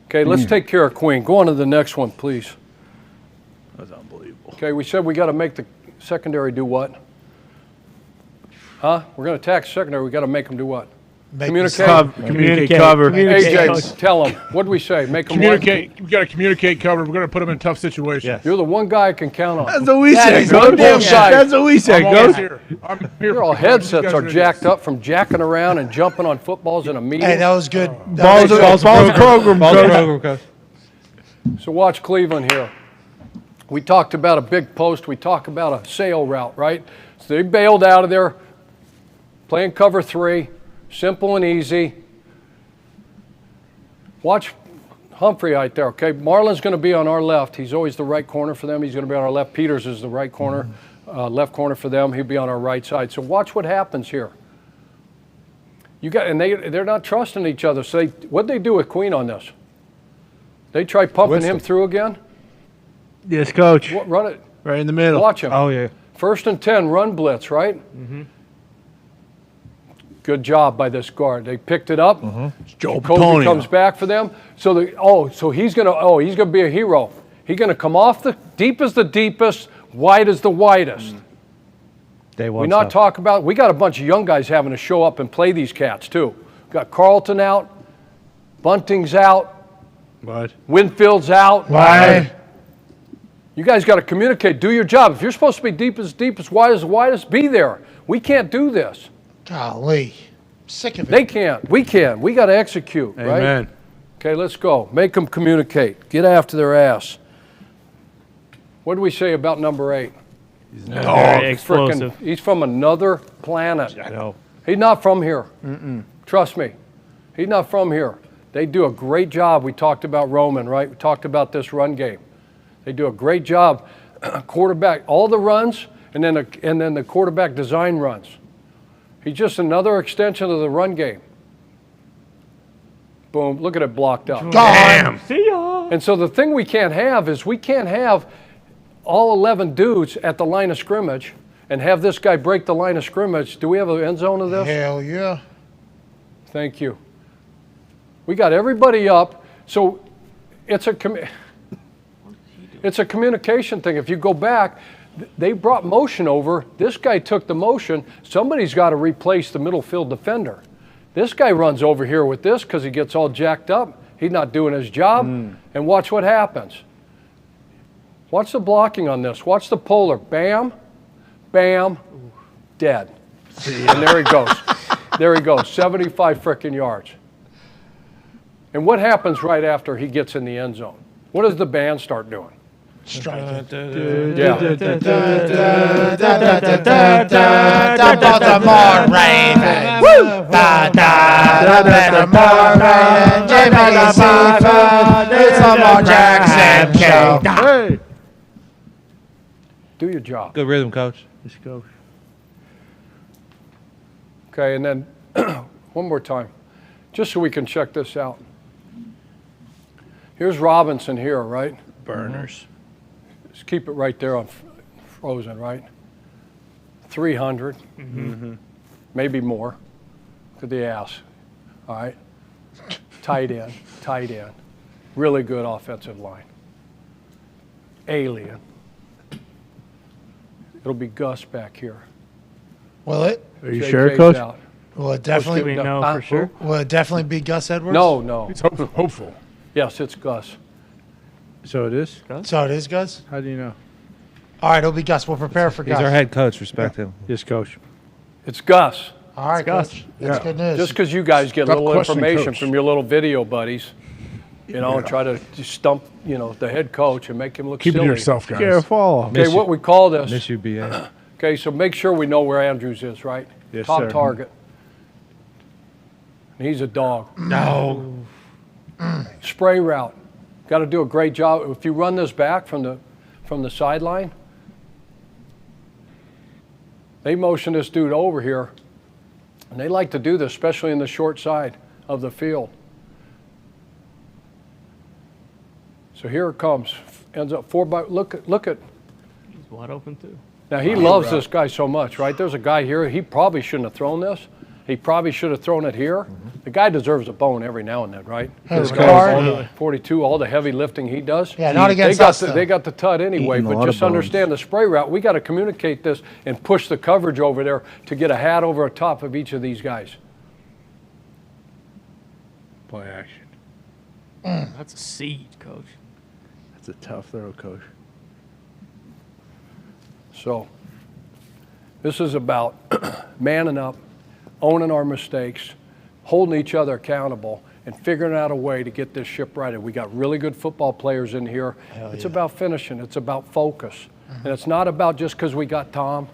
Okay, let's take care of Queen. Go on to the next one, please. That's unbelievable. Okay, we said we got to make the secondary do what? Huh? We're going to attack secondary. We got to make them do what? Communicate. Communicate, cover. AJ, tell them. What did we say? Make them Communicate. We got to communicate, cover. We're going to put them in tough situations. You're the one guy I can count on. That's what we That said, is Coach. good both sides. That's what we said, I'm always Coach. here. I'm here. Your all for you guys. You headsets guys are are jacked up from jacking around and jumping on footballs in a meeting. Hey, that was good. Balls program, Coach. So watch Cleveland here. We talked about a big post. We talked about a sail route, right? So they bailed out of there, playing cover 3, simple and easy. Watch Humphrey right there, okay? Marlon's going to be on our left. He's always the right corner for them. He's going to be on our left. Peters is the right corner, left corner for them. He'll be on our right side. So watch what happens here. They're not trusting each other. So what'd they do with Queen on this? They try pumping him through again? Yes, Coach. Run it. Right in the middle. Watch him. Oh, yeah. 1st and 10, run blitz, right? Mm-hmm. Good job by this guard. They picked it up. Joe Kobe Petonio. comes back for them. So he's gonna be a hero. He's gonna come off the deep as the deepest, wide as the widest. We got a bunch of young guys having to show up and play these cats too. Got Carlton out, Bunting's out, What? Winfield's out. Why? You guys got to communicate. Do your job. If you're supposed to be deepest, wide as the widest, be there. We can't do this. Golly. Sick of it. They can't. We can. We got to execute, right? Amen. Okay, let's go. Make them communicate. Get after their ass. What do we say about number 8? He's very explosive. He's from another planet. I know. He's not from here. Trust me. He's not from here. They do a great job. We talked about Roman, right? We talked about this run game. They do a great job. Quarterback, all the runs, and then the quarterback design runs. He's just another extension of the run game. Boom, look at it blocked up. Damn. See ya. And so the thing we can't have is we can't have all 11 dudes at the line of scrimmage and have this guy break the line of scrimmage. Do we have an end zone of this? Hell yeah. Thank you. We got everybody up. So it's a communication thing. If you go back, they brought motion over. This guy took the motion. Somebody's got to replace the middle field defender. This guy runs over here with this because he gets all jacked up. He's not doing his job. And watch what happens. Watch the blocking on this. Watch the polar. Bam, bam, dead. And there he goes. There he goes. 75 frickin' yards. And what happens right after he gets in the end zone? What does the band start doing? Striking. Baltimore Ravens. Baltimore Ravens. Jimmy Seafood. It's the Lamar Jackson Show. Hey. Do your job. Good rhythm, Coach. Let's go. Okay, and then one more time, just so we can check this out. Here's Robinson here, right? Burners. Just keep it right there on frozen, right? 300, maybe more. Look at the ass. All right. Tight end. Really good offensive line. Alien. It'll be Gus back here. Will it? Are you JJ's sure, Coach? out. Will it definitely? We know for sure. Will it definitely be Gus Edwards? No. It's hopeful. Yes, it's Gus. So it is? So it is Gus? How do you know? All right, it'll be Gus. We'll prepare for He's Gus. our head coach. Respect him. Yes, Coach. It's Gus. All right, Gus. Coach. That's good news. Just because you guys get Stop little questioning information Coach. from your little video buddies, and try to just stump, the head coach and make him look Keep it silly. to yourself, guys. Careful. Okay, what we call this. Miss you, BA. Okay, so make sure we know where Andrews is, right? Yes, Top sir. target. And he's a dog. No. Spray route. Got to do a great job. If you run this back from the sideline, they motion this dude over here. And they like to do this, especially in the short side of the field. So here it comes. Ends up 4 by. Look at. He's wide open too. Now he loves this guy so much, right? There's a guy here. He probably shouldn't have thrown this. He probably should have thrown it here. The guy deserves a bone every now and then, right? His All card. the 42, all the heavy lifting he does. Yeah, not against they got us, the, though. They got the tut anyway, Eating a but lot of just understand the spray route. We got to communicate this and push the coverage over there to get a hat over the top of each of these guys. Play action. That's a seed, coach. That's a tough throw, coach. So this is about manning up, owning our mistakes, holding each other accountable, and figuring out a way to get this ship righted. We got really good football players in here. It's about finishing. It's about focus. And it's not about just because we got Tom.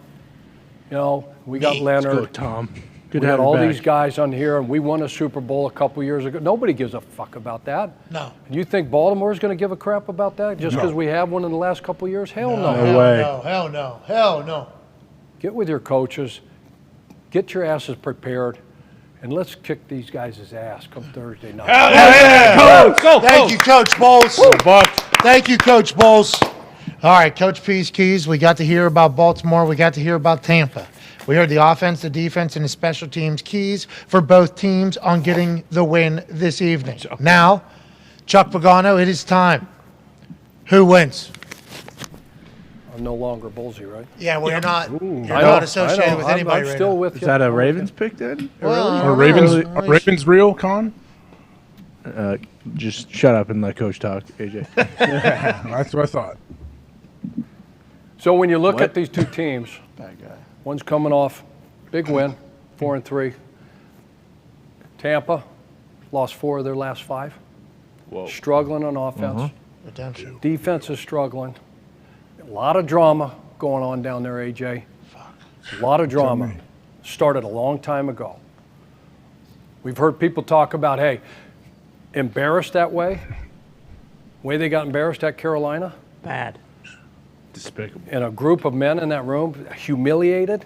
You know, we got Leonard. Let's go, Tom. Good We to got have you all back. these guys on here, and we won a Super Bowl a couple years ago. Nobody gives a fuck about that. No. You think Baltimore's going to give a crap about that just because we have one in the last couple years? Hell no. No way. No, hell no. Hell no. Get with your coaches, get your asses prepared, and let's kick these guys' ass come Thursday night. Thank you, Coach Bowles. Thank you, Coach Bowles. All right, Coach P's Keys. We got to hear about Baltimore. We got to hear about Tampa. We heard the offense, the defense, and the special teams keys for both teams on getting the win this evening. Now, Chuck Pagano, it is time. Who wins? I'm no longer Bullsy, right? Yeah, well, you're not. I You're know, not associated I know. with anybody I'm right still now. with Is you. that a Okay. Ravens pick then? Well, I Are don't Ravens, know. are Ravens real, Con? Just shut up and let Coach talk, AJ. That's what I thought. So when you look What? at these two teams, one's coming off big win, 4-3. Tampa lost 4 of their last 5. Whoa. Struggling on offense. Redemption. Defense is struggling. A lot of drama going on down there, AJ. A lot of drama. Started a long time ago. We've heard people talk about, hey, embarrassed that way. The way they got embarrassed at Carolina. Bad. Despicable. And a group of men in that room, humiliated.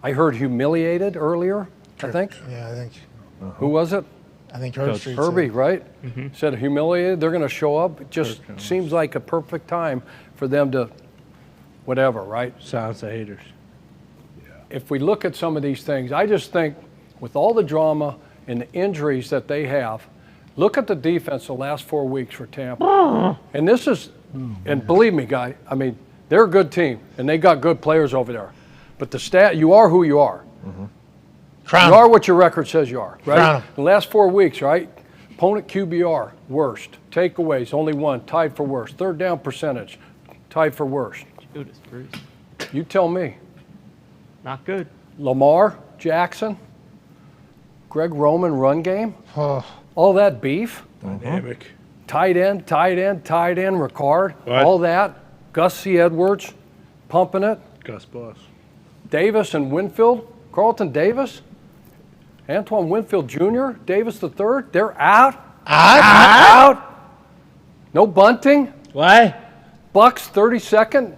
I heard humiliated earlier, I think. Yeah, I think. Who was it? I think Herbstreit. Herbie, right? Said humiliated. They're going to show up. It just seems like a perfect time for them to whatever, right? Silence the haters. If we look at some of these things, I just think with all the drama and the injuries that they have, look at the defense the last 4 weeks for Tampa. And this is, and believe me, guy, I mean, they're a good team, and they got good players over there. But the stat, you are who you are. You are what your record says you are, right? Crown 'em. The last 4 weeks, right? Opponent QBR, worst. Takeaways, only 1, tied for worst. Third down percentage, tied for worst. Judas Priest. You tell me. Not good. Lamar, Jackson, Greg Roman run game, Oh, all that beef, Dynamic. tight end, Ricard, What? all that. Gus C. Edwards pumping it. Gus Boss. Davis and Winfield, Carlton Davis, Antoine Winfield Jr., Davis III, they're out. Out. No bunting. Why? Bucks 32nd.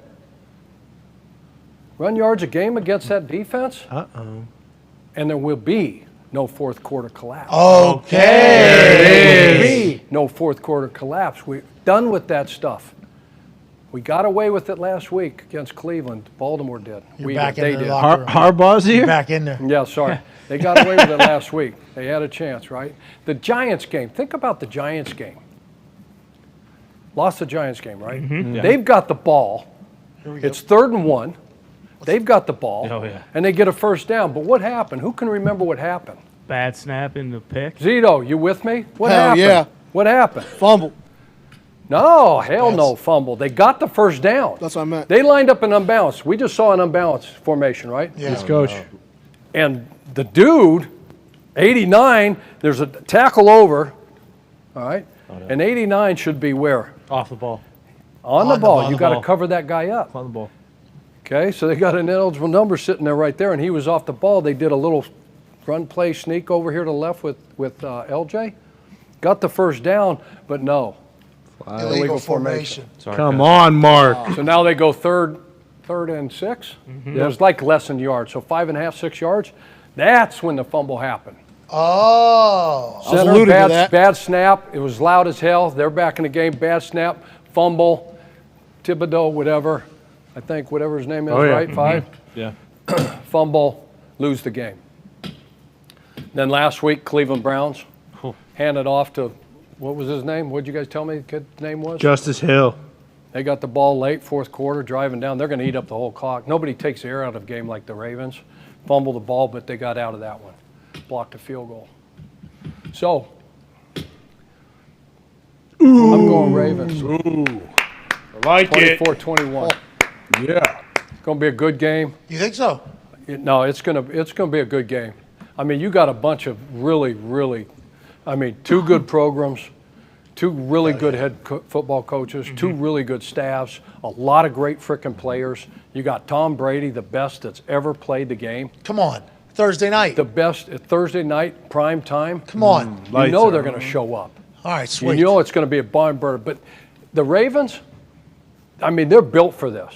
Run yards a game against that defense. Uh-oh. And there will be no fourth quarter collapse. okay. There will be no fourth quarter collapse. We're done with that stuff. We got away with it last week against Cleveland. Baltimore did. You're back in They the did. locker room. Harbaugh's You're here? back in there. Yeah, sorry. They got away with it last week. They had a chance, right? The Giants game. Think about the Giants game. Lost the Giants game, right? Yeah. They've got the ball. Here we go. It's 3rd and 1. They've got the ball. Oh, yeah. And they get a first down. But what happened? Who can remember what happened? Bad snap in the pick. Zito, you with me? What Hell happened? yeah. What happened? Fumble. No, hell no, fumble. They got the first down. That's what I meant. They lined up an unbalanced. We just saw an unbalanced formation, right? Yeah. Yes, Coach. And the dude, 89, there's a tackle over, all right? And 89 should be where? Off the ball. On the ball. on You the got to ball. cover that guy up. On the ball. Okay, so they got an ineligible number sitting there right there, and he was off the ball. They did a little run play sneak over here to the left with LJ. Got the first down, but no. Illegal formation. Come on, Mark. So now they go third and 6. It was like less than yards, so 5.5, 6 yards. That's when the fumble happened. Oh. Center, bad snap. It was loud as hell. They're back in the game. Bad snap, fumble, Thibodeau, whatever. I think whatever his name is, right? Mm-hmm. 5? Yeah. Fumble, lose the game. Then last week, Cleveland Browns handed off to, what was his name? What did you guys tell me the kid's name was? Justice Hill. They got the ball late, fourth quarter, driving down. They're going to eat up the whole clock. Nobody takes the air out of a game like the Ravens. Fumbled the ball, but they got out of that one. Blocked a field goal. So, I'm going Ravens. Ooh. I like 24-21. Yeah. It's going to be a good game. You think so? No, it's going to be a good game. I mean, you got a bunch of really, two good programs, two really good head football coaches, two really good staffs, a lot of great freaking players. You got Tom Brady, the best that's ever played the game. Come on. Thursday night. The best Thursday night, prime time. Come on. You know they're going to show up. All right, sweet. You know it's going to be a barn burner. But the Ravens, I mean, they're built for this.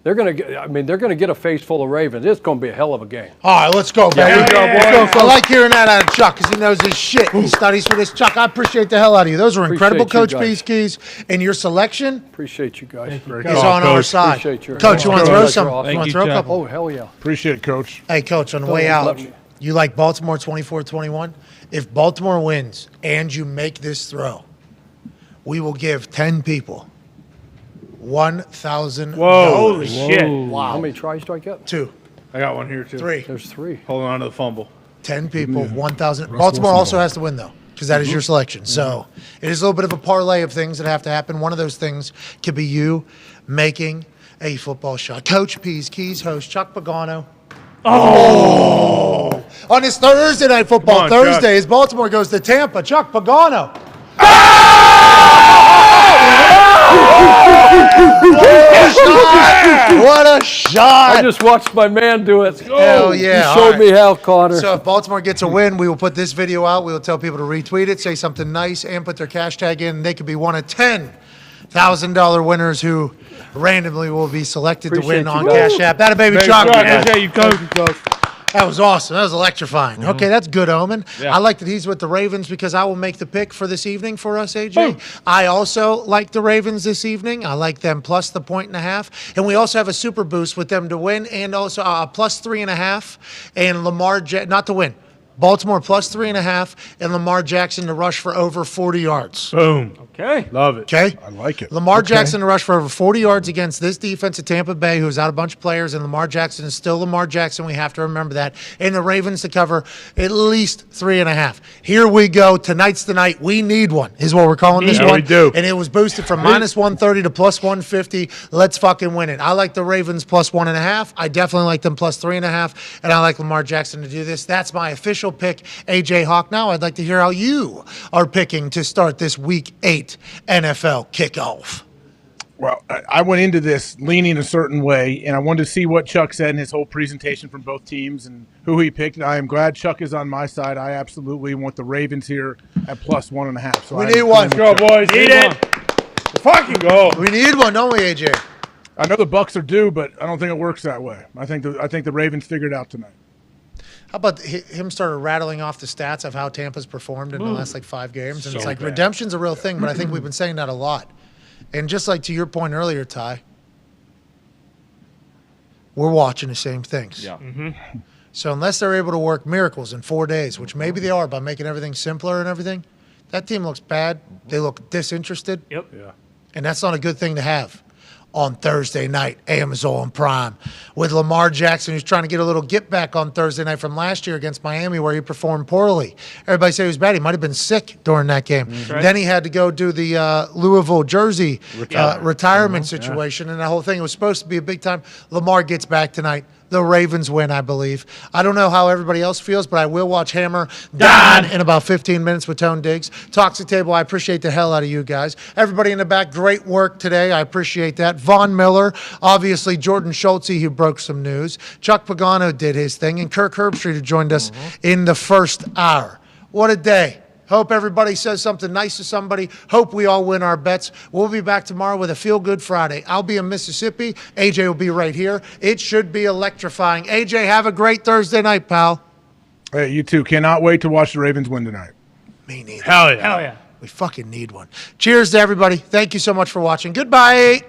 They're going to get a face full of Ravens. It's going to be a hell of a game. All right, let's go, baby. Let's go. I like hearing that out of Chuck because he knows his shit. He studies for this. Chuck, I appreciate the hell out of you. Those are incredible, Coach Peace Keys. And your selection Appreciate you guys. is on our side. Appreciate your Coach, you want to throw some? You Thank want you, to throw a Chuck. couple? Oh, hell yeah. Appreciate it, Coach. Hey, Coach, on the way out, you like Baltimore 24-21? If Baltimore wins and you make this throw, we will give 10 people $1,000. Whoa. Holy shit. Wow. How many tries do I get? 2. I got one here, too. 3. There's 3. Holding on to the fumble. 10 people, 1,000. Baltimore also has to win, though, because that is your selection. So it is a little bit of a parlay of things that have to happen. One of those things could be you making a football shot. Coach P's Keys host Chuck Pagano. Oh! On this Thursday Night Football Thursday, as Baltimore goes to Tampa, Chuck Pagano. What a shot! I just watched my man do it. Hell yeah. You showed me how, Connor. So if Baltimore gets a win, we will put this video out. We will tell people to retweet it, say something nice, and put their cash tag in. And they could be one of $10,000 winners who randomly will be selected to win on Cash App. That a baby Chuck. You coach. That was awesome. That was electrifying. Okay, that's good omen. I like that he's with the Ravens because I will make the pick for this evening for us, AJ. Boom. I also like the Ravens this evening. I like them plus the 1.5. And we also have a super boost with them to win and also plus 3.5 and Lamar, not to win. Baltimore plus 3.5 and Lamar Jackson to rush for over 40 yards. Boom. Okay. Love it. Okay. I like it. Lamar Jackson to rush for over 40 yards against this defense at Tampa Bay, who's out a bunch of players, and Lamar Jackson is still Lamar Jackson. We have to remember that. And the Ravens to cover at least 3.5. Here we go. Tonight's the night. We need one, is what we're calling this one. We do. And it was boosted from minus 130 to plus 150. Let's fucking win it. I like the Ravens plus 1.5. I definitely like them plus 3.5. And I like Lamar Jackson to do this. That's my official pick, AJ Hawk. Now I'd like to hear how you are picking to start this Week 8 NFL kickoff. Well, I went into this leaning a certain way, and I wanted to see what Chuck said in his whole presentation from both teams and who he picked. And I am glad Chuck is on my side. I absolutely want the Ravens here at plus 1.5. So we need one. Let's go, boys. Need it. Fucking go. We need one, don't we, AJ? I know the Bucks are due, but I don't think it works that way. I think the Ravens figured it out tonight. How about him started rattling off the stats of how Tampa's performed in the last 5 games? And it's like redemption's a real thing, but I think we've been saying that a lot. And just like to your point earlier, Ty, we're watching the same things. Yeah. So unless they're able to work miracles in 4 days, which maybe they are by making everything simpler and everything, that team looks bad. They look disinterested. Yep. Yeah. And that's not a good thing to have on Thursday night, Amazon Prime, with Lamar Jackson, who's trying to get a little get back on Thursday night from last year against Miami where he performed poorly. Everybody said he was bad. He might have been sick during that game. Right. Then he had to go do the Louisville jersey retirement situation and the whole thing. It was supposed to be a big time. Lamar gets back tonight. The Ravens win, I believe. I don't know how everybody else feels, but I will watch Hammer Dahn in about 15 minutes with Tone Diggs. Toxic Table, I appreciate the hell out of you guys. Everybody in the back, great work today. I appreciate that. Von Miller, obviously Jordan Schultze, who broke some news. Chuck Pagano did his thing, and Kirk Herbstreit, who joined us in the first hour. What a day. Hope everybody says something nice to somebody. Hope we all win our bets. We'll be back tomorrow with a Feel Good Friday. I'll be in Mississippi. AJ will be right here. It should be electrifying. AJ, have a great Thursday night, pal. Hey, you too. Cannot wait to watch the Ravens win tonight. Me neither. Hell yeah. Hell yeah. We fucking need one. Cheers to everybody. Thank you so much for watching. Goodbye.